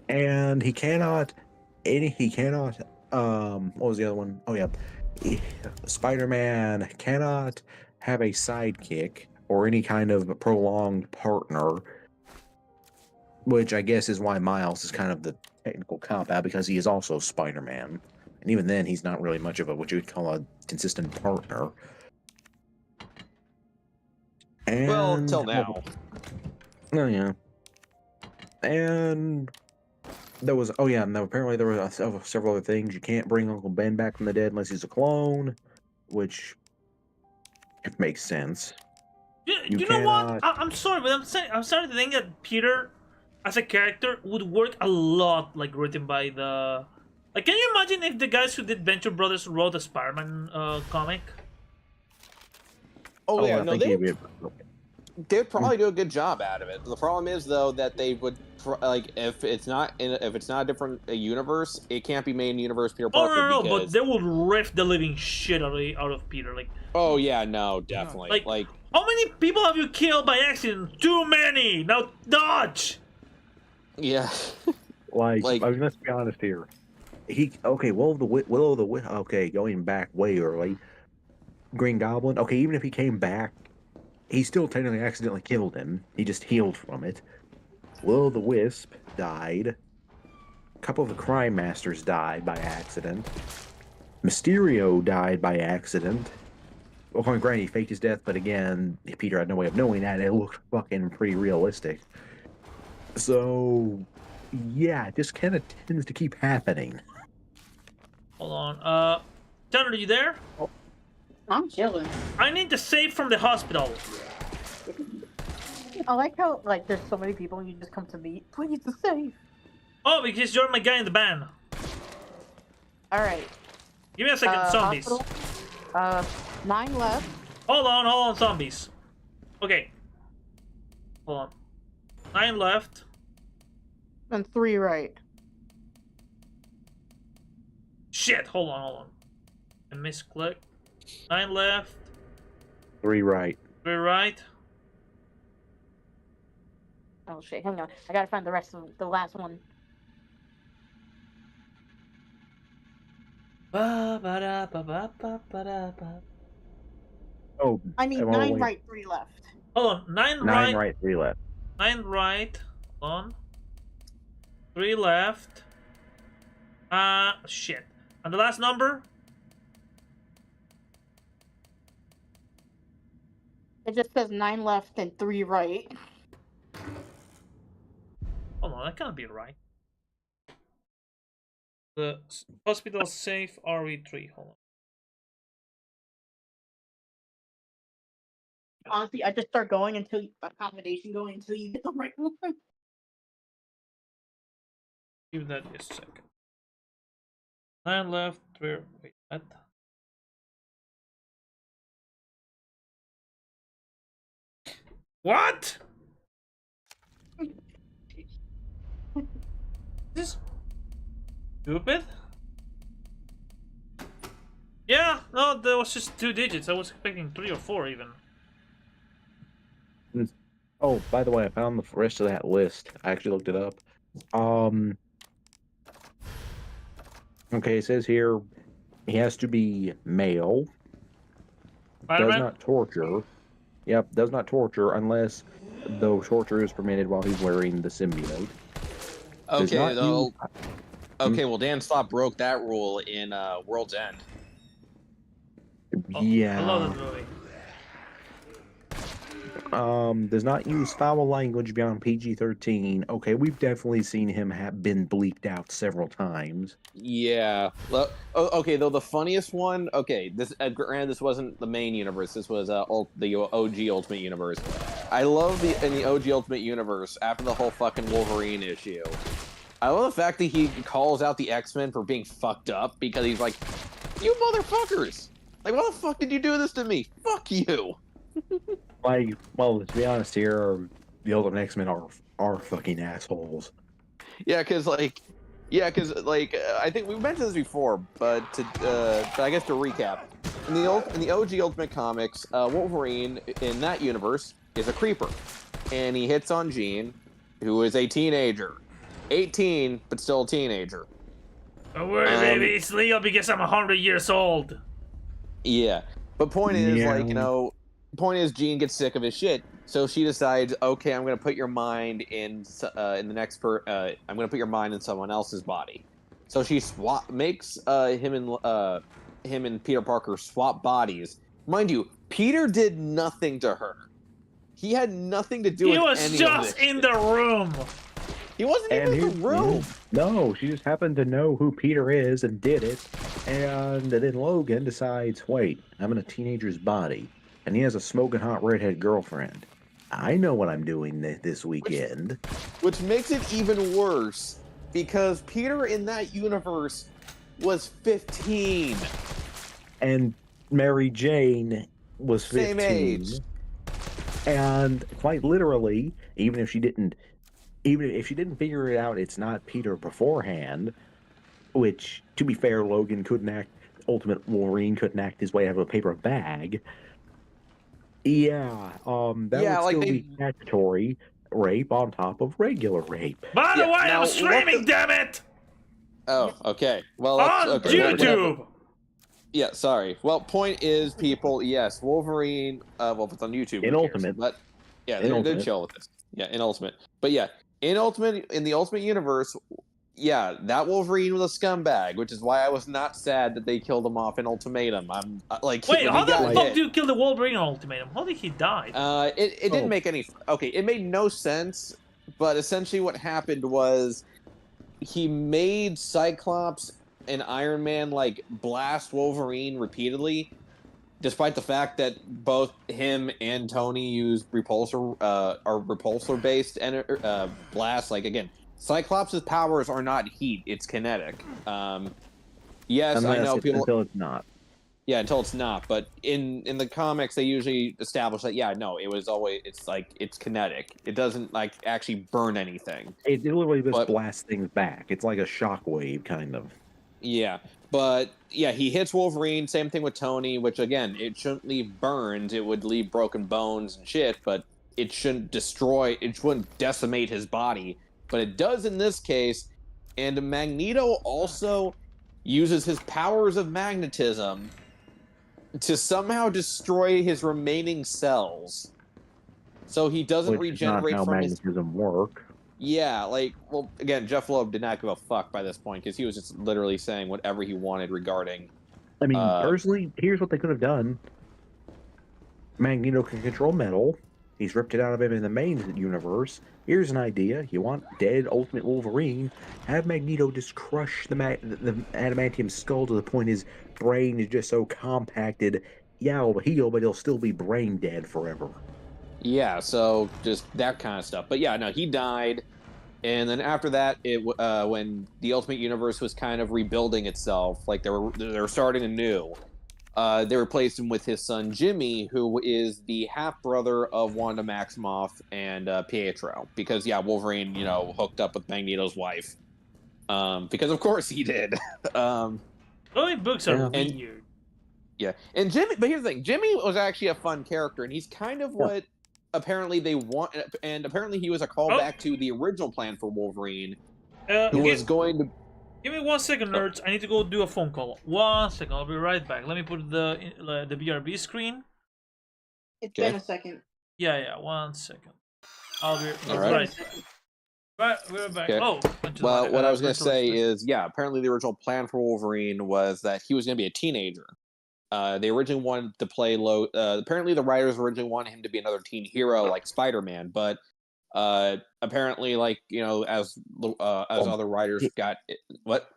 And he cannot. What was the other one? Oh yeah, Spider-Man cannot have a sidekick or any kind of prolonged partner, which I guess is why Miles is kind of the technical cop-out, because he is also Spider-Man. And even then, he's not really much of a, what you would call a consistent partner. And, well, till now. Oh, yeah. And there was, oh yeah, no, apparently there were several other things. You can't bring Uncle Ben back from the dead unless he's a clone, which makes sense. You know what? I'm sorry, but I'm starting to think that Peter, as a character, would work a lot like written by the. Like, can you imagine if the guys who did Venture Brothers wrote a Spider-Man comic? Oh yeah, no, they'd probably do a good job out of it. The problem is though that they would like if it's not a different universe, it can't be made in universe Peter Parker. Oh no, but they would riff the living shit out of Peter. Like, oh yeah, no, definitely. Like how many people have you killed by accident? Too many. Now dodge. Yeah. like I mean, let's be honest here. Okay, going back way early, Green Goblin. Okay, even if he came back, he still technically accidentally killed him. He just healed from it. Will-o'-the-Wisp died. A couple of the Crime Masters died by accident. Mysterio died by accident. Well, granted, he faked his death, but again, Peter had no way of knowing that. It looked fucking pretty realistic. So, yeah, it just kind of tends to keep happening. Hold on. Tanner, are you there? Oh, I'm chilling. I need the save from the hospital. I like how, like, there's so many people and you just come to me. Please, the save. Oh, because you're my guy in the band. Alright. Give me a second, zombies. Hospital. 9 left. Hold on, zombies. Okay. Hold on. 9 left. And 3 right. Shit, hold on. I misclicked. 9 left. 3 right. 3 right. Oh shit, hang on. I gotta find the rest of the last one. Oh, I mean 9 right, 3 left. Hold on, 9 right, 3 left. 9 right. Hold on. 3 left. Shit. And the last number? It just says 9 left and 3 right. Hold on, that can't be right. The hospital safe RE3. Hold on. Honestly, I just start going until accommodation going until you get the right one. Give that a second. 9 left. 3. Wait, what? What? This stupid? Yeah, no, that was just 2 digits. I was expecting 3 or 4 even. Oh, by the way, I found the rest of that list. I actually looked it up. Okay, it says here he has to be male. Spider-Man? Does not torture. Yep, does not torture unless the torture is permitted while he's wearing the symbiote. Okay, though. Okay, well, Dan Slott broke that rule in World's End. Yeah. I love this movie. Does not use foul language beyond PG-13. Okay, we've definitely seen him have been bleeped out several times. Yeah. Well, okay, though the funniest one. Okay, this granted this wasn't the main universe. This was the OG Ultimate Universe. I love in the OG Ultimate Universe after the whole fucking Wolverine issue. I love the fact that he calls out the X-Men for being fucked up because he's like, "You motherfuckers! Like, why the fuck did you do this to me? Fuck you!" Like, well, to be honest here, the Ultimate X-Men are fucking assholes. Yeah, because, like, Yeah, because like I think we've mentioned this before, but I guess to recap, in the OG Ultimate Comics, Wolverine in that universe is a creeper, and he hits on Jean, who is a teenager, 18 but still a teenager. Don't worry, baby, it's legal because I'm 100 years old. Yeah, but point is, like, you know, point is, Jean gets sick of his shit, so she decides, okay, I'm gonna put your mind in the next I'm gonna put your mind in someone else's body. So she makes him and Peter Parker swap bodies. Mind you, Peter did nothing to her. He had nothing to do with any of this. He was just in the room. He wasn't even in the room. No, she just happened to know who Peter is and did it. And then Logan decides, wait, I'm in a teenager's body. And he has a smoking hot redhead girlfriend. I know what I'm doing this weekend. Which makes it even worse, because Peter in that universe was 15. And Mary Jane was 15. Same age. And quite literally, even if she didn't figure it out, it's not Peter beforehand, which, to be fair, Logan couldn't act, Ultimate Wolverine couldn't act his way out of a paper bag. Yeah, that would still be statutory rape on top of regular rape. By the way, I'm streaming, damn it! Oh, okay. Well, on YouTube! Yeah, sorry. Well, point is, people, yes, Wolverine, well, if it's on YouTube, in Ultimate. But, yeah, they're chill with this. Yeah, in Ultimate. But yeah, in the Ultimate Universe, yeah, that Wolverine was a scumbag, which is why I was not sad that they killed him off in Ultimatum. I'm like, wait, how the fuck do you kill the Wolverine in Ultimatum? How did he die? It didn't make any. Okay, it made no sense. But essentially, what happened was he made Cyclops and Iron Man like blast Wolverine repeatedly, despite the fact that both him and Tony use repulsor based blasts. Like, again, Cyclops' powers are not heat; it's kinetic. Yes, I know people until it's not. Yeah, until it's not. But in the comics, they usually establish that it's kinetic. It doesn't like actually burn anything. It literally just blasts things back. It's like a shockwave, kind of. Yeah, but yeah, he hits Wolverine. Same thing with Tony, which again, it shouldn't leave burns. It would leave broken bones and shit, but it shouldn't destroy. It shouldn't decimate his body. But it does in this case. And Magneto also uses his powers of magnetism to somehow destroy his remaining cells, so he doesn't regenerate not how from magnetism work. Yeah, like, well, again, Jeff Loeb did not give a fuck by this point because he was just literally saying whatever he wanted regarding. I mean, personally, here's what they could have done. Magneto can control metal. He's ripped it out of him in the main universe. Here's an idea. You want dead Ultimate Wolverine? Have Magneto just crush the adamantium skull to the point his brain is just so compacted. Yeah, he'll heal, but he'll still be brain dead forever. Yeah, so just that kind of stuff. But yeah, no, he died. And then after that, when the Ultimate Universe was kind of rebuilding itself, like they were starting anew, they replaced him with his son Jimmy, who is the half brother of Wanda Maximoff and Pietro. Because yeah, Wolverine, hooked up with Magneto's wife. Because of course he did. Books are weird. Yeah, and Jimmy. But here's the thing: Jimmy was actually a fun character, and he's kind of what apparently they want. And apparently he was a callback to the original plan for Wolverine, who was going to. Give me 1 second, nerds. I need to go do a phone call. 1 second. I'll be right back. Let me put the BRB screen. It's been a second. Yeah. 1 second. I'll be All right back. We're back. Okay. Oh. Well, what I was going to say is, yeah, apparently the original plan for Wolverine was that he was going to be a teenager. They originally wanted to play apparently the writers originally wanted him to be another teen hero like Spider-Man, but apparently, like, as other writers got what?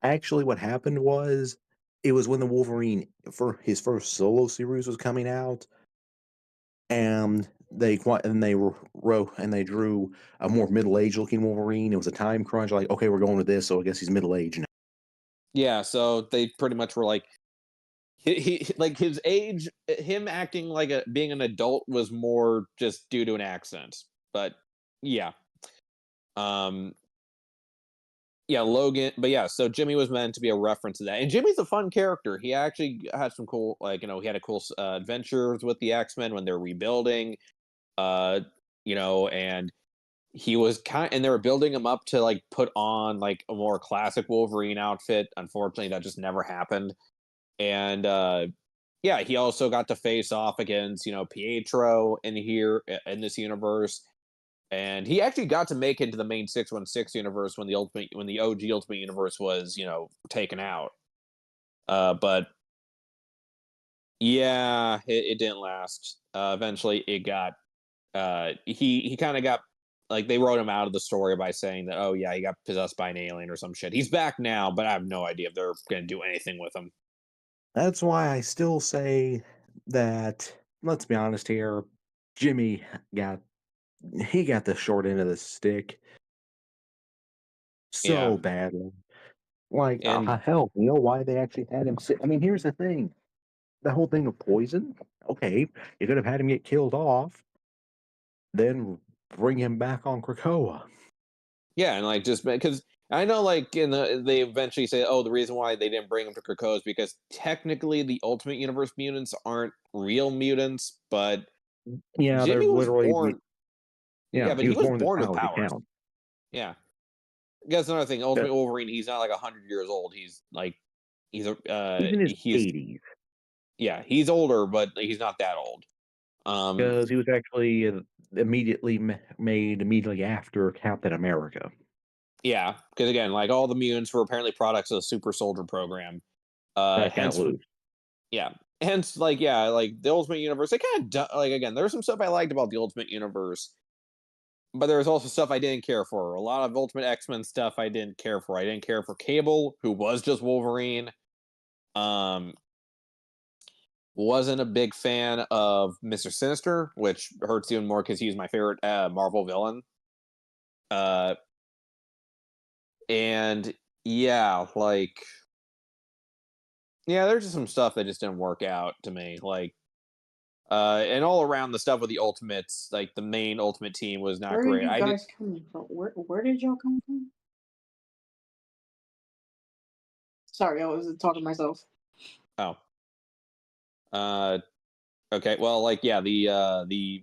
Actually, what happened was, it was when the Wolverine for his first solo series was coming out, and they drew a more middle-aged looking Wolverine. It was a time crunch. Like, okay, we're going with this, so I guess he's middle-aged now. Yeah, so they pretty much were like, he like his age, him acting like being an adult was more just due to an accent. But yeah, Yeah, Logan. But yeah, so Jimmy was meant to be a reference to that, and Jimmy's a fun character. He actually had some cool, like he had a cool adventures with the X-Men when they're rebuilding. And he was and they were building him up to like put on like a more classic Wolverine outfit. Unfortunately, that just never happened. And he also got to face off against Pietro in this universe, and he actually got to make it into the main 616 universe when the OG Ultimate Universe was taken out. But yeah, it didn't last. Eventually, it got he kind of got, like, they wrote him out of the story by saying that, oh yeah, he got possessed by an alien or some shit. He's back now, but I have no idea if they're gonna do anything with him. That's why I still say that, let's be honest here, Jimmy got the short end of the stick so badly. Like, hell, you know why they actually had him sit? I mean, here's the thing. The whole thing of poison, okay, you could have had him get killed off, then bring him back on Krakoa. Yeah, and like just because I know, like they eventually say, oh, the reason why they didn't bring him to Krakoa is because technically the Ultimate Universe mutants aren't real mutants, but yeah, Jimmy they're was literally born. Yeah, but he was born with powers. Count. Yeah, that's another thing. Ultimate Wolverine, he's not like 100 years old. He's like he's in his 80s. Yeah, he's older, but he's not that old. Because he was actually immediately made immediately after Captain America. Yeah, because again, like all the mutants were apparently products of the Super Soldier program. Hence, yeah, hence, like the Ultimate Universe. They kind of like, again, there's some stuff I liked about the Ultimate Universe, but there's also stuff I didn't care for. A lot of Ultimate X-Men stuff I didn't care for. I didn't care for Cable, who was just Wolverine. Wasn't a big fan of Mr. Sinister, which hurts even more because he's my favorite Marvel villain. And yeah, there's just some stuff that just didn't work out to me. Like, and all around the stuff with the Ultimates, like the main Ultimate team was not great. Where are you guys coming from? Where did y'all come from? Sorry, I was talking to myself. Oh. Okay. Well, the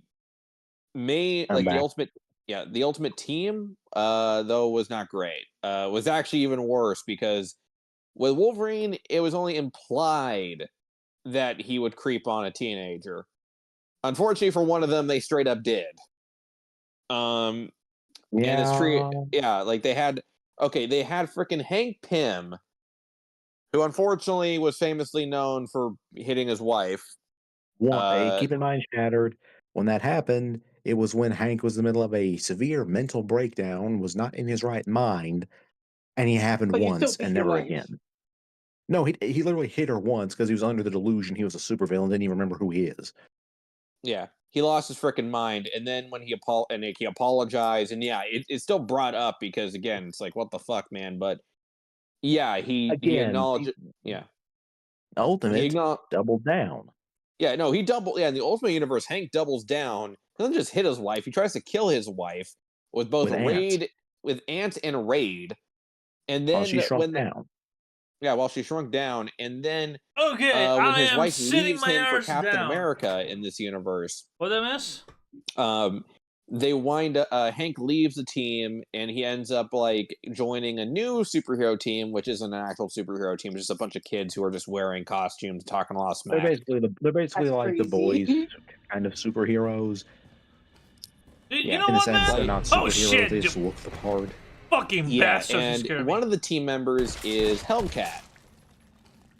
main, the Ultimate team, though, was not great. Was actually even worse because with Wolverine, it was only implied that he would creep on a teenager. Unfortunately, for one of them, they straight up did. And it's true. Yeah, like they had freaking Hank Pym, who unfortunately was famously known for hitting his wife. Keep in mind, Shattered, when that happened, it was when Hank was in the middle of a severe mental breakdown, was not in his right mind, and he happened once and never again. No, he literally hit her once because he was under the delusion he was a supervillain, didn't even remember who he is. Yeah, he lost his freaking mind, and then when he apologized, and yeah, it's still brought up because again, it's like, what the fuck, man? But yeah, he acknowledged it. Yeah, Ultimate doubled down. Yeah, no, he doubled. Yeah, in the Ultimate Universe, Hank doubles down. He doesn't just hit his wife; he tries to kill his wife with both Ant and Raid, and then while she shrunk down. Yeah, while she shrunk down, and then when his wife leaves him for Captain America in this universe. What did I miss? They wind up. Hank leaves the team, and he ends up like joining a new superhero team, which isn't an actual superhero team; it's just a bunch of kids who are just wearing costumes, talking a lot of smack. They're basically like the boys, kind of superheroes. You know what, man? They're not superheroes; they just look the part. Fucking bastards! And one of the team members is Hellcat,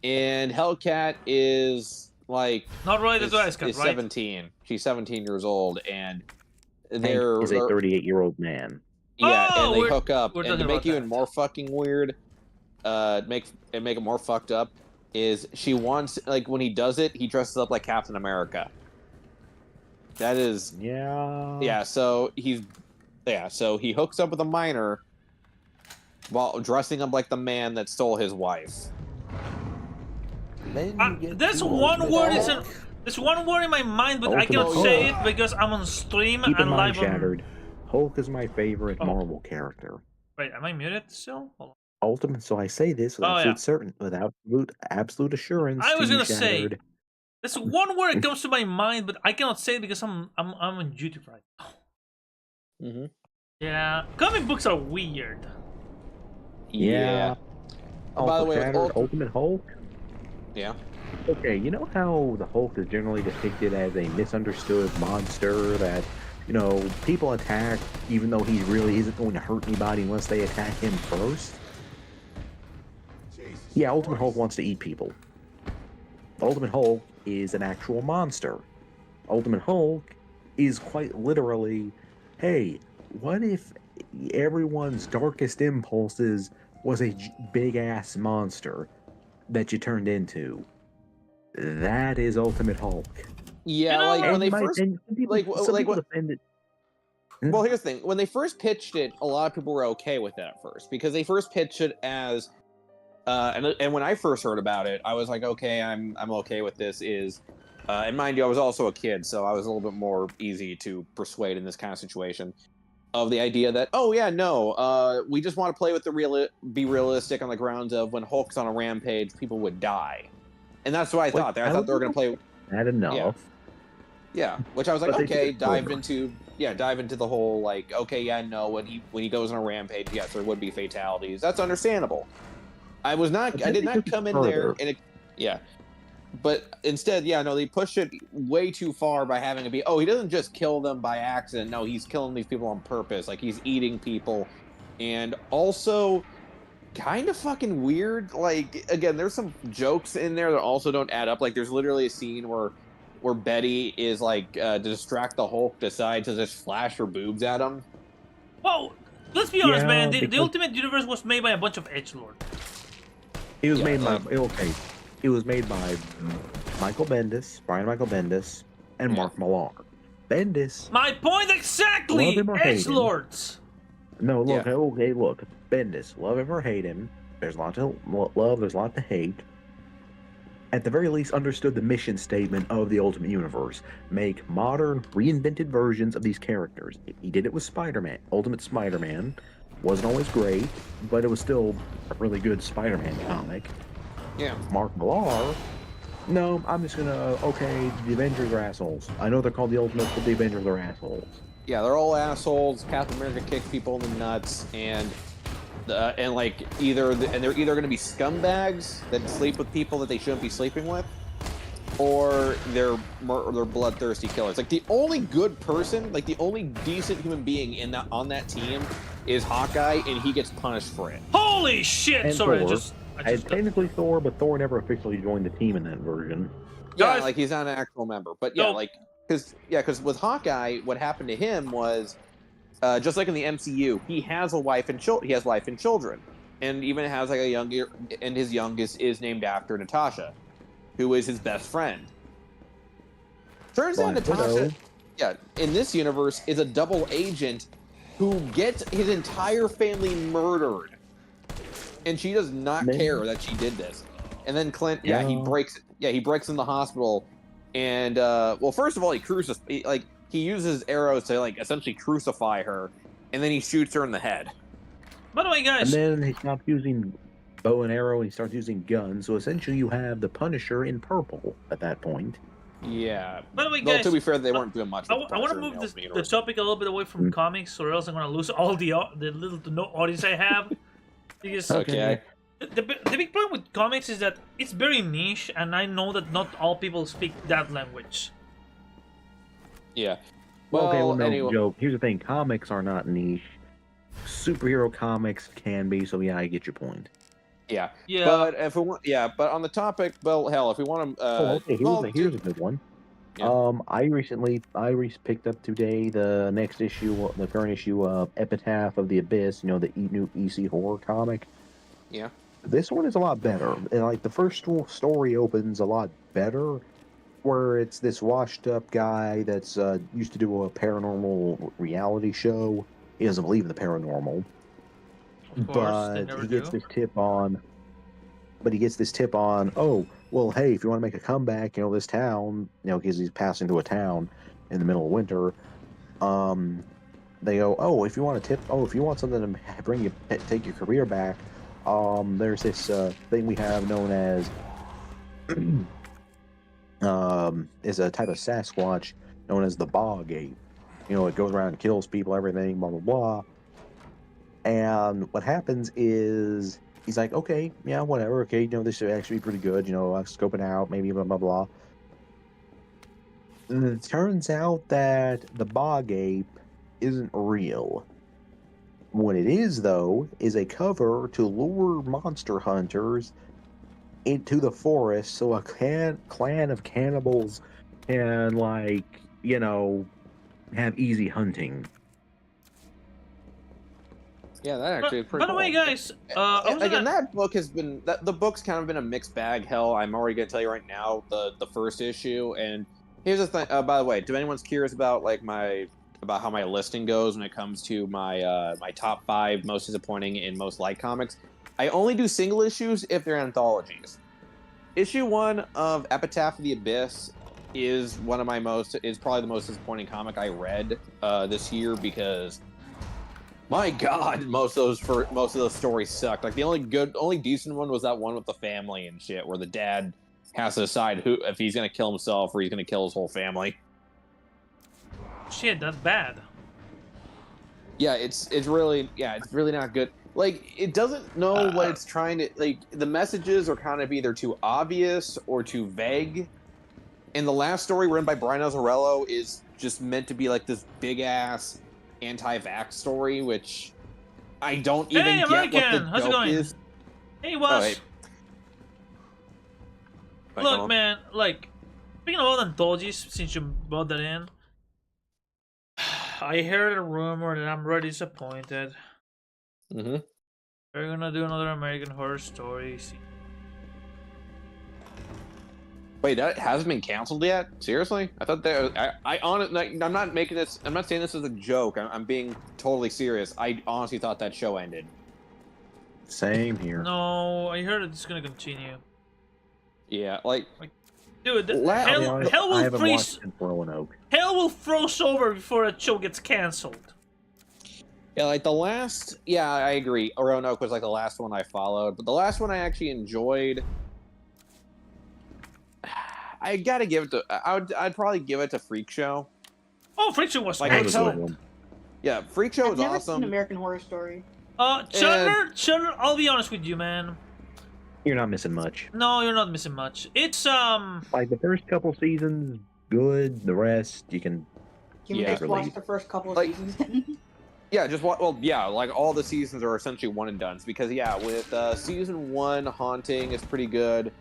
and Hellcat is like not related to Ice Cat, right? 17. She's 17 years old, and Hank is a 38-year-old man. Yeah, and they hook up, and to make it even more fucking weird, make it more fucked up, is she wants, like, when he does it, he dresses up like Captain America. That is so he hooks up with a minor while dressing up like the man that stole his wife. There's one word in my mind, but I cannot say it because I'm on stream and live. Shattered. Hulk is my favorite Marvel character. Wait, am I muted still? Hold on. Ultimate. So I say this with absolute assurance. I was to you, gonna say, Shattered. there's one word that comes to my mind, but I cannot say it because I'm on duty right now. Mm-hmm. Yeah, comic books are weird. Yeah. By the way, with Shattered, Ultimate Hulk. Yeah. Okay, you know how the Hulk is generally depicted as a misunderstood monster that, people attack even though he really isn't going to hurt anybody unless they attack him first? Yeah, Ultimate Hulk wants to eat people. Ultimate Hulk is an actual monster. Ultimate Hulk is quite literally, hey, what if everyone's darkest impulses was a big-ass monster that you turned into? That is Ultimate Hulk. Yeah, like when they first, some people defend it. Well, here's the thing: when they first pitched it, a lot of people were okay with it at first because they first pitched it as, and when I first heard about it, I was like, okay, I'm okay with this. And mind you, I was also a kid, so I was a little bit more easy to persuade in this kind of situation. Of the idea that, oh yeah, no, we just want to play with be realistic on the grounds of when Hulk's on a rampage, people would die, and that's what I thought. I thought they were going to play that enough. Yeah, which I was like, okay, dive into the whole like, okay, yeah, no, when he goes on a rampage, yes, there would be fatalities. That's understandable. I did not come in there and but instead, yeah, no, they push it way too far by having it be, oh, he doesn't just kill them by accident. No, he's killing these people on purpose. Like he's eating people, and also kind of fucking weird. Like again, there's some jokes in there that also don't add up. Like there's literally a scene where Betty is like to distract the Hulk, decides to just flash her boobs at him. Well, let's be honest, man. The Ultimate Universe was made by a bunch of edgelords. It was made by It was made by Brian Michael Bendis, and Mark Millar. Bendis. My point exactly. Edgelords. No, look, okay, look. Bendis, love him or hate him. There's a lot to love. There's a lot to hate. At the very least, understood the mission statement of the Ultimate Universe. Make modern, reinvented versions of these characters. He did it with Spider-Man. Ultimate Spider-Man wasn't always great, but it was still a really good Spider-Man comic. Yeah. Mark Millar. No, I'm just gonna, the Avengers are assholes. I know they're called the Ultimates, but the Avengers are assholes. Yeah, they're all assholes. Captain America kicks people in the nuts, and they're either going to be scumbags that sleep with people that they shouldn't be sleeping with, or they're bloodthirsty killers. Like the only good person, like the only decent human being on that team is Hawkeye, and he gets punished for it. Holy shit! And Sorry, Thor. I just technically Thor, but Thor never officially joined the team in that version. Yeah, like he's not an actual member, but yeah, because with Hawkeye, what happened to him was, just like in the MCU, he has a wife and children, and even has like and his youngest is named after Natasha, who is his best friend. Turns out Natasha, in this universe, is a double agent who gets his entire family murdered. And she does not care that she did this. And then Clint, he breaks in the hospital, and first of all, he uses arrows to essentially crucify her, and then he shoots her in the head. By the way, guys, and then he stopped using bow and arrow, and he starts using guns. So essentially, you have the Punisher in purple at that point. Yeah. By the way, guys, to be fair, they weren't doing much. I want to move the topic a little bit away from comics, or else I'm going to lose all the little to no audience I have. Because the big problem with comics is that it's very niche, and I know that not all people speak that language. Yeah. Anyway. Joe, here's the thing: comics are not niche. Superhero comics can be. So yeah, I get your point. Yeah. Yeah. But if we want, but on the topic, well, hell, if we want to, here's a good one. Yeah. I picked up today the current issue of Epitaph of the Abyss. You know, the new EC horror comic. Yeah. This one is a lot better. And, the first story opens a lot better, where it's this washed-up guy that's used to do a paranormal reality show. He doesn't believe in the paranormal, but he gets this tip on. Oh, well, hey, if you want to make a comeback, this town, because he's passing through a town in the middle of winter. They go, if you want something to take your career back, there's this thing we have known as is a type of Sasquatch known as the bog ape. You know, it goes around and kills people, everything, blah blah blah. And what happens is he's like, okay, yeah, whatever, okay, you know, this should actually be pretty good, you know, scoping out, maybe blah blah blah. And it turns out that the bog ape isn't real. What it is, though, is a cover to lure monster hunters into the forest so a clan of cannibals can, like, you know, have easy hunting. Yeah, that actually is pretty By cool. the way, guys, again, that book has been the book's kind of been a mixed bag. Hell, I'm already gonna tell you right now the first issue. And here's the thing. By the way, if anyone's curious about like about how my listing goes when it comes to my my top 5 most disappointing and most liked comics, I only do single issues if they're anthologies. Issue 1 of Epitaph of the Abyss is probably the most disappointing comic I read this year because, my God, most of those stories sucked. Like the only decent one was that one with the family and shit, where the dad has to decide if he's gonna kill himself or he's gonna kill his whole family. Shit, that's bad. Yeah, it's really not good. Like, it doesn't know what it's trying to, like, the messages are kind of either too obvious or too vague. And the last story written by Brian Azzarello is just meant to be like this big ass anti-vax story, which I don't even get American! what the How's it joke going? is. Hey, Wash. hey. Look, man, like, speaking of anthologies, since you brought that in, I heard a rumor and I'm really disappointed. Mm-hmm. They're gonna do another American Horror Story. Wait, that hasn't been canceled yet? Seriously? I thought that I honestly, I'm not making this. I'm not saying this as a joke. I'm being totally serious. I honestly thought that show ended. Same here. No, I heard it's gonna continue. Yeah, like dude, hell will freeze. Roanoke. Hell will froze over before a show gets canceled. Yeah, like the last. Yeah, I agree. Roanoke was like the last one I followed, but the last one I actually enjoyed. I gotta give it to. I'd probably give it to Freak Show. Oh, Freak Show was like excellent. Yeah, Freak Show was I've never awesome. seen American Horror Story. Chandler, I'll be honest with you, man. You're not missing much. No, you're not missing much. It's like the first couple seasons, good. The rest, you can. Can we just watch the first couple of seasons? Yeah, just like all the seasons are essentially one and dones because with season 1, Haunting is pretty good.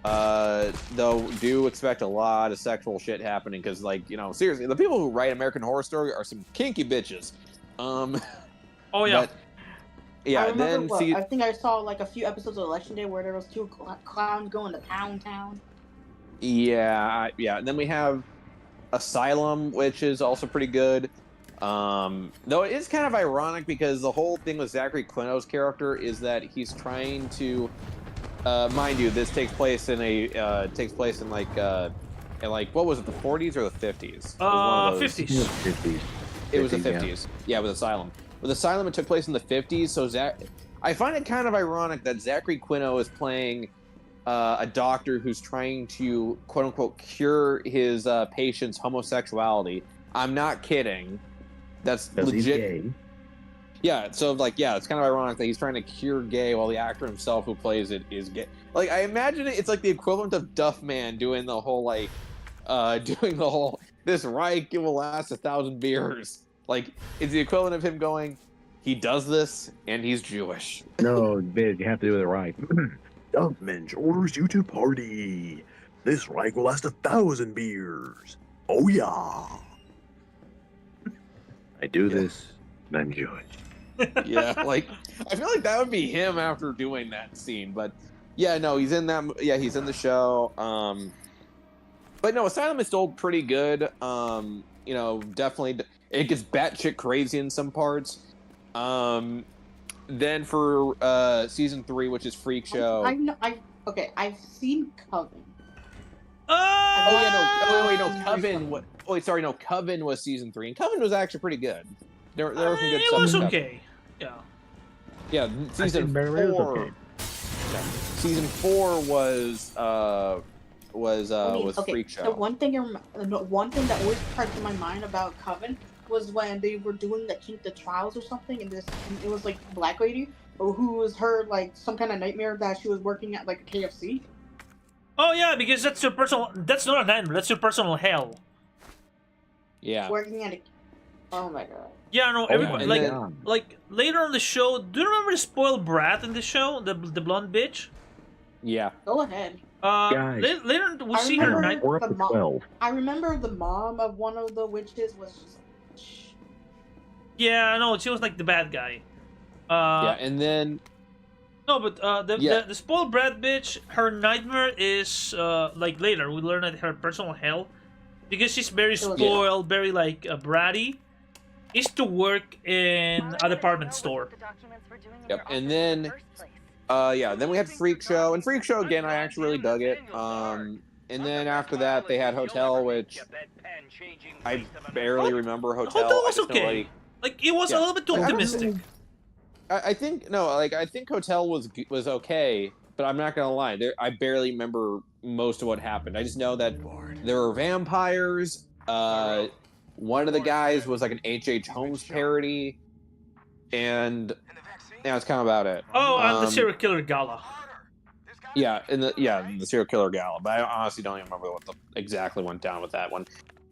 Though do expect a lot of sexual shit happening because, like, seriously, the people who write American Horror Story are some kinky bitches. Oh yeah. But, yeah. I think I saw like a few episodes of Election Day where there was 2 clowns going to Pound Town. Yeah, yeah. And then we have Asylum, which is also pretty good. Though it is kind of ironic because the whole thing with Zachary Quino's character is that he's trying to. Mind you, this takes place in like what was it, the 40s or the 50s? 50s. 50s. It was the 50s. Yeah, with Asylum. With Asylum, it took place in the 50s. So I find it kind of ironic that Zachary Quino is playing a doctor who's trying to quote unquote cure his patient's homosexuality. I'm not kidding. That's legit. He's gay. Yeah, so it's kind of ironic that he's trying to cure gay while the actor himself who plays it is gay. Like, I imagine it's like the equivalent of Duffman doing the whole this Reich will last 1,000 beers. Like, it's the equivalent of him going, he does this and he's Jewish. No, Biz, you have to do it right. Duffman orders you to party. This Reich will last 1,000 beers. Oh yeah. I do this, and I'm Jewish. Yeah, like I feel like that would be him after doing that scene, but yeah, no, he's in that. Yeah, he's in the show. But no, Asylum is still pretty good. Definitely it gets batshit crazy in some parts. Then for season 3, which is Freak Show. I've seen Coven. Coven was season 3, and Coven was actually pretty good. There was some good it stuff. was okay. Yeah. Yeah, season 4. Okay. Yeah, season 4 was okay, Freak Show. the one thing that always tried to my mind about Coven was when they were doing the trials or something, and it was like black lady who was her like some kind of nightmare that she was working at like a KFC. Oh yeah, because that's your personal. That's not a nightmare. That's your personal hell. Yeah. Working at a. Oh my god. Yeah, no. Everybody then, like later on the show. Do you remember the spoiled brat in the show? The blonde bitch. Yeah. Go ahead. Later we see her night. We're up to 12. I remember the mom of one of the witches was just. Yeah, I know. She was like the bad guy. Yeah, and then. No, but the spoiled brat bitch. Her nightmare is like later we learn that her personal hell, because she's very spoiled, very like bratty, is to work in a department store. Yep, and then. Then we had Freak Show, and Freak Show again, I actually really dug it. And then after that, they had Hotel, which I barely remember Hotel. Hotel was okay. Like it was a little bit too optimistic. I think Hotel was okay, but I'm not gonna lie, I barely remember most of what happened. I just know that there were vampires. One of the guys was like an H.H. Holmes parody, and. Yeah, that's kind of about it. Oh, and the serial killer gala. Yeah, the serial killer gala. But I honestly don't even remember what exactly went down with that one.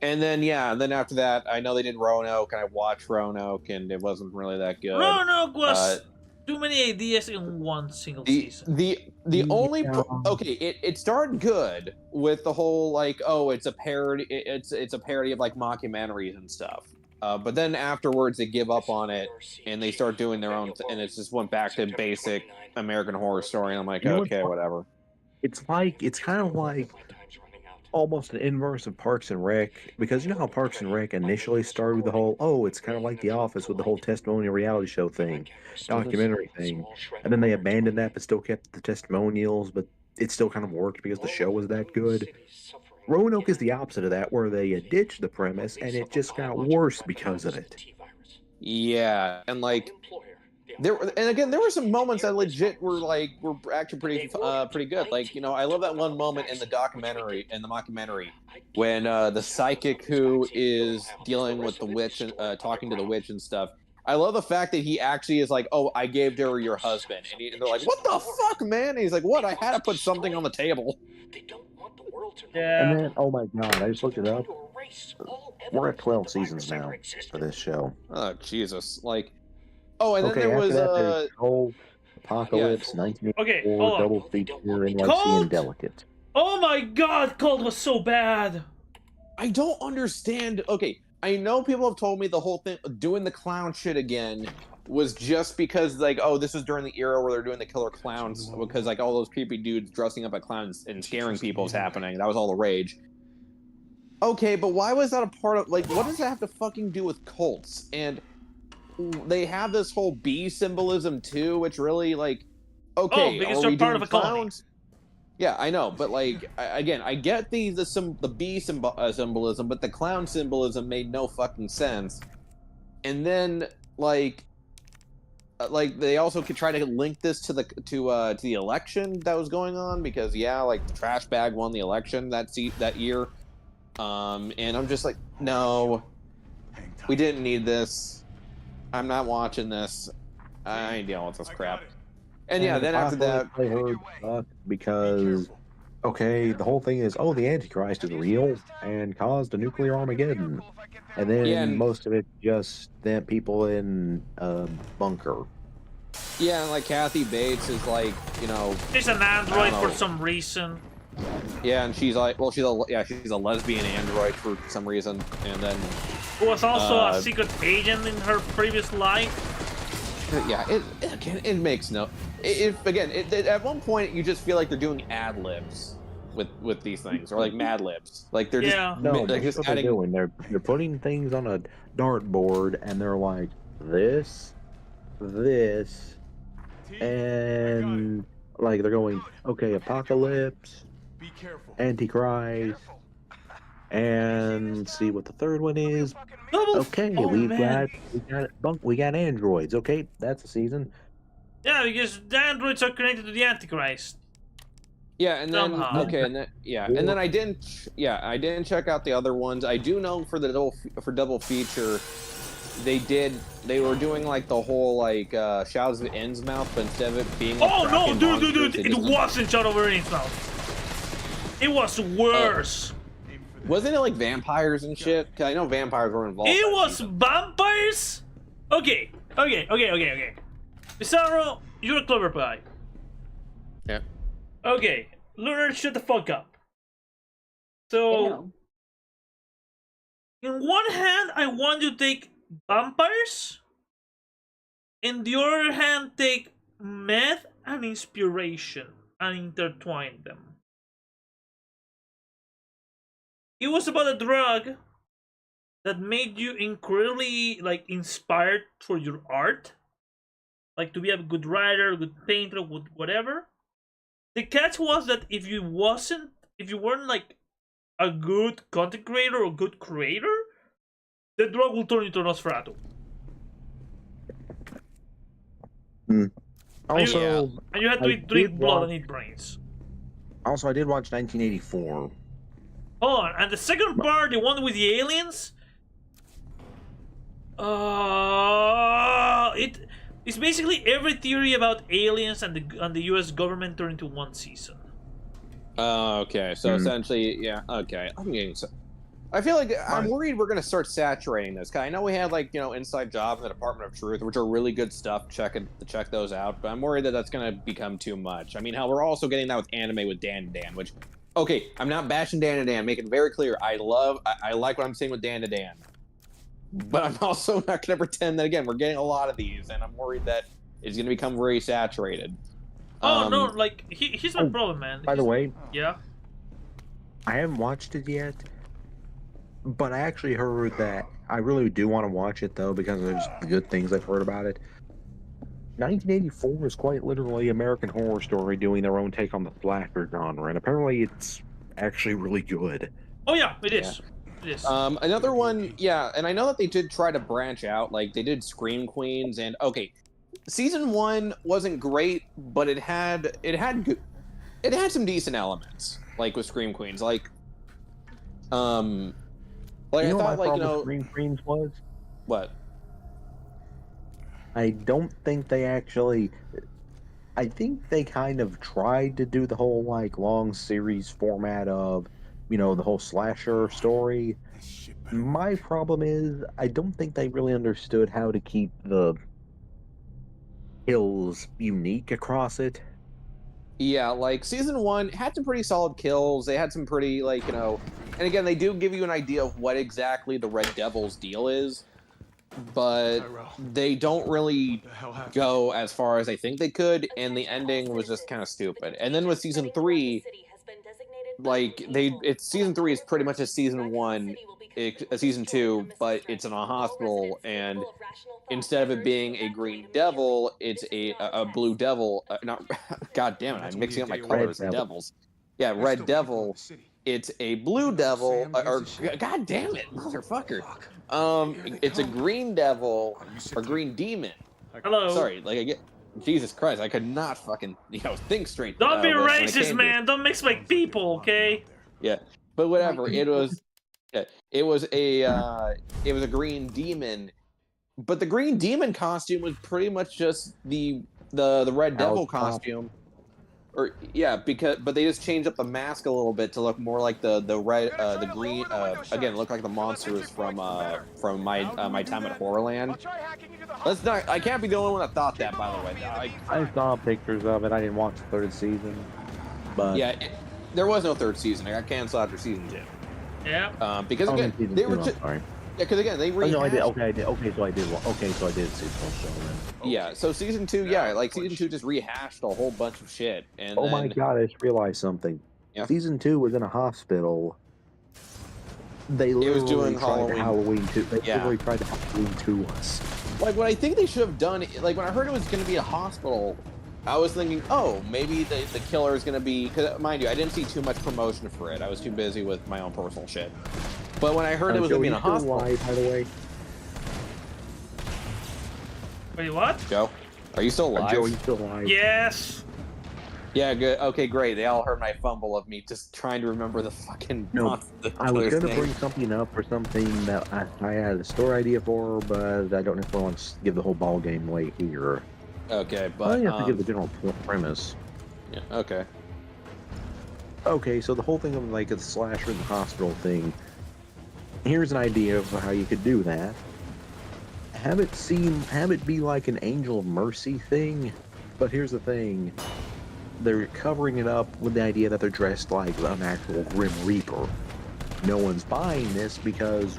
And then after that, I know they did Roanoke, and I watched Roanoke, and it wasn't really that good. Roanoke was too many ideas in one single season. The only it started good with the whole like, oh, it's a parody. It's a parody of like mockumentaries and stuff. But then afterwards, they give up on it, and they start doing their own, and it just went back to basic American Horror Story. And I'm like, okay, whatever. It's kind of like almost an inverse of Parks and Rec, because you know how Parks and Rec initially started with the whole, oh, it's kind of like The Office with the whole testimonial reality show thing, documentary thing, and then they abandoned that but still kept the testimonials, but it still kind of worked because the show was that good. Roanoke is the opposite of that, where they ditched the premise and it just got worse because of it. Yeah, and like there were some moments that legit were actually pretty good. Like, you know, I love that one moment in the mockumentary when the psychic who is dealing with the witch and talking to the witch and stuff. I love the fact that he actually is like, oh, I gave her your husband, and they're like, what the fuck, man? And he's like, what? I had to put something on the table. Yeah. And then, oh my god, I just looked it up. We're at 12 seasons now for this show. Oh, Jesus. Like, oh, and then there was Cold, Apocalypse, 1984, hold on. double feature, NYC, and Delicate. Oh my god, Cold was so bad. I don't understand. Okay, I know people have told me the whole thing, doing the clown shit again, was just because, like, oh, this is during the era where they're doing the killer clowns, because, like, all those creepy dudes dressing up like clowns and scaring people is happening. That was all the rage. Okay, but why was that a part of, like, what does that have to fucking do with cults? And they have this whole bee symbolism, too, which really, like, okay, because they're part of a colony. Yeah, I know, but, like, again, I get the bee symbolism, but the clown symbolism made no fucking sense. And then, like they also could try to link this to the election that was going on, because like the trash bag won the election that year, and I'm just like, no, we didn't need this. I'm not watching this. I ain't dealing with this crap. And then after that, I heard because okay, the whole thing is, oh, the Antichrist is real and caused a nuclear Armageddon. And then most of it just them people in a bunker. Yeah, and like Kathy Bates is like, you know, she's an android for some reason. Yeah, and she's like, well, she's a lesbian android for some reason, and then who was also a secret agent in her previous life. Yeah, it makes no. At one point you just feel like they're doing ad libs with these things, or like Mad Libs. Like they're just that's what they're doing. They're putting things on a dartboard, and they're like this, and like they're going, okay, Apocalypse, Antichrist, and see what the third one is. Okay, we got androids. Okay, that's a season. Yeah, because the androids are connected to the Antichrist. Yeah, and then Somehow. okay, and then and then I didn't check out the other ones. I do know for the double feature, they were doing like the whole like Shadows of Innsmouth, but instead of it being Oh no, dude, it wasn't Shadow of Innsmouth. It was worse. Wasn't it like vampires and shit? Cause I know vampires were involved. It was vampires. Okay. Bizarro, you're a clever guy. Yeah. Okay, Lunar, shut the fuck up. So, in one hand, I want you to take vampires. In the other hand, take meth and inspiration and intertwine them. It was about a drug that made you incredibly, like, inspired for your art. Like, to be a good writer, good painter, good whatever. The catch was that if you weren't like a good content creator or good creator, the drug will turn you to Nosferatu. Also, and you had to drink blood and eat brains. Also, I did watch 1984. Hold on, and the second part, the one with the aliens, it's basically every theory about aliens and the U.S. government turned into one season. Okay, so essentially, yeah. Okay, I feel like I'm worried we're gonna start saturating this. Cause I know we had like Inside Job and the Department of Truth, which are really good stuff. Check those out. But I'm worried that that's gonna become too much. I mean, how we're also getting that with anime with Dan to Dan, which. Okay, I'm not bashing Dan to Dan. Make it very clear. I like what I'm seeing with Dan to Dan. But I'm also not going to pretend that, again, we're getting a lot of these, and I'm worried that it's going to become very saturated. Oh, no, like, here's my problem, man. By the way... Yeah? I haven't watched it yet, but I actually heard that... I really do want to watch it, though, because of the good things I've heard about it. 1984 is quite literally American Horror Story doing their own take on the slasher genre, and apparently it's actually really good. Oh yeah, it is. It is. Another one, yeah, and I know that they did try to branch out, like they did Scream Queens, and okay, season 1 wasn't great, but it had some decent elements, like with Scream Queens, like I thought, like Scream Queens was what. I don't think they actually... I think they kind of tried to do the whole, like, long series format of, the whole slasher story. My problem is, I don't think they really understood how to keep the kills unique across it. Yeah, like, season 1 had some pretty solid kills. They had some pretty, like, and again, they do give you an idea of what exactly the Red Devil's deal is. But they don't really go as far as I think they could, and the ending was just kind of stupid. And then with season 3, like season 3 is pretty much a season 1, a season 2, but it's in a hospital, and instead of it being a green devil, it's a blue devil. God damn it, I'm mixing up my colors and devils. Yeah, Red Devil. It's a blue devil, or god damn it, motherfucker. It's a green devil or green demon. Hello. Sorry, Jesus Christ, I could not fucking think straight. Don't be racist, man. Don't mix my people, okay? Yeah, but whatever. It was a green demon, but the green demon costume was pretty much just the Red Devil costume. Or but they just changed up the mask a little bit to look more like the green again, look like the monsters from my time at Horrorland. I can't be the only one that thought that, by the way. I saw pictures of it. I didn't watch the 3rd season, but yeah, there was no 3rd season. It got canceled after season 2. Yeah. Because again, they were just. Yeah, because again, they rehashed... Oh, no, I did. Okay, so I did season 1 then. Yeah, so season 2, season 2 just rehashed a whole bunch of shit, and oh my god, I just realized something. Yeah. Season 2 was in a hospital. They literally tried to Halloween 2. They literally tried to Halloween 2 us. Like, what I think they should have done, like, when I heard it was going to be a hospital, I was thinking, oh, maybe the killer is going to be... Because, mind you, I didn't see too much promotion for it. I was too busy with my own personal shit. But when I heard it was going to be in a hospital... Live, by the way. Wait, what? Joe? Are you still alive? Joe, are you still alive? Yes. Yeah, good. Okay, great. They all heard my fumble of me just trying to remember the fucking No, the I was killer's gonna name. bring something up for something that I had a story idea for, but I don't know if I want to give the whole ball game away here. Okay, I but have to give the general premise. yeah, okay. Okay, so the whole thing of like a slasher in the hospital thing. Here's an idea of how you could do that. Have it be like an Angel of Mercy thing, but here's the thing. They're covering it up with the idea that they're dressed like an actual Grim Reaper. No one's buying this because,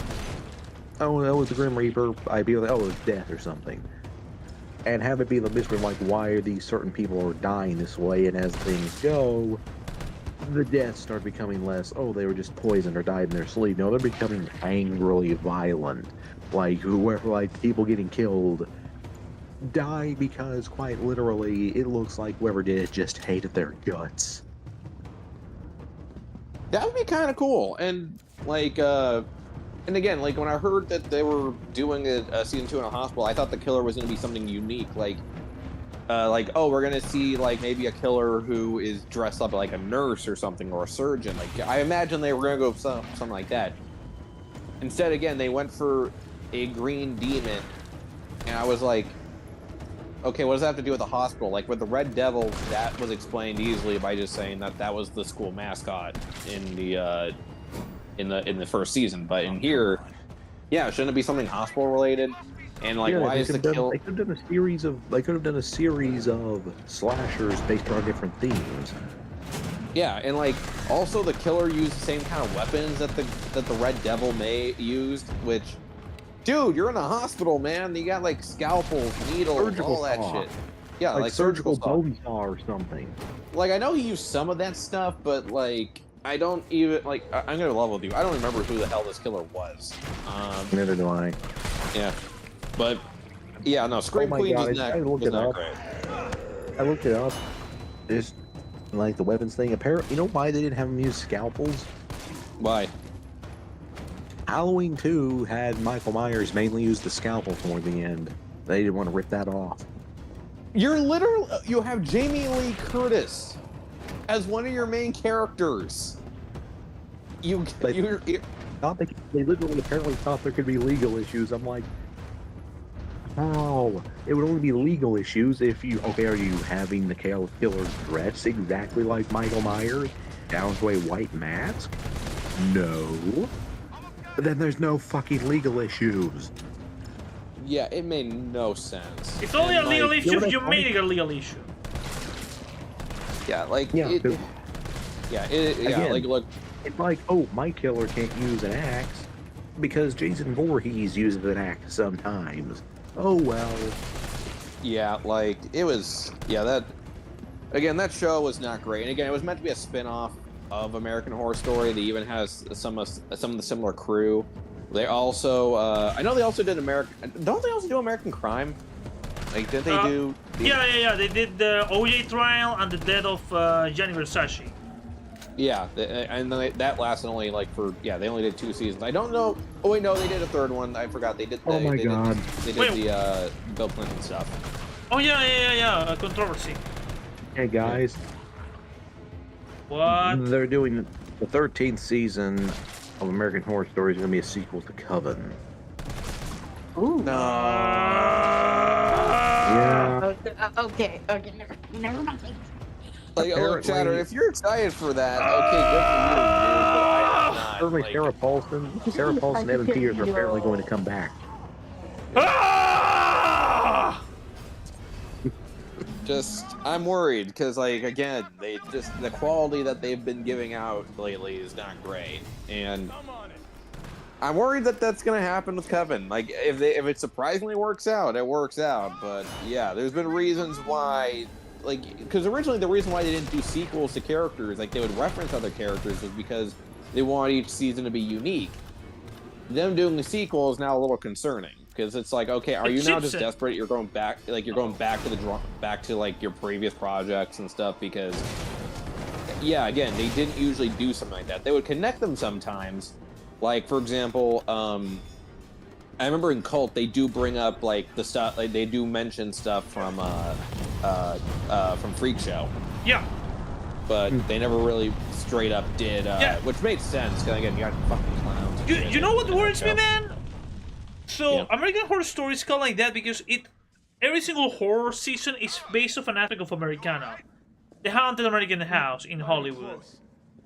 oh, that was the Grim Reaper. I'd be like, oh, it's death or something. And have it be the mystery of like, why are these certain people are dying this way? And as things go, the deaths start becoming less, oh, they were just poisoned or died in their sleep. No, they're becoming angrily violent. Like, whoever, like, people getting killed die because, quite literally, it looks like whoever did it just hated their guts. That would be kind of cool. And, like, and again, like, when I heard that they were doing a season 2 in a hospital, I thought the killer was going to be something unique. Like, oh, we're gonna see like maybe a killer who is dressed up like a nurse or something, or a surgeon. Like, I imagine they were gonna go something like that. Instead, again, they went for a green demon, and I was like, okay, what does that have to do with the hospital? Like with the Red Devil, that was explained easily by just saying that that was the school mascot in the first season. But in here, yeah, shouldn't it be something hospital related? And like, yeah, why is the kill? They could have done a series of. They could have done a series of slashers based around different themes. Yeah, and like, also the killer used the same kind of weapons that the Red Devil used. Which, dude, you're in a hospital, man. You got like scalpels, needles, Surgical all that saw. shit. Yeah, like surgical bone saw or something. Like, I know he used some of that stuff, but like, I don't even like. I'm gonna level with you. I don't remember who the hell this killer was. Neither do I. Yeah. But yeah, no, Scream Queen was not great. I looked it up. There's like the weapons thing. Apparently, you know why they didn't have them use scalpels? Why? Halloween 2 had Michael Myers mainly use the scalpel toward the end. They didn't want to rip that off. You're literally you have Jamie Lee Curtis as one of your main characters. They literally apparently thought there could be legal issues. I'm like, oh, it would only be legal issues if you, are you having the killer dress exactly like Michael Myers, down to a white mask? No. But then there's no fucking legal issues. Yeah, it made no sense. It's only a legal like, issue if you made it a legal issue. Yeah, like, yeah, again, like, look. It's like, oh, my killer can't use an axe because Jason Voorhees uses an axe sometimes. Oh, well. Yeah, like, it was, yeah, that, again, that show was not great. And again, it was meant to be a spin-off of American Horror Story. They even has some of the similar crew. They also, I know they also did don't they also do American Crime? Like, did they do? Yeah, they did the OJ trial and the death of Gianni Versace. Yeah, and then that lasted only like they only did 2 seasons. I don't know. Oh wait, no, they did a 3rd one. I forgot they did. Oh my god! They did the Bill Clinton stuff. Oh yeah, controversy. Hey guys. What? They're doing the 13th season of American Horror Story is going to be a sequel to Coven. Ooh. No. Yeah. Okay, never mind. Like, look, Chatter, if you're excited for that, okay, good for you, dude, but I am not. Apparently, like, Sarah Paulson and Evan Peters are apparently going to come back. I'm worried, because, like, again, the quality that they've been giving out lately is not great, and I'm worried that that's going to happen with Coven. Like, if it surprisingly works out, it works out, but, yeah, there's been reasons why. Like, because originally the reason why they didn't do sequels to characters, like they would reference other characters, was because they wanted each season to be unique. Them doing the sequel is now a little concerning, because it's like, okay, are you now just desperate? You're going back, like you're going back to like your previous projects and stuff, because yeah, again, they didn't usually do something like that. They would connect them sometimes, like for example, I remember in Cult they do bring up like the stuff, like they do mention stuff from Freak Show. Yeah. But they never really straight up did, which made sense, because again, you got fucking clowns. You know what worries me, man? So, American Horror Story is called like that because every single horror season is based off an aspect of Americana. The Haunted American House in Hollywood.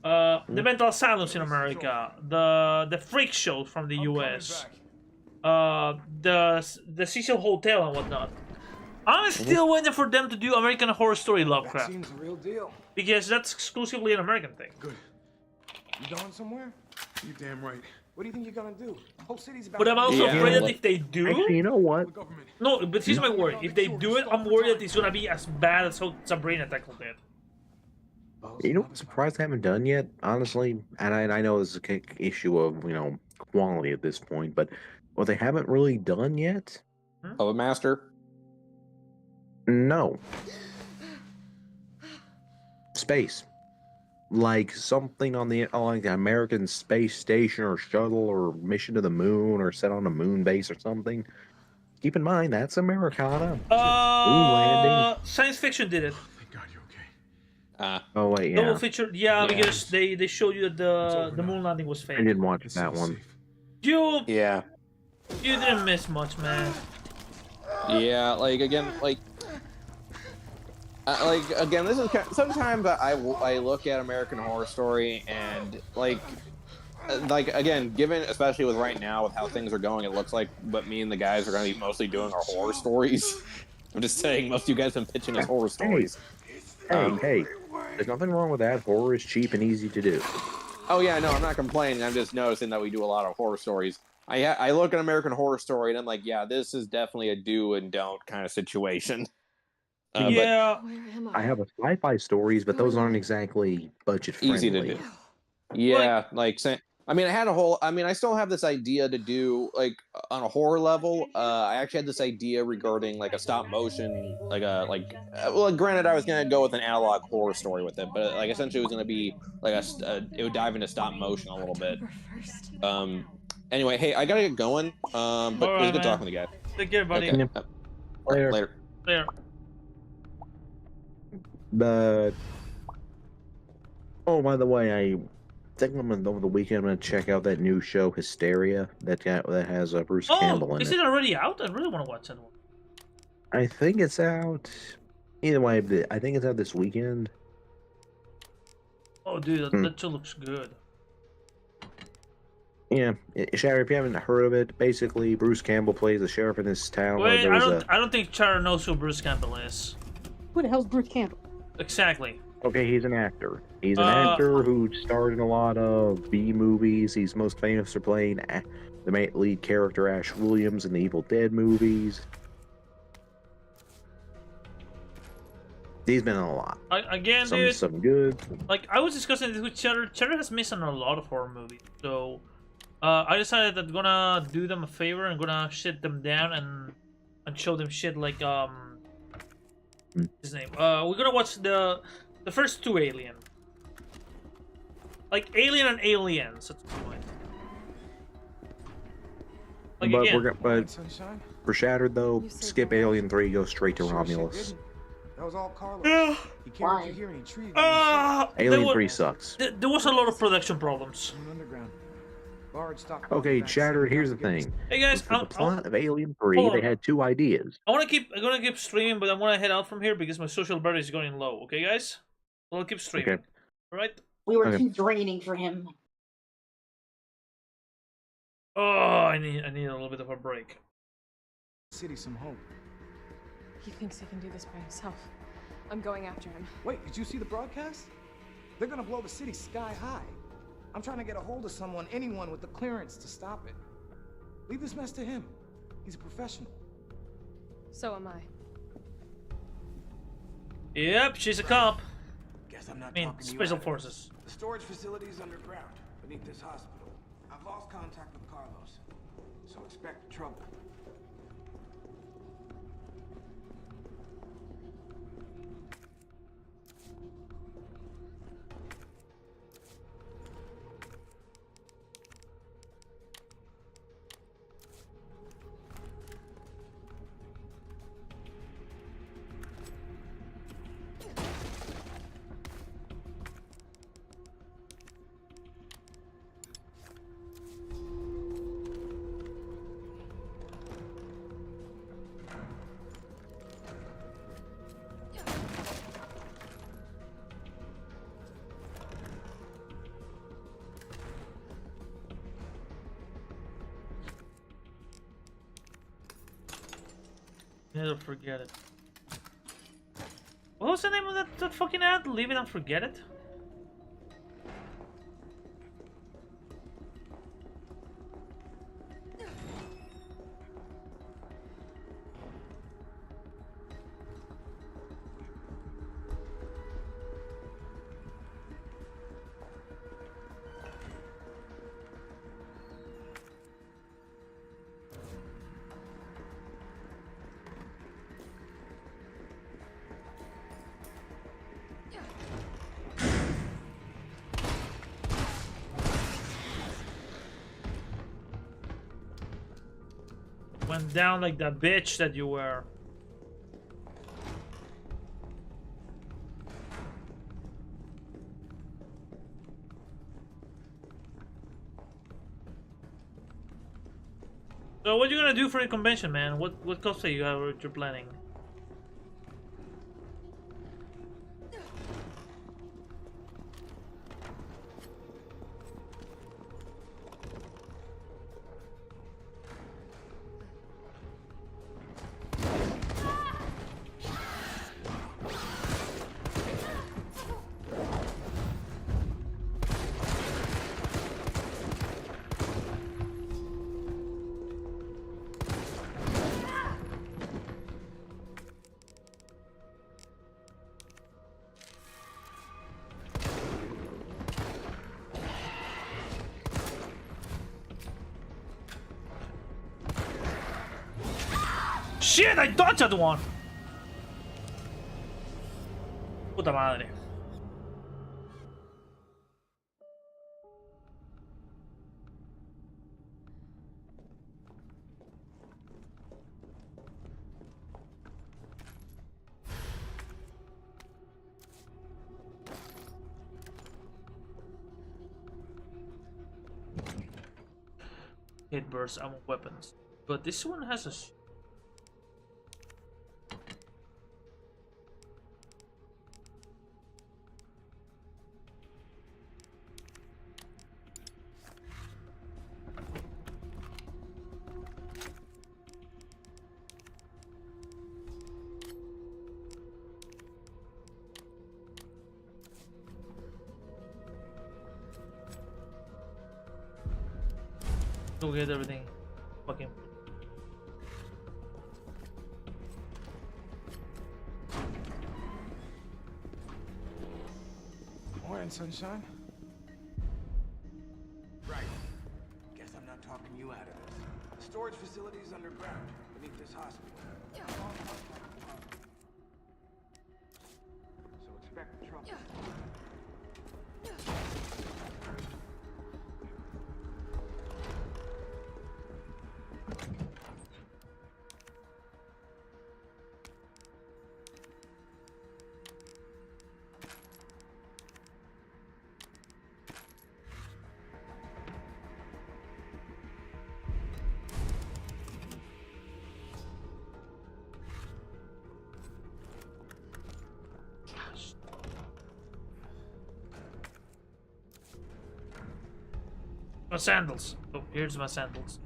The mental asylums in America. The freak shows from the US. The Cecil Hotel and whatnot. I'm still waiting for them to do American Horror Story Lovecraft. That seems a real deal. Because that's exclusively an American thing. Good. You going somewhere? You damn right. What do you think you're gonna do? The whole city's about. But I'm also afraid that if they do... Actually, you know what? No, but here's my worry. If they do it, I'm worried that it's gonna be as bad as how Sabrina tackled it. You know what I'm surprised I haven't done yet, honestly? And I know this is an issue of, quality at this point, but what they haven't really done yet? Puppet Master? No. Space. Like something on the American space station or shuttle or mission to the moon or set on a moon base or something. Keep in mind, that's Americana. Moon landing. Science Fiction did it. Oh wait, yeah. Double feature, because they showed you that the moon landing was fake. I didn't watch that one. You didn't miss much, man. Yeah, again, this is sometimes I look at American Horror Story and again, given especially with right now with how things are going, it looks like what me and the guys are going to be mostly doing are horror stories. I'm just saying, most of you guys have been pitching us horror stories. Hey, there's nothing wrong with that. Horror is cheap and easy to do. Oh yeah, no, I'm not complaining. I'm just noticing that we do a lot of horror stories. I look at American Horror Story and I'm like, yeah, this is definitely a do and don't kind of situation. Yeah. I have a sci-fi stories, but those aren't exactly budget friendly. Easy to do. Yeah, I still have this idea to do on a horror level. I actually had this idea regarding a stop motion, granted I was gonna go with an analog horror story with it, but essentially it was gonna be it would dive into stop motion a little bit. Anyway, hey, I gotta get going. But it was good talking to you guys. Take care, buddy. Okay. Later. Later. But by the way, I think over the weekend I'm gonna check out that new show Hysteria that has Bruce Campbell in it. Is it already out? I really want to watch that one. I think it's out. Either way, I think it's out this weekend. Oh, dude, that show looks good. Yeah, Shadow, if you haven't heard of it, basically Bruce Campbell plays the sheriff in this town. Wait, I don't think Chara knows who Bruce Campbell is. Who the hell's Bruce Campbell? Exactly. Okay, he's an actor. He's an actor who starred in a lot of B movies. He's most famous for playing the lead character Ash Williams in the Evil Dead movies. He's been in a lot. Again, dude. Some good. I was discussing this with Cheddar. Cheddar has missed on a lot of horror movies, so I decided that I'm gonna do them a favor and gonna sit them down and show them shit like his name. We're gonna watch the first two Alien. Alien and Aliens at this point. But for Shattered though, skip Alien 3, go straight to Romulus. That was all Carlos. Yeah. He carried you here and he treated Alien 3 sucks. There was a lot of production problems. Okay, Shattered, here's the thing. Hey guys, for the plot of Alien 3, they had two ideas. I'm gonna keep streaming, but I'm gonna head out from here because my social battery is going low. Okay, guys? I'll keep streaming. Okay. All right? We were too draining for him. Oh, I need a little bit of a break. City some hope. He thinks he can do this by himself. I'm going after him. Wait, did you see the broadcast? They're gonna blow the city sky high. I'm trying to get a hold of anyone with the clearance to stop it. Leave this mess to him. He's a professional. So am I. Yep, she's a cop. Guess I'm not I mean, talking to you special either. forces. The storage facility is underground, beneath this hospital. I've lost contact with Carlos, so expect trouble. Never forget it. What was the name of that fucking ad? Live it and forget it? Went down like that bitch that you were. So what you gonna do for the convention, man? What cosplay you're planning? Shit, I dodged that one! Puta madre. Hit burst ammo weapons. But this one has a... Go get everything. Fucking. Morning, sunshine. Right. Guess I'm not talking you out of this. The storage facility is underground, beneath this hospital. So expect trouble. My sandals. Oh, here's my sandals.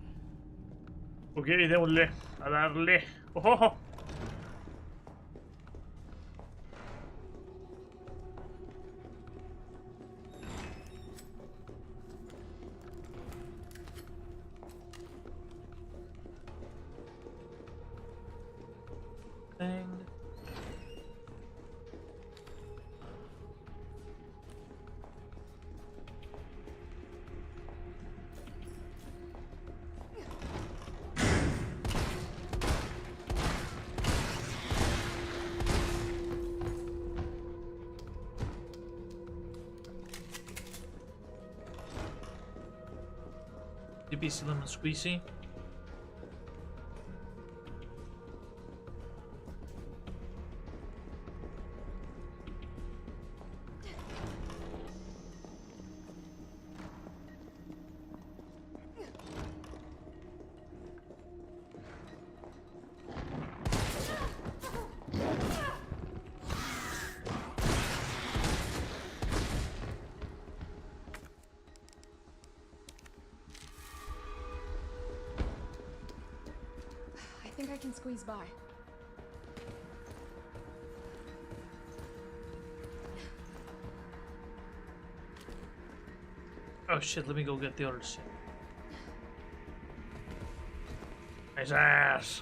Ok, démosle. A darle. Oh. Thing. DPC lemon squeezy. I think I can squeeze by. Oh shit, let me go get the other shit. Nice ass.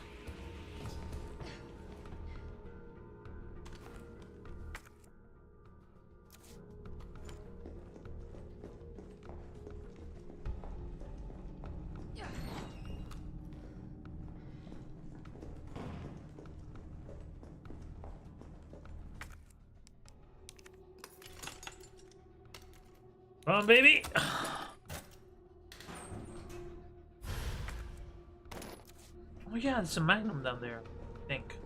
Come on, baby. Oh yeah, there's a magnum down there, I think.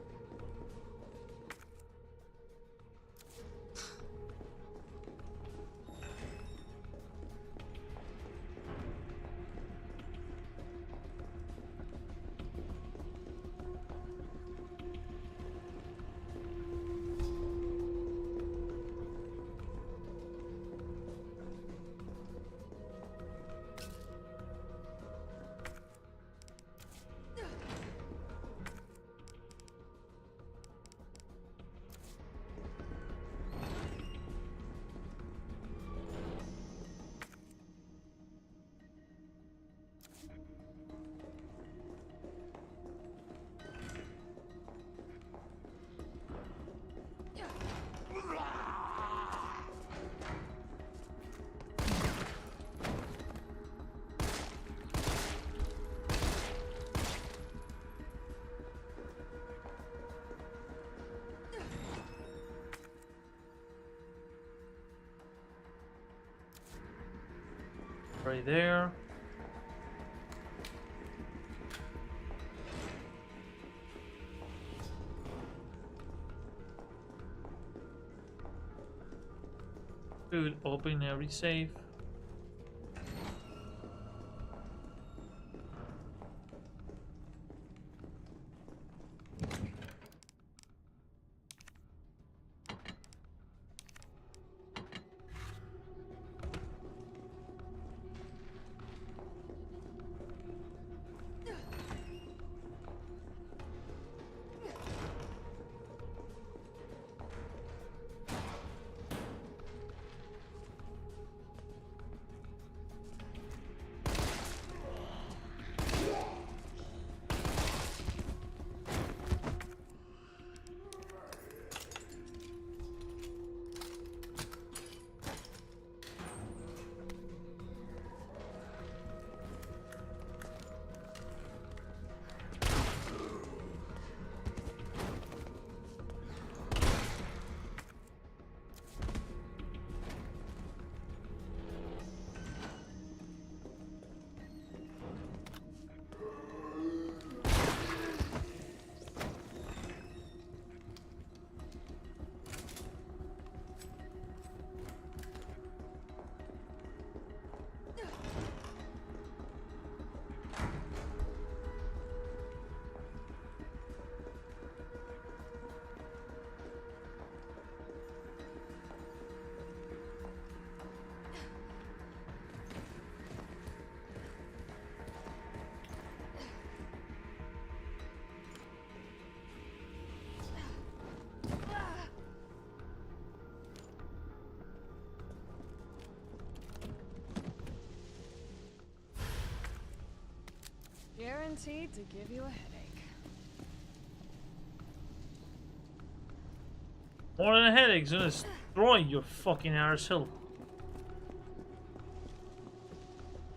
Right there. Dude, open every safe. Guaranteed to give you a headache. More than a headache, it's gonna destroy your fucking arsehole.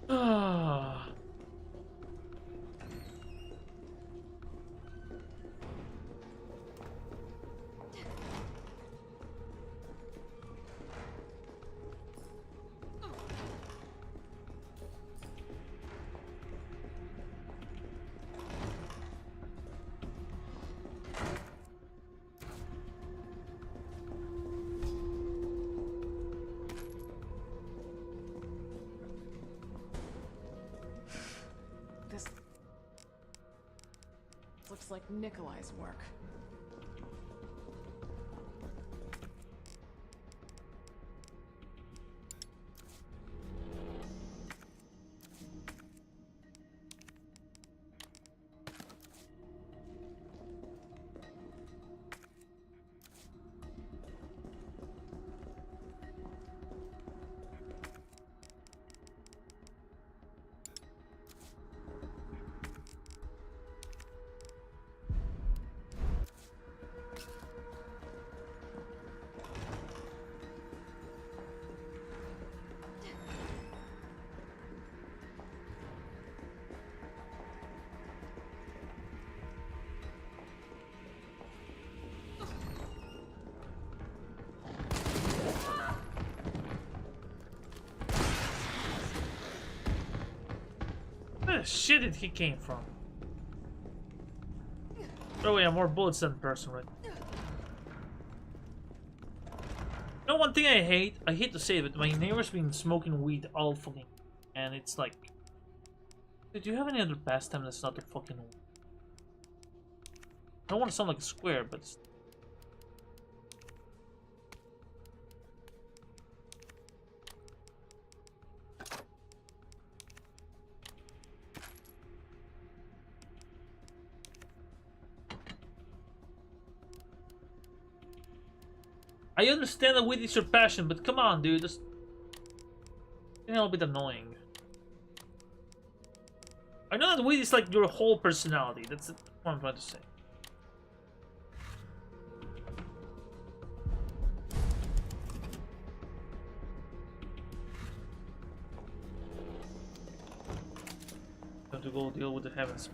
Ah. This looks like Nikolai's work. the shit did he came from? Oh yeah, more bullets than person, right? You know, one thing I hate to say it, but my neighbor's been smoking weed all fucking, and it's like, dude, do you have any other pastime that's not the fucking? I don't want to sound like a square, but. I understand that weed is your passion, but come on, dude. It's a little bit annoying. I know that weed is like your whole personality. That's what I'm trying to say. Have to go deal with the heavens.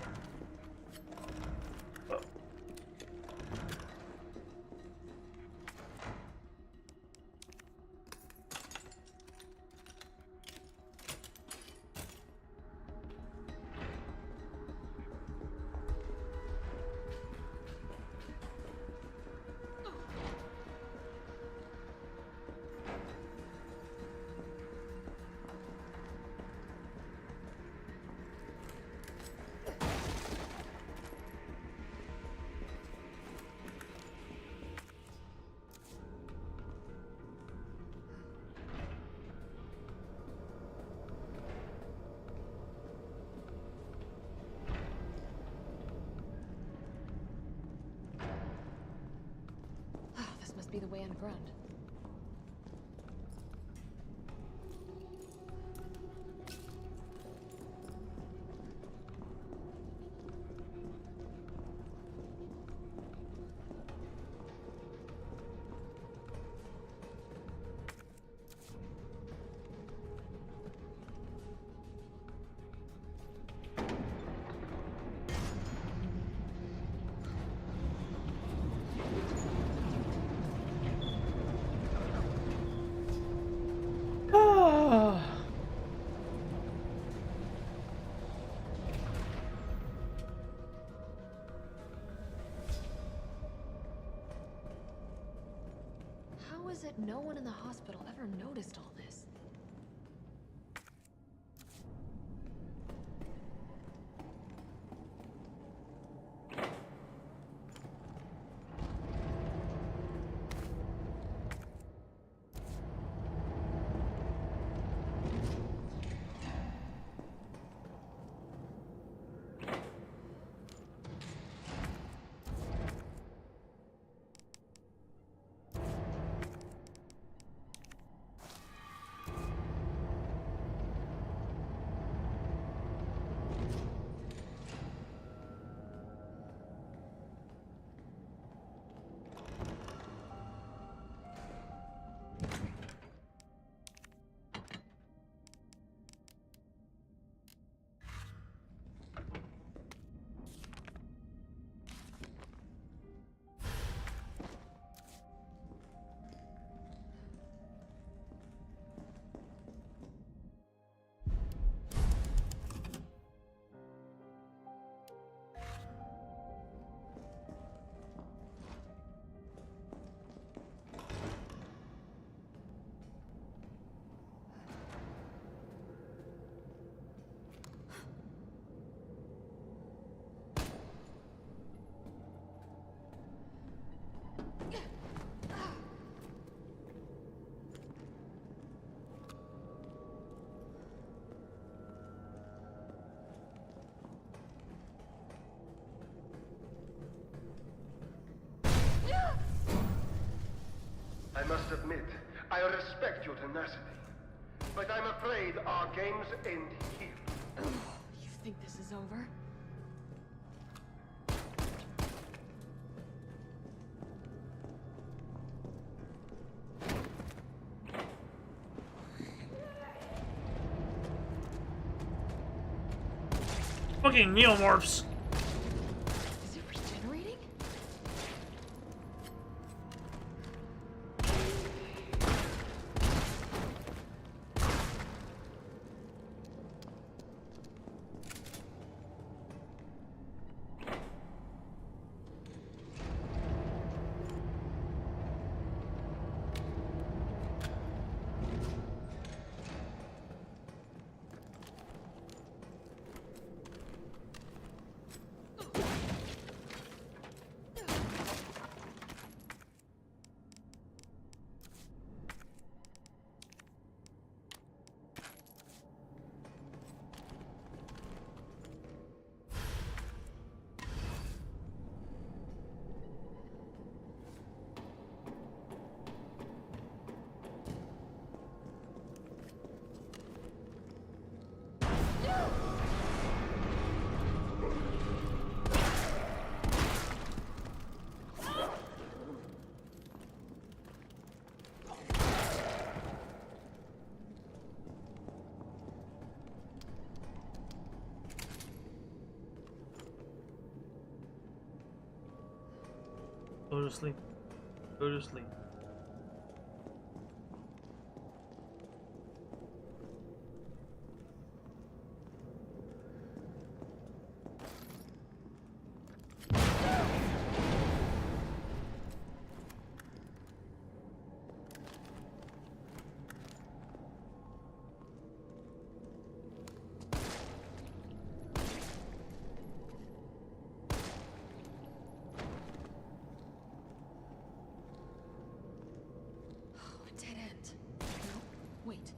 Must be the way underground. How is it no one in the hospital ever noticed all this? I must admit, I respect your tenacity. But I'm afraid our games end here. You think this is over? Fucking neomorphs. Is it regenerating? Go to sleep. Go to sleep. Dead end. No, wait.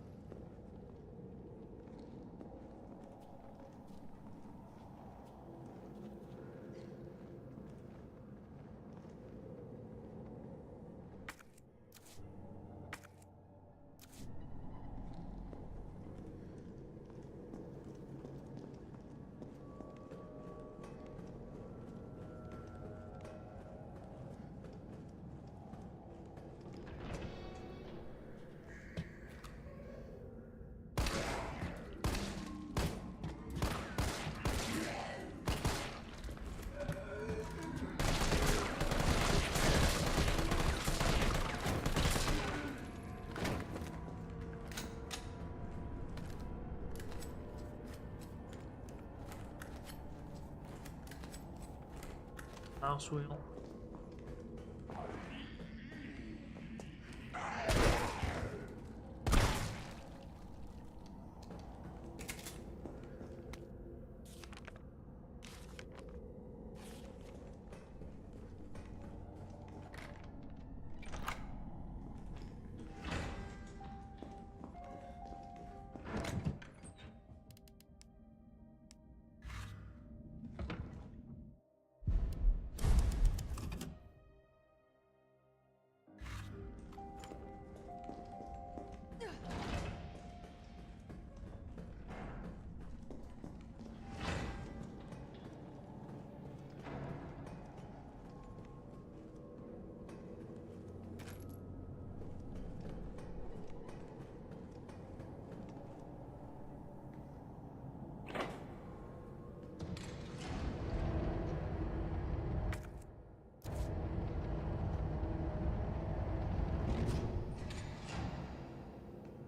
Mouse wheel.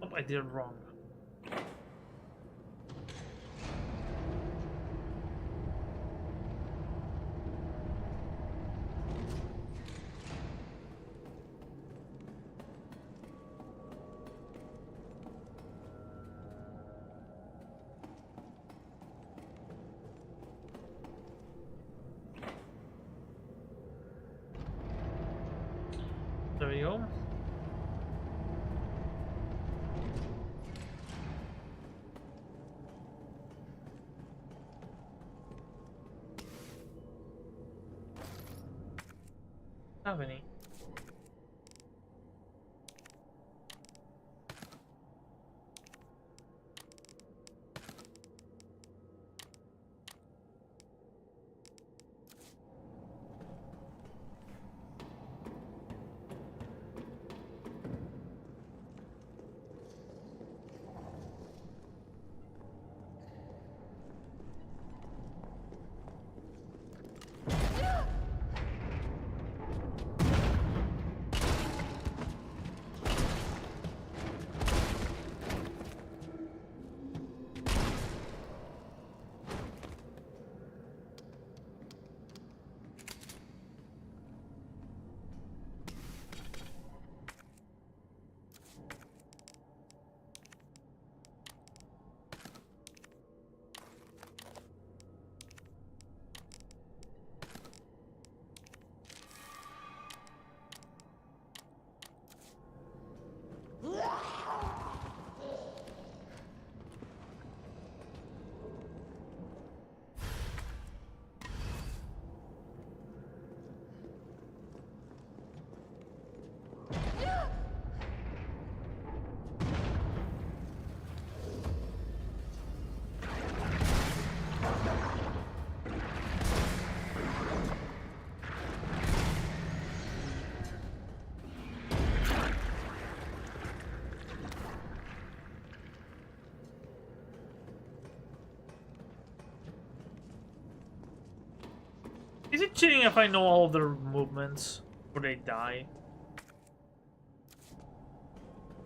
Oh, I did it wrong. There we go. Have any? Is it cheating if I know all of their movements? Or they die.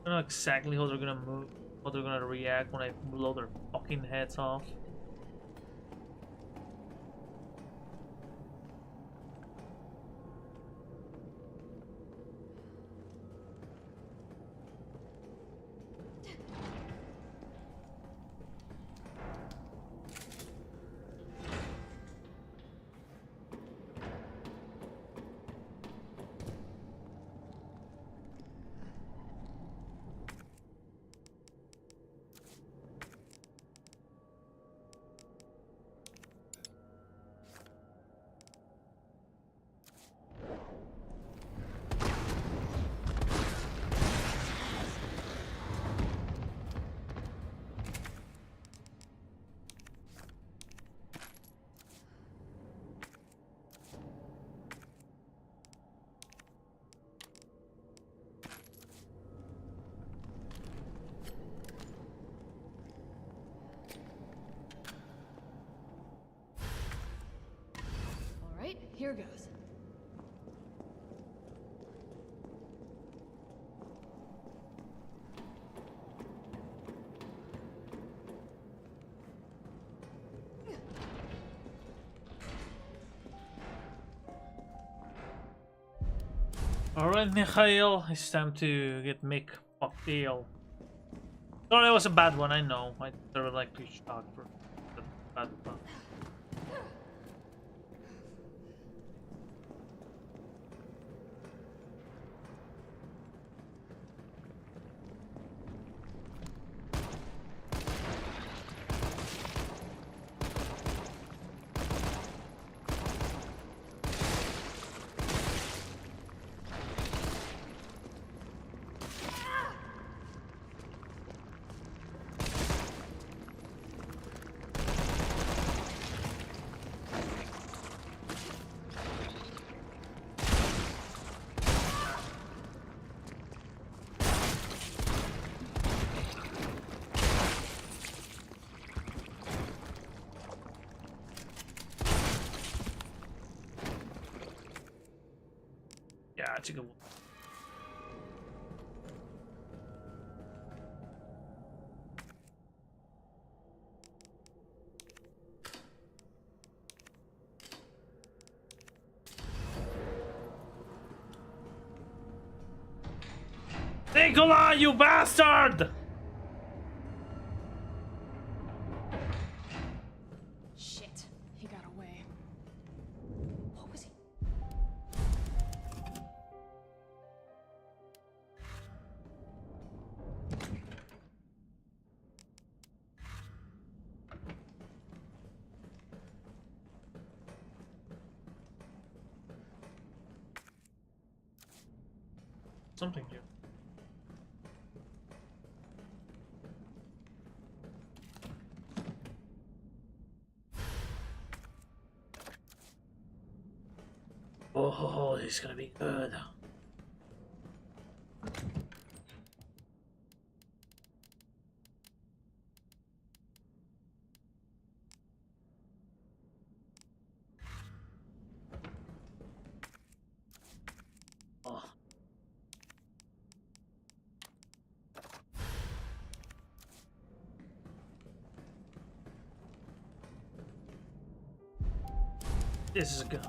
I don't know exactly how they're gonna move, how they're gonna react when I blow their fucking heads off. All right, here goes. Alright, Mikhail, it's time to get Mick fucked deal. Sorry, that was a bad one, I know. I never like to shock for the bad one. Yeah, it's a good one. Nikolai, you bastard! Shit, he got away. What was he? Something here. Oh, this is gonna be good. Oh. This is a gun.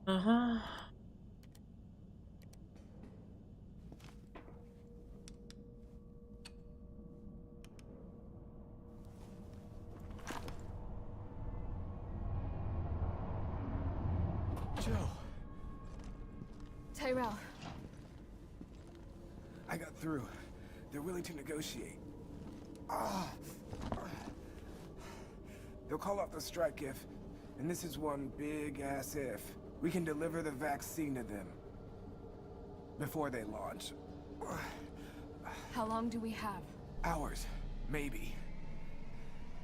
Uh-huh. Joe, Tyrell. I got through. They're willing to negotiate. Ah. They'll call off the strike if, and this is one big-ass if, we can deliver the vaccine to them before they launch. How long do we have? Hours, maybe.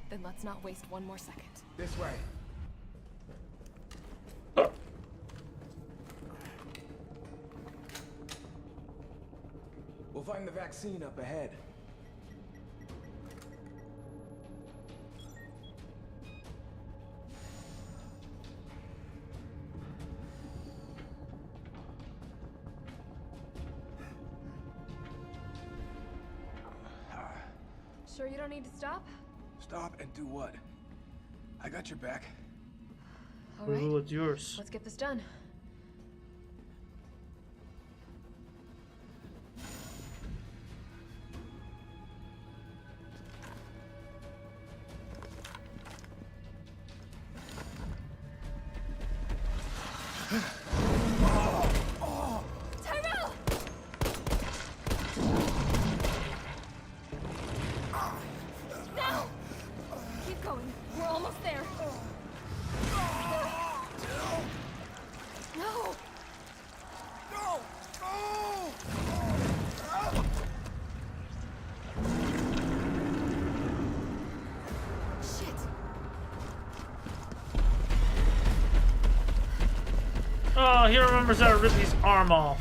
Then let's not waste one more second. This way. We'll find the vaccine up ahead. Sure you don't need to stop? Stop and do what? I got your back. All right. Ooh, it's yours. Let's get this done. Oh, he remembers how to rip his arm off.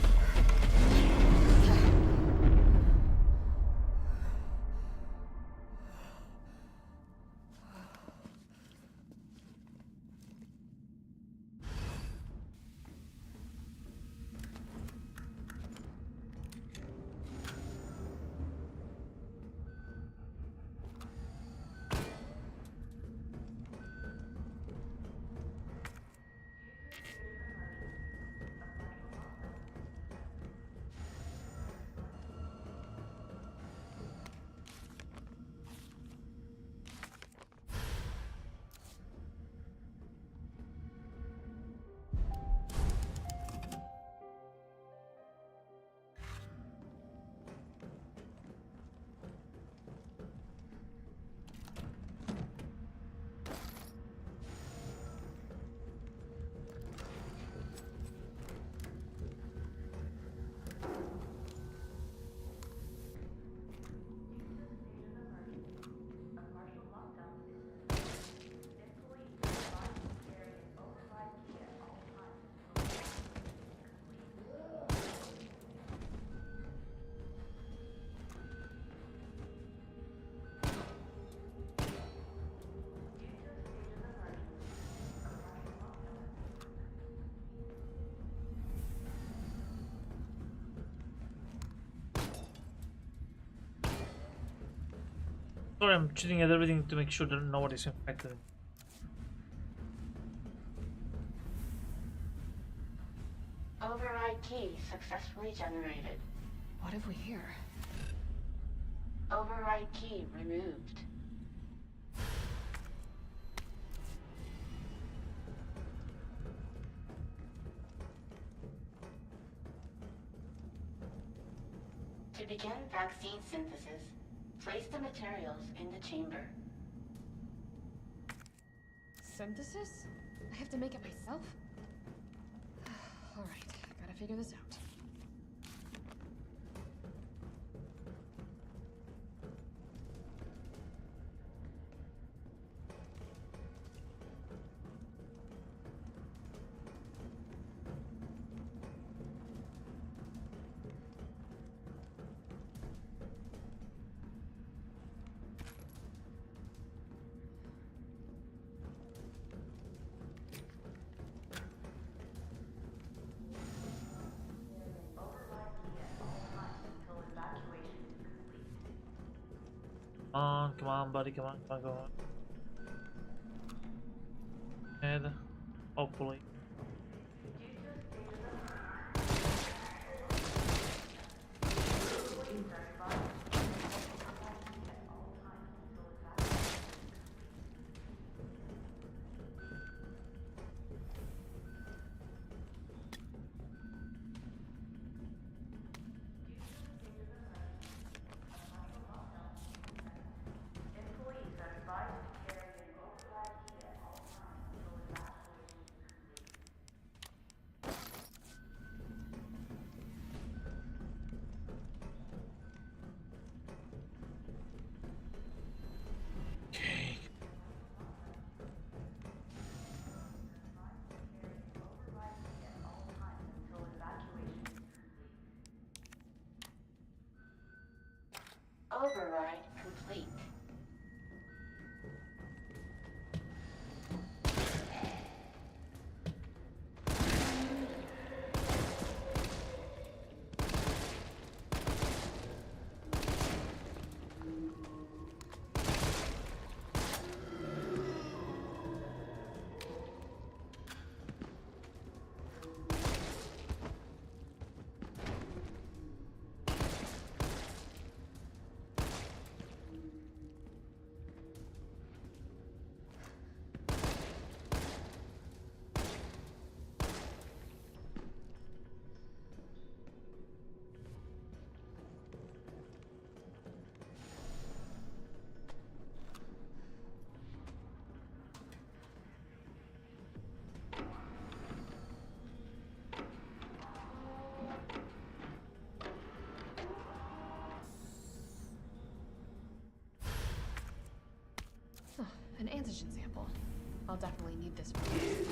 Sorry, I'm checking at everything to make sure that nobody's infected. Override key successfully generated. What have we here? Override key removed. To begin vaccine synthesis, place the materials in the chamber. Synthesis? I have to make it myself? Alright, gotta figure this out. Come on, buddy, come on, go on. And hopefully. override complete. Oh, an antigen sample. I'll definitely need this for this.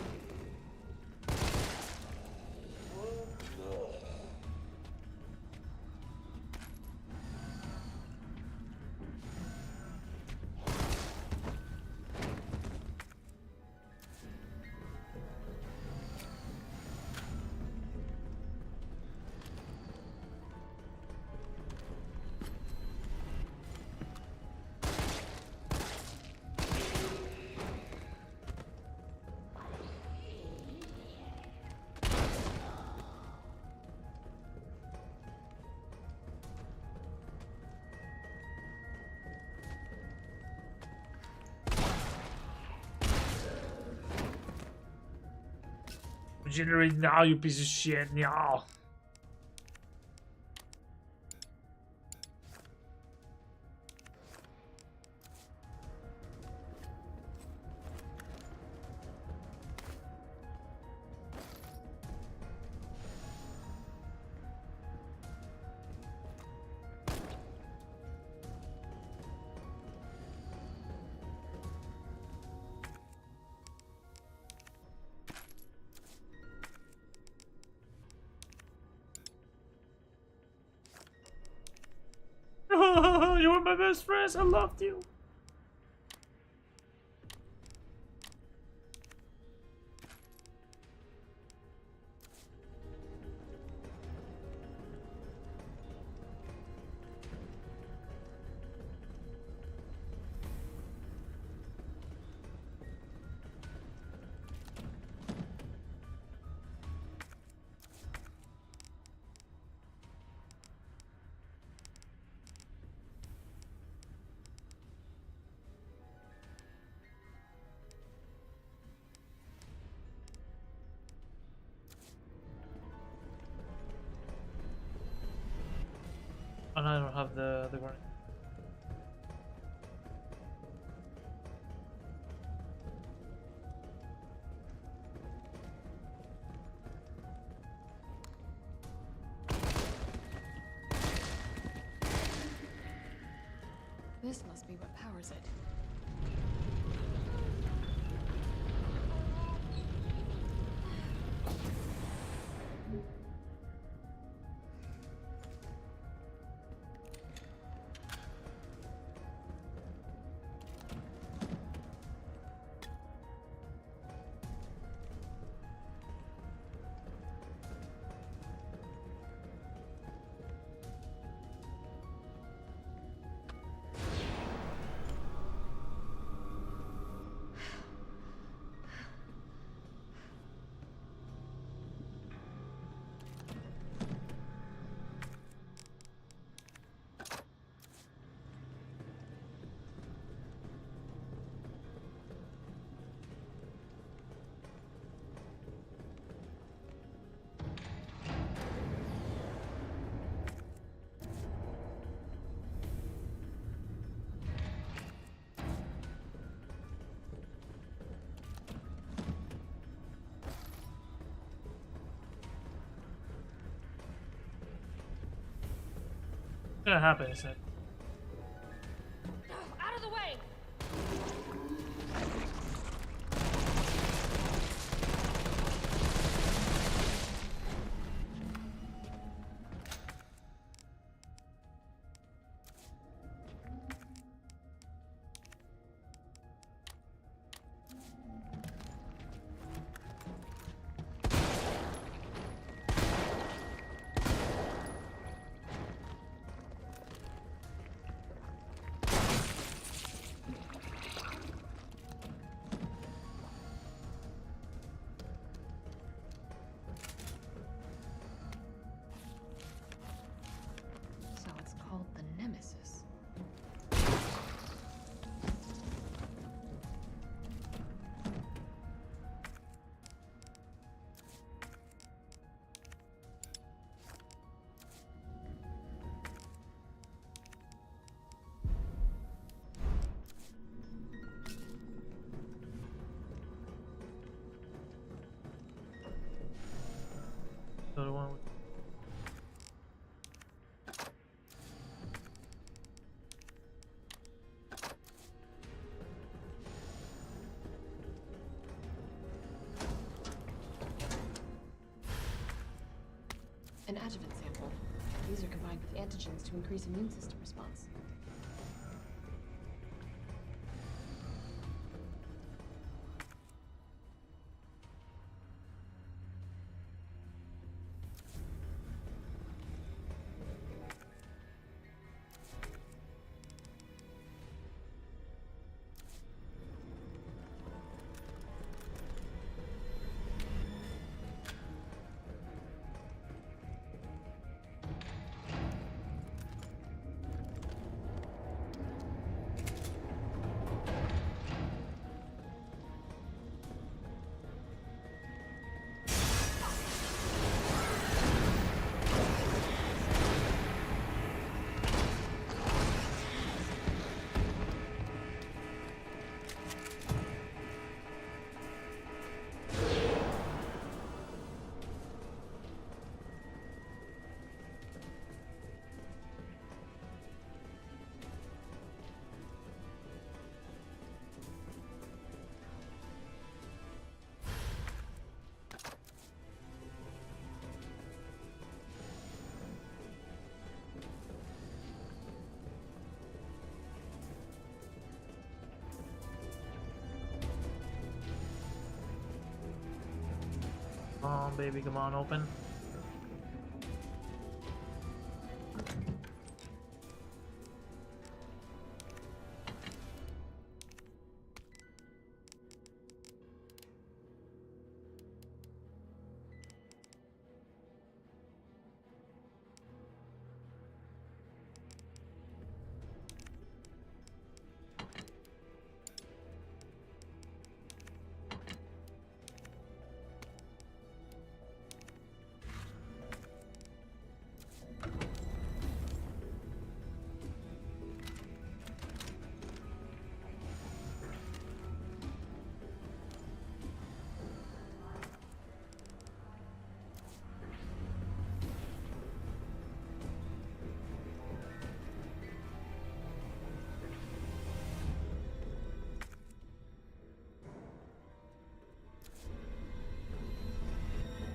Regenerate now, you piece of shit, now. You were my best friends. I loved you. And I don't have the warning. This must be what powers it. What's gonna happen, is it? Out of the way! The other one. An adjuvant sample. These are combined with antigens to increase immune system response. Come on, baby, come on, open.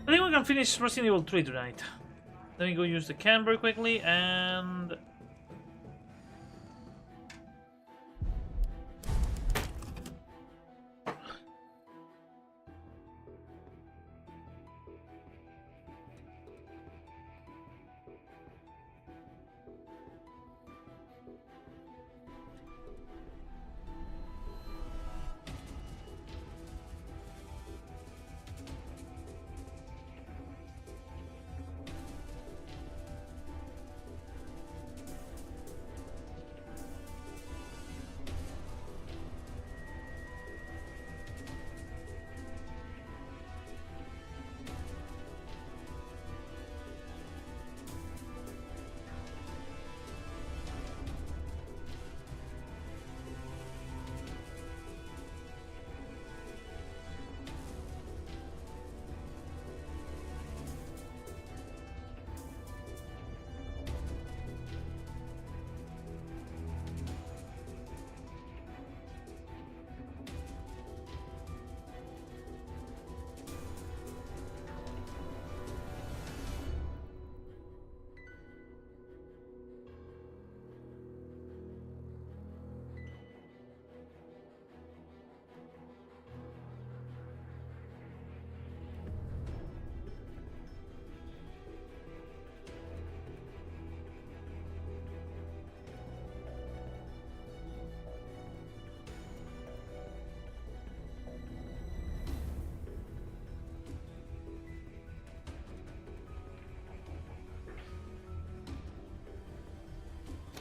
I think we can finish Resident Evil 3 tonight. Let me go use the can very quickly and...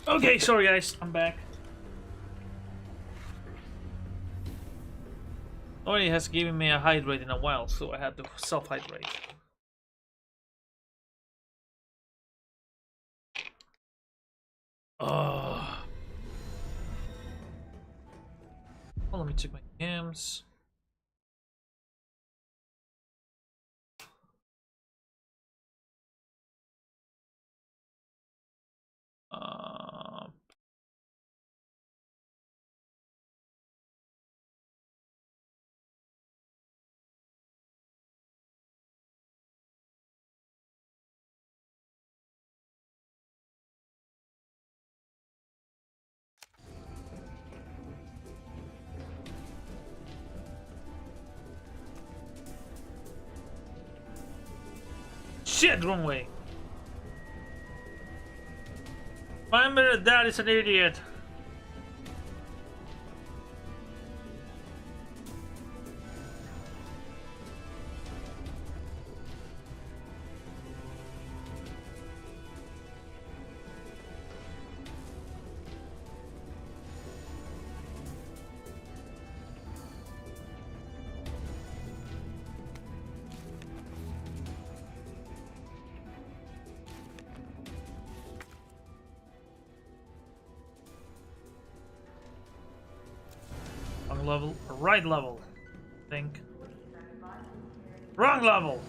Okay, sorry guys, I'm back. Nobody has given me a hydrate in a while, so I had to self-hydrate. Oh. Well, let me check my games. shit, wrong way. Remember, Dad is an idiot. Wrong level, right level, I think. Wrong level!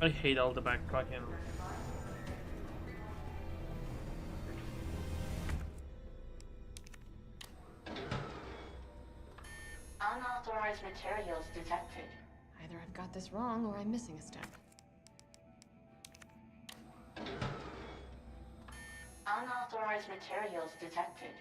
I hate all the backtracking. Unauthorized materials detected. Either I've got this wrong or I'm missing a step. Unauthorized materials detected.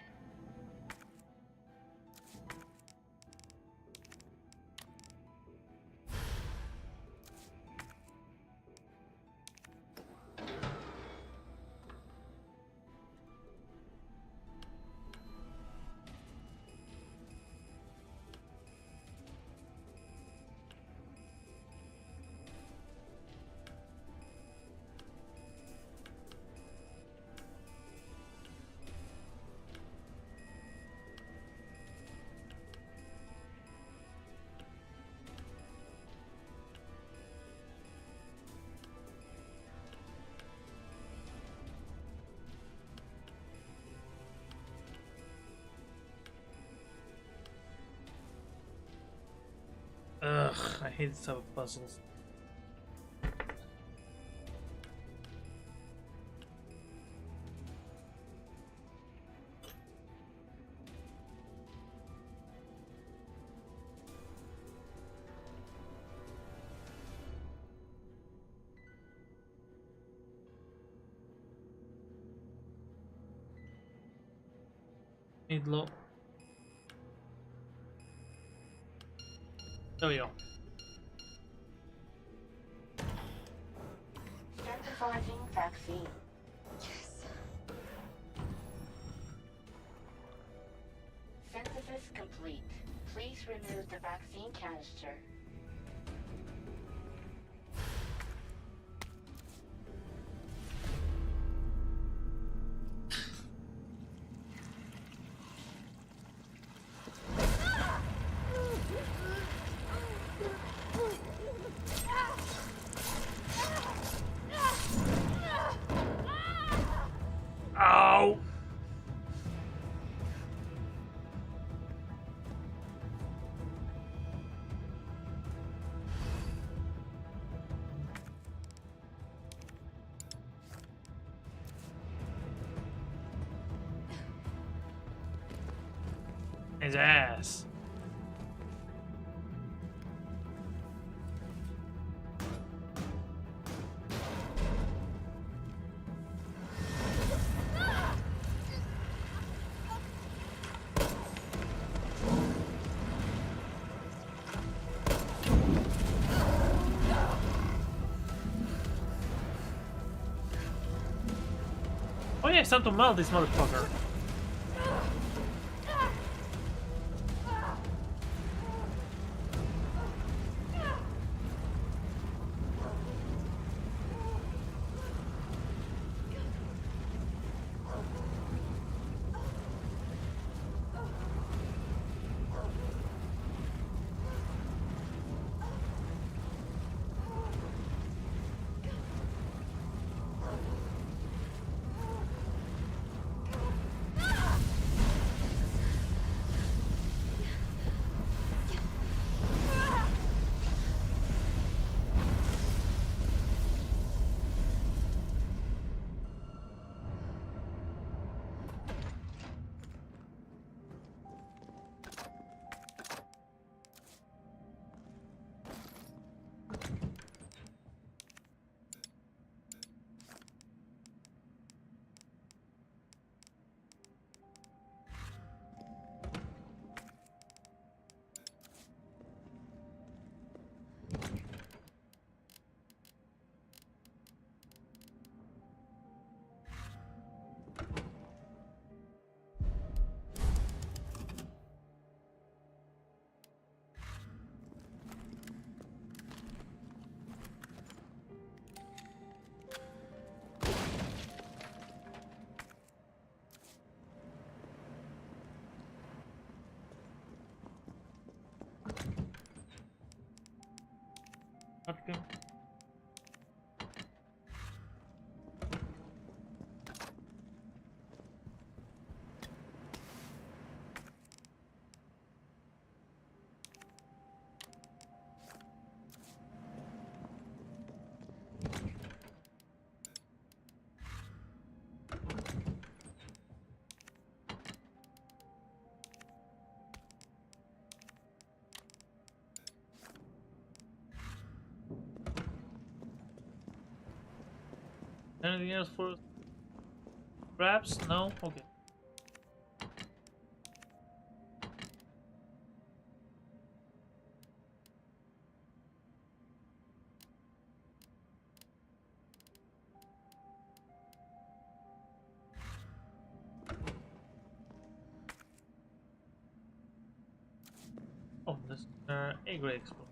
Ugh, I hate this type of puzzles. Need low. There we go. Synthesizing vaccine. Yes. Synthesis complete. Please remove the vaccine canister. Ow! His ass. Oh yeah, it's time to melt this motherfucker. Okay. Anything else for us? Perhaps? No? Okay. Oh, this A grade explode.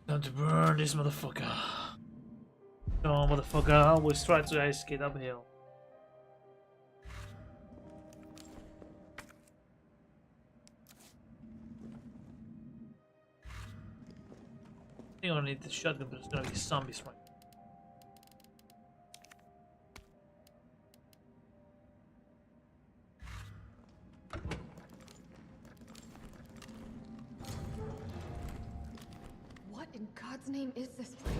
Time to burn this motherfucker. Oh, motherfucker, I always try to ice skate uphill. I think I don't need the shotgun, but there's gonna be zombies right. What in God's name is this place?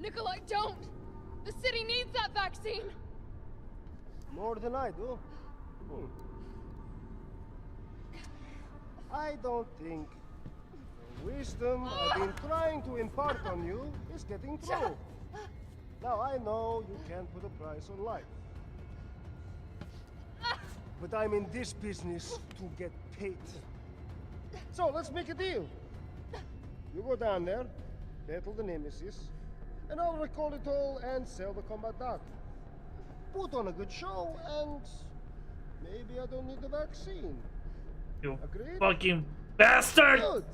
Nikolai, don't! The city needs that vaccine! More than I do. I don't think the wisdom I've been trying to impart on you is getting through. Now, I know you can't put a price on life. But I'm in this business to get paid. So, let's make a deal. You go down there, battle the Nemesis, and I'll recall it all and sell the combat dog. Put on a good show, and maybe I don't need the vaccine. You Agreed? fucking bastard! Good.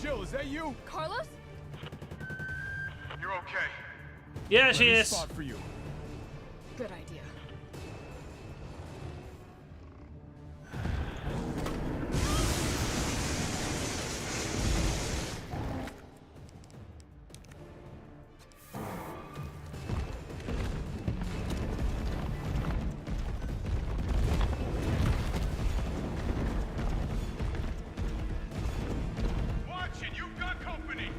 Jill, is that you? Carlos? You're okay. Yeah, Let she me is. spot for you. Good idea. Watch it, you've got company.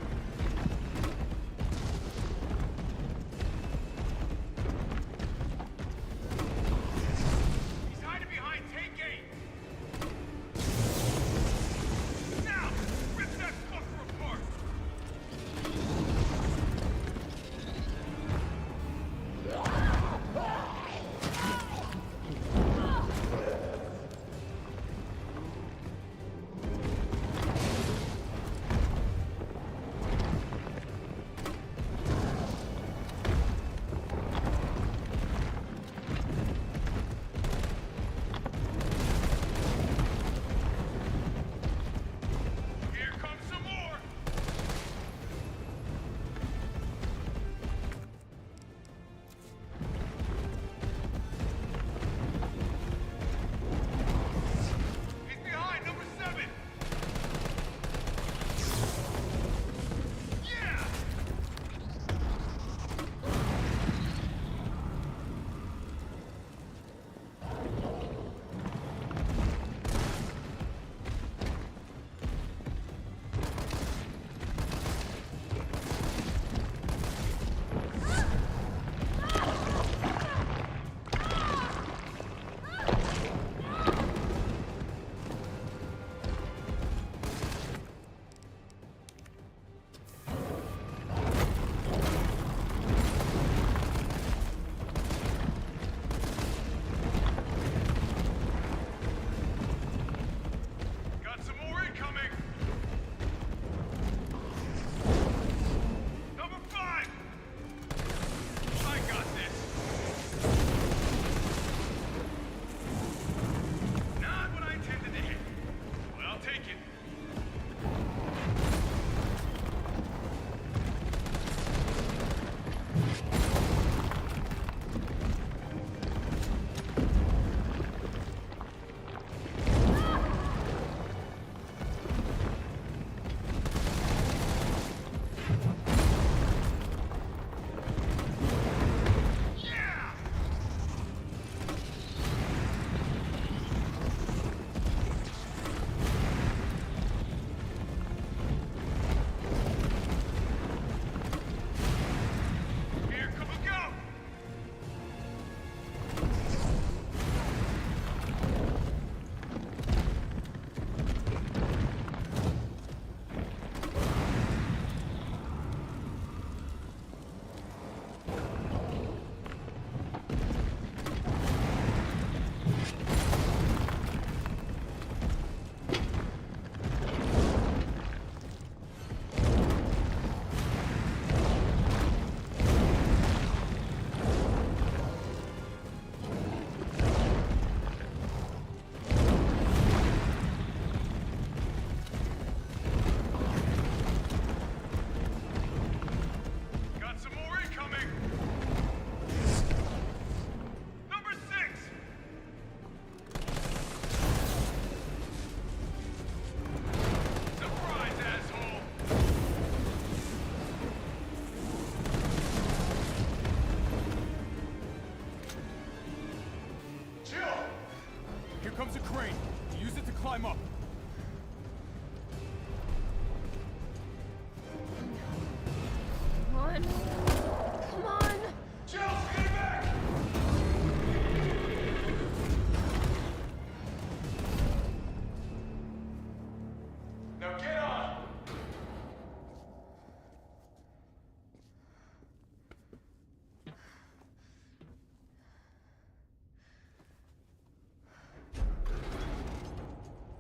Now get on!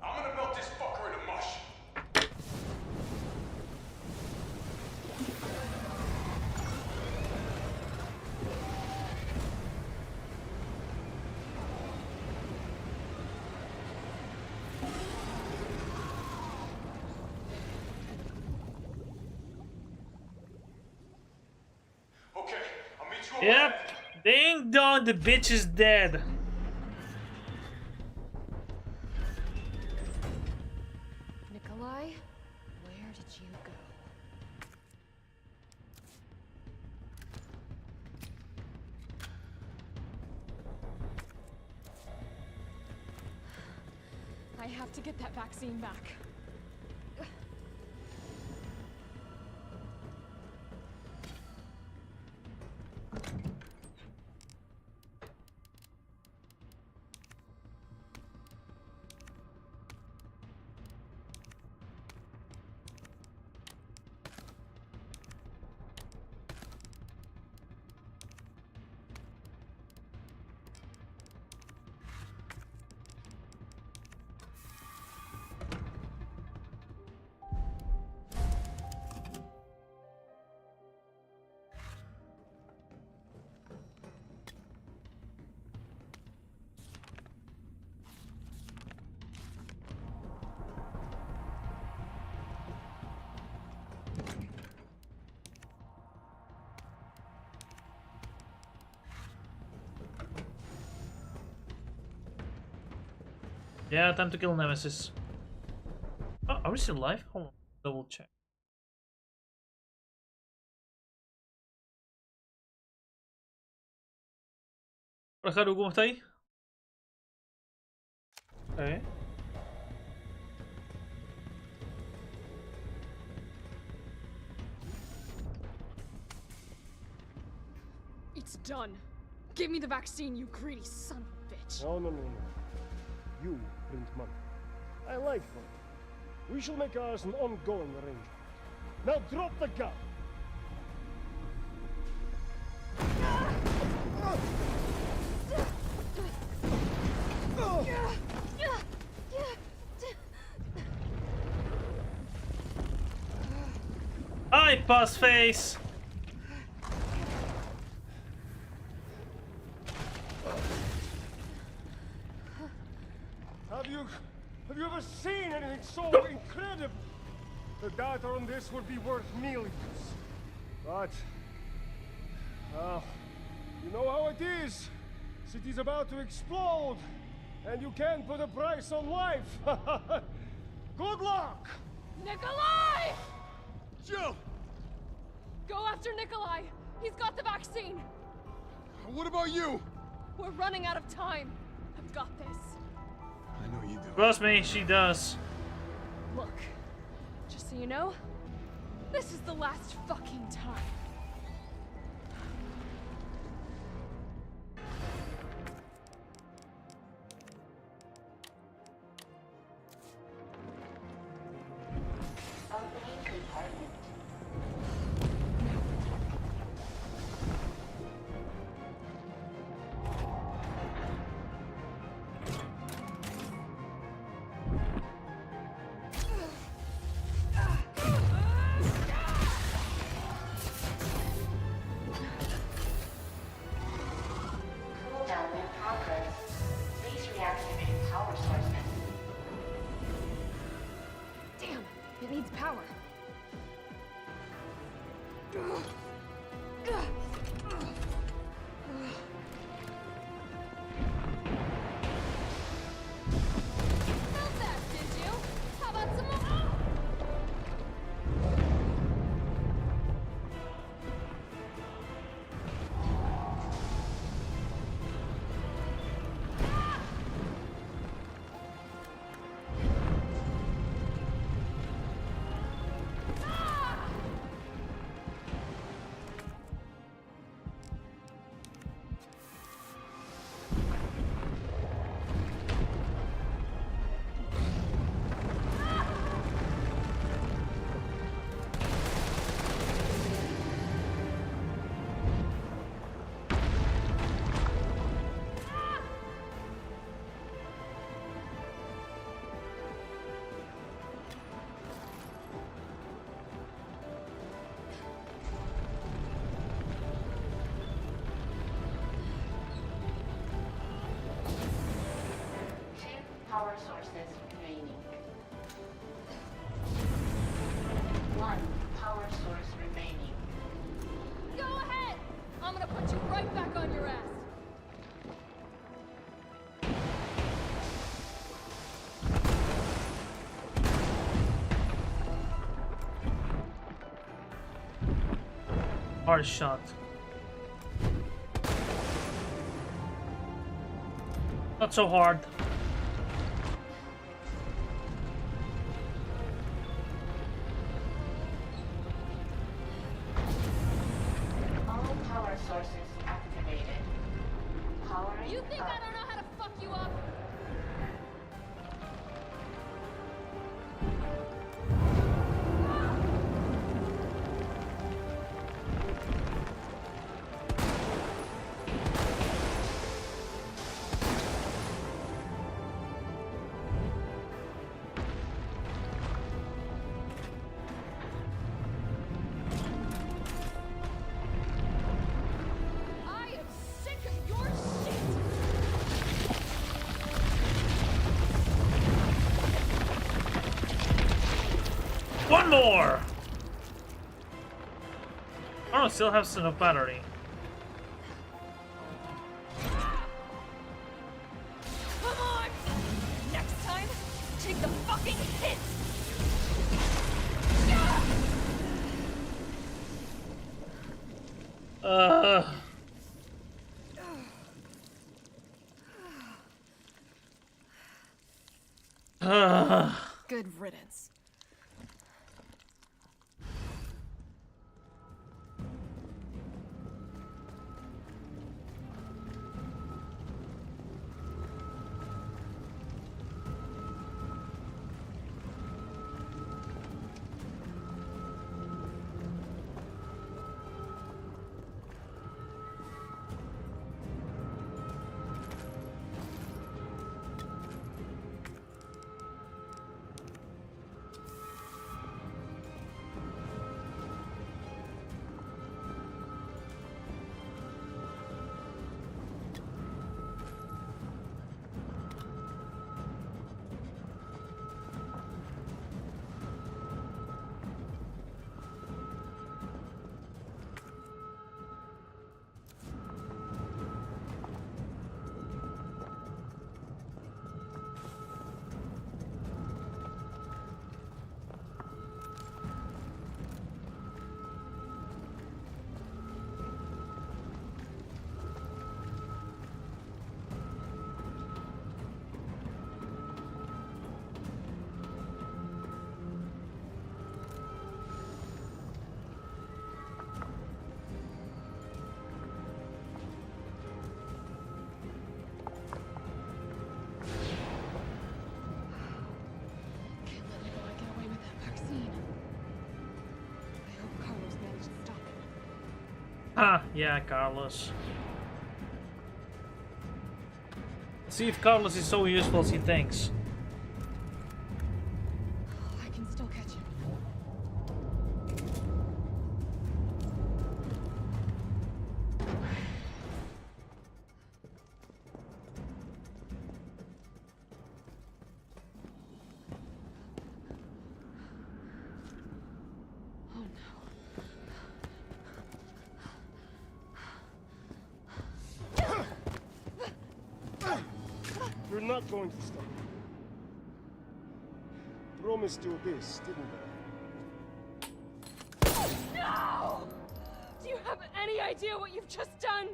I'm gonna melt this fucker into mush. Okay, I'll meet you over Yep. Ding dong, the bitch is dead. Nikolai, where did you go? I have to get that vaccine back. Yeah, time to kill Nemesis. Oh, are we still alive? Hold on, double check. Hola, Haru, ¿cómo está ahí? Okay. It's done. Give me the vaccine, you greedy son of a bitch. No. You print money. I like money. We shall make ours an ongoing arrangement. Now drop the gun! Hi, boss face! Have you ever seen anything so incredible? The data on this would be worth millions. But, you know how it is. City's about to explode, and you can't put a price on life. Good luck! Nikolai! Jill! Go after Nikolai! He's got the vaccine! What about you? We're running out of time. I've got this. I know you do. Trust me, she does. Look, just so you know, this is the last fucking time. Opening compartment. Cooldown in progress. Please reactivate power sources. Damn, it needs power. Felt that, did you? How about some more? Hard shot. Not so hard. All power sources activated. Powering You think up. I don't know how to fuck you up? I am sick of your shit! One more! Oh, still has enough battery. Come on! Next time, take the fucking hit! Good riddance. Ah, yeah, Carlos. See if Carlos is so useful as he thinks. I can still catch him. You're not going to stop. Promised you this, didn't I? No! Do you have any idea what you've just done?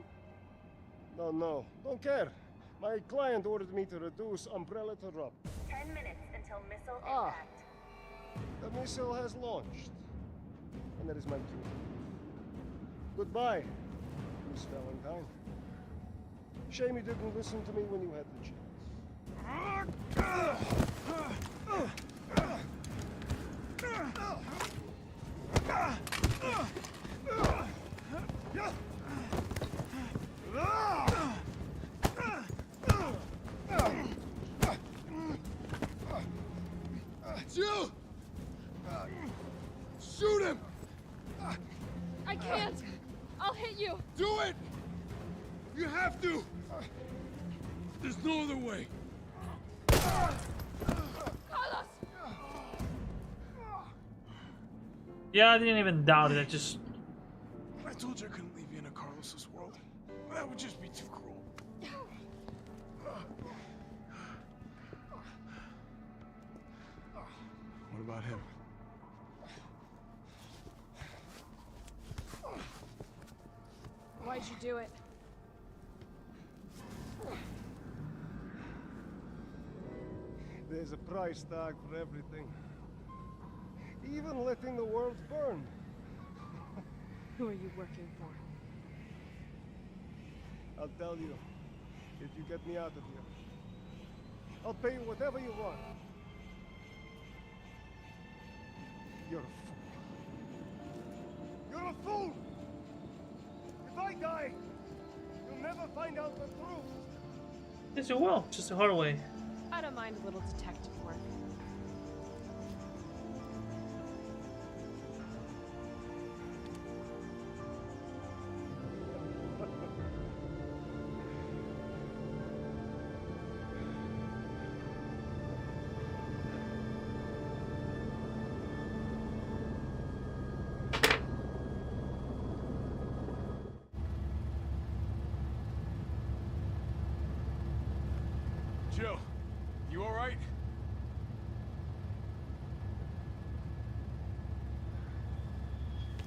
No, don't care. My client ordered me to reduce Umbrella to rub. 10 minutes until missile Ah. impact. The missile has launched. And that is my cue. Goodbye, Miss Valentine. Shame you didn't listen to me when you had the chance. It's you! Shoot him! I can't! I'll hit you! Do it! You have to! There's no other way. Carlos! Yeah, I didn't even doubt it. I just... I told you I couldn't leave you in a Carlos's world. That would just be too cruel. What about him? Why'd you do it? There's a price tag for everything. Even letting the world burn. Who are you working for? I'll tell you, if you get me out of here. I'll pay you whatever you want. You're a fool. You're a fool! If I die, you'll never find out the truth. Yes, you will. Just a hard way. I don't mind a little detective work. Jill, you all right?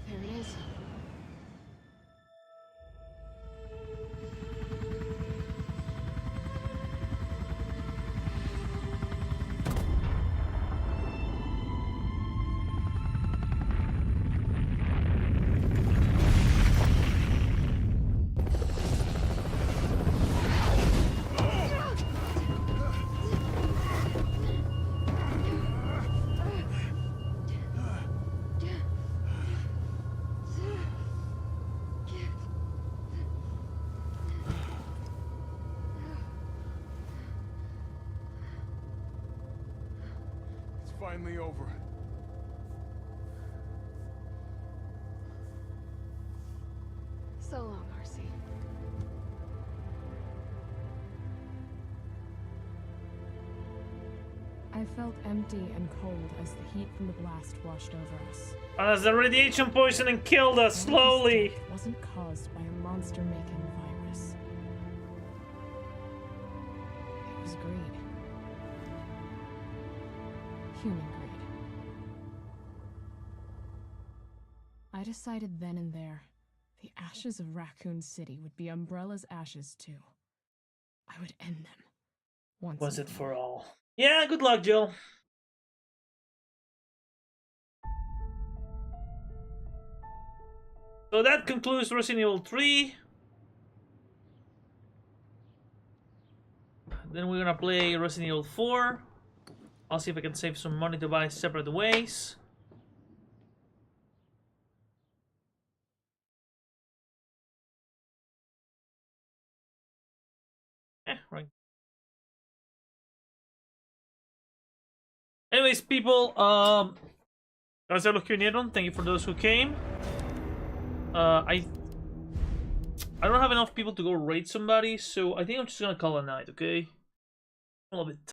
There it is. It's finally over. So long, RC. I felt empty and cold as the heat from the blast washed over us. As the radiation poisoning killed us slowly. It wasn't caused by a monster-making virus. It was greed. Human greed. I decided then and there, the ashes of Raccoon City would be Umbrella's ashes too. I would end them. Once Was and it for all? Yeah, good luck, Jill. So that concludes Resident Evil 3. Then we're gonna play Resident Evil 4. I'll see if I can save some money to buy separate ways. Right. Anyways, people, as I look here, thank you for those who came. I don't have enough people to go raid somebody, so I think I'm just gonna call it a night, okay? I'm a little bit